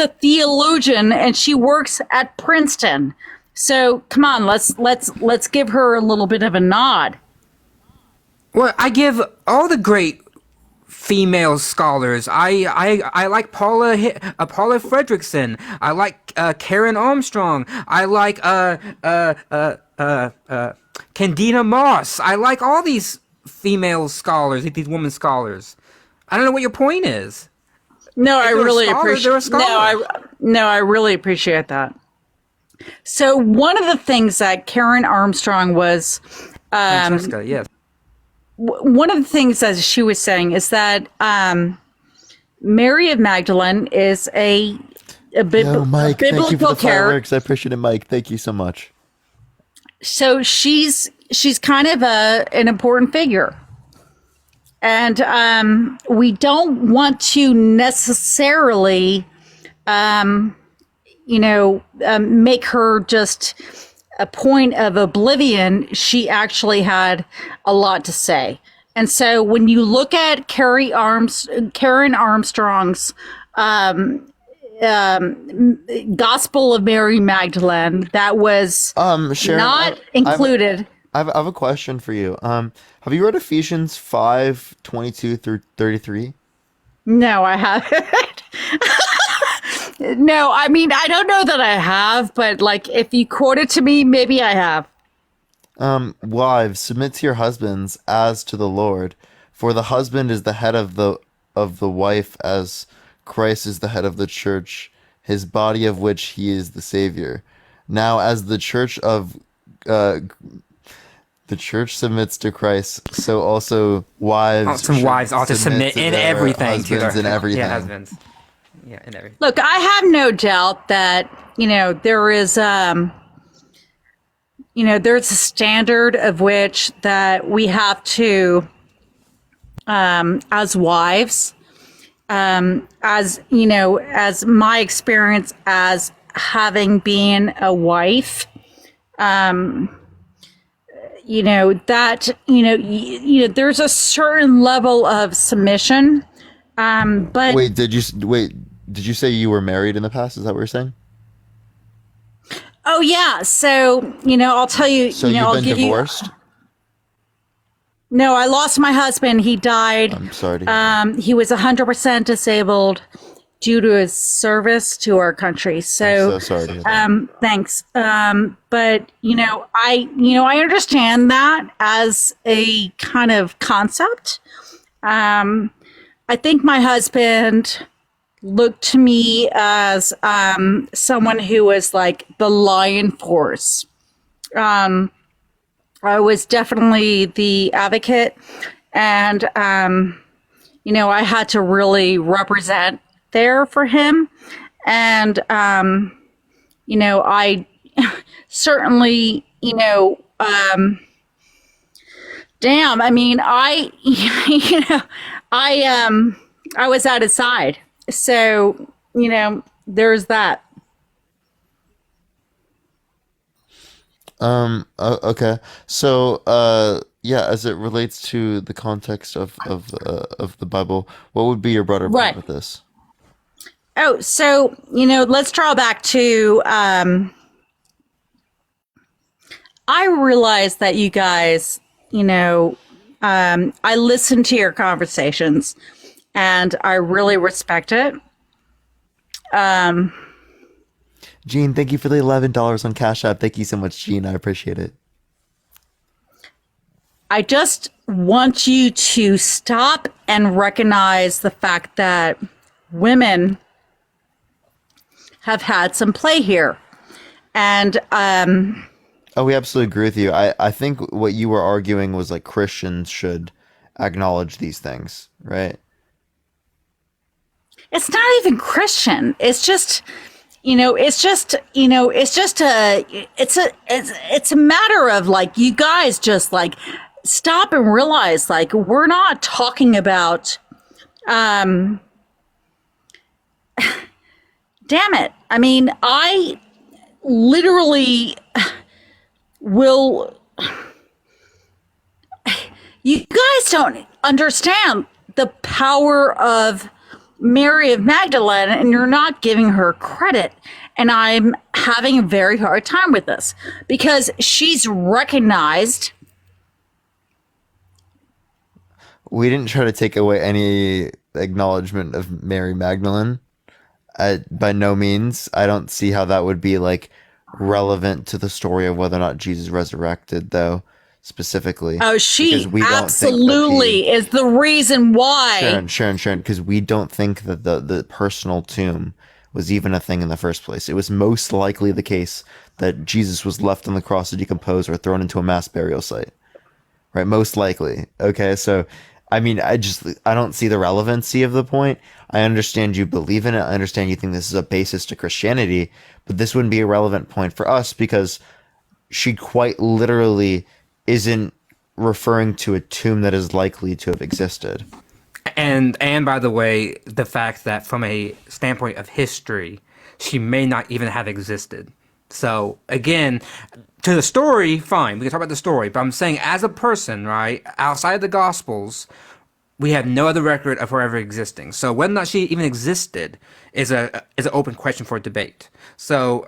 theologian, and she works at Princeton. So come on, let's give her a little bit of a nod. Well, I give all the great female scholars. I like Paula Fredrickson. I like Karen Armstrong. I like Candida Moss. I like all these female scholars, these women scholars. I don't know what your point is. No, I really appreciate. No, I really appreciate that. So one of the things that Karen Armstrong was, Francesca, yes. One of the things that she was saying is that Mary of Magdalene is a Yo, Mike, thank you for biblical the character. fireworks. I appreciate it, Mike. Thank you so much. So she's kind of an important figure. And we don't want to necessarily, make her just a point of oblivion. She actually had a lot to say. And so when you look at Karen Armstrong's Gospel of Mary Magdalene, that was Sharon, not included. I have a question for you. Have you read Ephesians 5:22 through 33? No, I haven't. No, I mean, I don't know that I have, but like if you quote it to me, maybe I have. Wives, submit to your husbands as to the Lord, for the husband is the head of the wife, as Christ is the head of the church, his body, of which he is the Savior. Now, as the church submits to Christ, so also wives. Wives ought to submit in their everything to their husbands in everything. Yeah, husbands. Yeah, in everything. Look, I have no doubt that there is there's a standard of which that we have to as wives, as my experience as having been a wife, there's a certain level of submission. But Did you say you were married in the past? Is that what you're saying? oh yeah, so I'll tell you. So I'll you've been give divorced? you. No, I lost my husband. He died. I'm sorry to hear He was 100% disabled due to his service to our country. So, I'm so sorry to hear that. thanks. But I understand that as a kind of concept. I think my husband looked to me as someone who was like the lion force. I was definitely the advocate, and I had to really represent there for him, and I certainly damn, I mean, I was at his side, so there's that. Okay. So, yeah, as it relates to the context of the Bible, what would be your broader point Right. with this? Oh, so, let's draw back to, I realize that you guys, I listen to your conversations and I really respect it. Gene, thank you for the $11 on Cash App. Thank you so much, Gene. I appreciate it. I just want you to stop and recognize the fact that women have had some play here. And Oh, we absolutely agree with you. I think what you were arguing was like Christians should acknowledge these things, right? it's not even Christian. It's just it's a matter of like, you guys just like stop and realize like, we're not talking about damn it. I mean, I literally will. You guys don't understand the power of Mary of Magdalene, and you're not giving her credit. And I'm having a very hard time with this because she's recognized. We didn't try to take away any acknowledgement of Mary Magdalene. By no means. I don't see how that would be like relevant to the story of whether or not Jesus resurrected, though, specifically. Oh, she Because we don't think that absolutely is the reason why. Sharon, because we don't think that the personal tomb was even a thing in the first place. It was most likely the case that Jesus was left on the cross to decompose or thrown into a mass burial site. Right? Most likely. Okay, so I mean, I don't see the relevancy of the point. I understand you believe in it. I understand you think this is a basis to Christianity, but this wouldn't be a relevant point for us because she quite literally isn't referring to a tomb that is likely to have existed. And by the way, the fact that from a standpoint of history, she may not even have existed. So again, to the story, fine, we can talk about the story, but I'm saying as a person, right, outside of the Gospels, we have no other record of her ever existing. So whether or not she even existed is an open question for debate. So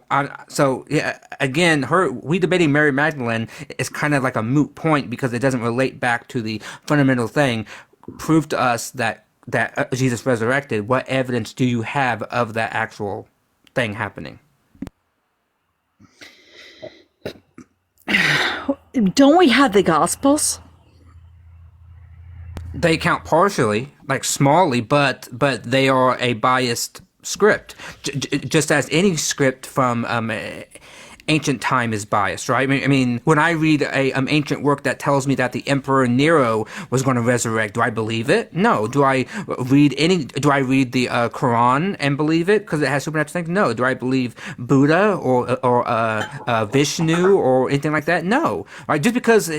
yeah, again, we debating Mary Magdalene is kind of like a moot point because it doesn't relate back to the fundamental thing. Prove to us that Jesus resurrected. What evidence do you have of that actual thing happening? Don't we have the Gospels? They count partially, like smallly, but they are a biased script, just as any script from ancient time is biased, right? I mean, when I read a ancient work that tells me that the Emperor Nero was going to resurrect, do I believe it? No. Do I read the Quran and believe it because it has supernatural things? No. Do I believe Buddha or Vishnu or anything like that? No. Right? Just because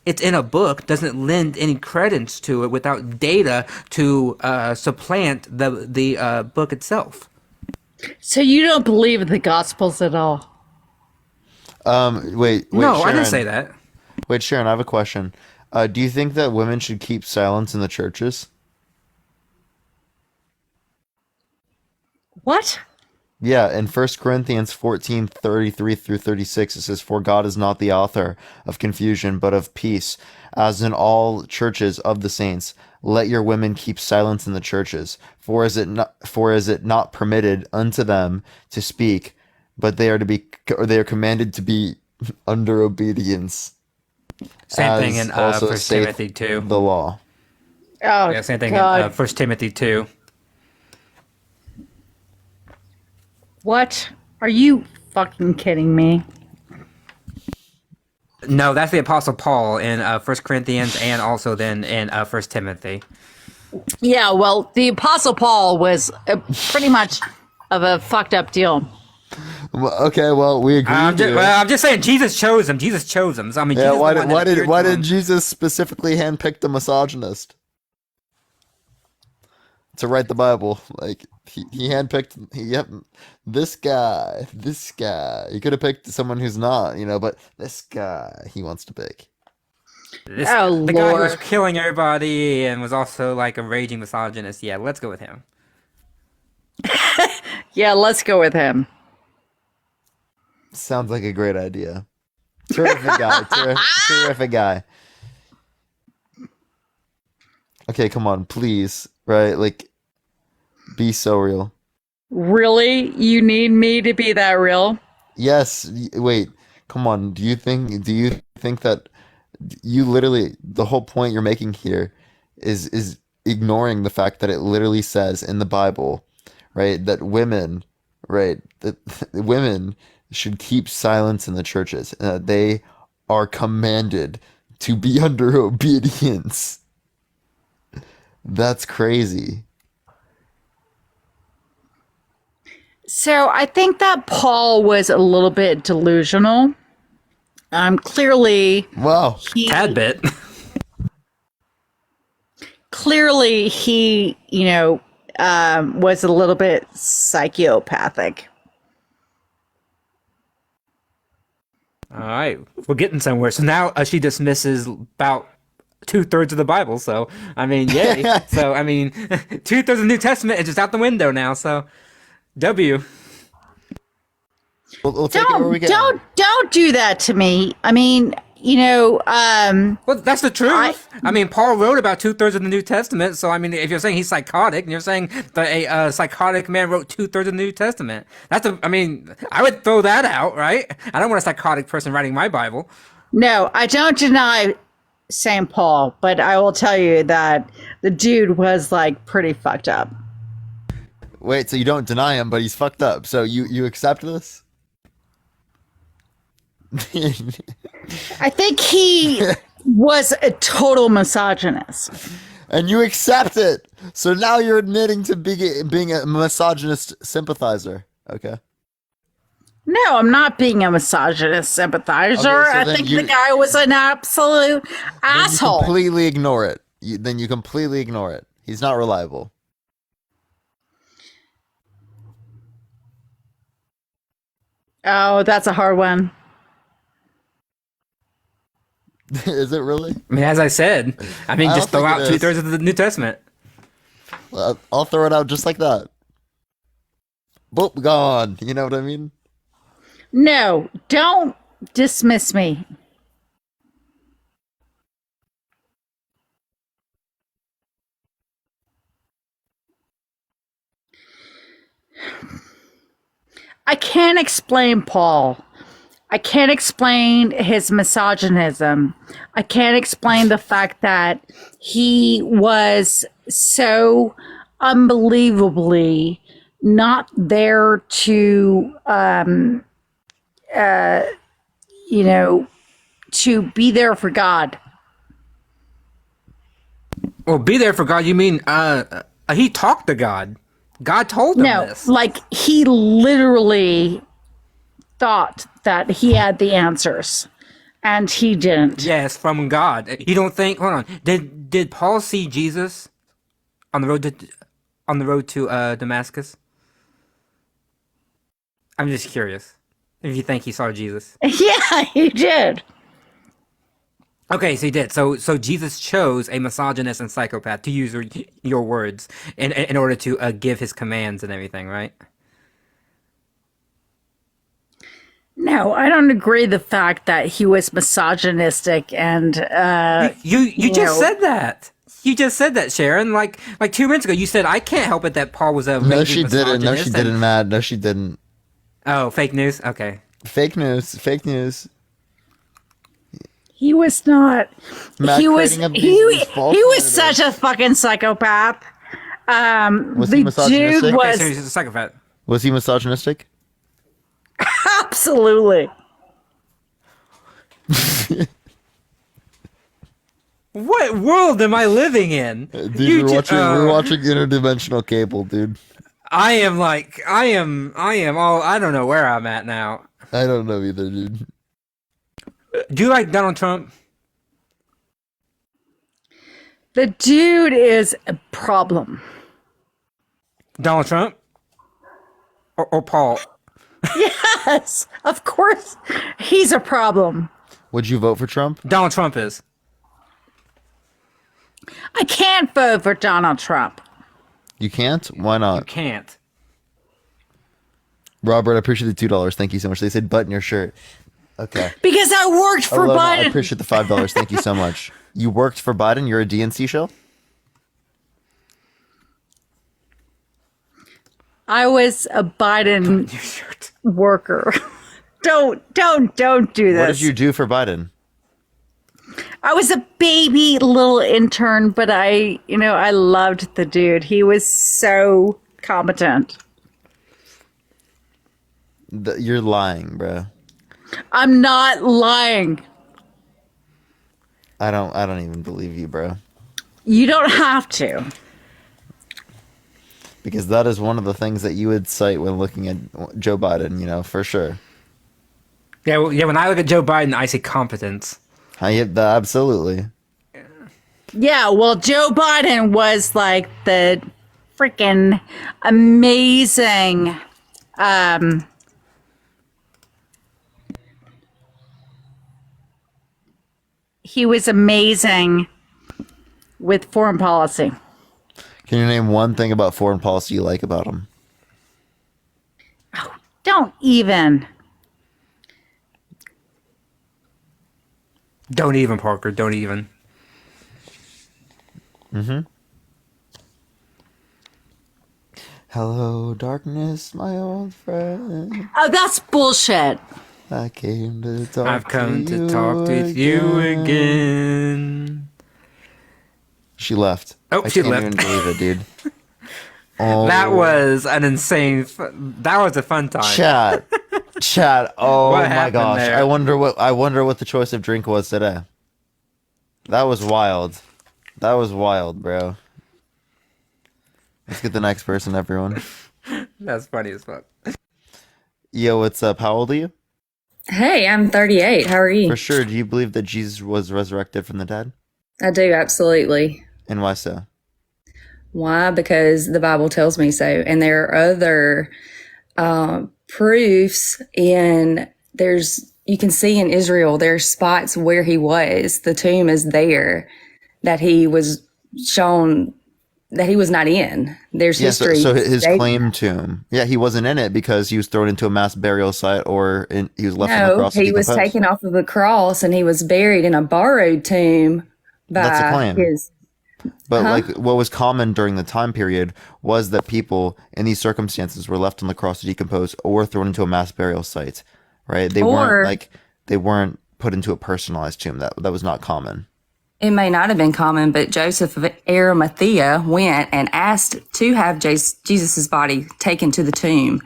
it's in a book doesn't lend any credence to it without data to supplant the book itself. So you don't believe in the Gospels at all? Wait, no, Sharon. I didn't say that. Wait, Sharon, I have a question. Do you think that women should keep silence in the churches? What? Yeah, in 1 Corinthians 14:33 through 36, it says, "For God is not the author of confusion, but of peace, as in all churches of the saints. Let your women keep silence in the churches, for is it not permitted unto them to speak, but they are commanded to be under obedience." Same thing in also 1 saith Timothy 2. the law. Oh, Yeah, same thing God. in 1 Timothy 2. What? Are you fucking kidding me? No, that's the Apostle Paul in 1 Corinthians and also then in 1 Timothy. Yeah, well, the Apostle Paul was pretty much of a fucked up deal. Well, okay, well, we agree. I'm just saying Jesus chose him. Jesus chose him. So, I mean, Yeah, Jesus why did Jesus specifically handpick the misogynist to write the Bible? Like he handpicked this guy. He could have picked someone who's not, but this guy he wants to pick. the Lord. guy who was killing everybody and was also like a raging misogynist. Yeah, let's go with him. Yeah, let's go with him. Sounds like a great idea. Terrific guy. Terrific guy. Okay, come on, please. Right? Like, be so real. Really? You need me to be that real? Yes. Wait. Come on. Do you think that you literally, the whole point you're making here is ignoring the fact that it literally says in the Bible, right, that women should keep silence in the churches, and that they are commanded to be under obedience. That's crazy. So I think that Paul was a little bit delusional. Clearly. Wow. Tad bit. Clearly, he, was a little bit psychopathic. All right, we're getting somewhere. So now she dismisses about 2/3 of the Bible. So I mean, yay. So I mean, 2/3 of the New Testament is just out the window now. So W. We'll take it where we can. Don't do that to me. I mean, well, that's the truth. I mean, Paul wrote about 2/3 of the New Testament. So I mean, if you're saying he's psychotic, and you're saying that a psychotic man wrote 2/3 of the New Testament, I mean, I would throw that out, right? I don't want a psychotic person writing my Bible. No, I don't deny St. Paul, but I will tell you that the dude was like pretty fucked up. Wait, so you don't deny him, but he's fucked up. So you accept this? I think he was a total misogynist. And you accept it. So now you're admitting to being a misogynist sympathizer. Okay. No, I'm not being a misogynist sympathizer. Okay, so I then think the guy was an absolute asshole. You completely ignore it. Then you completely ignore it. He's not reliable. Oh, that's a hard one. Is it really? I mean, as I said, I mean, I just don't throw think out it is. 2/3 of the New Testament. Well, I'll throw it out just like that. Boop, gone. You know what I mean? No, don't dismiss me. I can't explain Paul. I can't explain his misogynism. I can't explain the fact that he was so unbelievably not there to, to be there for God. Well, be there for God. You mean he talked to God? God told him this. Like he literally thought that he had the answers, and he didn't. Yes, from God. You don't think? Hold on. Did Paul see Jesus on the road to Damascus? I'm just curious if you think he saw Jesus. Yeah, he did. Okay, so he did. So Jesus chose a misogynist and psychopath, to use your words, in order to give his commands and everything, right? No, I don't agree the fact that he was misogynistic and you just said that. You just said that, Sharon. Like 2 minutes ago, you said I can't help it that Paul was a No, she didn't. No, she didn't, Matt. No, she didn't. Oh, fake news. Okay. Fake news. Fake news. He was not. Matt He was. creating He false was narratives. such a fucking psychopath. Was The he misogynistic? dude Okay, was so he's a psychopath. Was he misogynistic? absolutely. What world am I living in? Dude, we're watching interdimensional cable, dude. I am. I don't know where I'm at now. I don't know either, dude. Do you like Donald Trump? The dude is a problem. Donald Trump? Or Paul? Yes, of course, he's a problem. Would you vote for Trump? Donald Trump is. I can't vote for Donald Trump. You can't? Why not? Can't. Robert, I appreciate the $2. Thank you so much. They said button your shirt. Okay. Because I worked for Alona, Biden. I appreciate the $5. Thank you so much. You worked for Biden? You're a DNC show? I was a Biden worker. Don't do this. What did you do for Biden? I was a baby little intern, but I loved the dude. He was so competent. You're lying, bro. I'm not lying. I don't even believe you, bro. You don't have to. Because that is one of the things that you would cite when looking at Joe Biden, for sure. Yeah, when I look at Joe Biden, I see competence. Absolutely. Yeah, well, Joe Biden was like the freaking amazing. He was amazing with foreign policy. Can you name one thing about foreign policy you like about him? Don't even. Don't even, Parker. Don't even. Mm-hmm. Hello, darkness, my old friend. Oh, that's bullshit. I came to talk. I've come to to you talk with you again. She left. Oh, I she can't left. even believe it, dude. Oh, That was an insane. That was a fun time. Chat. Oh What my happened gosh! there? I wonder what the choice of drink was today. That was wild. That was wild, bro. Let's get the next person, everyone. That's funny as fuck. Yo, what's up? How old are you? Hey, I'm 38. How are you? For sure. Do you believe that Jesus was resurrected from the dead? I do, absolutely. And why so? Why? Because the Bible tells me so. And there are other proofs you can see in Israel, there's spots where he was. The tomb is there that he was shown that he was not in. There's history. So his claim tomb. Yeah, he wasn't in it because he was thrown into a mass burial site or he was left on the No, cross. he was taken off of the cross and he was buried in a borrowed tomb by That's a claim. his. But Huh? like what was common during the time period was that people in these circumstances were left on the cross to decompose or thrown into a mass burial site, right? They weren't put into a personalized tomb. That was not common. It may not have been common, but Joseph of Arimathea went and asked to have Jesus' body taken to the tomb.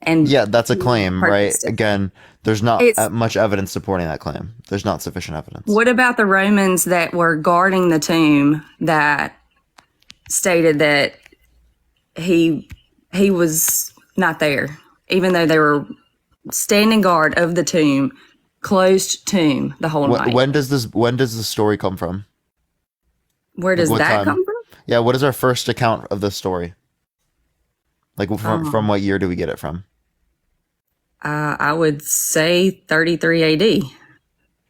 And Yeah, that's a claim, right? purchased it. Again, there's not It's- much evidence supporting that claim. There's not sufficient evidence. What about the Romans that were guarding the tomb that stated that he was not there, even though they were standing guard of the tomb, closed tomb the whole night? When does the story come from? Where does What that time? come from? Yeah, what is our first account of the story? Like from what year do we get it from? I would say 33 AD.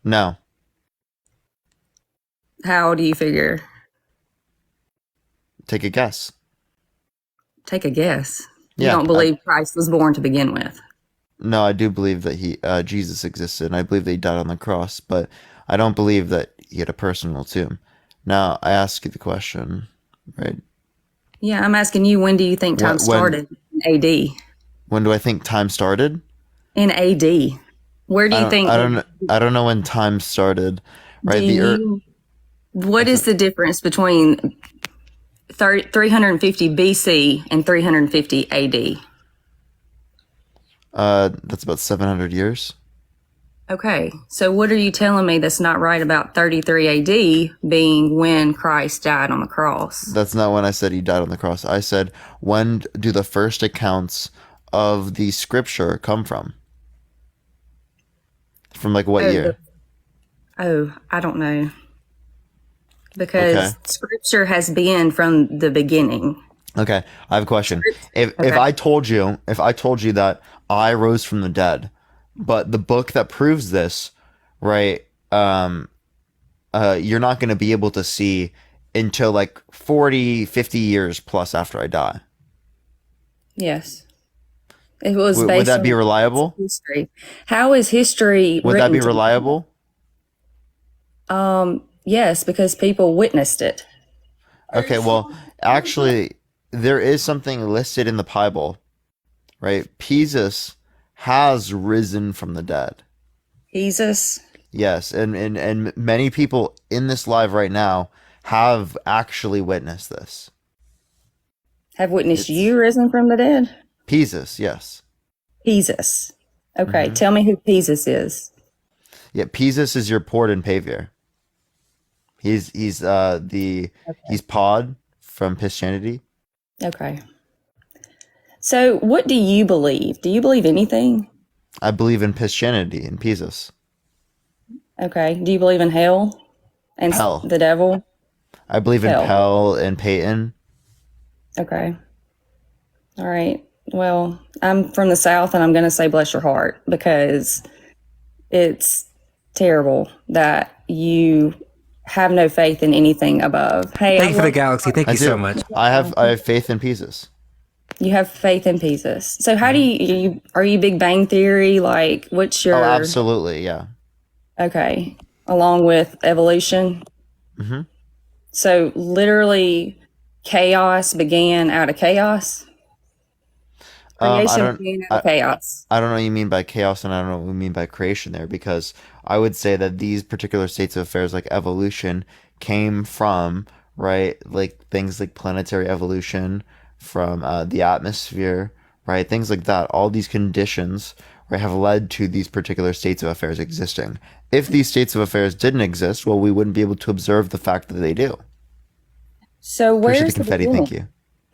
No. How do you figure? Take a guess. Take a guess. You Yeah, don't believe Christ was born to begin with. No, I do believe that Jesus existed, and I believe that he died on the cross, but I don't believe that he had a personal tomb. Now, I ask you the question, right? Yeah, I'm asking you, when do you think time When- started in AD? When do I think time started? In AD. Where do you think? I don't know when time started, right? What is the difference between 350 BC and 350 AD? That's about 700 years. Okay, so what are you telling me that's not right about 33 AD being when Christ died on the cross? That's not when I said he died on the cross. I said, when do the first accounts of the scripture come from? From like what year? I don't know. Because Okay. scripture has been from the beginning. Okay, I have a question. If Okay. I told you that I rose from the dead, but the book that proves this, right? You're not going to be able to see until like 40, 50 years plus after I die. Yes. It was Would based that be on reliable? history. How is history Would that written be to- reliable? Yes, because people witnessed it. Okay, well, actually, there is something listed in the Bible, right? Jesus has risen from the dead. Jesus. Yes, and many people in this live right now have actually witnessed this. Have witnessed you risen from the dead? Jesus, yes. Jesus. Okay, Mhm. tell me who Jesus is. Yeah, Jesus is your port and pavior. He's Pod from Christianity. Okay. So, what do you believe? Do you believe anything? I believe in Christianity and Jesus. Okay. Do you believe in hell and Hell. the devil? I believe in Hell. Hell and Peyton. Okay. All right. Well, I'm from the South, and I'm going to say bless your heart, because it's terrible that you have no faith in anything above. Hey, Thank you for the galaxy. Thank I you so do. much. I have faith in Jesus. you have faith in Jesus. So how do you are you Big Bang Theory? Like, what's your Oh, absolutely, yeah. okay, along with evolution? Hmm. So literally, chaos began out of chaos. I Creation don't. began out of chaos. I don't know what you mean by chaos, and I don't know what you mean by creation there, because I would say that these particular states of affairs, like evolution, came from, right, like things like planetary evolution, from the atmosphere, right, things like that. All these conditions, right, have led to these particular states of affairs existing. If these states of affairs didn't exist, well, we wouldn't be able to observe the fact that they do. So Appreciate where's the the confetti, beginning? thank you.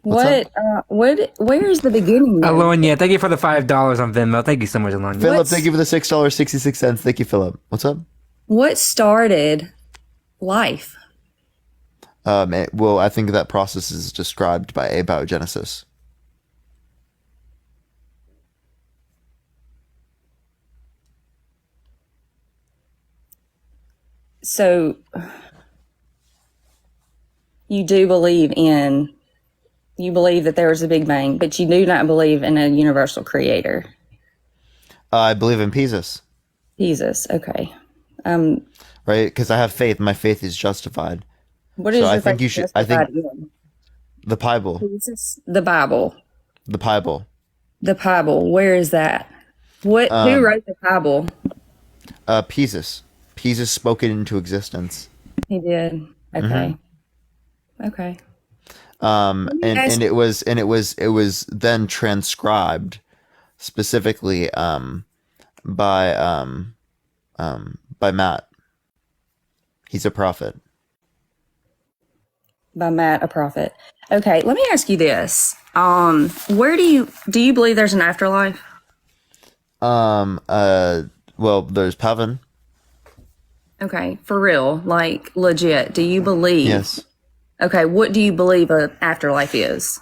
What's up? Where's the beginning? though? Alonia, thank you for the $5 on Venmo. Thank you so much, Alonia. Philip, thank you for the $6.66. Thank you, Philip. What's up? What started life? Well, I think that process is described by abiogenesis. So you do believe in, you believe that there was a Big Bang, but you do not believe in a universal creator. I believe in Jesus, Jesus, okay. right? Because I have faith. My faith is justified. What is So your I think faith you should. I justified think in? the Bible, Jesus, the Bible. the Bible. The Bible. Where is that? What? Who Um, wrote the Bible? Jesus. Jesus spoke it into existence. He did. Okay. Okay. And it was then transcribed specifically by Matt. He's a prophet. By Matt, a prophet. Okay, let me ask you this. Where do you believe there's an afterlife? Well, there's Pavin. Okay, for real, like legit. Do you believe? Yes. Okay, what do you believe an afterlife is?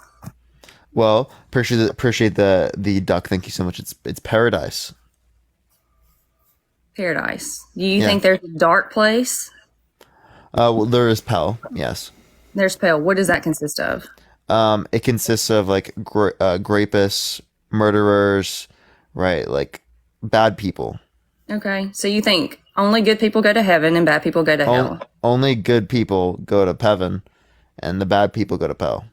Well, appreciate the duck. Thank you so much. It's paradise. Paradise. Do you Yeah. think there's a dark place? Well, there is Pell. Yes. There's Pale. What does that consist of? It consists of like rapists, murderers, right? Like bad people. Okay, so you think only good people go to heaven and bad people go to hell? Only good people go to Pevin, and the bad people go to Pell.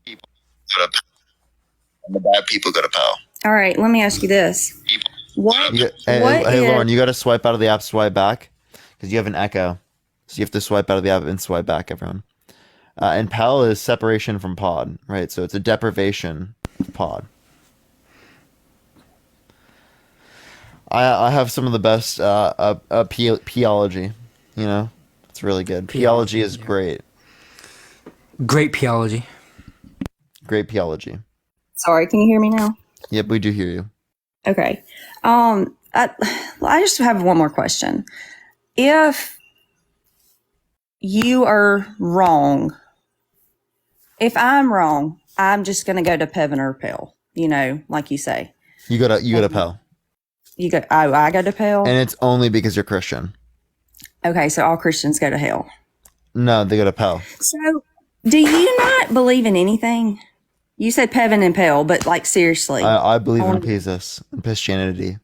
And the bad people go to Pell. All right, let me ask you this. What? Hey, what hey, if- Lauren, you got to swipe out of the app, swipe back, because you have an echo. So you have to swipe out of the app and swipe back, everyone. And Pell is separation from pod, right? So it's a deprivation of pod. I have some of the best peology, you know? It's really good. Peology is great. Great peology. Great peology. Sorry, can you hear me now? Yep, we do hear you. Okay. I just have one more question. If you are wrong, if I'm wrong, I'm just going to go to Pevin or Pell, like you say. You go to Pell. You go. Oh, I go to Pell. And it's only because you're Christian. Okay, so all Christians go to hell. No, they go to Pell. So, do you not believe in anything? You said Pevin and Pell, but like seriously. I believe in Jesus and Christianity.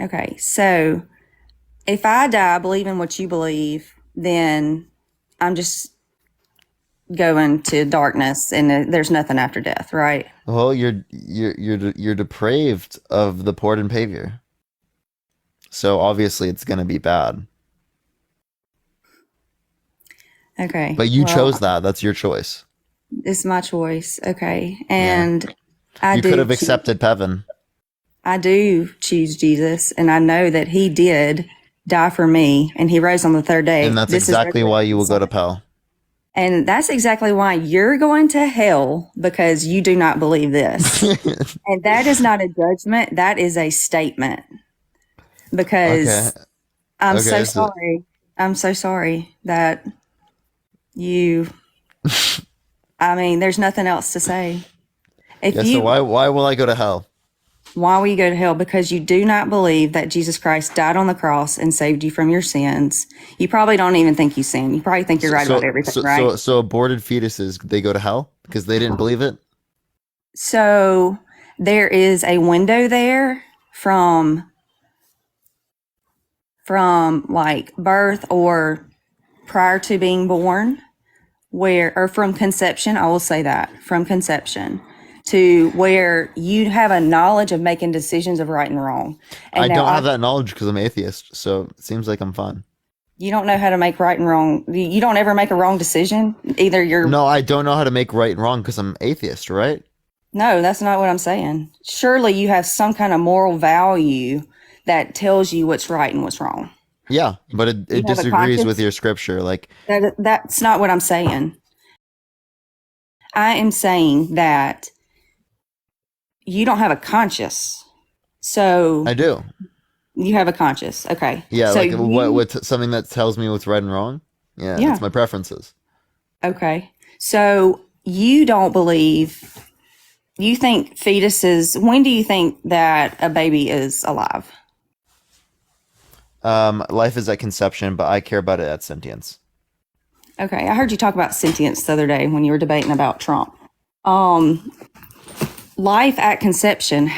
Okay, so if I die believing what you believe, then I'm just going to darkness, and there's nothing after death, right? Well, you're depraved of the port and pavior. So obviously it's gonna be bad. Okay. But you well, chose that. That's your choice. It's my choice. Okay, and You could have accepted Pevin. I do choose Jesus, and I know that He did die for me, and He rose on the third day. And that's This is exactly why you will go to Pell. And that's exactly why you're going to hell, because you do not believe this. And that is not a judgment. That is a statement. Because Okay. I'm Okay, so so- sorry. I'm so sorry that you, I mean, there's nothing else to say. If Yeah, you, so why will I go to hell? why will you go to hell? Because you do not believe that Jesus Christ died on the cross and saved you from your sins. You probably don't even think you sin. You probably think you're right about everything, right? So aborted fetuses, they go to hell because they didn't believe it? So there is a window there from like birth or prior to being born, or from conception, I will say that, from conception to where you have a knowledge of making decisions of right and wrong. And I now don't have that knowledge because I'm atheist, so it seems like I'm fine. You don't know how to make right and wrong. You don't ever make a wrong decision. Either you're No, I don't know how to make right and wrong because I'm atheist, right? No, that's not what I'm saying. Surely you have some kind of moral value that tells you what's right and what's wrong. Yeah, but it have a disagrees conscience? with your scripture. Like, That's not what I'm saying. I am saying that you don't have a conscience. So I do. You have a conscience. Okay. Yeah, So like you- what something that tells me what's right and wrong? Yeah, Yeah. that's my preferences. Okay. So you don't believe, you think fetuses, when do you think that a baby is alive? Life is at conception, but I care about it at sentience. Okay. I heard you talk about sentience the other day when you were debating about Trump. Life at conception,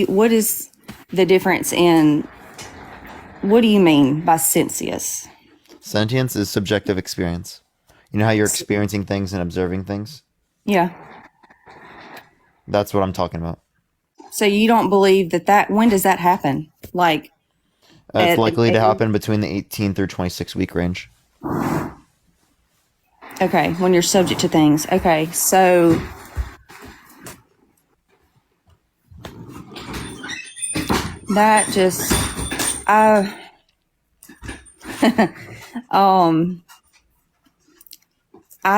what is the difference in, what do you mean by sentience? Sentience is subjective experience. You know how you're experiencing things and observing things? Yeah. That's what I'm talking about. So you don't believe when does that happen? Like, It's likely to happen between the 18 through 26 week range. okay, when you're subject to things. Okay, so that just, I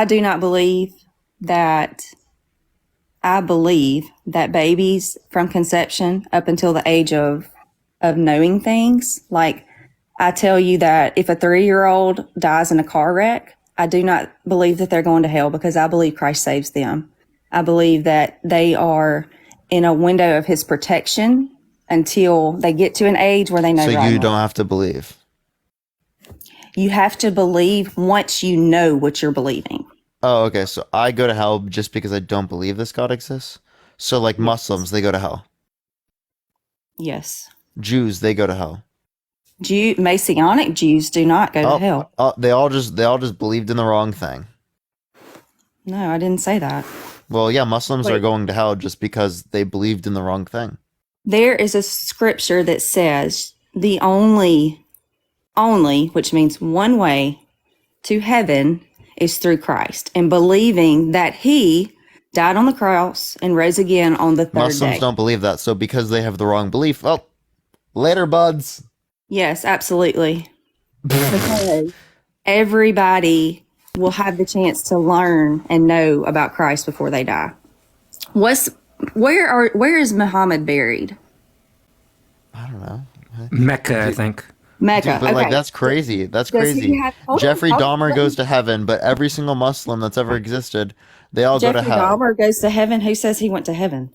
do not believe that. I believe that babies from conception up until the age of knowing things, like I tell you that if a 3-year-old dies in a car wreck, I do not believe that they're going to hell because I believe Christ saves them. I believe that they are in a window of his protection until they get to an age where they know So right you and don't wrong. have to believe. You have to believe once you know what you're believing. Oh, okay. So I go to hell just because I don't believe this God exists. So like Muslims, they go to hell. Yes. Jews, they go to hell. Messianic Jews do not go to hell. They all just believed in the wrong thing. No, I didn't say that. Well, yeah, Muslims are Wait. going to hell just because they believed in the wrong thing. There is a scripture that says the only, which means one way to heaven is through Christ, and believing that he died on the cross and rose again on the third Muslims day. don't believe that. So because they have the wrong belief, oh, later, buds. Yes, absolutely. Because everybody will have the chance to learn and know about Christ before they die. Where is Muhammad buried? I don't know. Mecca, I think. Mecca. Dude, but like okay. that's crazy. That's Does he crazy. have- hold on, Jeffrey hold Dahmer on. goes to heaven, but every single Muslim that's ever existed, they all go Jeffrey to hell. Dahmer goes to heaven. Who says he went to heaven?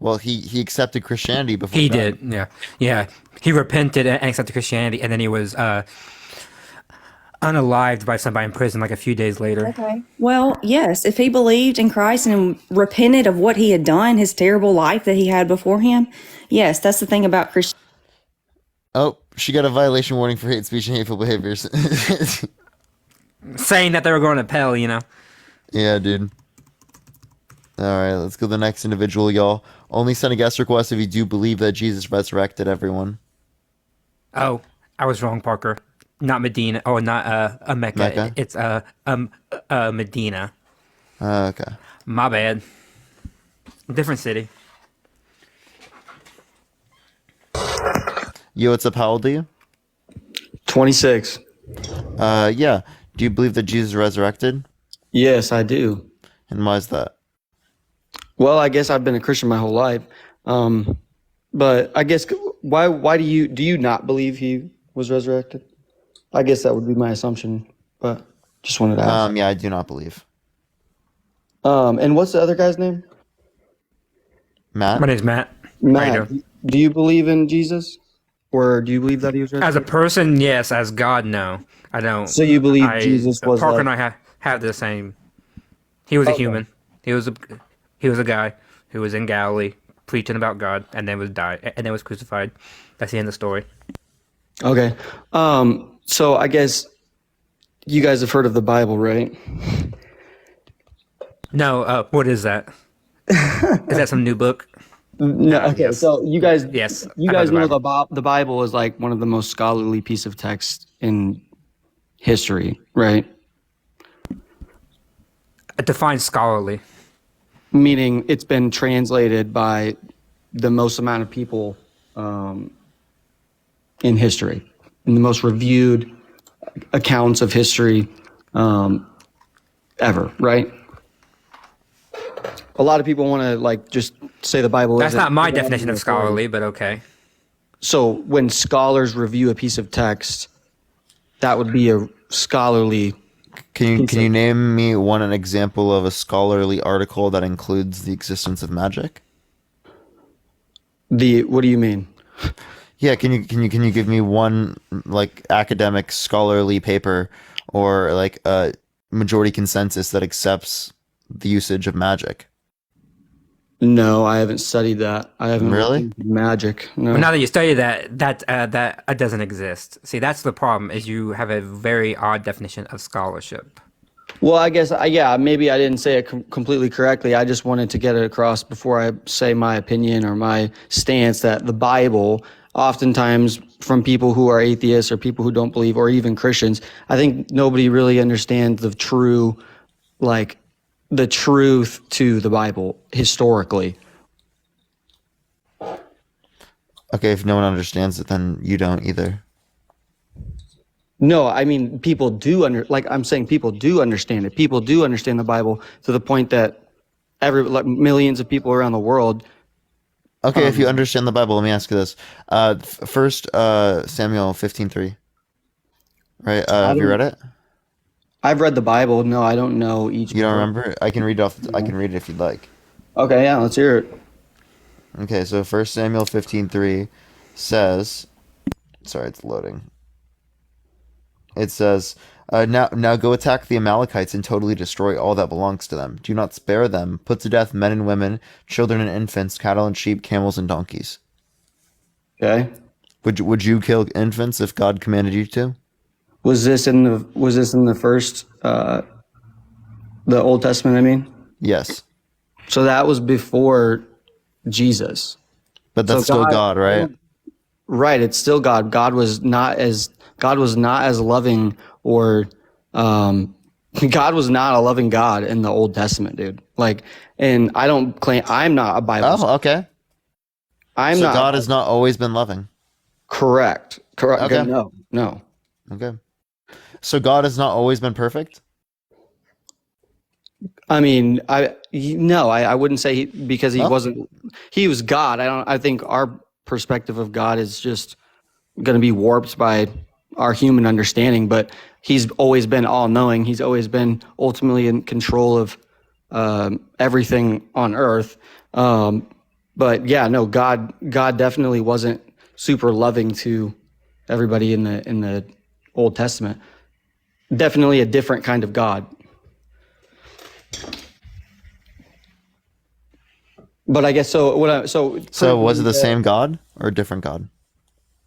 Well, he accepted Christianity before He dying. did, yeah. Yeah. He repented and accepted Christianity, and then he was unalived by somebody in prison like a few days later. Okay. Well, yes, if he believed in Christ and repented of what he had done, his terrible life that he had before him, yes, that's the thing about Christian. Oh, she got a violation warning for hate speech and hateful behaviors. Saying that they were going to hell, you know. Yeah, dude. All right, let's go to the next individual, y'all. Only send a guest request if you do believe that Jesus resurrected everyone. Oh, I was wrong, Parker. Not Medina. Oh, not a Mecca. Mecca? It's Medina. Okay. My bad. Different city. Yo, what's up? How old are you? 26. Yeah. Do you believe that Jesus resurrected? Yes, I do. And why is that? Well, I guess I've been a Christian my whole life. But I guess why do you not believe he was resurrected? I guess that would be my assumption, but just wanted to ask. Yeah, I do not believe. And what's the other guy's name? Matt. My name's Matt. Matt. Do you believe in Jesus, or do you believe that he was As a resurrected? person, yes. As God, no. I don't. So you believe Jesus was Parker like- and I have the same. He was a human. He was a guy who was in Galilee preaching about God, and then was died, and then was crucified. That's the end of the story. Okay. So I guess you guys have heard of the Bible, right? No, what is that? Is that some new book? No. Okay. So you guys, Yes, you I guys know the the Bible is like one of the most scholarly piece of text in history, right? Define scholarly. Meaning it's been translated by the most amount of people in history, in the most reviewed accounts of history ever, right? A lot of people want to like just say the Bible. That's isn't- not my isn't definition of authority. scholarly, but okay. So when scholars review a piece of text, that would be a scholarly. Can you name me an example of a scholarly article that includes the existence of magic? What do you mean? Yeah, can you give me one like academic scholarly paper or like a majority consensus that accepts the usage of magic? No, I haven't studied that. I haven't Really? looked into magic. No. But now that you study that doesn't exist. See, that's the problem. Is you have a very odd definition of scholarship. Well, I guess, yeah, maybe I didn't say it completely correctly. I just wanted to get it across before I say my opinion or my stance that the Bible, oftentimes from people who are atheists or people who don't believe, or even Christians, I think nobody really understands the truth to the Bible historically. Okay, if no one understands it, then you don't either. No, I mean, people do I'm saying people do understand it. People do understand the Bible to the point that millions of people around the world. Okay, if you understand the Bible, let me ask you this. First Samuel 15:3. Right? Have you read it? I've read the Bible. No, I don't know each. You don't remember? I can read I can read it if you'd like. Okay, yeah, let's hear it. Okay, so 1 Samuel 15:3 says, sorry, it's loading. It says, now go attack the Amalekites and totally destroy all that belongs to them. Do not spare them. Put to death men and women, children and infants, cattle and sheep, camels and donkeys. Okay. Would you kill infants if God commanded you to? Was this in the first the Old Testament, I mean? Yes. So that was before Jesus. But that's still God, right? Right, it's still God. God was not as loving, or God was not a loving God in the Old Testament, dude. Like, and I don't claim I'm not a Bible. Oh, okay. So God has not always been loving. Correct. Okay. No. Okay. So God has not always been perfect? I mean, I wouldn't say because he wasn't. He was God. I think our perspective of God is just going to be warped by our human understanding. But he's always been all-knowing. He's always been ultimately in control of everything on earth. But yeah, no, God definitely wasn't super loving to everybody in the Old Testament. Definitely a different kind of God. But I guess so. So was it the same God or a different God?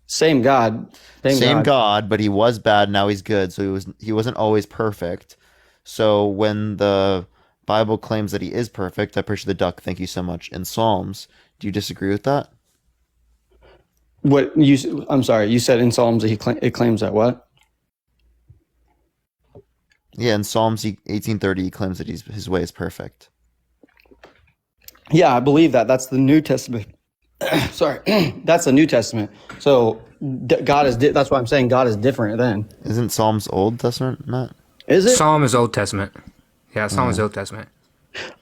Same God. Same God, but he was bad. Now he's good. So he wasn't always perfect. So when the Bible claims that he is perfect, I appreciate the duck. Thank you so much. In Psalms, do you disagree with that? I'm sorry. You said in Psalms that it claims that what? Yeah, in Psalms 18:30, he claims that his way is perfect. Yeah, I believe that. That's the New Testament. Sorry, that's the New Testament. So God is. That's why I'm saying God is different. Then isn't Psalms Old Testament, Matt? Is it? Psalm is Old Testament. Yeah, Psalm is Old Testament.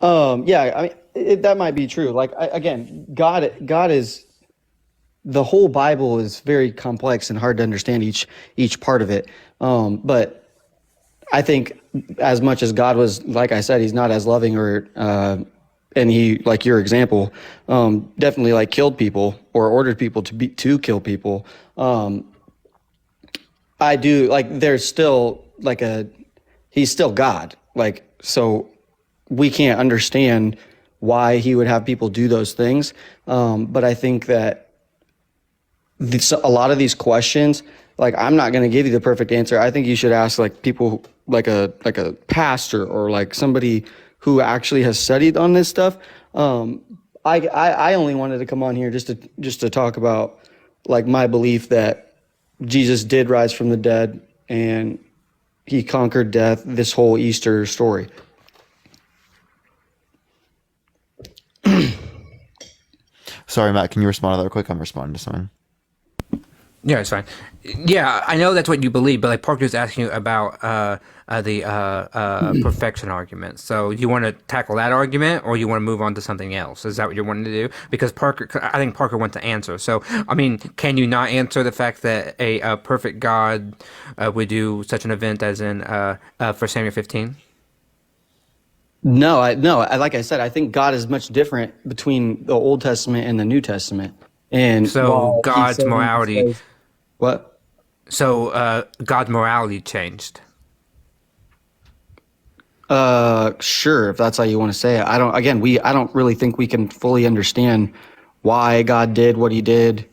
Yeah, I mean that might be true. Like again, God is. The whole Bible is very complex and hard to understand each part of it. But I think as much as God was, like I said, he's not as loving or, and he, like your example, definitely like killed people or ordered people to kill people. I do like, there's still like he's still God. Like, so we can't understand why he would have people do those things. But I think that a lot of these questions, like, I'm not going to give you the perfect answer. I think you should ask like people, like a pastor or like somebody who actually has studied on this stuff. I only wanted to come on here just to talk about like my belief that Jesus did rise from the dead and he conquered death, this whole Easter story. Sorry, Matt, can you respond to that real quick? I'm responding to something. Yeah, it's fine. Yeah, I know that's what you believe, but like Parker's asking you about the perfection argument. So you want to tackle that argument, or you want to move on to something else? Is that what you're wanting to do? Because I think Parker wants to answer. So, I mean, can you not answer the fact that a perfect God would do such an event as in 1 Samuel 15? No, like I said, I think God is much different between the Old Testament and the New Testament. And so God's morality. What? So God's morality changed. Sure, if that's how you want to say it. I don't really think we can fully understand why God did what he did.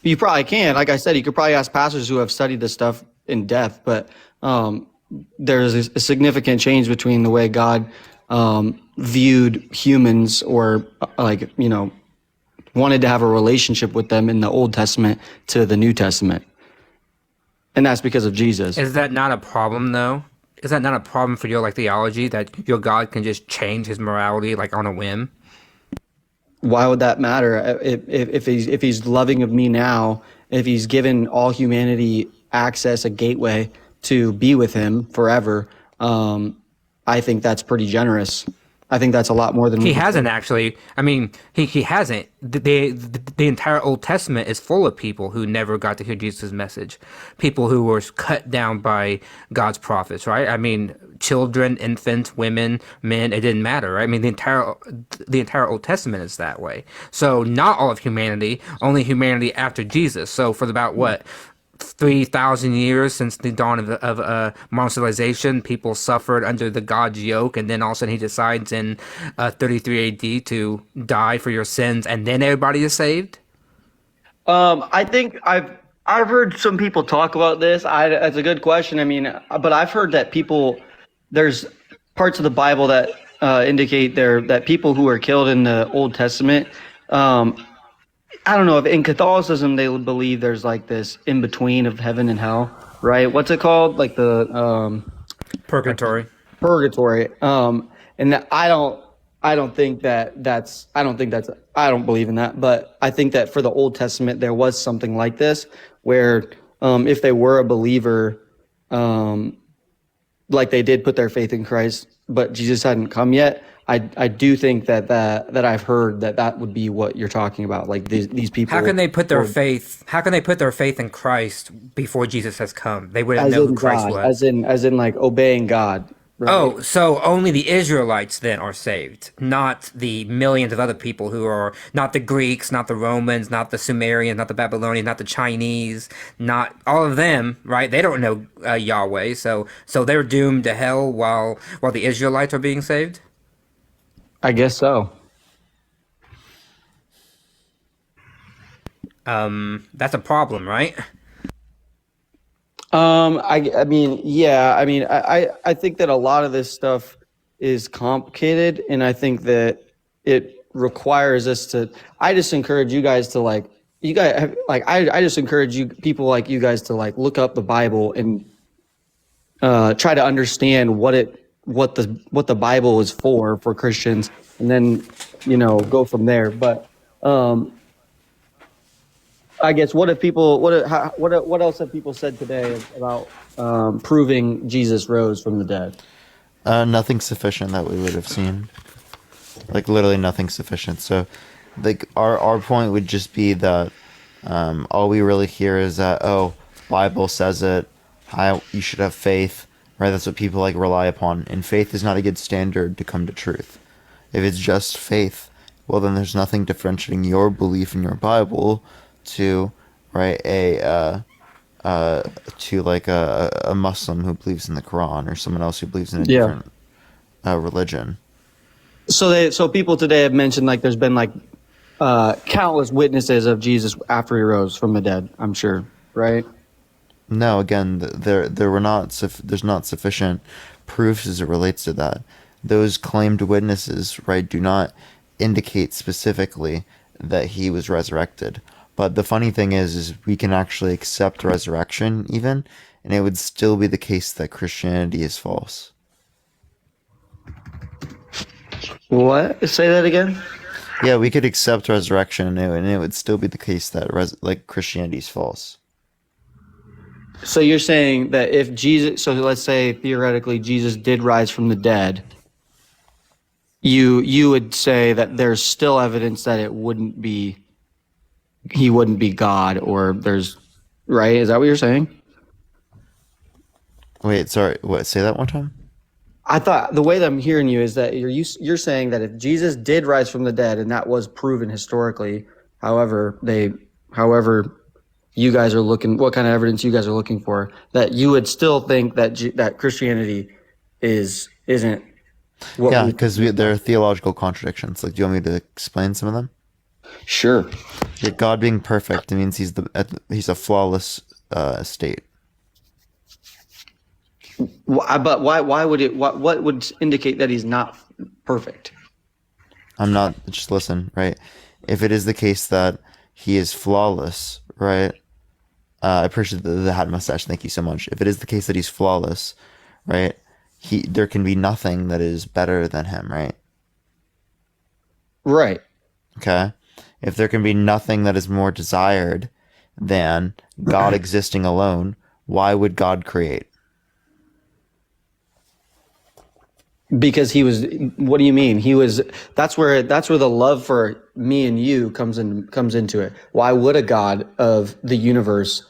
You probably can. Like I said, you could probably ask pastors who have studied this stuff in depth, but there's a significant change between the way God viewed humans or wanted to have a relationship with them in the Old Testament to the New Testament. And that's because of Jesus. Is that not a problem, though? Is that not a problem for your theology that your God can just change his morality on a whim? Why would that matter? If he's loving of me now, if he's given all humanity access, a gateway to be with him forever, I think that's pretty generous. I think that's a lot more than he hasn't actually. I mean, he hasn't. The entire Old Testament is full of people who never got to hear Jesus' message, people who were cut down by God's prophets, right? I mean, children, infants, women, men. It didn't matter, right? I mean, the entire Old Testament is that way. So not all of humanity, only humanity after Jesus. So for about 3,000 years since the dawn of modern civilization, people suffered under the God's yoke, and then all of a sudden he decides in 33 AD to die for your sins, and then everybody is saved? I think I've heard some people talk about this. That's a good question. I mean, but I've heard that there's parts of the Bible that indicate that people who are killed in the Old Testament, I don't know if in Catholicism they would believe there's this in between of heaven and hell, right? What's it called? Like the purgatory. Purgatory. And I don't think that's I don't believe in that, but I think that for the Old Testament there was something like this where if they were a believer, like they did put their faith in Christ, but Jesus hadn't come yet. I do think that I've heard that would be what you're talking about. Like these people. How can they put their faith? How can they put their faith in Christ before Jesus has come? They wouldn't know who Christ was. As in obeying God. Right? Oh, so only the Israelites then are saved, not the millions of other people who are not the Greeks, not the Romans, not the Sumerians, not the Babylonians, not the Chinese, not all of them, right? They don't know Yahweh, so they're doomed to hell while the Israelites are being saved. I guess so. That's a problem, right? I mean, yeah. I mean, I think that a lot of this stuff is complicated, and I think that it requires us to. I just encourage you guys to I just encourage people like you guys to look up the Bible and try to understand what the Bible is for Christians, and then go from there. But I guess what else have people said today about proving Jesus rose from the dead? Nothing sufficient that we would have seen. Literally nothing sufficient. So our point would just be that all we really hear is that Bible says it, you should have faith. right? That's what people like rely upon. And faith is not a good standard to come to truth. If it's just faith, well, then there's nothing differentiating your belief in your Bible to, right, to like a Muslim who believes in the Quran or someone else who believes in a different religion. So people today have mentioned like there's been like countless witnesses of Jesus after he rose from the dead. I'm sure, right? No, again, there's not sufficient proofs as it relates to that. Those claimed witnesses, right, do not indicate specifically that he was resurrected. But the funny thing is we can actually accept resurrection even, and it would still be the case that Christianity is false. What? Say that again? Yeah, we could accept resurrection, and it would still be the case that Christianity is false. So you're saying that if Jesus, so let's say theoretically Jesus did rise from the dead, you would say that there's still evidence that he wouldn't be God, or there's, right? Is that what you're saying? Wait, sorry, what? Say that one time? I thought the way that I'm hearing you is that you're saying that if Jesus did rise from the dead and that was proven historically, however you guys are looking, what kind of evidence you guys are looking for, that you would still think that that Christianity isn't what? Yeah, because there are theological contradictions. Like, do you want me to explain some of them? Sure. Yeah, God being perfect, it means he's a flawless state. But why would it? What would indicate that he's not perfect? Just listen, right? If it is the case that he is flawless, right? I appreciate the hat mustache. Thank you so much. If it is the case that he's flawless, right? There can be nothing that is better than him, right? Right. Okay. If there can be nothing that is more desired than God existing alone, why would God create? Because he was. What do you mean? He was. That's where the love for me and you comes into it. Why would a God of the universe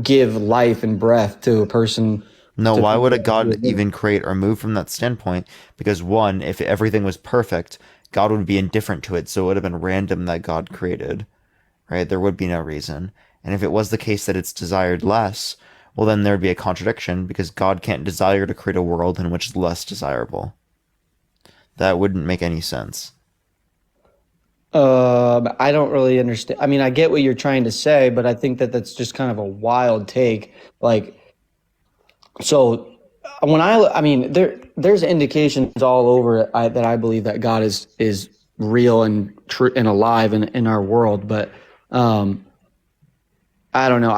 give life and breath to a person? No, why would a God even create or move from that standpoint? Because one, if everything was perfect, God would be indifferent to it, so it would have been random that God created, right? There would be no reason. And if it was the case that it's desired less, well, then there would be a contradiction, because God can't desire to create a world in which it's less desirable. That wouldn't make any sense. I don't really understand. I mean, I get what you're trying to say, but I think that that's just kind of a wild take. Like, so when I mean, there's indications all over that I believe that God is real and true and alive in our world, but I don't know.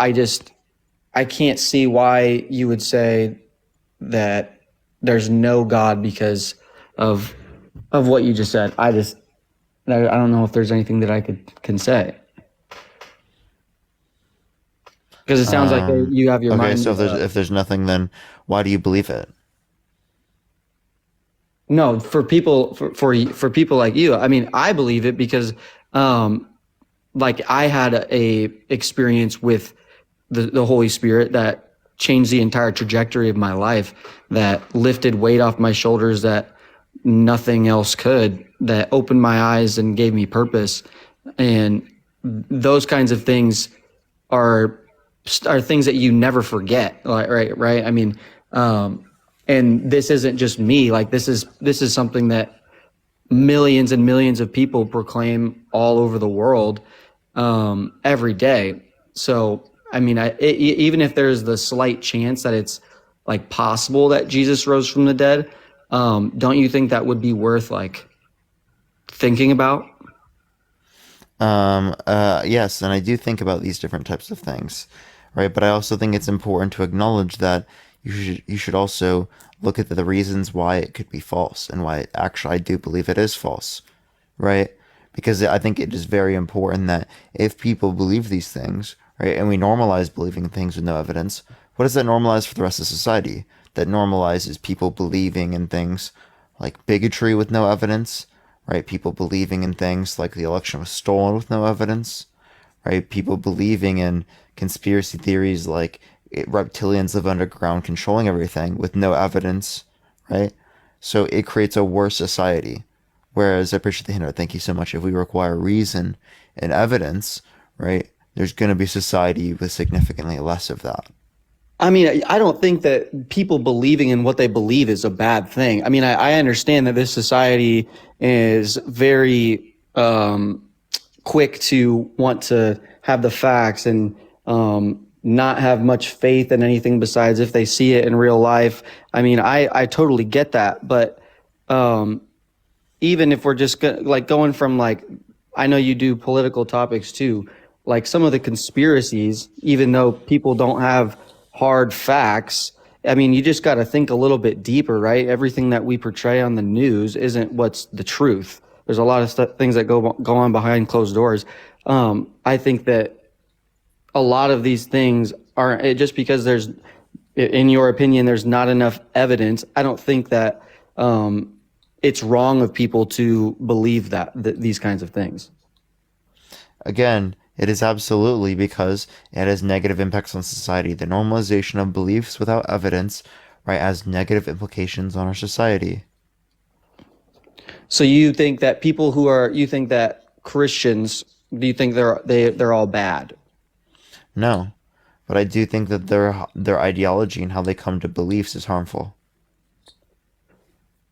I can't see why you would say that there's no God because of what you just said. I don't know if there's anything that I can say. Because it sounds like you have your mind. Okay, so if there's nothing, then why do you believe it? No, for people people like you, I mean, I believe it because, like, I had a experience with the Holy Spirit that changed the entire trajectory of my life, that lifted weight off my shoulders that nothing else could, that opened my eyes and gave me purpose. And those kinds of things are things that you never forget. Right. I mean, and this isn't just me. Like, this is something that millions and millions of people proclaim all over the world, every day. So, I mean, even if there's the slight chance that it's like possible that Jesus rose from the dead, don't you think that would be worth like thinking about? Yes, and I do think about these different types of things, right? But I also think it's important to acknowledge that you should also look at the reasons why it could be false and why I do believe it is false, right? Because I think it is very important that if people believe these things, right, and we normalize believing things with no evidence, what does that normalize for the rest of society? That normalizes people believing in things like bigotry with no evidence, right? People believing in things like the election was stolen with no evidence, right? People believing in conspiracy theories like reptilians live underground controlling everything with no evidence, right? So it creates a worse society. Whereas, I appreciate the hint, thank you so much. If we require reason and evidence, right, there's going to be society with significantly less of that. I mean, I don't think that people believing in what they believe is a bad thing. I mean, I understand that this society is very quick to want to have the facts and not have much faith in anything besides if they see it in real life. I mean, I totally get that. But even if we're just going from I know you do political topics too, like some of the conspiracies, even though people don't have hard facts, I mean, you just got to think a little bit deeper, right? Everything that we portray on the news isn't what's the truth. There's a lot of things that go on behind closed doors. I think that a lot of these things aren't just because there's, in your opinion, there's not enough evidence. I don't think that it's wrong of people to believe that these kinds of things. Again, it is absolutely because it has negative impacts on society. The normalization of beliefs without evidence, right, has negative implications on our society. So you think that you think that Christians, do you think they're all bad? No, but I do think that their ideology and how they come to beliefs is harmful.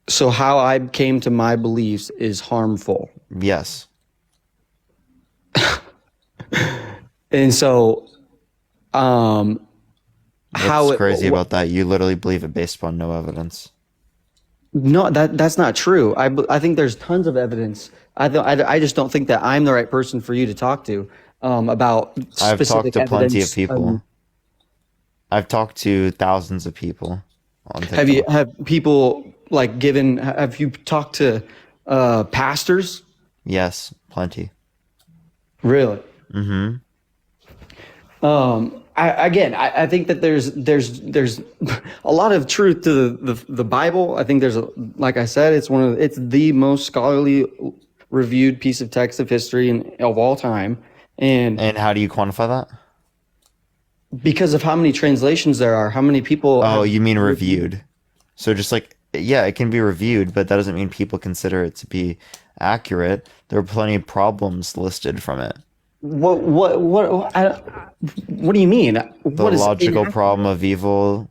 So how I came to my beliefs is harmful. Yes. And so, What's crazy about that? You literally believe it based upon no evidence. No, that's not true. I think there's tons of evidence. I just don't think that I'm the right person for you to talk to about I've specific talked to plenty of evidence. people. I've talked to thousands of people on TikTok. Have you talked to pastors? Yes, plenty. Really? Mm-hmm. I think that there's a lot of truth to the Bible. I think like I said, it's the most scholarly reviewed piece of text of history of all time. And how do you quantify that? Because of how many translations there are, how many people. Oh, you mean reviewed? So just yeah, it can be reviewed, but that doesn't mean people consider it to be accurate. There are plenty of problems listed from it. What do you mean? The logical problem of evil,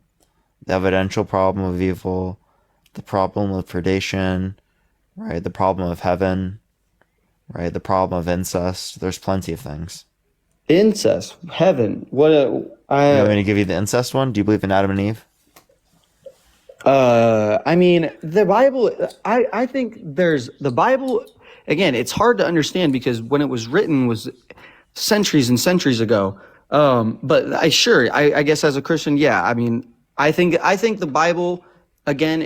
the evidential problem of evil, the problem of predation, right? The problem of heaven, right? The problem of incest. There's plenty of things. Incest, heaven. You want me to give you the incest one? Do you believe in Adam and Eve? I mean, the Bible. I think the Bible. Again, it's hard to understand because when it was written was centuries and centuries ago. But I guess as a Christian, yeah. I mean, I think the Bible. Again,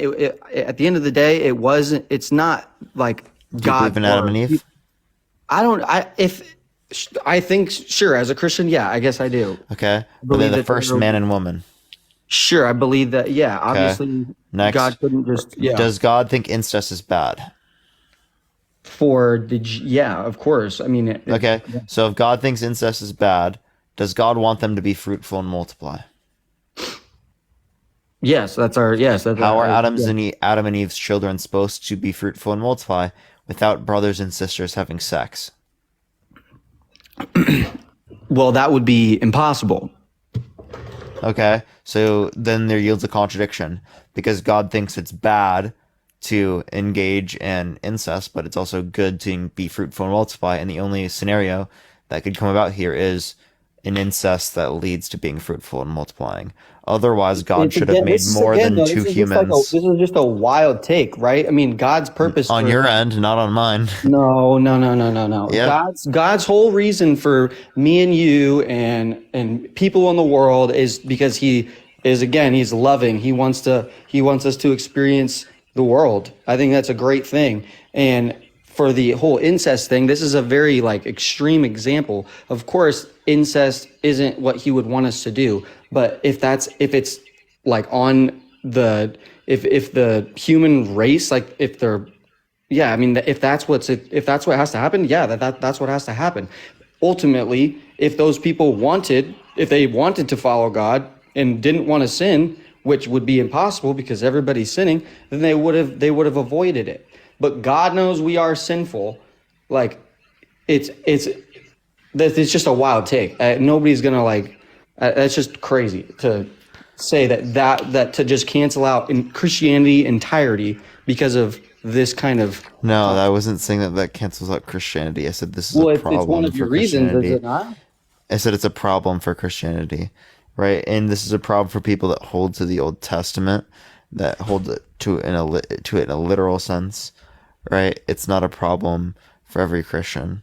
at the end of the day, it's not like Do you believe in Adam and Eve? I think sure as a Christian, yeah, I guess I do. Okay, but they're the first man and woman. Sure, I believe that. Yeah, Okay. obviously, Next, God couldn't just. Yeah. Does God think incest is bad? Yeah, of course. I mean. Okay, so if God thinks incest is bad, does God want them to be fruitful and multiply? Yes, that's our. Yes, that's How our, are yeah. Adam and Eve's children supposed to be fruitful and multiply without brothers and sisters having sex? Well, that would be impossible. Okay, so then there yields a contradiction because God thinks it's bad to engage in incest, but it's also good to be fruitful and multiply. And the only scenario that could come about here is an incest that leads to being fruitful and multiplying. Otherwise, God should have made more than two humans. This is just a wild take, right? I mean, God's purpose On your end, not on mine. No. Yeah. God's whole reason for me and you and people in the world is because He is, again, He's loving. He wants us to experience the world. I think that's a great thing. And for the whole incest thing, this is a very extreme example. Of course, incest isn't what He would want us to do, but if it's on the if the human race, if that's what has to happen, yeah, that's what has to happen. Ultimately, if those people wanted to follow God, and didn't want to sin, which would be impossible because everybody's sinning, then they would have avoided it. But God knows we are sinful. Like it's just a wild take. Nobody's gonna that's just crazy to say that to just cancel out in Christianity entirety because of this kind of. No, I wasn't saying that cancels out Christianity. I said this is a It's problem one of for your reasons, is Christianity. it not? I said it's a problem for Christianity, right? And this is a problem for people that hold to the Old Testament, that hold it to it in a literal sense, right? It's not a problem for every Christian.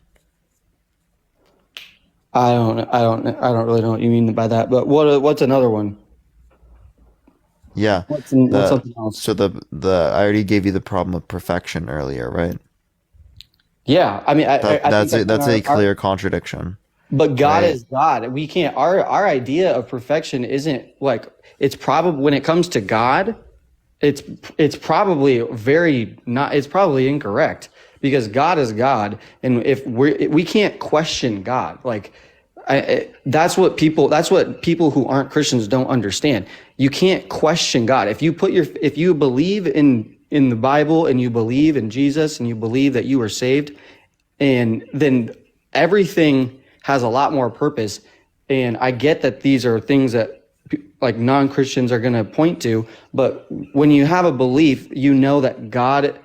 I don't really know what you mean by that. But what's another one? Yeah. What's something else? So I already gave you the problem of perfection earlier, right? Yeah, I mean, I That's think a clear contradiction. But God Right. is God. We can't. Our idea of perfection isn't like it's probably when it comes to God, it's probably it's probably incorrect because God is God, and if we can't question God, like that's what people who aren't Christians don't understand. You can't question God if you believe in the Bible and you believe in Jesus and you believe that you are saved, and then everything has a lot more purpose. And I get that these are things that like non-Christians are going to point to, but when you have a belief, you know that God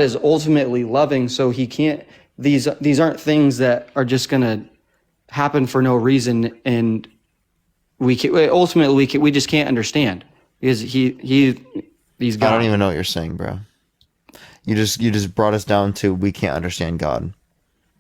is ultimately loving, so he can't, these aren't things that are just going to happen for no reason, and we just can't understand because he's God. I don't even know what you're saying, bro. You just brought us down to we can't understand God.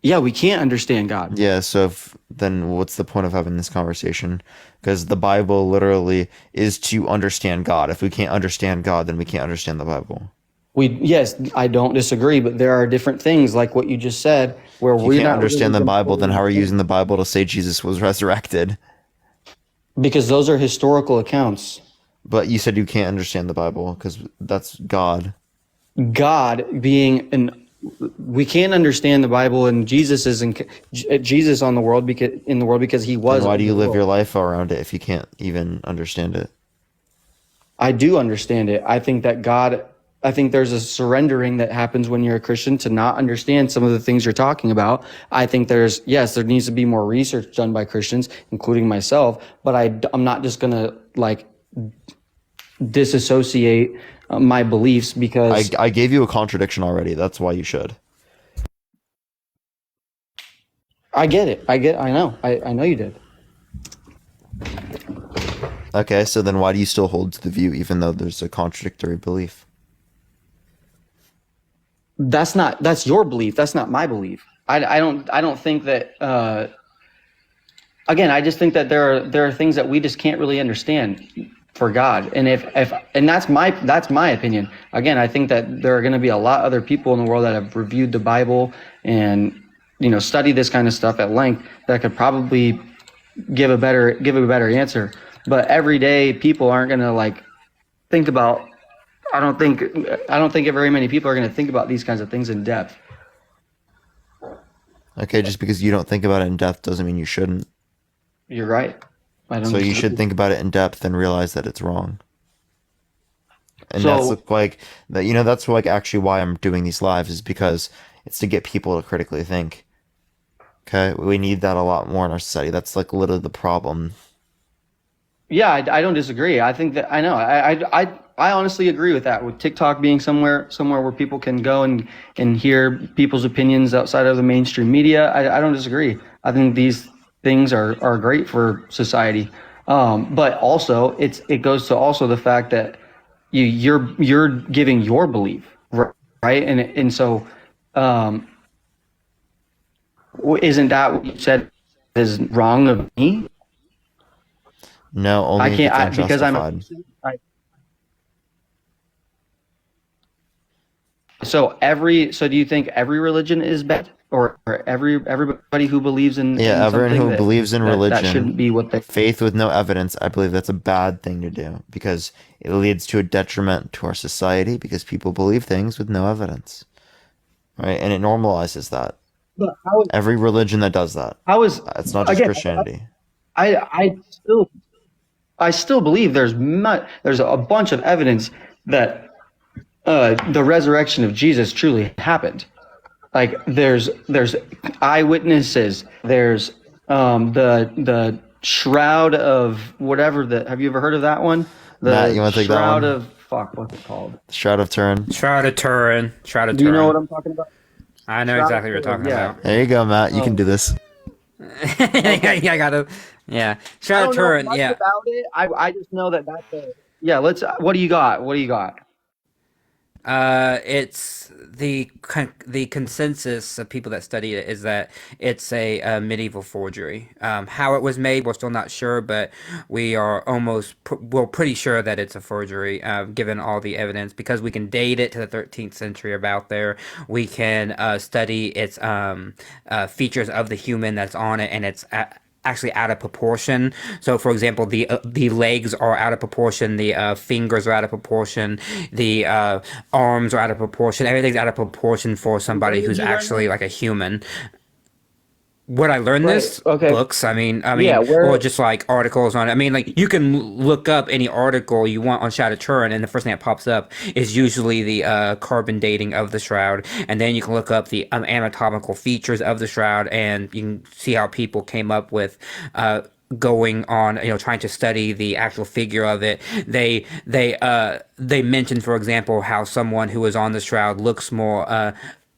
Yeah, we can't understand God. Yeah, so then what's the point of having this conversation? Because the Bible literally is to understand God. If we can't understand God, then we can't understand the Bible. Yes, I don't disagree, but there are different things like what you just said where If you we can't not understand the really- Bible, then how are you using the Bible to say Jesus was resurrected? Because those are historical accounts. But you said you can't understand the Bible because that's God. God being we can't understand the Bible, and Jesus Jesus on the world because he was. Then why do you in the live world. your life around it if you can't even understand it? I do understand it. I think there's a surrendering that happens when you're a Christian to not understand some of the things you're talking about. I think there needs to be more research done by Christians, including myself, but I'm not just going to disassociate my beliefs because I gave you a contradiction already. That's why you should. I get it. I know. I know you did. Okay, so then why do you still hold to the view even though there's a contradictory belief? That's your belief. That's not my belief. I don't think that. Again, I just think that there are things that we just can't really understand for God, and and that's my opinion. Again, I think that there are going to be a lot of other people in the world that have reviewed the Bible and study this kind of stuff at length that could probably give a better answer. But everyday people aren't going to think about. I don't think very many people are going to think about these kinds of things in depth. Okay, just because you don't think about it in depth doesn't mean you shouldn't. You're right. So you should think about it in depth and realize that it's wrong. And So- that's actually why I'm doing these lives is because it's to get people to critically think. Okay, we need that a lot more in our society. That's literally the problem. Yeah, I don't disagree. I think that I know. I honestly agree with that. With TikTok being somewhere where people can go and hear people's opinions outside of the mainstream media, I don't disagree. I think these things are great for society. But also it goes to also the fact that you're giving your belief, right? And so isn't that what you said is wrong of me? No, only I if can't it's because I'm unjustified. So do you think every religion is bad, or everybody who believes in Yeah, everyone something who that- believes in religion, that shouldn't be what they faith with no evidence, I believe that's a bad thing to do because it leads to a detriment to our society because people believe things with no evidence, right? And it normalizes that. But how is- Every religion that does that. How is It's not just again, Christianity. I still I still believe there's a bunch of evidence that the resurrection of Jesus truly happened. Like there's eyewitnesses. There's the shroud of whatever. Have you ever heard of that one? The Matt, you want to take that shroud one? of fuck. What's it called? Shroud of Turin. Shroud of Turin. Shroud of Turin. Do you know what I'm talking about? I know Shroud exactly of what you're Turin, talking yeah. about. There you go, Matt. You can do this. Yeah, I gotta. Yeah, I Shroud of don't know Turin. much Yeah. about it. I just know that that's a. Yeah. What do you got? What do you got? It's the consensus of people that study it is that it's a medieval forgery. How it was made, we're still not sure, but we are we're pretty sure that it's a forgery, given all the evidence, because we can date it to the 13th century about there. We can study its features of the human that's on it, and it's actually out of proportion. So, for example, the legs are out of proportion, the fingers are out of proportion, the arms are out of proportion. Everything's out of proportion for somebody who's actually like a human. Would I learn this? Okay. Books. I mean, Yeah, or just like articles on it. I mean, like you can look up any article you want on Shroud of Turin, and the first thing that pops up is usually the carbon dating of the shroud, and then you can look up the anatomical features of the shroud, and you can see how people came up with. Going on, trying to study the actual figure of it. They mentioned, for example, how someone who was on the shroud looks more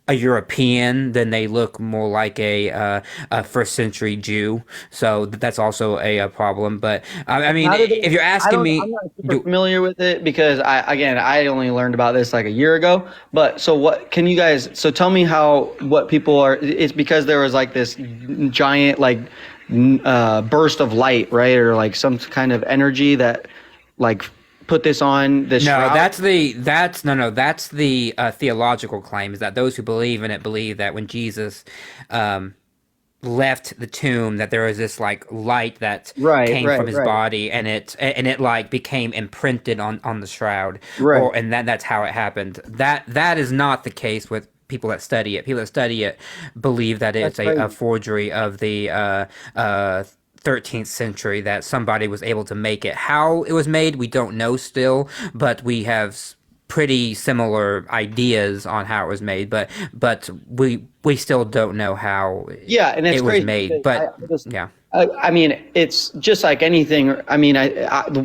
a European than they look more like a first century Jew. So that's also a problem. But I mean, if you're asking me, I'm not super familiar with it because I only learned about this like a year ago. But so what can you guys? So tell me what people are. It's because there was like this giant burst of light, right, or like some kind of energy that like put this on this shroud? That's the theological claim, is that those who believe in it believe that when Jesus left the tomb, that there was this like light that came from his body, and it like became imprinted on the shroud, and that's how it happened. That is not the case with people that study it. People that study it believe that it's a forgery of the 13th century, that somebody was able to make it. How it was made, we don't know still, but we have pretty similar ideas on how it was made, but we still don't know how and it's it was crazy made. But I mean, it's just like anything. I mean,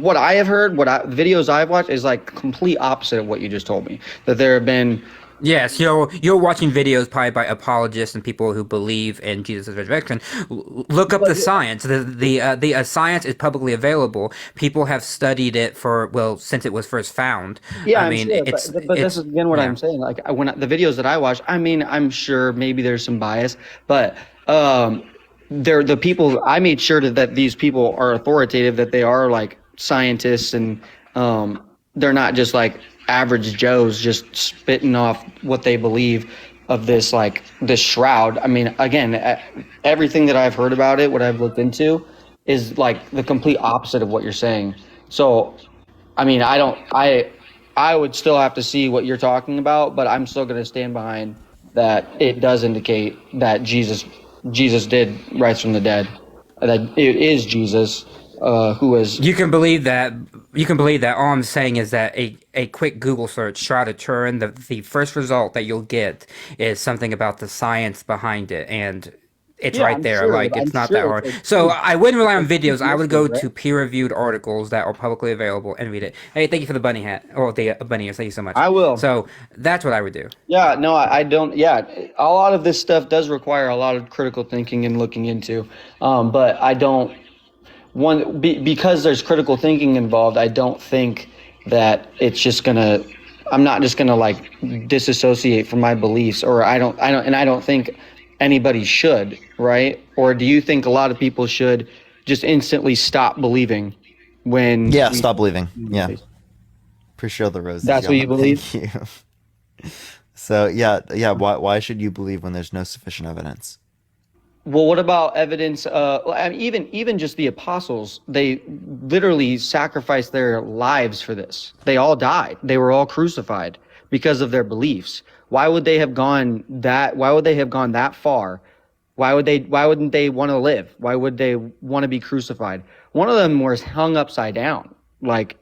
what I have heard, videos I've watched is like complete opposite of what you just told me, that there have been. Yes, you're watching videos probably by apologists and people who believe in Jesus' resurrection. Look up the science. The science is publicly available. People have studied it since it was first found. Yeah, I mean, sure, but this is again what I'm saying. Like the videos that I watch, I mean, I'm sure maybe there's some bias, but they're the people. I made sure that these people are authoritative, that they are like scientists, and they're not just like average Joes just spitting off what they believe of this shroud. I mean, again, everything that I've heard about it, what I've looked into, is like the complete opposite of what you're saying. So, I mean, I would still have to see what you're talking about, but I'm still going to stand behind that it does indicate that Jesus did rise from the dead, that it is Jesus who is. You can believe that. All I'm saying is that a quick Google search, Shroud of Turin, the first result that you'll get is something about the science behind it, and it's right there. Sure, like, it's not that hard. So I wouldn't rely on videos. I would go to peer-reviewed articles that are publicly available and read it. Hey, thank you for the bunny hat, or the bunny ears. Thank you so much. I will. So that's what I would do. Yeah, no, I don't. Yeah, a lot of this stuff does require a lot of critical thinking and looking into, but I don't. Because there's critical thinking involved, I don't think that it's just gonna. I'm not just gonna like disassociate from my beliefs, or I don't think anybody should, right? Or do you think a lot of people should just instantly stop believing when? Yeah, stop believing. Yeah, appreciate the roses. That's what you believe. Thank you. So yeah. Why should you believe when there's no sufficient evidence? Well, what about evidence? I mean, even just the apostles, they literally sacrificed their lives for this. They all died. They were all crucified because of their beliefs. Why would they have gone that far Why wouldn't they want to live? Why would they want to be crucified? One of them was hung upside down. Like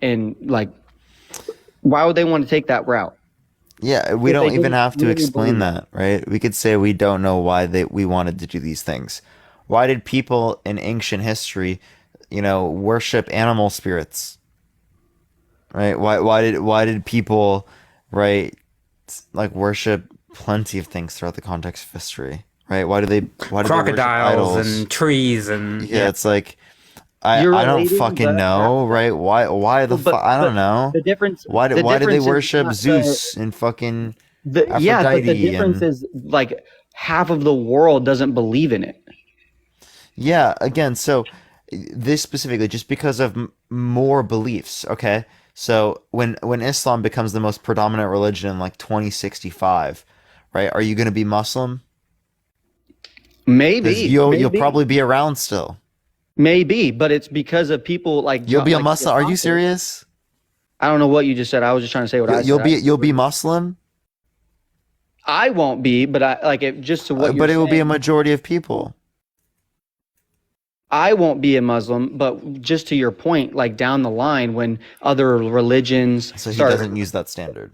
why would they want to take that route? Yeah, we If they don't even didn't have to really explain believe that, right? We could say we don't know why we wanted to do these things. Why did people in ancient history, worship animal spirits? Right? Why did people, right, like worship plenty of things throughout the context of history? Right? Why did they worship Crocodiles idols? and trees and Yeah, it's like I You're don't relating, fucking but know, right? Why the But- fuck? I don't but know. the difference. Why the did they difference is worship not Zeus and fucking yeah, but the Aphrodite difference and is like half of the world doesn't believe in it. yeah, again, so this specifically just because of more beliefs, okay? So when Islam becomes the most predominant religion in like 2065, right? Are you going to be Muslim? 'Cause Maybe you'll maybe, probably be around still. maybe, but it's because of people like You'll be a like Muslim. Are you Johnson. serious? I don't know what you just said. I was just trying to say what I You'll said. you'll be Muslim, I won't be, but I like it just to what you're but it will be a saying. majority of people. I won't be a Muslim, but just to your point, like down the line when other religions So he start. doesn't use that standard.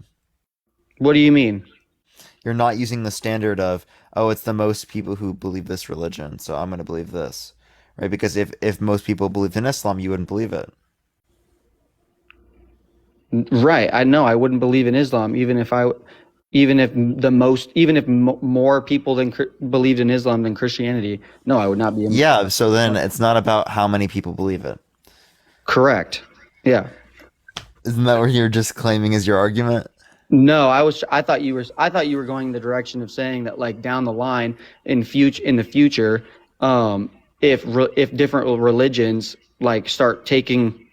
What do you mean? You're not using the standard of, oh, it's the most people who believe this religion, so I'm going to believe this, right? Because if most people believed in Islam, you wouldn't believe it. Right. I know I wouldn't believe in Islam, even if more people than believed in Islam than Christianity. No, I would not be. Yeah, so then it's not about how many people believe it. Correct. Yeah. Isn't that what you're just claiming as your argument? No, I thought you were going the direction of saying that like down the line in the future, if different religions like start taking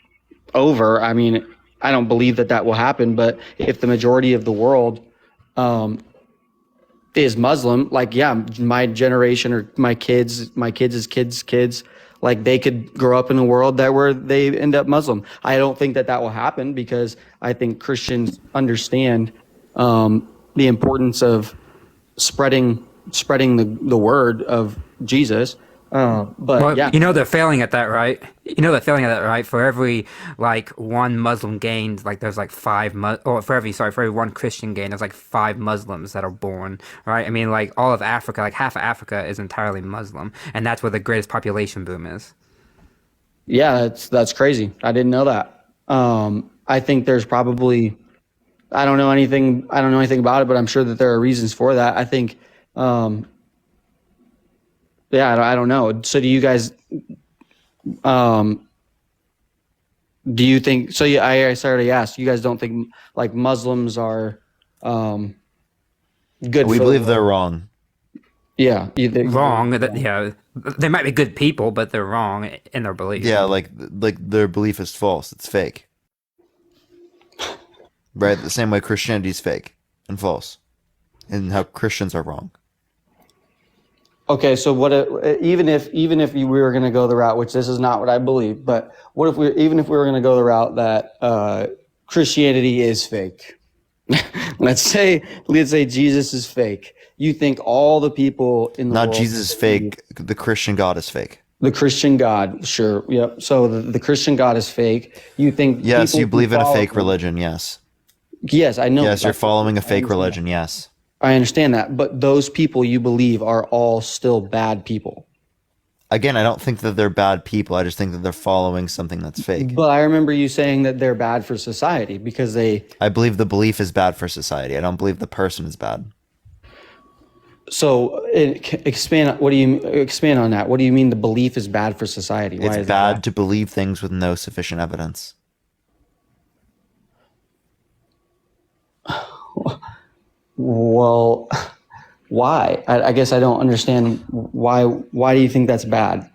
over, I mean, I don't believe that will happen, but if the majority of the world is Muslim, like yeah, my generation or my kids' kids, like they could grow up in a world where they end up Muslim. I don't think that will happen because I think Christians understand the importance of spreading the word of Jesus. But Well, yeah, they're failing at that, right? They're failing at that, right? For every like one Muslim gained, like there's like for every one Christian gained, there's like 5 Muslims that are born, right? I mean, like all of Africa, like half of Africa is entirely Muslim, and that's where the greatest population boom is. yeah, that's crazy. I didn't know that. I think there's probably I don't know anything about it, but I'm sure that there are reasons for that. I think yeah, I don't know. So do you guys do you think so? Yeah, I already asked. You guys don't think like Muslims are good? We for believe the they're world? wrong. Yeah, Wrong. They might be good people, but they're wrong in their beliefs. Yeah, like their belief is false. It's fake. Right? The same way Christianity is fake and false. And how Christians are wrong. Okay, so even if we were going to go the route, which this is not what I believe, but what if we were going to go the route that Christianity is fake? let's say Jesus is fake. You think all the people in the Not world Jesus is fake. The Christian God is fake. The Christian God, sure, yep. So the Christian God is fake. You think? Yes, people you who believe in a follow fake him- religion. Yes. Yes, I know. Yes, you're that. following a I fake understand religion. Yes. I understand that, but those people you believe are all still bad people. Again, I don't think that they're bad people. I just think that they're following something that's fake. But I remember you saying that they're bad for society because they. I believe the belief is bad for society. I don't believe the person is bad. So expand. What do you expand on that? What do you mean the belief is bad for society? Why It's is it bad to believe things with no sufficient evidence. Well, why? I guess I don't understand why. Why do you think that's bad?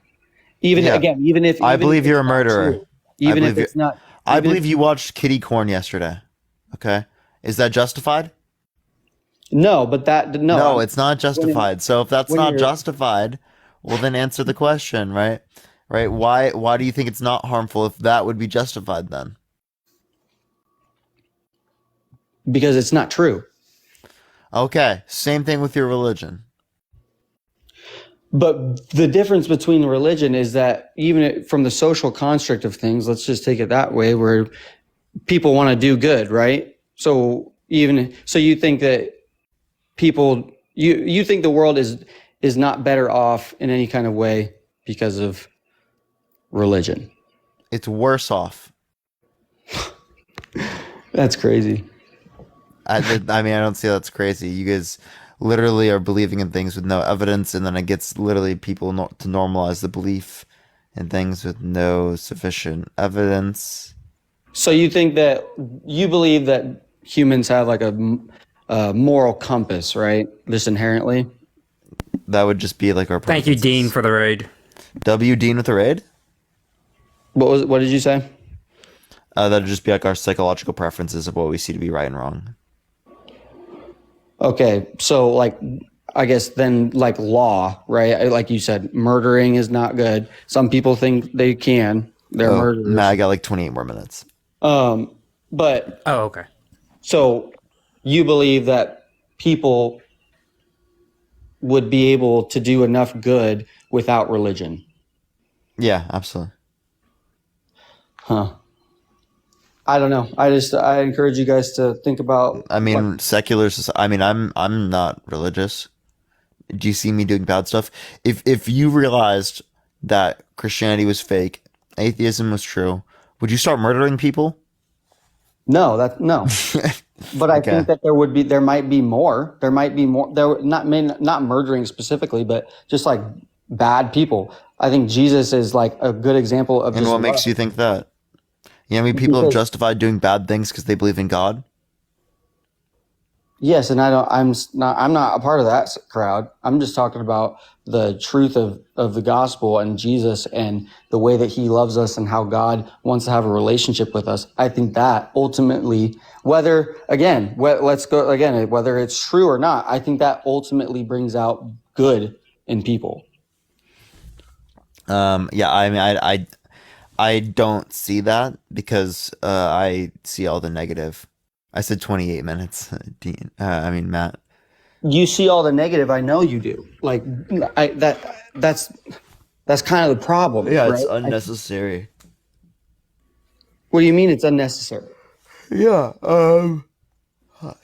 Even Yeah. again, even if I even believe if you're a it's not murderer. true, even if it's not. I even believe if- you watched Kitty Corn yesterday. Okay, is that justified? No, but that no. No, it's not justified. So if that's when not you're- justified, well then answer the question, right? Right? Why do you think it's not harmful if that would be justified then? Because it's not true. Okay, same thing with your religion. But the difference between religion is that even from the social construct of things, let's just take it that way, where people want to do good, right? So you think that people, you think the world is not better off in any kind of way because of religion? It's worse off. That's crazy. I mean, I don't see that's crazy. You guys literally are believing in things with no evidence, and then it gets literally people to normalize the belief in things with no sufficient evidence. So you think that you believe that humans have like a moral compass, right? Just inherently? That would just be like our Thank you, Dean, for the raid. W Dean with the raid? What did you say? That'd just be like our psychological preferences of what we see to be right and wrong. Okay, so like, I guess then like law, right? Like you said, murdering is not good. Some people think they can. They're murderers. Nah, I got like 28 more minutes. But okay. So you believe that people would be able to do enough good without religion? Yeah, absolutely. Huh. I don't know. I encourage you guys to think about. I mean, secular society. I mean, I'm not religious. Do you see me doing bad stuff? If you realized that Christianity was fake, atheism was true, would you start murdering people? No. But I think that there might be more. There might be more. Not murdering specifically, but just like bad people. I think Jesus is like a good example of. And what makes you think that? You know, I mean, people have justified doing bad things because they believe in God. Yes, and I'm not a part of that crowd. I'm just talking about the truth of the gospel and Jesus and the way that he loves us and how God wants to have a relationship with us. I think that ultimately, whether it's true or not, I think that ultimately brings out good in people. Yeah, I mean, I don't see that because I see all the negative. I said 28 minutes, Dean. I mean, Matt. You see all the negative. I know you do. Like that's kind of the problem. Yeah, right? it's unnecessary. What do you mean it's unnecessary? Yeah.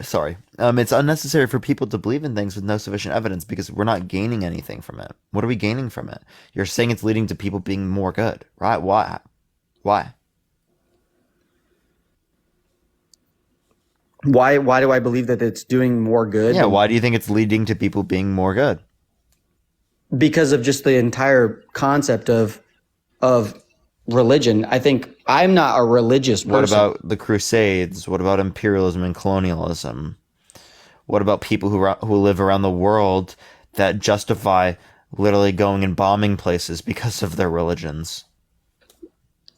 Sorry. It's unnecessary for people to believe in things with no sufficient evidence because we're not gaining anything from it. What are we gaining from it? You're saying it's leading to people being more good, right? Why? Why do I believe that it's doing more good? Yeah, why do you think it's leading to people being more good? Because of just the entire concept of religion. I think I'm not a religious person. What about the Crusades? What about imperialism and colonialism? What about people who live around the world that justify literally going and bombing places because of their religions?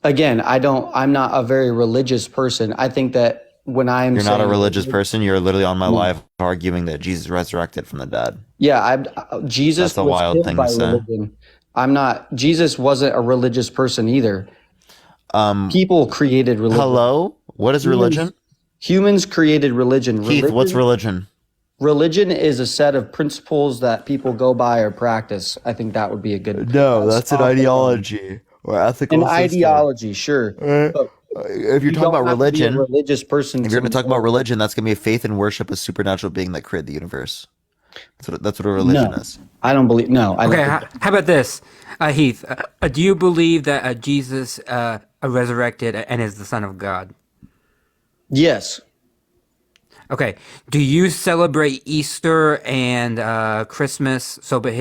Again, I'm not a very religious person. I think that when you're not a religious person, you're literally on my live arguing that Jesus resurrected from the dead. Yeah, Jesus. That's a wild thing to say. Religion. I'm not. Jesus wasn't a religious person either. People created religion. Hello, what is religion? Humans created religion. Keith, what's religion? Religion is a set of principles that people go by or practice. I think that would be a good. No, that's an ideology or ethical. An ideology, sure. But if you're talking about religion, religious person. If you're going to talk about religion, that's going to be a faith and worship a supernatural being that created the universe. That's what a religion is. I don't believe. No. Okay. How about this, Heath? Do you believe that Jesus resurrected and is the Son of God? Yes. Okay. Do you celebrate Easter and Christmas? So, but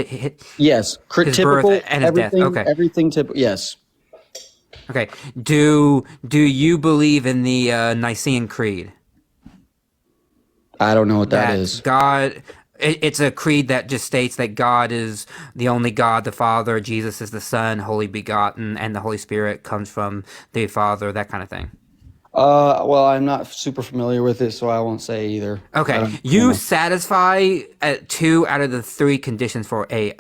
yes, his birth and his death. Okay. Everything typical. Yes. Okay. Do you believe in the Nicene Creed? I don't know what that is. God. It's a creed that just states that God is the only God, the Father, Jesus is the Son, holy begotten, and the Holy Spirit comes from the Father, that kind of thing. Well, I'm not super familiar with it, so I won't say either. Okay. You satisfy 2 out of the 3 conditions for a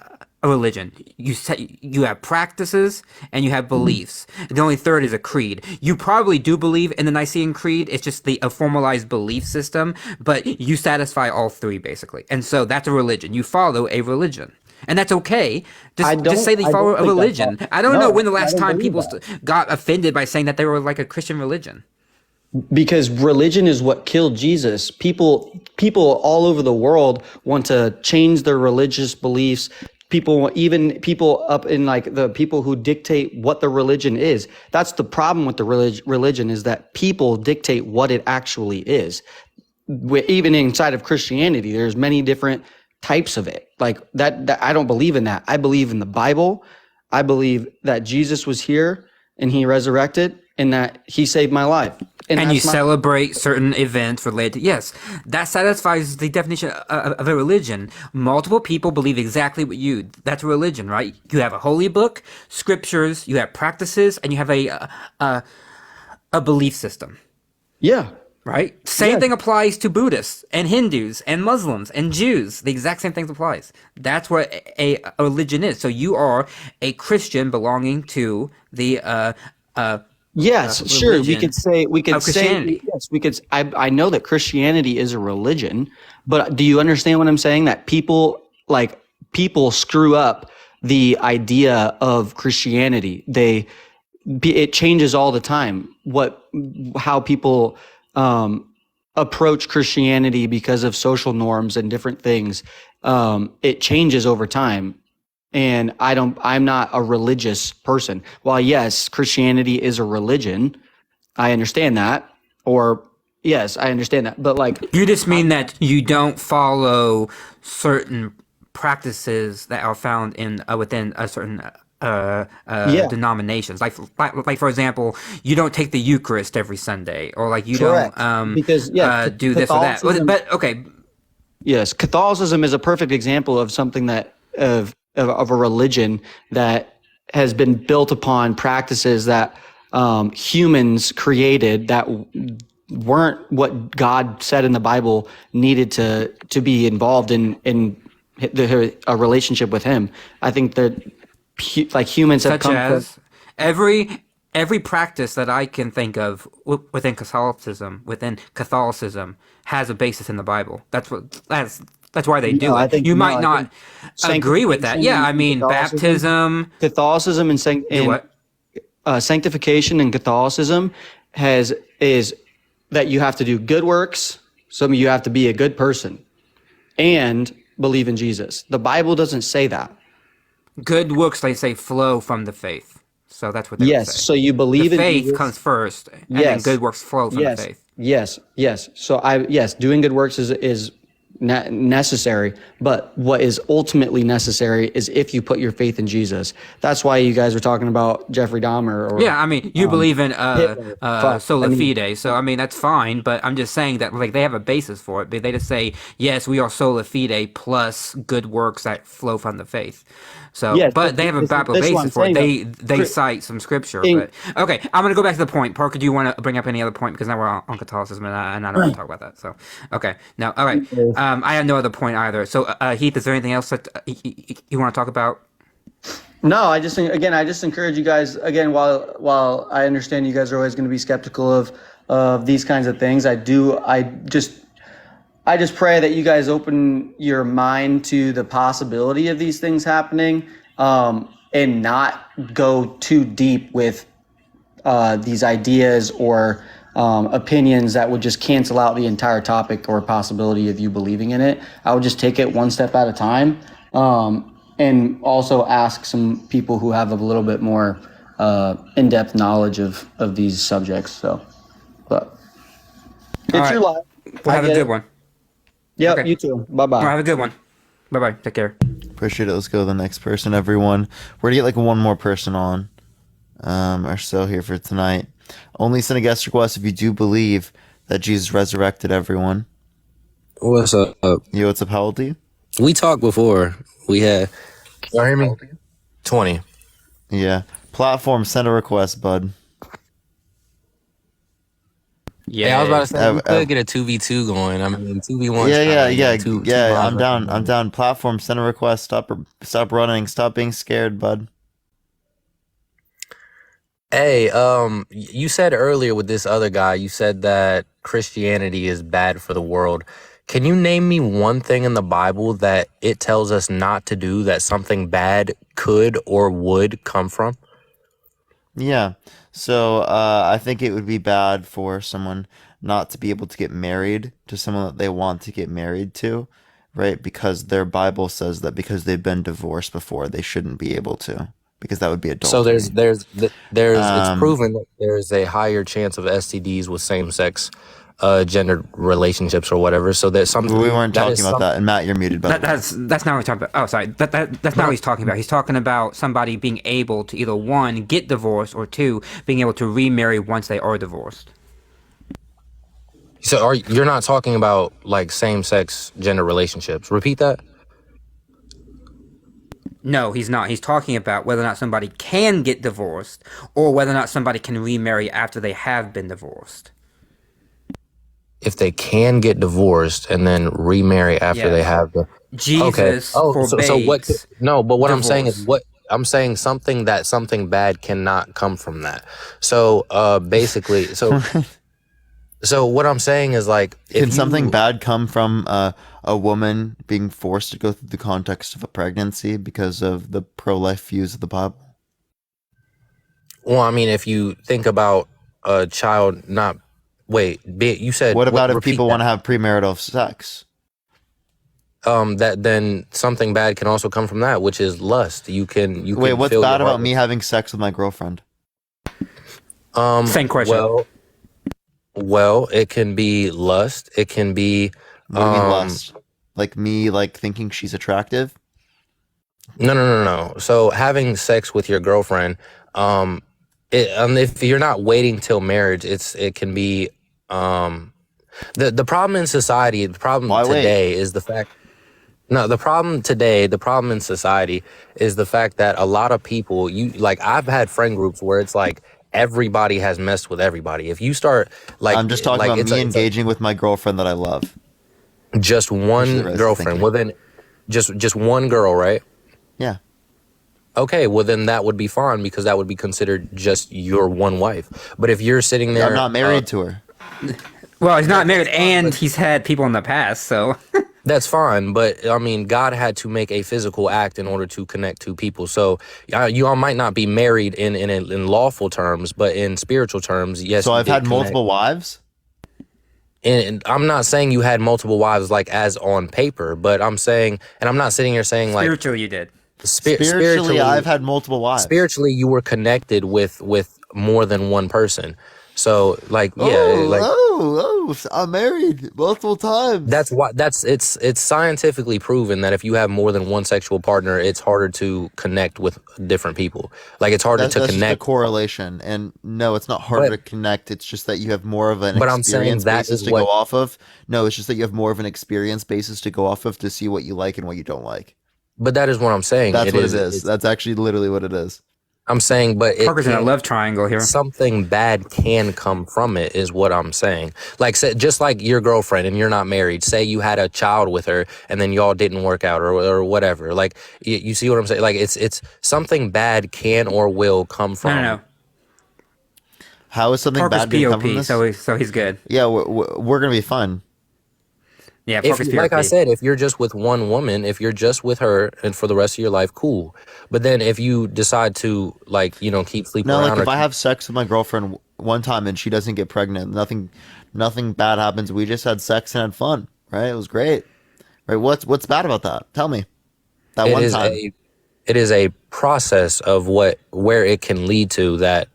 religion. You have practices and you have beliefs. The only third is a creed. You probably do believe in the Nicene Creed. It's just a formalized belief system, but you satisfy all 3 basically. And so that's a religion. You follow a religion. and that's okay. I Just say they don't- I follow don't a think that's religion. all- I don't No, know when the I last don't time believe people got offended by saying that they were like a Christian religion. Because religion is what killed Jesus. People all over the world want to change their religious beliefs. Even people up in like the people who dictate what the religion is. That's the problem with the religion is that people dictate what it actually is. Even inside of Christianity, there's many different types of it. Like that I don't believe in that. I believe in the Bible. I believe that Jesus was here and he resurrected and that he saved my life. And you that's my- celebrate certain events related to, yes, that satisfies the definition of a religion. Multiple people believe exactly what you, that's a religion, right? You have a holy book, scriptures, you have practices, and you have a belief system. Yeah. Right? Same Yeah. thing applies to Buddhists and Hindus and Muslims and Jews. The exact same thing applies. That's what a religion is. So you are a Christian belonging to the Yes, sure. We religion could say of Christianity. yes, we could. I know that Christianity is a religion, but do you understand what I'm saying? That people screw up the idea of Christianity. It changes all the time. How people approach Christianity because of social norms and different things. It changes over time. And I'm not a religious person. While yes, Christianity is a religion, I understand that. Or yes, I understand that. But like, you just mean that you don't follow certain practices that are found in within a certain denominations. Like for example, you don't take the Eucharist every Sunday, or like you Correct. don't Because do this or that. But okay, yes, Catholicism is a perfect example of something that of a religion that has been built upon practices that humans created that weren't what God said in the Bible needed to be involved in a relationship with Him. I think that like humans have such come as every practice that I can think of within Catholicism has a basis in the Bible. That's why they do No, I it. think- You no, might I not think agree with that. Yeah, I mean baptism. Catholicism and sanctification in Catholicism is that you have to do good works. Some of you have to be a good person and believe in Jesus. The Bible doesn't say that. Good works, they say, flow from the faith. So that's what they Yes, say. so you believe the in faith Jesus. comes first, and then Yes. good works flow from yes. the faith. Yes. So doing good works is necessary, but what is ultimately necessary is if you put your faith in Jesus. That's why you guys were talking about Jeffrey Dahmer. Or, Yeah, I mean, you believe in Hitler. Fuck, sola I mean- fide, so I mean that's fine. But I'm just saying that like they have a basis for it. But they just say yes, we are sola fide plus good works that flow from the faith. So, Yes, but they have a Bible that's what I'm basis for it. saying, They though. cite some scripture. In- But okay, I'm gonna go back to the point. Parker, do you want to bring up any other point because now we're on Catholicism and I don't want to talk about that. So, okay, now all right. I have no other point either. So, Heath, is there anything else that you want to talk about? No, I just encourage you guys again. While I understand you guys are always going to be skeptical of these kinds of things, I just pray that you guys open your mind to the possibility of these things happening, and not go too deep with these ideas or opinions that would just cancel out the entire topic or possibility of you believing in it. I would just take it one step at a time, and also ask some people who have a little bit more in-depth knowledge of these subjects. So, but it's right. your life. Well, I have a get good it. one. Yep, Okay. you too. Bye-bye. All right, have a good one. Bye bye. Take care. Appreciate it. Let's go to the next person, everyone. We're gonna get like one more person on, or so here for tonight. Only send a guest request if you do believe that Jesus resurrected everyone. What's up? Yo, what's up? How old are you? We talked before. We had. Can you hear me? 20. Yeah. Platform, send a request, bud. Yeah, I was about to say we Ev- could get a 2v2 going. I mean, 2v1. Yeah. I'm down. I'm down. Platform, send a request. Stop running. Stop being scared, bud. Hey, you said earlier with this other guy, you said that Christianity is bad for the world. Can you name me one thing in the Bible that it tells us not to do that something bad could or would come from? Yeah. So I think it would be bad for someone not to be able to get married to someone that they want to get married to, right? Because their Bible says that because they've been divorced before, they shouldn't be able to, because that would be adultery. So there's it's Um, proven that there's a higher chance of STDs with same-sex gender relationships or whatever. So there's something we weren't that talking is about that. And Matt, you're muted. By the way. That's not what he's talking about. Oh, sorry. That's not what he's talking about. He's talking about somebody being able to either one, get divorced, or two, being able to remarry once they are divorced. So you're not talking about like same-sex gender relationships? Repeat that. No, he's not. He's talking about whether or not somebody can get divorced or whether or not somebody can remarry after they have been divorced. If they can get divorced and then remarry after they Yes. have the Jesus so what? forbids No, but what I'm saying is divorce. what I'm saying something bad cannot come from that. So basically, so what I'm saying is like, Can something bad come from a woman being forced to go through the context of a pregnancy because of the pro-life views of the Bible? Well, I mean, if you think about a child not you said What about if repeat people that. want to have premarital sex? That then something bad can also come from that, which is lust. You can Wait, what's fill your bad about heart me having sex with my girlfriend? Same question. Well, it can be lust. It can be What do you mean lust? Like me, like thinking she's attractive? No. So having sex with your girlfriend, if you're not waiting till marriage, it can be the problem in society. The problem today is the fact. No, the problem in society is the fact that a lot of people, I've had friend groups where it's like everybody has messed with everybody. If you start I'm just talking about me engaging with my girlfriend that I love. Just one girlfriend. Well, then just one girl, right? Yeah. Okay, well then that would be fine because that would be considered just your one wife. But if you're sitting there, I'm not married to her. Well, he's not married and he's had people in the past, so. That's fine, but I mean, God had to make a physical act in order to connect two people. So you all might not be married in lawful terms, but in spiritual terms, yes. So you I've did had connect. multiple wives? And I'm not saying you had multiple wives like as on paper, but I'm saying, and I'm not sitting here saying like Spiritually, you did. Spiritually, I've had multiple wives. Spiritually, you were connected with more than one person. So I'm married multiple times. That's why it's scientifically proven that if you have more than one sexual partner, it's harder to connect with different people. Like it's harder to That's connect. just a correlation, and no, it's not harder to connect. It's just that you have more of an But I'm saying experience that basis is to what- go off of. No, it's just that you have more of an experience basis to go off of to see what you like and what you don't like. But that is what I'm saying. That's what it is. It's- That's actually literally what it is. I'm saying, but Parker's in a love triangle here. Something bad can come from it, is what I'm saying. Like, say, just like your girlfriend, and you're not married. Say you had a child with her, and then y'all didn't work out, or whatever. Like, you see what I'm saying? Like, it's something bad can or will come from. No. How is something Parker's bad going to come from POP, this? so he's good. Yeah, we're going to be fun. Yeah, If, Parker's like I POP. said, if you're just with one woman, if you're just with her and for the rest of your life, cool. But then if you decide to keep sleeping No, around, like if or I have sex with my girlfriend one time and she doesn't get pregnant, nothing bad happens. We just had sex and had fun, right? It was great, right? What's bad about that? Tell me. That one time. It is a process of where it can lead to that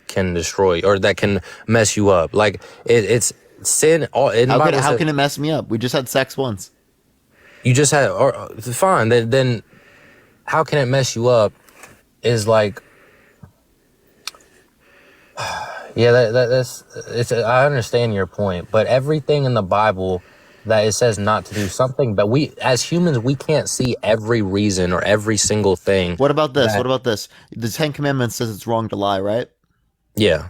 can destroy or that can mess you up. Like it's sin. How can it mess me up? We just had sex once. You just had, or fine. Then how can it mess you up? Is like, yeah, that's it's. I understand your point, but everything in the Bible that it says not to do something, but we as humans we can't see every reason or every single thing. What about this? What about this? The Ten Commandments says it's wrong to lie, right? Yeah.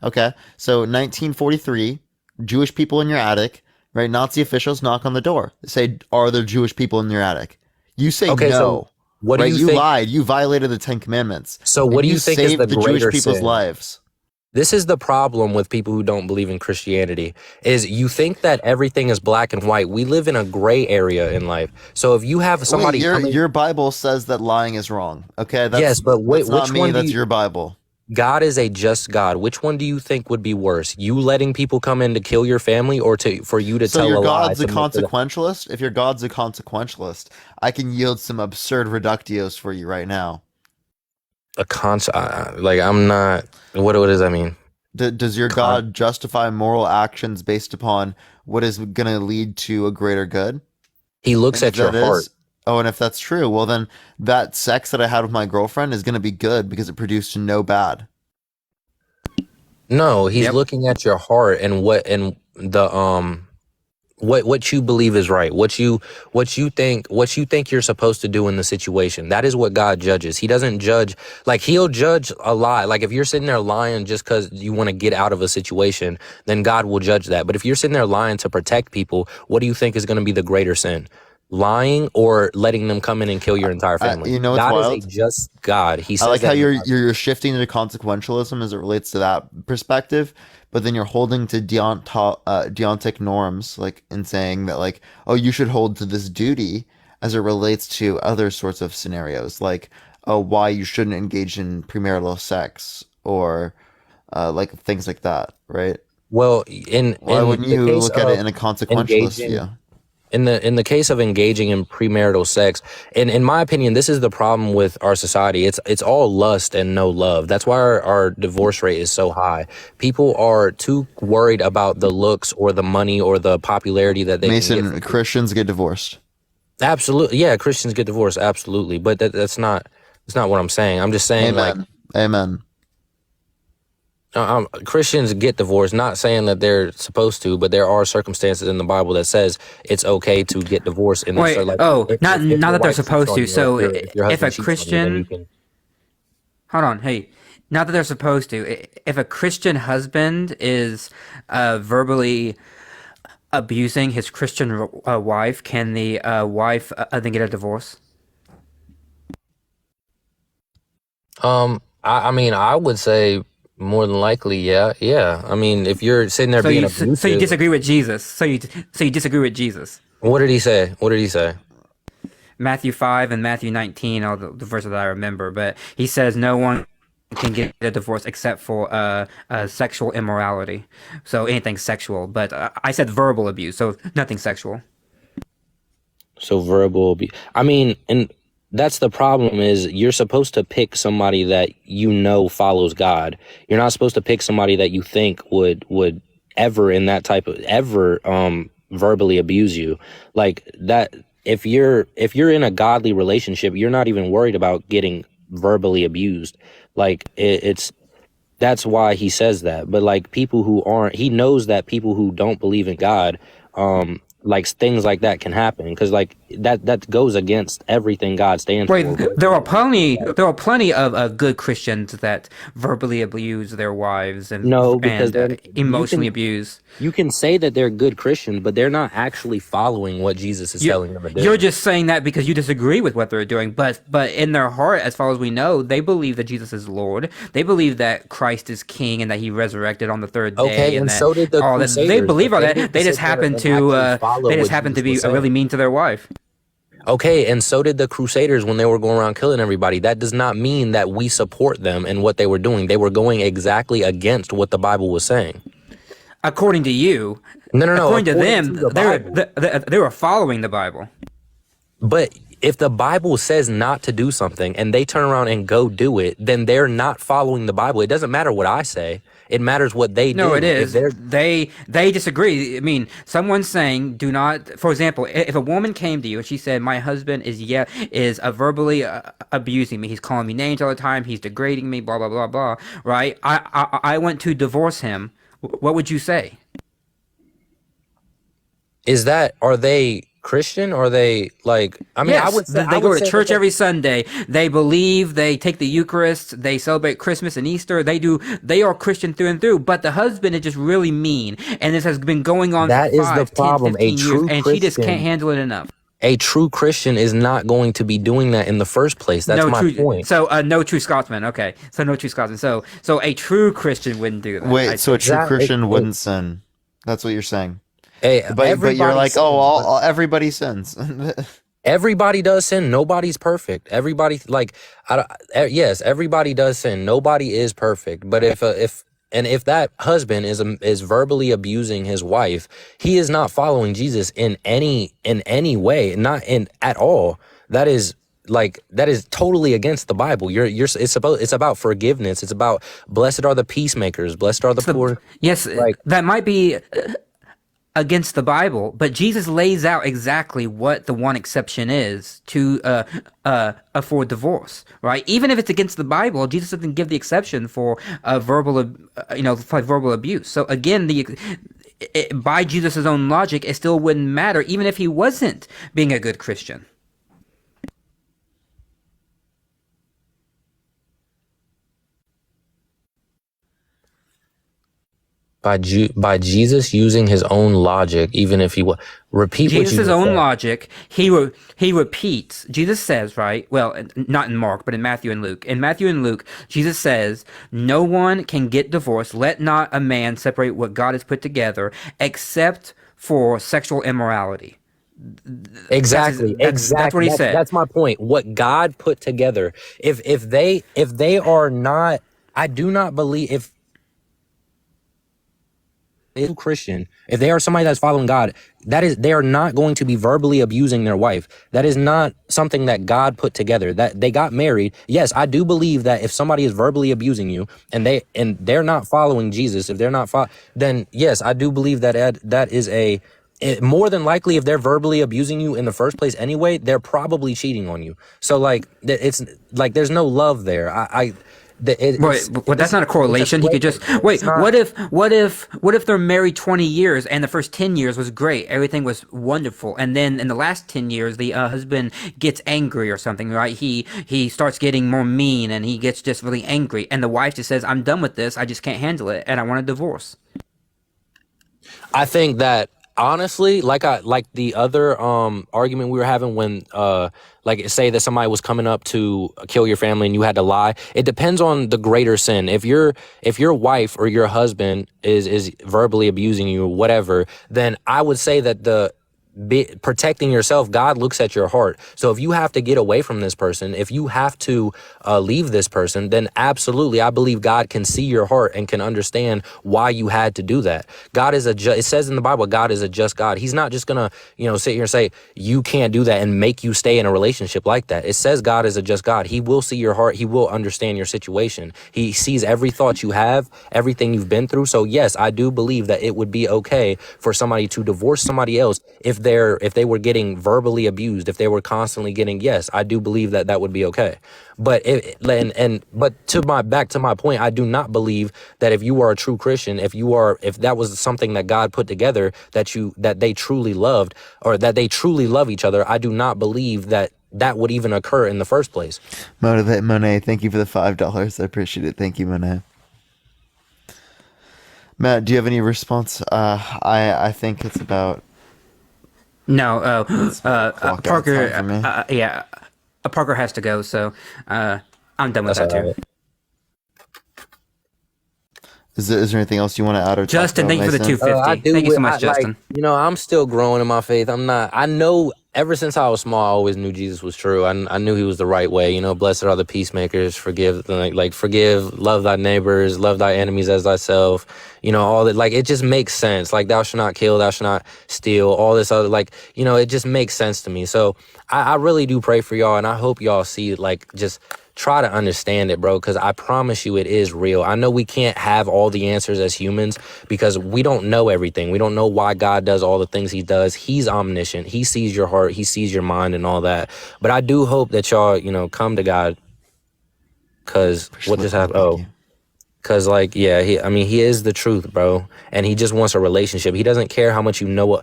Okay. So 1943, Jewish people in your attic, right? Nazi officials knock on the door. They say, "Are there Jewish people in your attic?" You say Okay, no. so what do right? you You think- lied. You violated the Ten Commandments. So what And do you think is saved the the Jewish greater people's sin? lives? This is the problem with people who don't believe in Christianity, is you think that everything is black and white. We live in a gray area in life. So if you have somebody Wait, your Bible says that lying is wrong. Okay, that's, yes, but that's not which me. one do That's you, your Bible. God is a just God. Which one do you think would be worse? You letting people come in to kill your family, or for you to So tell your a lie? God's a to make sure that- consequentialist. If your God's a consequentialist, I can yield some absurd reductios for you right now. like I'm not. What does that mean? Does your God justify moral actions based upon what is going to lead to a greater good? He looks And at if your that heart. is- oh, and if that's true, well then that sex that I had with my girlfriend is going to be good because it produced no bad. No, he's looking at your heart and what you believe is right. What you think you're supposed to do in the situation. That is what God judges. He doesn't judge, like, he'll judge a lie. Like if you're sitting there lying just because you want to get out of a situation, then God will judge that. But if you're sitting there lying to protect people, what do you think is going to be the greater sin? Lying or letting them come in and kill your entire family? You know what's God wild? is a just God. He says I like that how in the you're shifting into consequentialism as it relates to that perspective, but then you're holding to deontic norms, like in saying that, like, oh, you should hold to this duty as it relates to other sorts of scenarios, like, oh, why you shouldn't engage in premarital sex or like things like that, right? Well, why wouldn't the you case look at it of in a consequentialist engaging- view? In the case of engaging in premarital sex, in my opinion, this is the problem with our society. It's all lust and no love. That's why our divorce rate is so high. People are too worried about the looks or the money or the popularity that they can get. Mason, Christians get divorced. Absolutely, yeah, Christians get divorced, absolutely. But that's not what I'm saying. I'm just saying, Amen. Amen. Christians get divorced. Not saying that they're supposed to, but there are circumstances in the Bible that says it's okay to get divorced. In Wait, so, like, not your that they're wife cheats supposed on to. you, or So if your if husband a cheats on you, then Christian, you can- hold on, hey, not that they're supposed to. If a Christian husband is verbally abusing his Christian wife, can the wife then get a divorce? I mean, I would say more than likely, yeah. I mean, if you're sitting there being abusive, so you disagree with Jesus. So you disagree with Jesus. What did he say? What did he say? Matthew 5 and Matthew 19 are the verses that I remember, but he says no one can get a divorce except for sexual immorality. So anything sexual, but I said verbal abuse, so nothing sexual. So verbal abuse. I mean, and that's the problem, is you're supposed to pick somebody that you know follows God. You're not supposed to pick somebody that you think would ever in that type of verbally abuse you. Like that, if you're in a godly relationship, you're not even worried about getting verbally abused. Like that's why he says that. But like people who aren't, he knows that people who don't believe in God, like things like that can happen, because like that goes against everything God stands Wait, for. there are plenty of good Christians that verbally abuse their wives and because emotionally abuse. You can say that they're good Christians, but they're not actually following what Jesus is telling them to do. You're just saying that because you disagree with what they're doing, but in their heart, as far as we know, they believe that Jesus is Lord. They believe that Christ is King and that He resurrected on the third day. Okay, and that so did the all that. They Crusaders, believe all but they that. didn't They just sit there happen and to actually follow they just what happen to Jesus be was really saying. mean to their wife. Okay, and so did the Crusaders when they were going around killing everybody. That does not mean that we support them and what they were doing. They were going exactly against what the Bible was saying. According to you, no. According to according them, to the they were following the Bible. But if the Bible says not to do something and they turn around and go do it, then they're not following the Bible. It doesn't matter what I say. It matters what they do. No, it If is. They disagree. I mean, someone saying do not. For example, if a woman came to you and she said, "My husband is verbally abusing me. He's calling me names all the time. He's degrading me. Blah blah blah blah." Right? I want to divorce him. What would you say? Are they Christian? Or are they like? I mean, yes, I would say they go to church every Sunday. They believe. They take the Eucharist. They celebrate Christmas and Easter. They are Christian through and through. But the husband is just really mean, and this has been going on. That for is 5, the problem. 10, 15 A true years, and she just Christian- can't handle it enough. a true Christian is not going to be doing that in the first place. That's my point. So no true Scotsman. Okay, so no true Scotsman. So a true Christian wouldn't do that. Wait, so a true Christian wouldn't sin? That's what you're saying. Hey, but you're like, everybody sins. Everybody does sin. Nobody's perfect. Everybody yes, everybody does sin. Nobody is perfect. But if that husband is verbally abusing his wife, he is not following Jesus in any way, not in at all. That is totally against the Bible. It's about forgiveness. It's about blessed are the peacemakers, blessed are the poor. Yes, that might be against the Bible, but Jesus lays out exactly what the one exception is to for divorce, right? Even if it's against the Bible, Jesus doesn't give the exception for verbal abuse. So again, by Jesus' own logic, it still wouldn't matter, even if he wasn't being a good Christian. By Jesus using his own logic, even if he repeat Jesus' own logic, he repeats. Jesus says, right? Well, not in Mark, but in Matthew and Luke. In Matthew and Luke, Jesus says, "No one can get divorced. Let not a man separate what God has put together, except for sexual immorality." Exactly. That's what he said. That's my point. What God put together. If they are not, I do not believe if. Christian, if they are somebody that's following God, they are not going to be verbally abusing their wife. That is not something that God put together. That they got married. Yes, I do believe that if somebody is verbally abusing you and they're not following Jesus, if they're not then yes, I do believe that is more than likely, if they're verbally abusing you in the first place anyway, they're probably cheating on you. So it's like there's no love there. But that's not a correlation. He could just wait. What if they're married 20 years and the first 10 years was great, everything was wonderful, and then in the last 10 years the husband gets angry or something, right? He starts getting more mean and he gets just really angry, and the wife just says, "I'm done with this. I just can't handle it, and I want a divorce." I think that honestly, like the other argument we were having when say that somebody was coming up to kill your family and you had to lie. It depends on the greater sin. If your wife or your husband is verbally abusing you or whatever, then I would say that protecting yourself, God looks at your heart. So if you have to get away from this person, if you have to leave this person, then absolutely, I believe God can see your heart and can understand why you had to do that. God is it says in the Bible, God is a just God. He's not just gonna, sit here and say you can't do that and make you stay in a relationship like that. It says God is a just God. He will see your heart. He will understand your situation. He sees every thought you have, everything you've been through. So yes, I do believe that it would be okay for somebody to divorce somebody else if they were getting verbally abused, if they were constantly getting, yes, I do believe that would be okay. But back to my point, I do not believe that if you are a true Christian, if that was something that God put together, that they truly loved or that they truly love each other, I do not believe that would even occur in the first place. Motivate Monet, thank you for the $5. I appreciate it. Thank you, Monet. Matt, do you have any response? I think it's about. No, Parker. Parker has to go, so I'm done with that too. Is there anything else you want to add or Justin, thank you for the 250. Thank you so much, Justin. I'm still growing in my faith. I know ever since I was small, I always knew Jesus was true. I knew he was the right way. Blessed are the peacemakers, forgive, love thy neighbors, love thy enemies as thyself. All that, it just makes sense. Thou shalt not kill, thou shalt not steal, all this other, it just makes sense to me. So I really do pray for y'all, and I hope y'all see, just try to understand it, bro, because I promise you it is real. I know we can't have all the answers as humans because we don't know everything. We don't know why God does all the things he does. He's omniscient. He sees your heart. He sees your mind and all that. But I do hope that y'all, come to God, because what just happened? Because, he is the truth, bro. And he just wants a relationship. He doesn't care how much you know,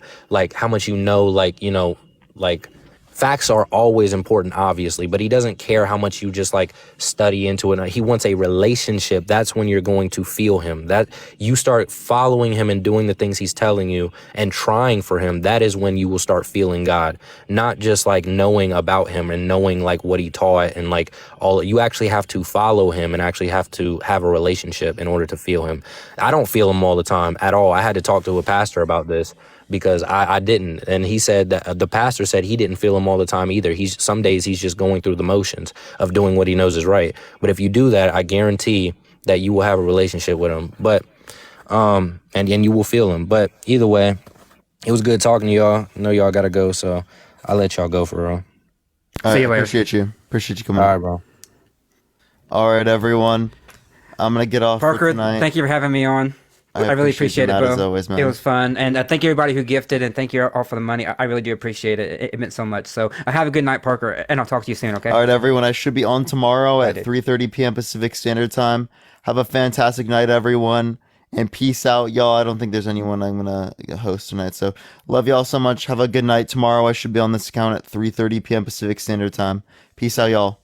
facts are always important, obviously, but he doesn't care how much you just like study into it. He wants a relationship. That's when you're going to feel him. That you start following him and doing the things he's telling you and trying for him. That is when you will start feeling God, not just like knowing about him and knowing like what he taught and like all. You actually have to follow him and actually have to have a relationship in order to feel him. I don't feel him all the time at all. I had to talk to a pastor about this because I didn't. And he said that the pastor said he didn't feel him all the time either. Some days he's just going through the motions of doing what he knows is right. But if you do that, I guarantee that you will have a relationship with him. But, and you will feel him. But either way, it was good talking to y'all. I know y'all got to go, so I'll let y'all go for real. All See right, you later. Appreciate you coming. All right, bro. All right, everyone. I'm gonna get off for Parker, tonight. thank you for having me on. I really appreciate it, Matt, bro. as always, man. It was fun, and thank you everybody who gifted, and thank you all for the money. I really do appreciate it. It meant so much. So have a good night, Parker, and I'll talk to you soon. Okay. All right, everyone. I should be on tomorrow at 3:30 p.m. Pacific Standard Time. Have a fantastic night, everyone, and peace out, y'all. I don't think there's anyone I'm gonna host tonight, so love y'all so much. Have a good night. Tomorrow I should be on this account at 3:30 p.m. Pacific Standard Time. Peace out, y'all.